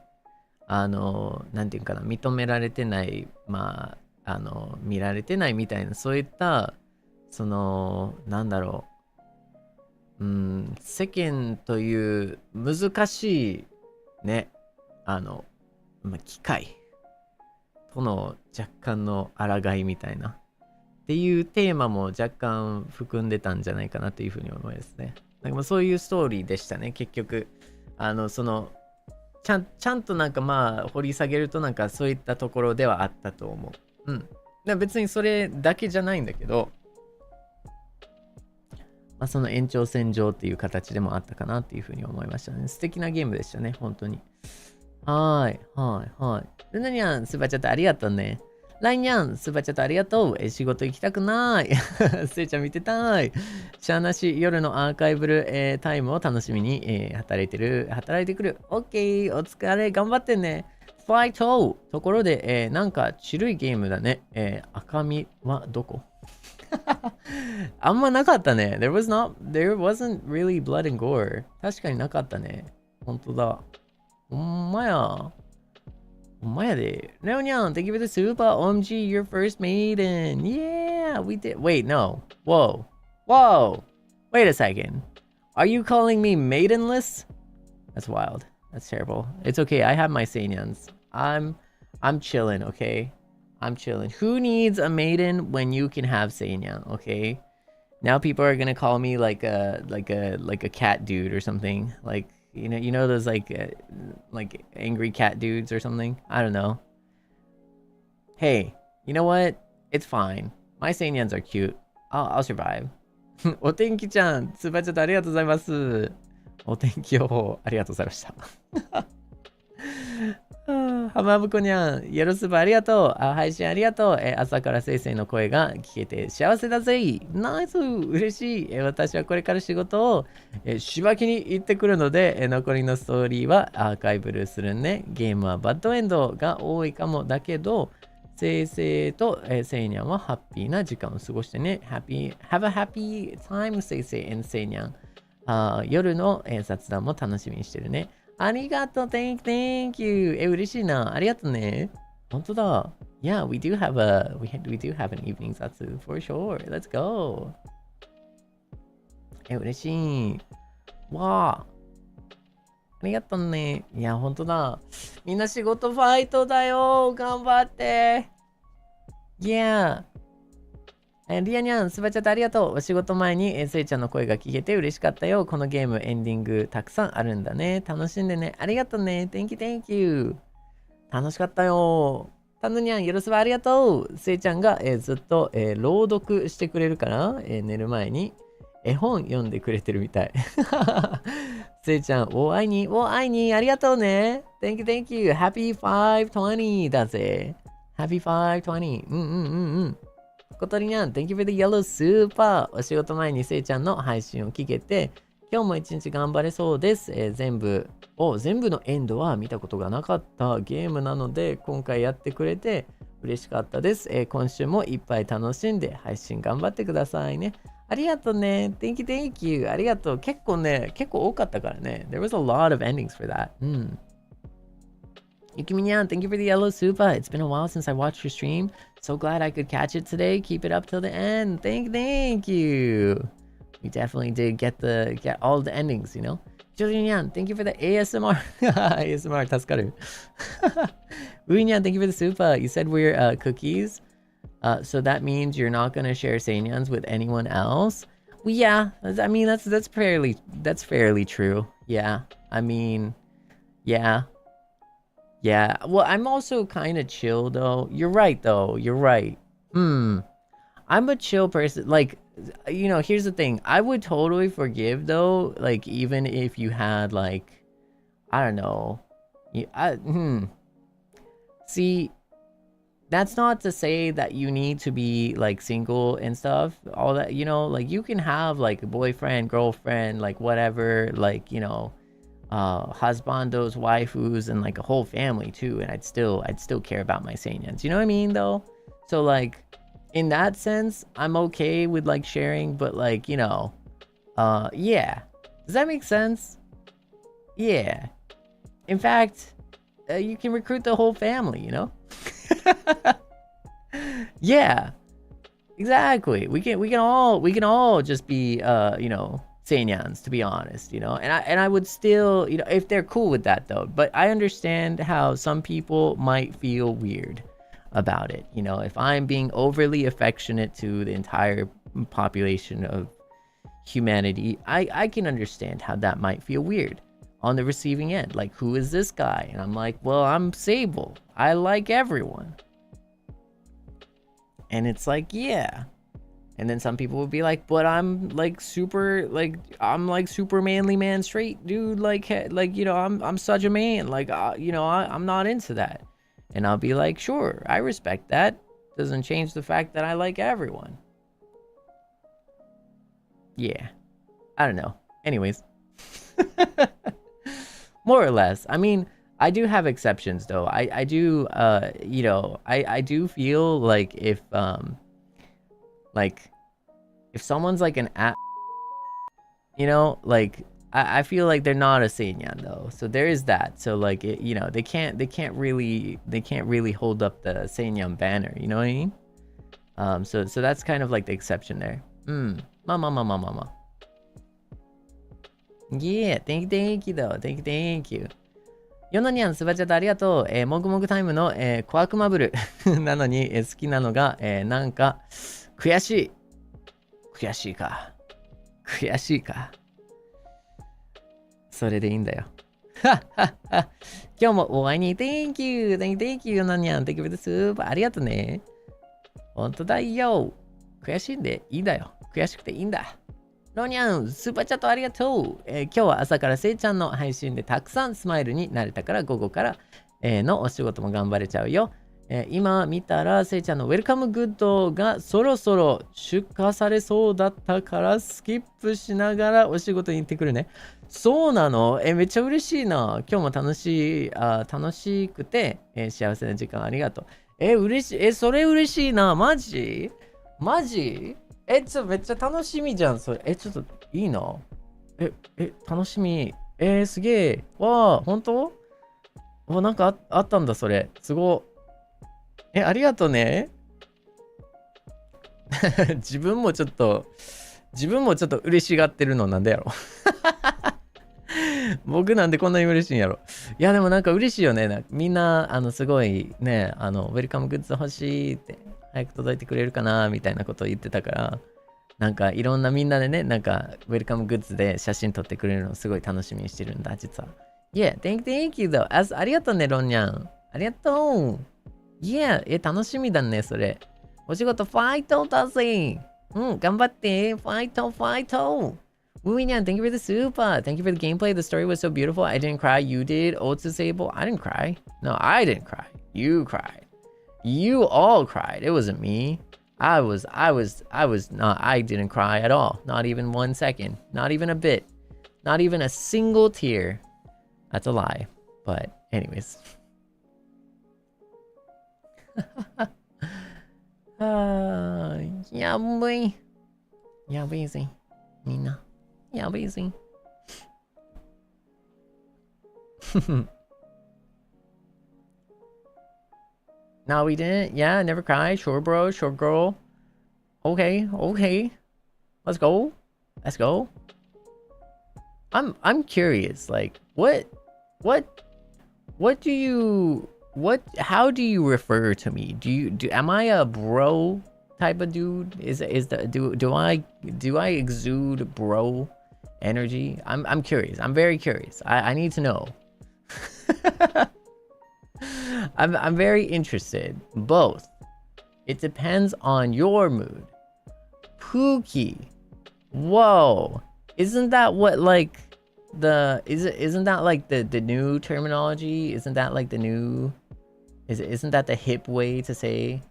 なんていうかな、認められてない、まあ見られてないみたいな、そういったそのなんだろう、世間という難しいね、まあ、機械との若干の抗いみたいなっていうテーマも若干含んでたんじゃないかなというふうに思いますね。なんかそういうストーリーでしたね、結局。そのちゃんとなんかまあ掘り下げるとなんかそういったところではあったと思う。別にそれだけじゃないんだけど、まあ、その延長線上っていう形でもあったかなっていうふうに思いましたね。素敵なゲームでしたね、本当に。はい。ルナニャン、スーパーチャットありがとうね。ライニャン、スーパーチャットありがとう。仕事行きたくない。せいちゃん見てたい。しゃーなし、夜のアーカイブル、タイムを楽しみに、働いてくる。オッケー、お疲れ、頑張ってね。ファイトところで、なんか、ちるいゲームだね。赤身はどこあんまなかったね。There wasn't really blood and gore. 確かになかったね。ほんとだ。ほんまやで。Leonian, thank you for the super. OMG, your first maiden. Yeah, we did. Wait, no. Whoa. Wait a second. Are you calling me maidenless? That's wild. That's terrible. It's okay. I have my Seinyans. I'm chilling, okay? I'm chilling. Who needs a maiden when you can have Seinyan, okay? Now people are gonna call me like a cat dude or something. Like, you know those like angry cat dudes or something? I don't know. Hey, you know what? It's fine. My Seinyans are cute. I'll survive. お天気ちゃん、スーパーチャットありがとうございます。お天気予報ありがとうございました。ハマブコニャン、よろすばありがとう。配信ありがとう。朝からせいせいの声が聞けて幸せだぜ。ナイス、嬉しい。私はこれから仕事をしばきに行ってくるので、残りのストーリーはアーカイブルするね。ゲームはバッドエンドが多いかもだけど、せいせいとせいにゃんはハッピーな時間を過ごしてね。Have a happy time, せいせい and せいにゃん。夜の雑談も楽しみにしてるね。ありがとう、thank you。嬉しいな。ありがとうね。本当だ。Yeah, we do have an evening satsu for sure. Let's go. 嬉しい。わあ。ありがとうね。いや、本当だ。みんな仕事ファイトだよ。頑張って。Yeah。リアニャン、スバチャットありがとう。お仕事前にスイちゃんの声が聞けて嬉しかったよ。このゲームエンディングたくさんあるんだね。楽しんでね。ありがとうね。Thank you. 楽しかったよ。タヌニャン、よろすばありがとう。スイちゃんが、ずっと、朗読してくれるから、寝る前に絵本読んでくれてるみたい。スイちゃん、お会いに、ありがとうね。Thank you. Happy 520だぜ。Happy 520。小鳥にゃん、Thank you for the yellow super。お仕事前にせいちゃんの配信を聞けて、今日も一日頑張れそうです。全部のエンドは見たことがなかったゲームなので、今回やってくれて嬉しかったです。今週もいっぱい楽しんで配信頑張ってくださいね。ありがとうね。Thank you, thank you. ありがとう。結構多かったからね。There was a lot of endings for that. Yukiminyan, thank you for the yellow super. It's been a while since I watched your stream. So glad I could catch it today. Keep it up till the end. Thank you. We definitely did get all the endings, you know. Julian, thank you for the ASMR. ASMR, 助かる。Uinyan, thank you for the super. You said we're cookies. So that means you're not gonna share Seinyans with anyone else. Well, yeah. I mean, that's fairly true. Yeah. I mean, yeah. Yeah. Well, I'm also kind of chill though. You're right though. You're right. I'm a chill person. Like, you know, here's the thing. I would totally forgive though. Like, even if you had like, I don't know. See, that's not to say that you need to be like single and stuff. All that, you know, like you can have like a boyfriend, girlfriend, like whatever, like, you know, husbandos, waifus, and like a whole family too. And I'd still care about my Seinyans. You know what I mean though? So like, in that sense, I'm okay with like sharing, but like, you know, yeah. Does that make sense? Yeah. In fact, you can recruit the whole family, you know? Yeah. Exactly. We can all just be you know, Seinyans, to be honest, you know. And I would still, you know, if they're cool with that though. But I understand how some people might feel weird about it, you know. If I'm being overly affectionate to the entire population of humanity, I can understand how that might feel weird on the receiving end. Like, who is this guy? And I'm like, well, I'm Seible. I like everyone. And it's like, yeah. And then some people would be like, but I'm like super manly man straight dude, like you know, I'm such a man, like you know, I'm not into that. And I'll be like, sure, I respect that. Doesn't change the fact that I like everyone. Yeah. I don't know. Anyways. More or less. I mean, I do have exceptions though. I do you know, I do feel like if someone's like an app, you know, like I feel like they're not a Seinyan though. So there is that. So like it, you know, they can't really hold up the Seinyan banner, you know what I mean? So that's kind of like the exception there. Mama. Yeah, thank you though. Thank you. ヨナニャン、スバチャタありがとう。もぐもぐタイムの、コアクマブルなのに、好きなのが、なんか悔しいか。それでいいんだよ。今日もお会いに Thank you ヨナニャン Thank you for the soup ありがとうね。ほんとだよ。悔しいんでいいんだよ。悔しくていいんだ。ロニャン、スーパーチャットありがとう。今日は朝からせいちゃんの配信でたくさんスマイルになれたから午後から、のお仕事も頑張れちゃうよ。今見たらせいちゃんのウェルカムグッドがそろそろ出荷されそうだったからスキップしながらお仕事に行ってくるね。そうなの？めっちゃ嬉しいな。今日も楽しくて、幸せな時間ありがとう。嬉しい。それ嬉しいな。マジめっちゃ楽しみじゃん、それ。ちょっといいな。楽しみ。すげえ。わあ、ほんと？なんかあったんだ、それ。すご。ありがとうね。自分もちょっと嬉しがってるのなんでやろ。僕なんでこんなに嬉しいんやろ。いや、でもなんか嬉しいよね。みんな、すごいね、ウェルカムグッズ欲しいって。早く届いてくれるかなみたいなことを言ってたから、なんかいろんなみんなでね、なんかウェルカムグッズで写真撮ってくれるのをすごい楽しみにしてるんだ、実は。Yeah, thank you though. ありがとうね、ロンニャン。ありがとう。Yeah, 楽しみだね、それ。お仕事ファイトだぜ。頑張って。ファイト。Wuinyan, thank you for the super. Thank you for the gameplay. The story was so beautiful. I didn't cry. You did. Otsu Seible. I didn't cry. No, I didn't cry. You cried. You all cried. It wasn't me. I didn't cry at all. Not even 1 second. Not even a bit. Not even a single tear. That's a lie. But anyways. やばい。やばいぜ。みんな。やばいぜ。No, we didn't. Yeah, never cry. Sure, bro. Sure, girl. Okay, okay. Let's go. Let's go. I'm curious. Like, what do you how do you refer to me? Am I a bro type of dude? Do I exude bro energy? I'm curious. I'm very curious. I need to know. I'm very interested. Both. It depends on your mood. Pookie. Whoa. Isn't that what like isn't that like the new terminology? Isn't that like the new isn't that the hip way to say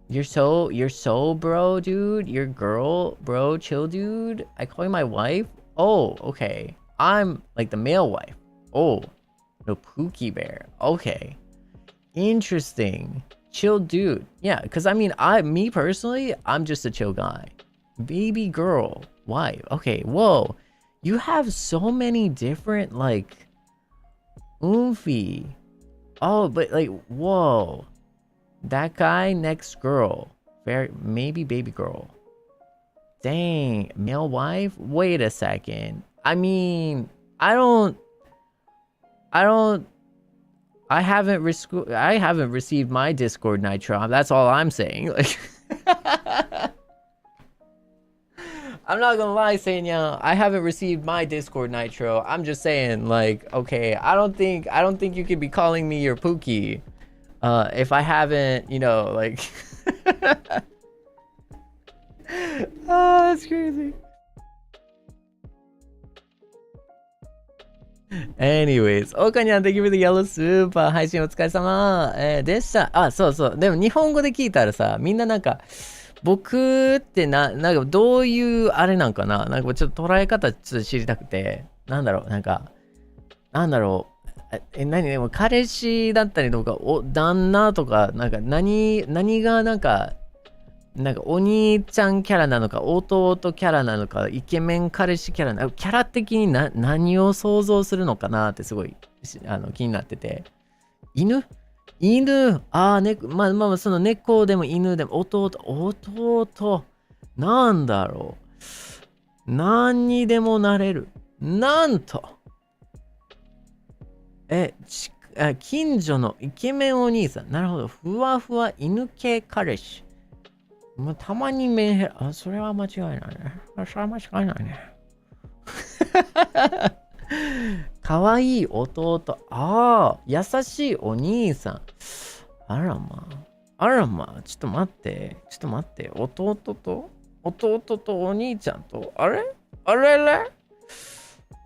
you're so bro, dude? You're girl, bro, chill, dude. I call you my wife. Oh, okay. I'm like the male wife. Oh, no, Pookie Bear. Okay. Interesting. Chill dude. Yeah, because I mean, me personally, I'm just a chill guy. Baby girl, wife. Okay, whoa. You have so many different, like, oomphy. Oh, but like, whoa. That guy, next girl. Maybe baby girl. Dang, male wife? Wait a second. I mean, I haven't received my Discord Nitro. That's all I'm saying. Like, I'm not gonna lie, Seinyan. I haven't received my Discord Nitro. I'm just saying, like, okay, I don't think you could be calling me your Pookie, if I haven't, you know, like. Oh, that's crazy. Anyways,オカニャン、Thank you for the yellow super 配信お疲れ様、でした。あ、そうそう。でも日本語で聞いたらさ、みんななんか、僕ってなんかどういうあれなんかな、なんかちょっと捉え方ちょっと知りたくて、なんだろう、何でも彼氏だったりとか、旦那とか、なんか何がなんかお兄ちゃんキャラなのか、弟キャラなのか、イケメン彼氏キャラなのか、キャラ的に何を想像するのかなってすごい気になってて。犬、まあ、その猫でも犬でも弟、なんだろう。何にでもなれる。なんと。近所のイケメンお兄さん。なるほど。ふわふわ犬系彼氏。まあ、たまにメンヘラ。それは間違いないね。それは間違いないね。かわいい弟。優しいお兄さん。あらまあ。ちょっと待って。弟とお兄ちゃんと。あれ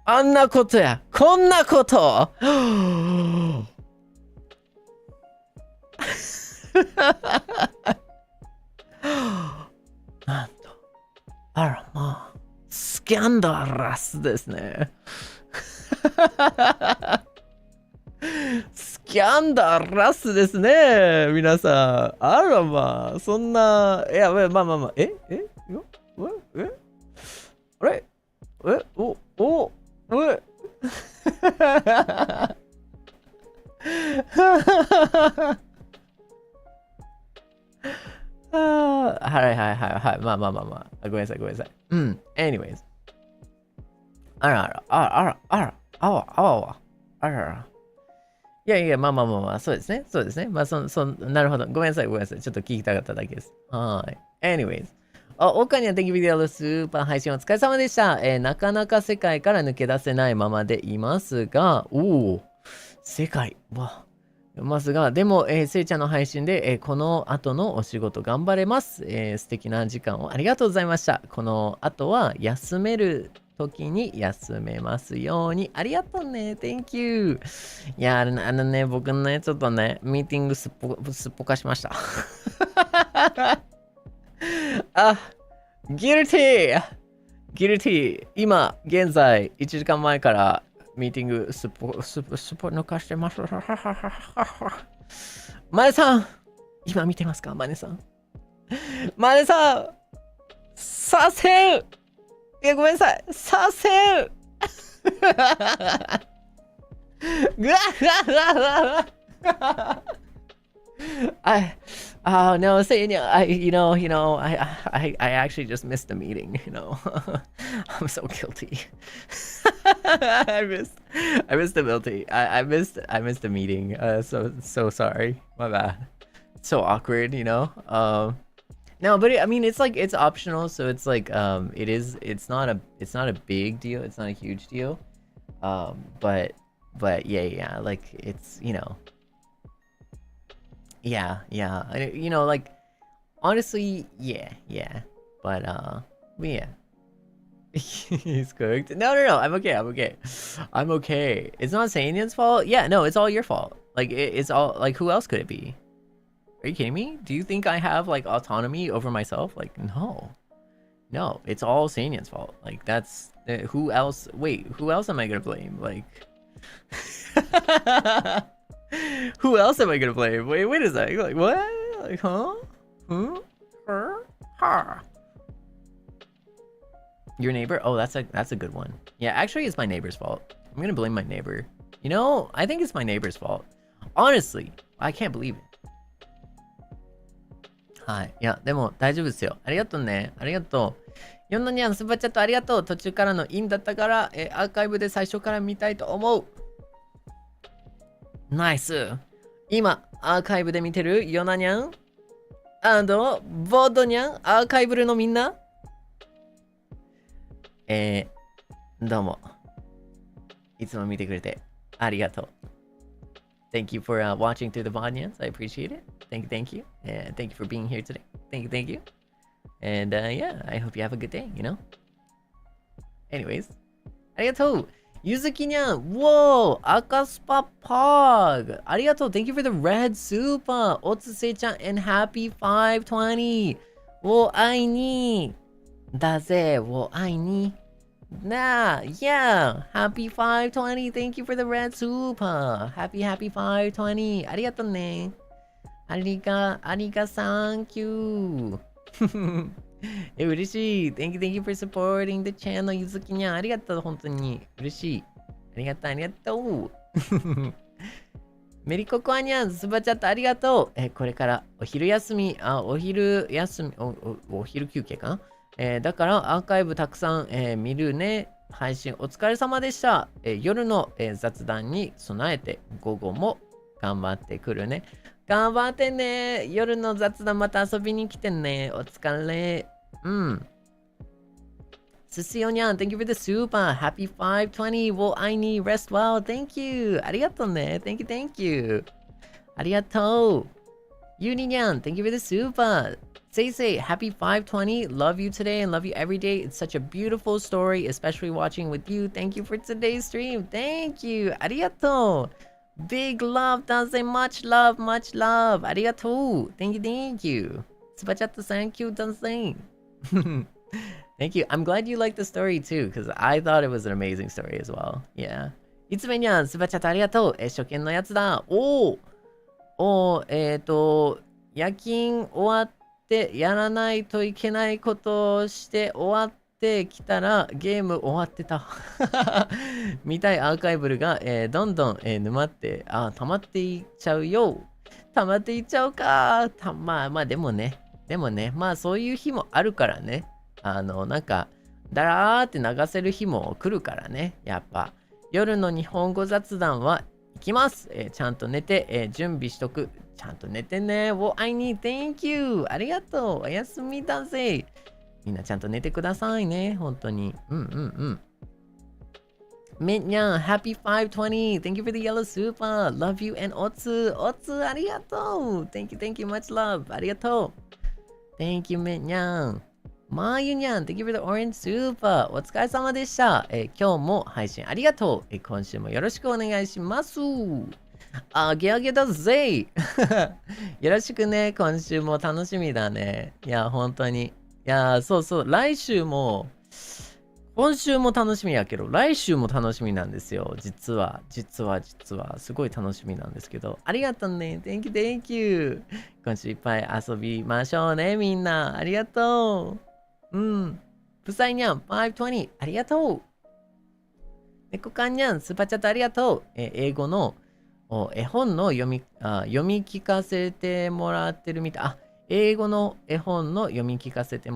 あんなことや。こんなことなんと。あらまあ。スキャンダラスですね。スキャンダラスですね。皆さん。あらまあ。そんな。いや、まあ。あれはい。まあ。ごめんなさい。うん。anyways。あら。いや、まあ。そうですね。まあ、なるほど。ごめんなさい。ちょっと聞きたかっただけです。はい。anyways。オカニャン、Thank you for theスーパー配信お疲れ様でした。なかなか世界から抜け出せないままでいますが、世界は。ますが、でも、せいちゃんの配信で、この後のお仕事頑張れます。素敵な時間をありがとうございました。この後は休める時に休めますように。ありがとうね。Thank you。いや、ね、僕ね、ちょっとね、ミーティングすっぽかしました。ギルティ、今、現在、1時間前からミーティングスポ抜かしてます。マネさん、今見てますかマネさん。マネさん、させる。いや、ごめんなさい。させる。ぐわぐわぐわぐわ。Oh no, Seinya, I actually just missed the meeting, I'm so guilty. I missed the meeting. I missed the meeting. So sorry. My bad. So awkward, No, but I mean, it's like it's optional, so it's like it's not a big deal. It's not a huge deal. But yeah, like it's yeah, like honestly, yeah, but yeah. He's cooked. No, I'm okay. It's not Seinyan's fault. Yeah, no, it's all your fault. Like it's all like, who else could it be? Are you kidding me? Do you think I have like autonomy over myself? Like no, it's all Seinyan's fault. Like that's who else? Wait, who else am I gonna blame? Like. Who else am I gonna blame? Wait a sec. Like what? Like huh? Her? Ha. Your neighbor? Oh, that's a good one. Yeah, actually, it's my neighbor's fault. I'm gonna blame my neighbor. I think it's my neighbor's fault. Honestly, I can't believe it. はい。いや、でも大丈夫ですよ。ありがとうね。ありがとう。ヨンノニャン、スーパーチャットありがとう。途中からのインだったから、アーカイブで最初から見たいと思う。ナイス。今、アーカイブで見てるヨナニャンボードニャン、アーカイブルのみんなどうも。いつも見てくれてありがとう。Thank you for watching through the VOD. I appreciate it. Thank you. And thank you for being here today. Thank you. And yeah, I hope you have a good day, Anyways, ありがとう。ゆずきにゃん、Whoa! 赤スパパーグ。ありがとう。Thank you for the red super. おつせちゃん and happy 520. 我愛に。だぜ、我愛に。Nah, yeah. Happy 520. Thank you for the red super. Happy 520. ありがとうね。ありが thank you. 嬉しい。Thank you for supporting the channel. ゆずきにゃん、ありがとう。本当に。嬉しい。ありがとう。メリココアニャン、スバチャットありがとう。これからお昼休み、お昼休憩かな、だからアーカイブたくさん、見るね。配信お疲れ様でした。夜の、雑談に備えて午後も頑張ってくるね。頑張ってね。夜の雑談また遊びに来てね。お疲れ。すすよにゃん、Thank you for the super. Happy 520. Well, I need rest well. Thank you. ありがとうね。Thank you. ありがとう。ゆりにゃん、Thank you for the super. Say, happy 520. Love you today and love you every day. It's such a beautiful story, especially watching with you. Thank you for today's stream. Thank you. ありがとう。Big love, 男性 much love. ありがとう。Thank you. スパチャット thank you, 男性。Thank you. I'm glad you liked the story too, because I thought it was an amazing story as well. Yeah. いつめにゃん、スパチャットありがとう。初見のやつだ。夜勤終わってやらないといけないことをして終わってきたらゲーム終わってた。見たいアーカイブルが、どんどん、沼って、溜まっていっちゃうよ。溜まっていっちゃうか。まあでもね、まあそういう日もあるからね。なんか、だらーって流せる日も来るからね。やっぱ、夜の日本語雑談は行きます。ちゃんと寝て、準備しとく。ちゃんと寝てね。I need thank you. ありがとう。おやすみだぜ。みんなちゃんと寝てくださいね。本当に。みんな、Happy 520. Thank you for the yellow super. Love you and おつありがとう。Thank you, much love. ありがとう。Thank you, みんな。まーゆにゃん、Thank you for the orange super. お疲れ様でした。今日も配信ありがとう。今週もよろしくお願いします。あげだぜ。よろしくね。今週も楽しみだね。いや、本当に。いや、そう。来週も、今週も楽しみやけど、来週も楽しみなんですよ。実は。すごい楽しみなんですけど。ありがとうね。Thank you, thank you. 今週いっぱい遊びましょうね、みんな。ありがとう。プサイニャン、520。ありがとう。猫かんにゃん、スーパーチャットありがとう。英語の絵本の読み聞かせてもらってるみたい。英語の絵本の読み聞かせして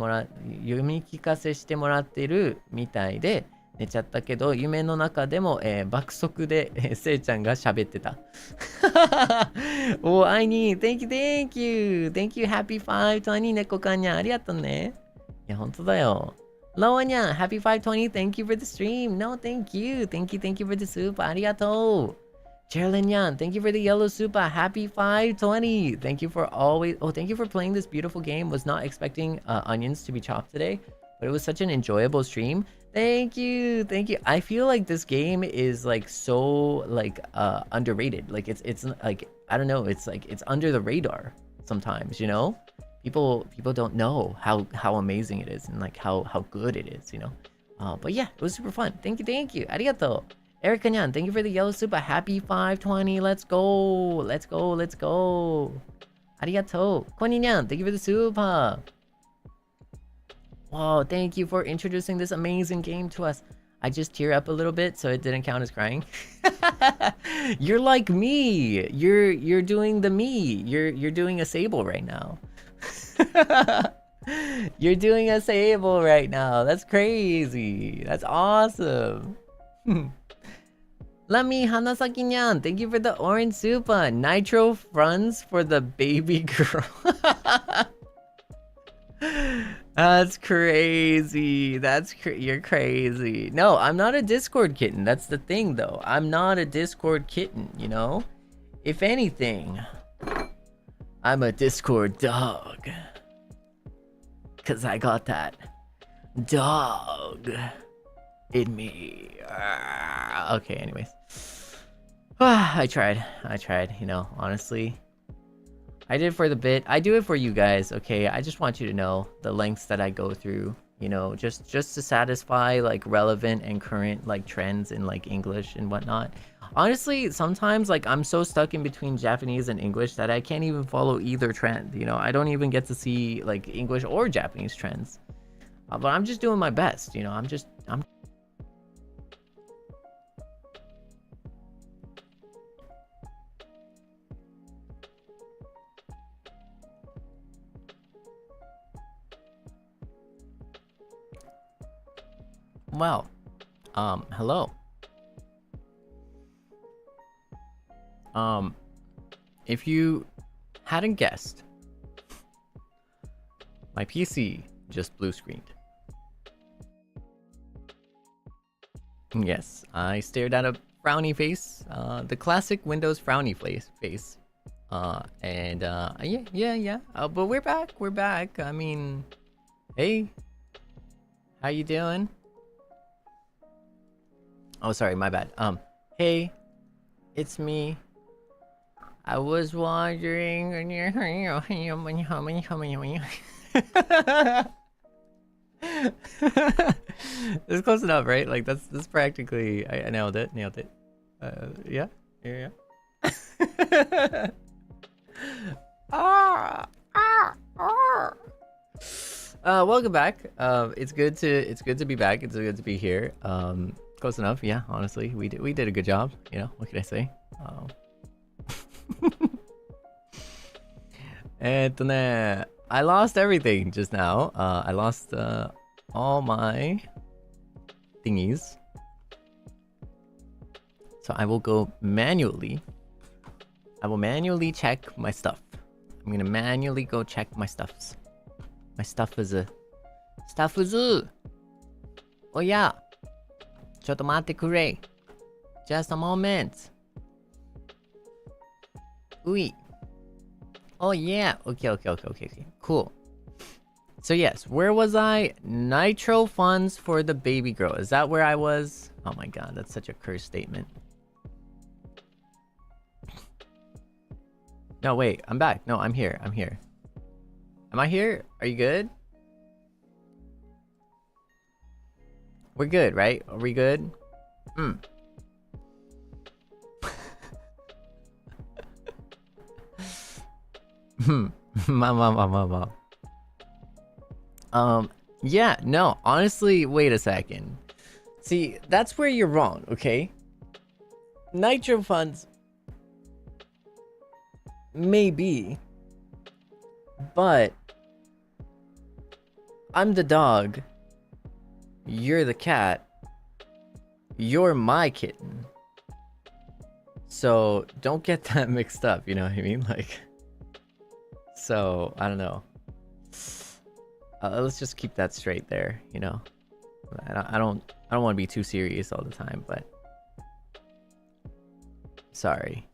もらってるみたいで寝ちゃったけど、夢の中でも、爆速で、せいちゃんが喋ってた。I need, thank you, happy 520猫かんにゃん、ありがとうね。いや、ほんとだよ。ロアニャン、happy 520, thank you for the stream. No, thank you for the soup, ありがとう。Geraldine Yan, thank you for the yellow super. Happy 520. Thank you for playing this beautiful game. Was not expecting onions to be chopped today, but it was such an enjoyable stream. Thank you. I feel like this game is like so like underrated. Like it's like I don't know. It's like it's under the radar sometimes. You know, people don't know how amazing it is and like how good it is. You know, but yeah, it was super fun. Thank you. Arigato. Erica Nyan, thank you for the yellow super. Happy 520. Let's go. Arigato. Koni Nyan, thank you for the super. Wow, thank you for introducing this amazing game to us. I just tear up a little bit, so it didn't count as crying. You're like me. You're doing the me. You're doing a Seible right now. You're doing a Seible right now. That's crazy. That's awesome. Lami Hanasaki-nyan, thank you for the orange super. Nitro fronts for the baby girl. That's crazy. You're crazy. No, I'm not a Discord kitten. That's the thing, though. I'm not a Discord kitten, you know? If anything, I'm a Discord dog. 'Cause I got that dog in me. Okay, anyways. I tried, you know, honestly. I did it for the bit. I do it for you guys, okay? I just want you to know the lengths that I go through, you know, just to satisfy like relevant and current like trends in like English and whatnot. Honestly, sometimes like I'm so stuck in between Japanese and English that I can't even follow either trend, you know? I don't even get to see like English or Japanese trends. But I'm just doing my best, you know? I'm Well, hello. If you hadn't guessed, my PC just blue screened. Yes, I stared at a frowny face, the classic Windows frowny face. Yeah. But we're back. I mean, hey, how you doing? Oh, sorry, my bad. Hey, it's me. I was wondering. That's close enough, right? Like that's practically. I nailed it. Yeah. Welcome back. It's good to be back. It's good to be here. Close enough, yeah. Honestly, we did a good job. You know, what can I say? I lost everything just now. I lost all my thingies. So I will go manually. I will manually check my stuff. I'm gonna manually go check my stuffs. My stuff is Oh yeah. ちょっと待ってくれ. Just a moment. Ui. Oh yeah. Okay. Cool. So yes, where was I? Nitro funds for the baby girl. Is that where I was? Oh my god, that's such a cursed statement. No, wait, I'm back. No, I'm here. Am I here? Are you good? We're good, right? Are we good? Yeah, no, honestly, wait a second. See, that's where you're wrong, okay? Nitro funds maybe, but I'm the dog, you're the cat, you're my kitten. So don't get that mixed up, you know what I mean? Like, so I don't know. Let's just keep that straight there, you know. I don't want to be too serious all the time, but sorry.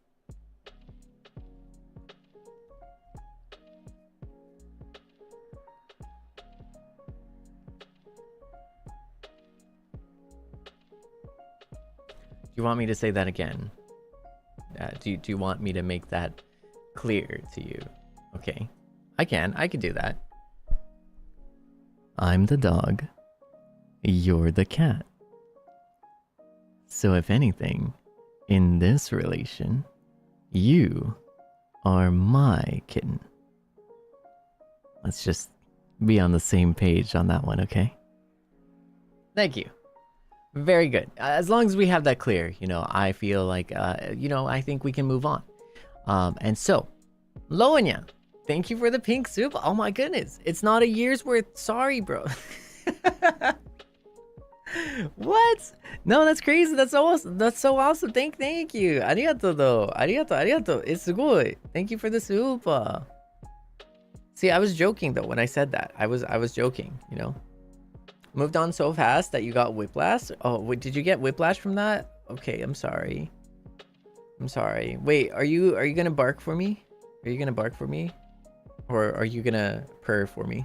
Do you want me to say that again? Do you want me to make that clear to you? Okay, I can do that. I'm the dog, you're the cat. So if anything, in this relation, you are my kitten. Let's just be on the same page on that one, okay? Thank you. Very good. As long as we have that clear, you know, I feel like, you know, I think we can move on. And so, Loanya, thank you for the pink soup. Oh my goodness. It's not a year's worth. Sorry, bro. What? No, that's crazy. That's so awesome. That's so awesome. Thank you. Arigato though. Arigato. It's sugoi. Thank you for the soup. See, I was joking though when I said that. I was joking, you know. Moved on so fast that you got whiplash. Oh, wait, did you get whiplash from that? Okay, I'm sorry. Wait, are you gonna bark for me? Are you gonna bark for me? Or are you gonna purr for me?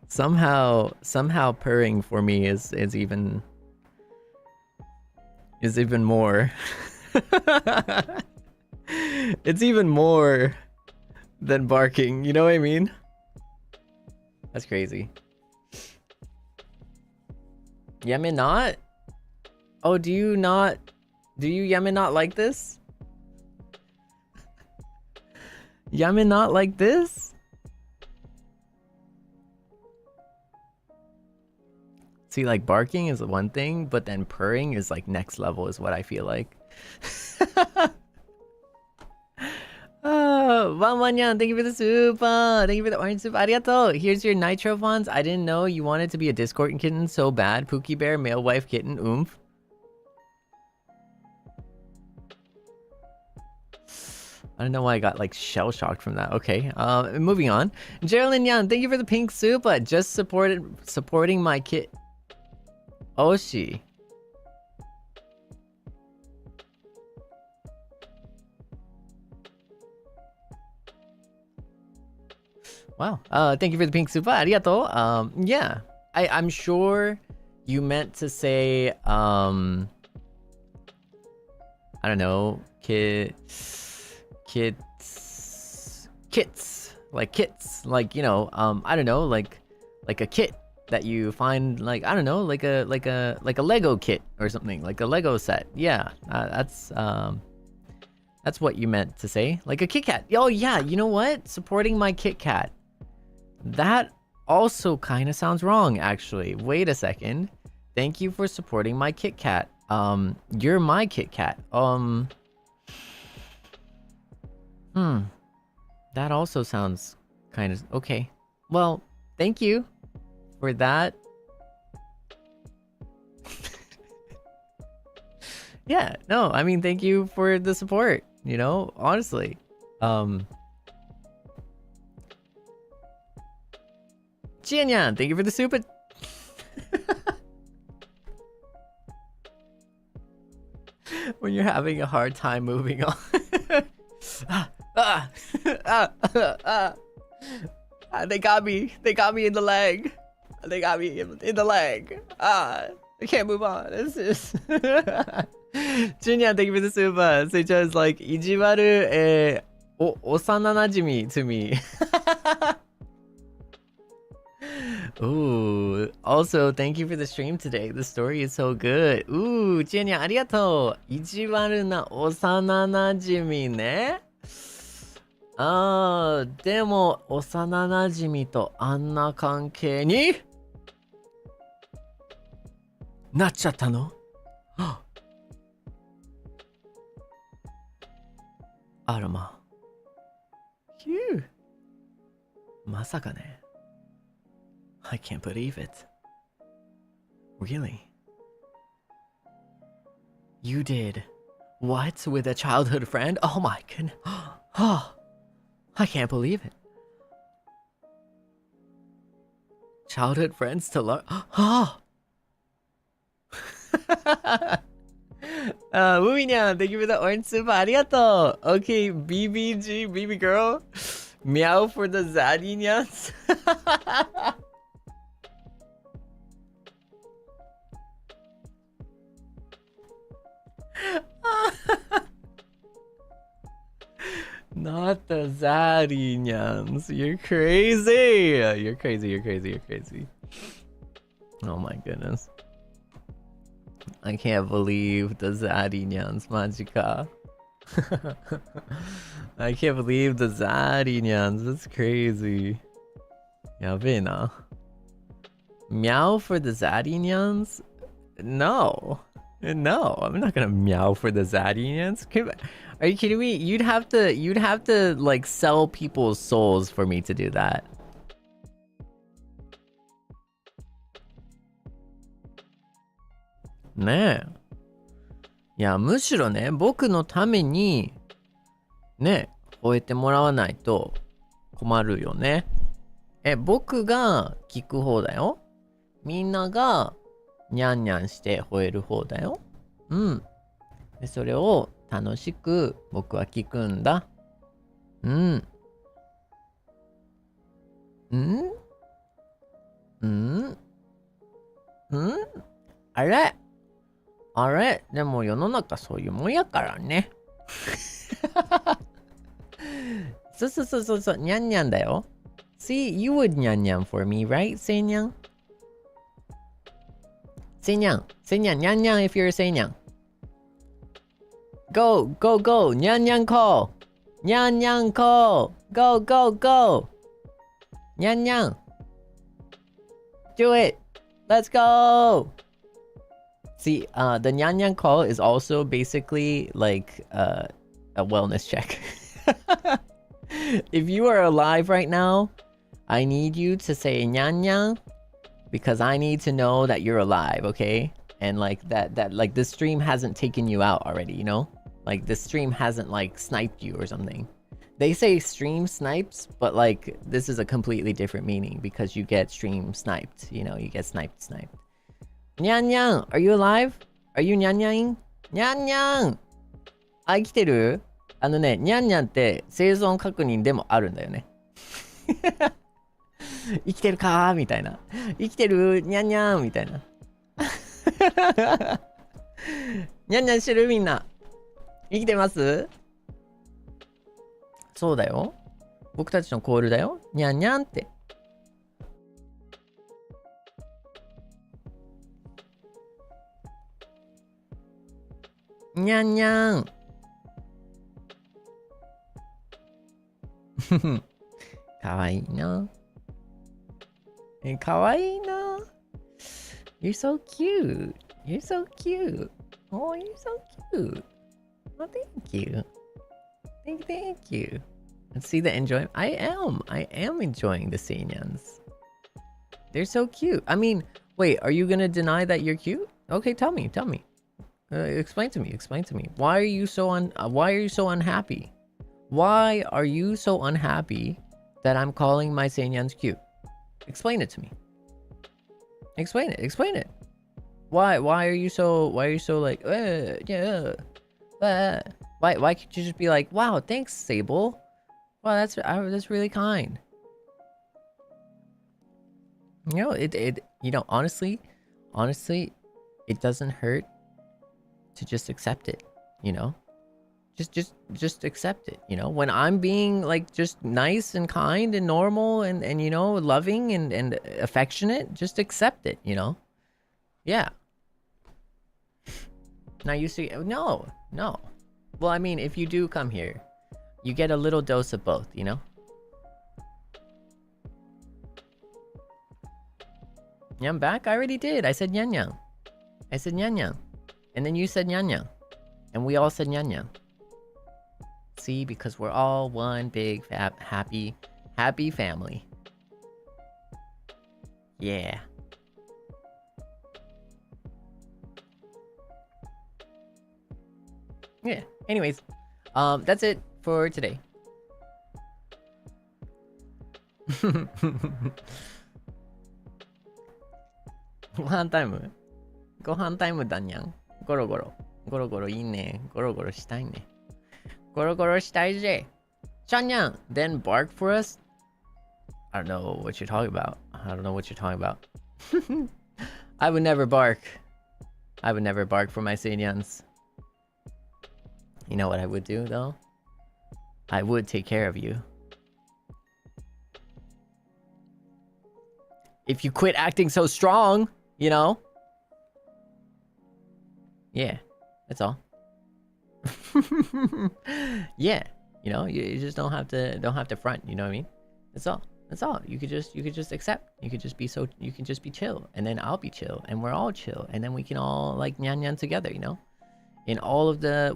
Somehow purring for me is even more. It's even more than barking, you know what I mean? That's crazy. Yemen not? Oh, do you Yemen not like this? Yemen not like this? See, like barking is one thing, but then purring is like next level is what I feel like. Wanyan, thank you for the soup. Thank you for the orange soup. Arigato. Here's your nitro funds. I didn't know you wanted to be a Discord kitten so bad. Pookie Bear, male wife kitten, oomph. I don't know why I got like shell shocked from that. Okay, moving on. Geraldine Yan, thank you for the pink soup. Just supporting my kit. Oshi. Wow. Thank you for the pink soup. Arigato. Yeah. I'm sure you meant to say I don't know, kits, like, you know, I don't know, like a kit that you find, like, I don't know, like a Lego kit or something, like a Lego set. Yeah, that's what you meant to say, like a Kit Kat. Oh yeah, you know what? Supporting my Kit Kat. That also kind of sounds wrong, actually. Wait a second. Thank you for supporting my Kit Kat. You're my Kit Kat. That also sounds kind of okay. Well, thank you for that. Yeah, no, I mean, thank you for the support, you know, honestly. Seinyan, thank you for the soup. When you're having a hard time moving on. They got me in the leg. I can't move on. This is Junior, thank you for the super. So just like Ijiwaru osana najimi to me. Ooh. Also, thank you for the stream today. The story is so good. Ooh, ジェニャありがとう。意地悪な幼馴染ね。ああ、でも幼馴染とあんな関係になっちゃったの？アロマ。ヒュー。まさかね。I can't believe it. Really? You did what with a childhood friend? Oh my goodness. Oh, I can't believe it. Childhood friends to learn. Oh. Muminya, thank you for the orange soup. Arigato. Okay, BBG, baby girl. Meow for the Zadinyans. Not the Zadinyans. You're crazy. You're crazy. You're crazy. You're crazy. Oh my goodness. I can't believe the Zadinyans, Majika. I can't believe the Zadinyans. That's crazy. Yabe na. Meow for the Zadinyans? No. No, I'm not gonna meow for the Zadinyans. Are you kidding me? You'd have to like sell people's souls for me to do that. Ne. いや、むしろね、僕のためにね、吠えてもらわないと困るよね。僕が聞く方だよ。みんながニャンニャンして吠える方だよ。うん。で、それを楽しく僕は聞くんだ。うん。うんうんうんあれあれでも世の中そういうもんやからね。そうそうそうそうそう、ニャンニャンだよ。See, you would ニャンニャン for me, right, Seinyan? Seinyan, Seinyan, ニャンニャン if you're a Seinyan. Go, go, go, ニャンニャン call. ニャンニャン call. Go, go, go. ニャンニャン. Do it. Let's go. See, the Nyan Nyan call is also basically like a wellness check. If you are alive right now, I need you to say Nyan Nyan because I need to know that you're alive, okay? And like that like this stream hasn't taken you out already, you know? Like this stream hasn't like sniped you or something. They say stream snipes, but like this is a completely different meaning because you get stream sniped, you know, you get sniped. Nyan Nyan, are you alive? Are you Nyan Nyan? Nyan Nyan! 生きてる？ニャンニャンって生存確認でもあるんだよね。生きてるかーみたいな。生きてるニャンニャンみたいな。ニャンニャンしてるみんな。生きてます？そうだよ。僕たちのコールだよ。ニャンニャンって。ニャンニャン。かわいいな。かわいいな。You're so cute. You're so cute. Oh, you're so cute. Oh, thank you. Thank you. Let's see the enjoy. I am enjoying the Seinyans. They're so cute. I mean, wait, are you gonna deny that you're cute? Okay, tell me. Explain to me. Why are you so unhappy? Why are you so unhappy that I'm calling my Seinyans cute? Explain it to me. Explain it. Why are you so like yeah. Why can't you just be like, wow, thanks, Seible. Wow, that's really kind. You know, it honestly, it doesn't hurt to just accept it, you know? just accept it, you know? When I'm being like just nice and kind and normal and you know, loving and affectionate, just accept it, you know? Yeah. Now you see, no. Well, I mean, if you do come here, you get a little dose of both, you know? Yeah, I'm back? I already did. I said Nyan Nyan. I said Nyan Nyan. And then you said Nyan Nyan. And we all said Nyan Nyan. See, because we're all one big, happy family. Yeah. Yeah. Anyways, that's it for today. ご飯タイムご飯タイムだにゃん。ゴロゴロ。ゴロゴロいいね。ゴロゴロしたいね。ゴロゴロしたいぜ。シャンニャン then bark for us? I don't know what you're talking about. I don't know what you're talking about. I would never bark. I would never bark for my Seinyans. You know what I would do though? I would take care of you. If you quit acting so strong, you know? Yeah, that's all. Yeah, you know, you just don't have to front, you know what I mean? That's all. That's all. You could just accept. You could just be chill, and then I'll be chill, and we're all chill, and then we can all like nyan nyan together, you know? In all of the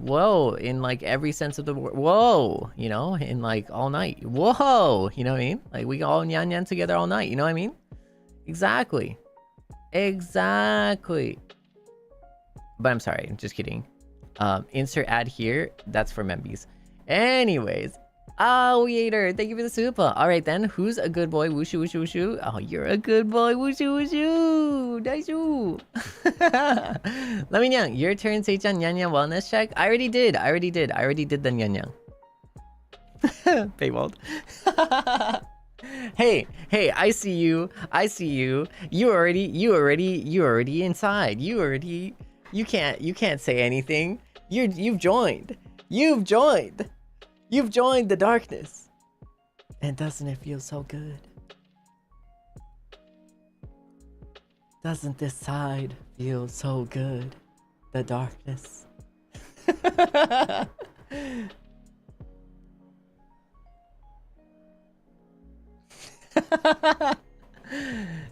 in like every sense of the word, you know, in like all night. Whoa, you know what I mean? Like we all nyan nyan together all night, you know what I mean? Exactly. But I'm sorry, I'm just kidding. Insert ad here. That's for Membies. Anyways. Oh, Yater, thank you for the super. Alright then, who's a good boy? Wushu, wushu, wushu. Oh, you're a good boy. Wushu, wushu. Daishu. Let me know. Your turn, Seichan. Nyan wellness check. I already did the nyan. Paywalled. Hey, I see you. You already inside. You can't say anything. You've joined the darkness. And doesn't it feel so good? Doesn't this side feel so good? The darkness.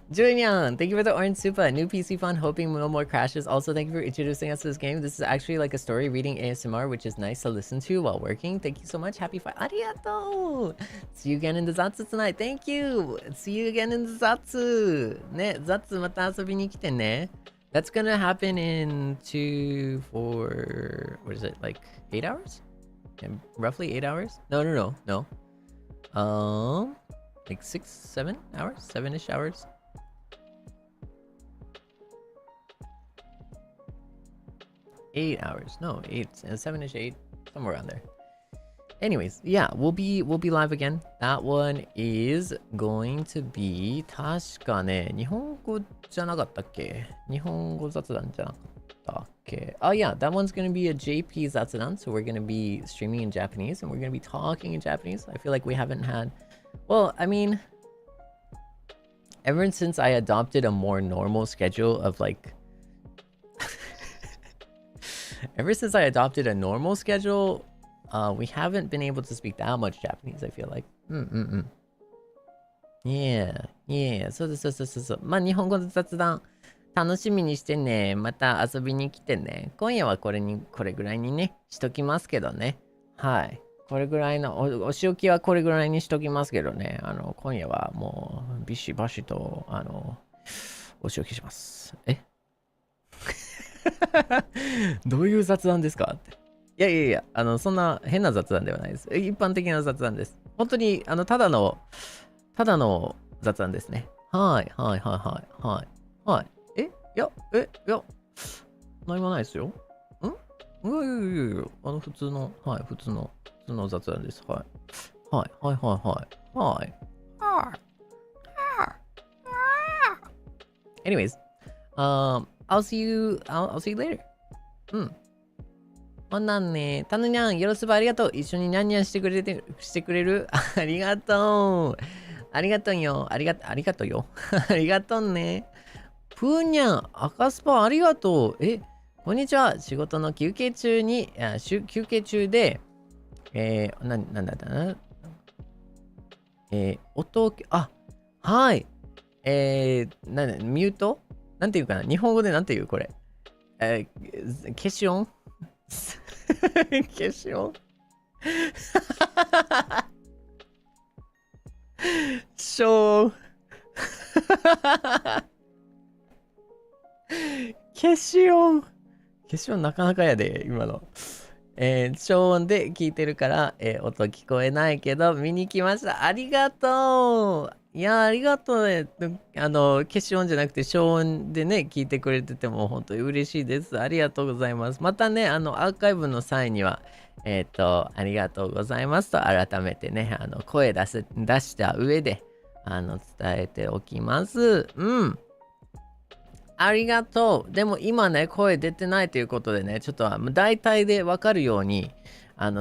Julian, thank you for the orange super. New PC fun, hoping no more crashes. Also, thank you for introducing us to this game. This is actually like a story reading ASMR, which is nice to listen to while working. Thank you so much. Happy Friday. Arigato. See you again in the Zatsu tonight. Thank you. See you again in the Zatsu. Ne, Zatsu mata asobi ni kite ne. That's gonna happen in 2, 4, what is it, like 8 hours? Yeah, roughly 8 hours? No. Like 6, 7 hours? 7-ish hours? Eight hours. No, 8, 7-ish, 8, somewhere around there. Anyways, yeah, we'll be live again. That one is going to be 確かね、日本語じゃなかったっけ？日本語雑談じゃなかったっけ？ Oh yeah, that one's going to be a JP 雑談. So we're going to be streaming in Japanese and we're going to be talking in Japanese. I feel like we haven't had... Well, I mean, ever since I adopted a more normal schedule of like... Ever since I adopted a normal schedule, we haven't been able to speak that much Japanese, I feel like. Yeah. そう。まあ、日本語の雑談楽しみにしてね。また遊びに来てね。今夜はこれぐらいにね、しときますけどね。はい。これぐらいのお仕置きはこれぐらいにしときますけどね。今夜はもうビシバシとお仕置きします。え？どういう雑談ですかって。いや、そんな変な雑談ではないです。一般的な雑談です。本当に、ただの雑談ですね。はい。いや、何もないですよ。いや、普通の雑談です。はい。Anyways, I'll see you later. ほんなんね、たぬにゃん、よろすばありがとう。一緒ににゃんにゃんしてくれるありがとう。ありがとうよ。ありがとうよ。ありがとうね。ぷーにゃん、赤スパありがとう。こんにちは。仕事の休憩中で、なんだったな。はい。ミュートなんていうかな日本語でなんていうこれ。消し音消し音ショー消し音なかなかやで、今の。消音で聞いてるから、音聞こえないけど、見に来ました。ありがとう。いや、ありがとうね。消し音じゃなくて、消音でね、聞いてくれてても、本当に嬉しいです。ありがとうございます。またね、アーカイブの際には、ありがとうございますと、改めてね、声出した上で、伝えておきます。うん。ありがとう。でも今ね、声出てないということでね、ちょっと大体でわかるように、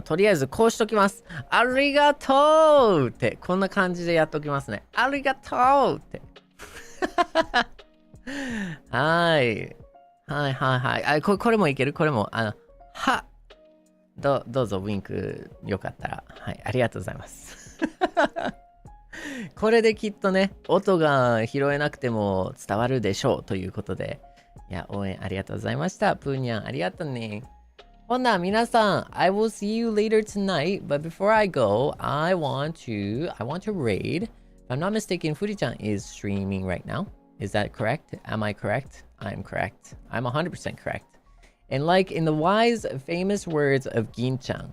とりあえずこうしときます。ありがとうって、こんな感じでやっときますね。ありがとうって。はい。これもいけるこれも、どうぞウィンクよかったら。はい、ありがとうございます。これできっとね、音が拾えなくても伝わるでしょうということで。いや、応援ありがとうございました。プーニャン、ありがとうね。ほな、皆さん、I will see you later tonight, but before I go, I want to raid. If I'm not mistaken, Furi-chan is streaming right now. Is that correct? Am I correct? I'm correct. I'm 100% correct. And like in the wise, famous words of Gin-chan,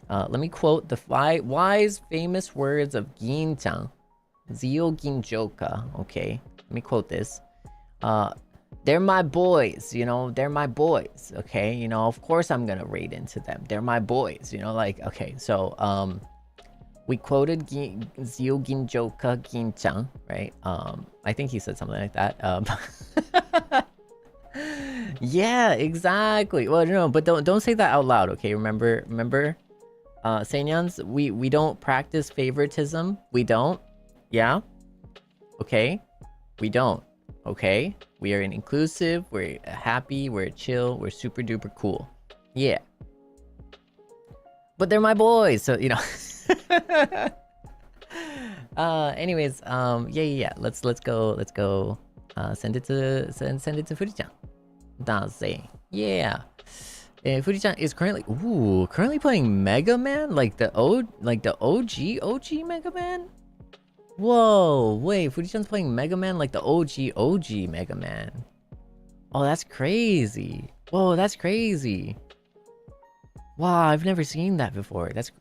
let me quote the wise, famous words of Gin-chan, Zeal Ginjoka. Okay, let me quote this. They're my boys, they're my boys. Okay, of course I'm gonna raid into them. They're my boys, okay. So, we quoted Zeal Ginjoka Gin-chan, right? I think he said something like that. Yeah, exactly. Well, no, but don't say that out loud, okay? Remember, Seinyans, we don't practice favoritism. We don't. Yeah. Okay. We don't. Okay. We are inclusive. We're happy. We're chill. We're super duper cool. Yeah. But they're my boys, so anyways, yeah. Let's go. Send it to Furi-chan. Yeah. Furi-chan is currently playing Mega Man, like the OG Mega Man. Whoa, wait, Furi-chan's playing Mega Man like the OG Mega Man. Oh, that's crazy. Whoa, that's crazy. Wow, I've never seen that before. That's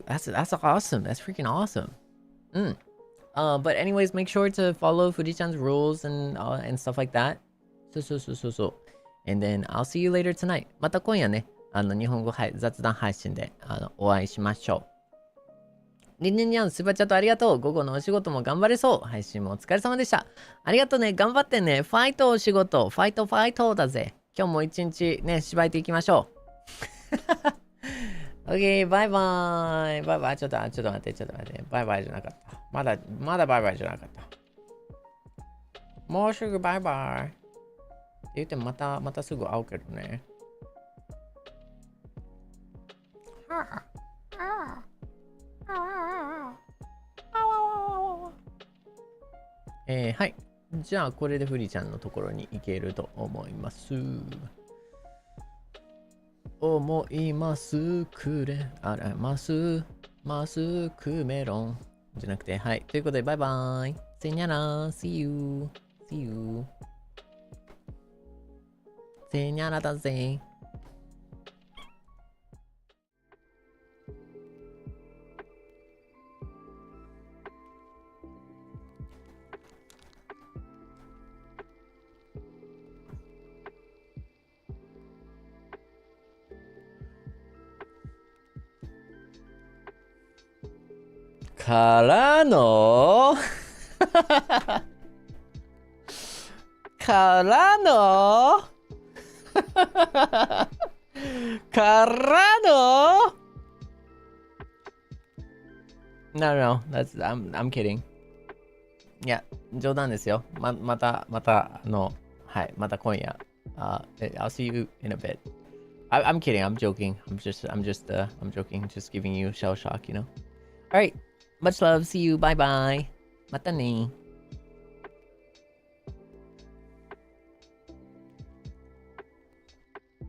awesome. That's freaking awesome. But anyways, make sure to follow Furi-chan's rules and stuff like that. So. And then I'll see you later tonight. また今夜ね、日本語雑談配信でお会いしましょう。りんりんにゃん、スーパーチャットありがとう。午後のお仕事も頑張れそう。配信もお疲れ様でした。ありがとうね。頑張ってね。ファイトお仕事。ファイトだぜ。今日も一日ね、しばいていきましょう。OK、バイバイ。バイバイ。ちょっと待って。バイバイじゃなかった。まだバイバイじゃなかった。もうすぐバイバイ。って言ってもまたすぐ会うけどね。はい。じゃあ、これでフリちゃんのところに行けると思います。マスクメロン。じゃなくて、はい。ということで、バイバイ。せにゃら、See you. せにゃらだぜ。からのからの No, that's I'm kidding. いや、冗談ですよ。また、はい、また今夜。I'll see you in a bit. I'm kidding. I'm joking. I'm joking. Just giving you shell shock, you know. All right. Much love. See you. Bye bye. またね。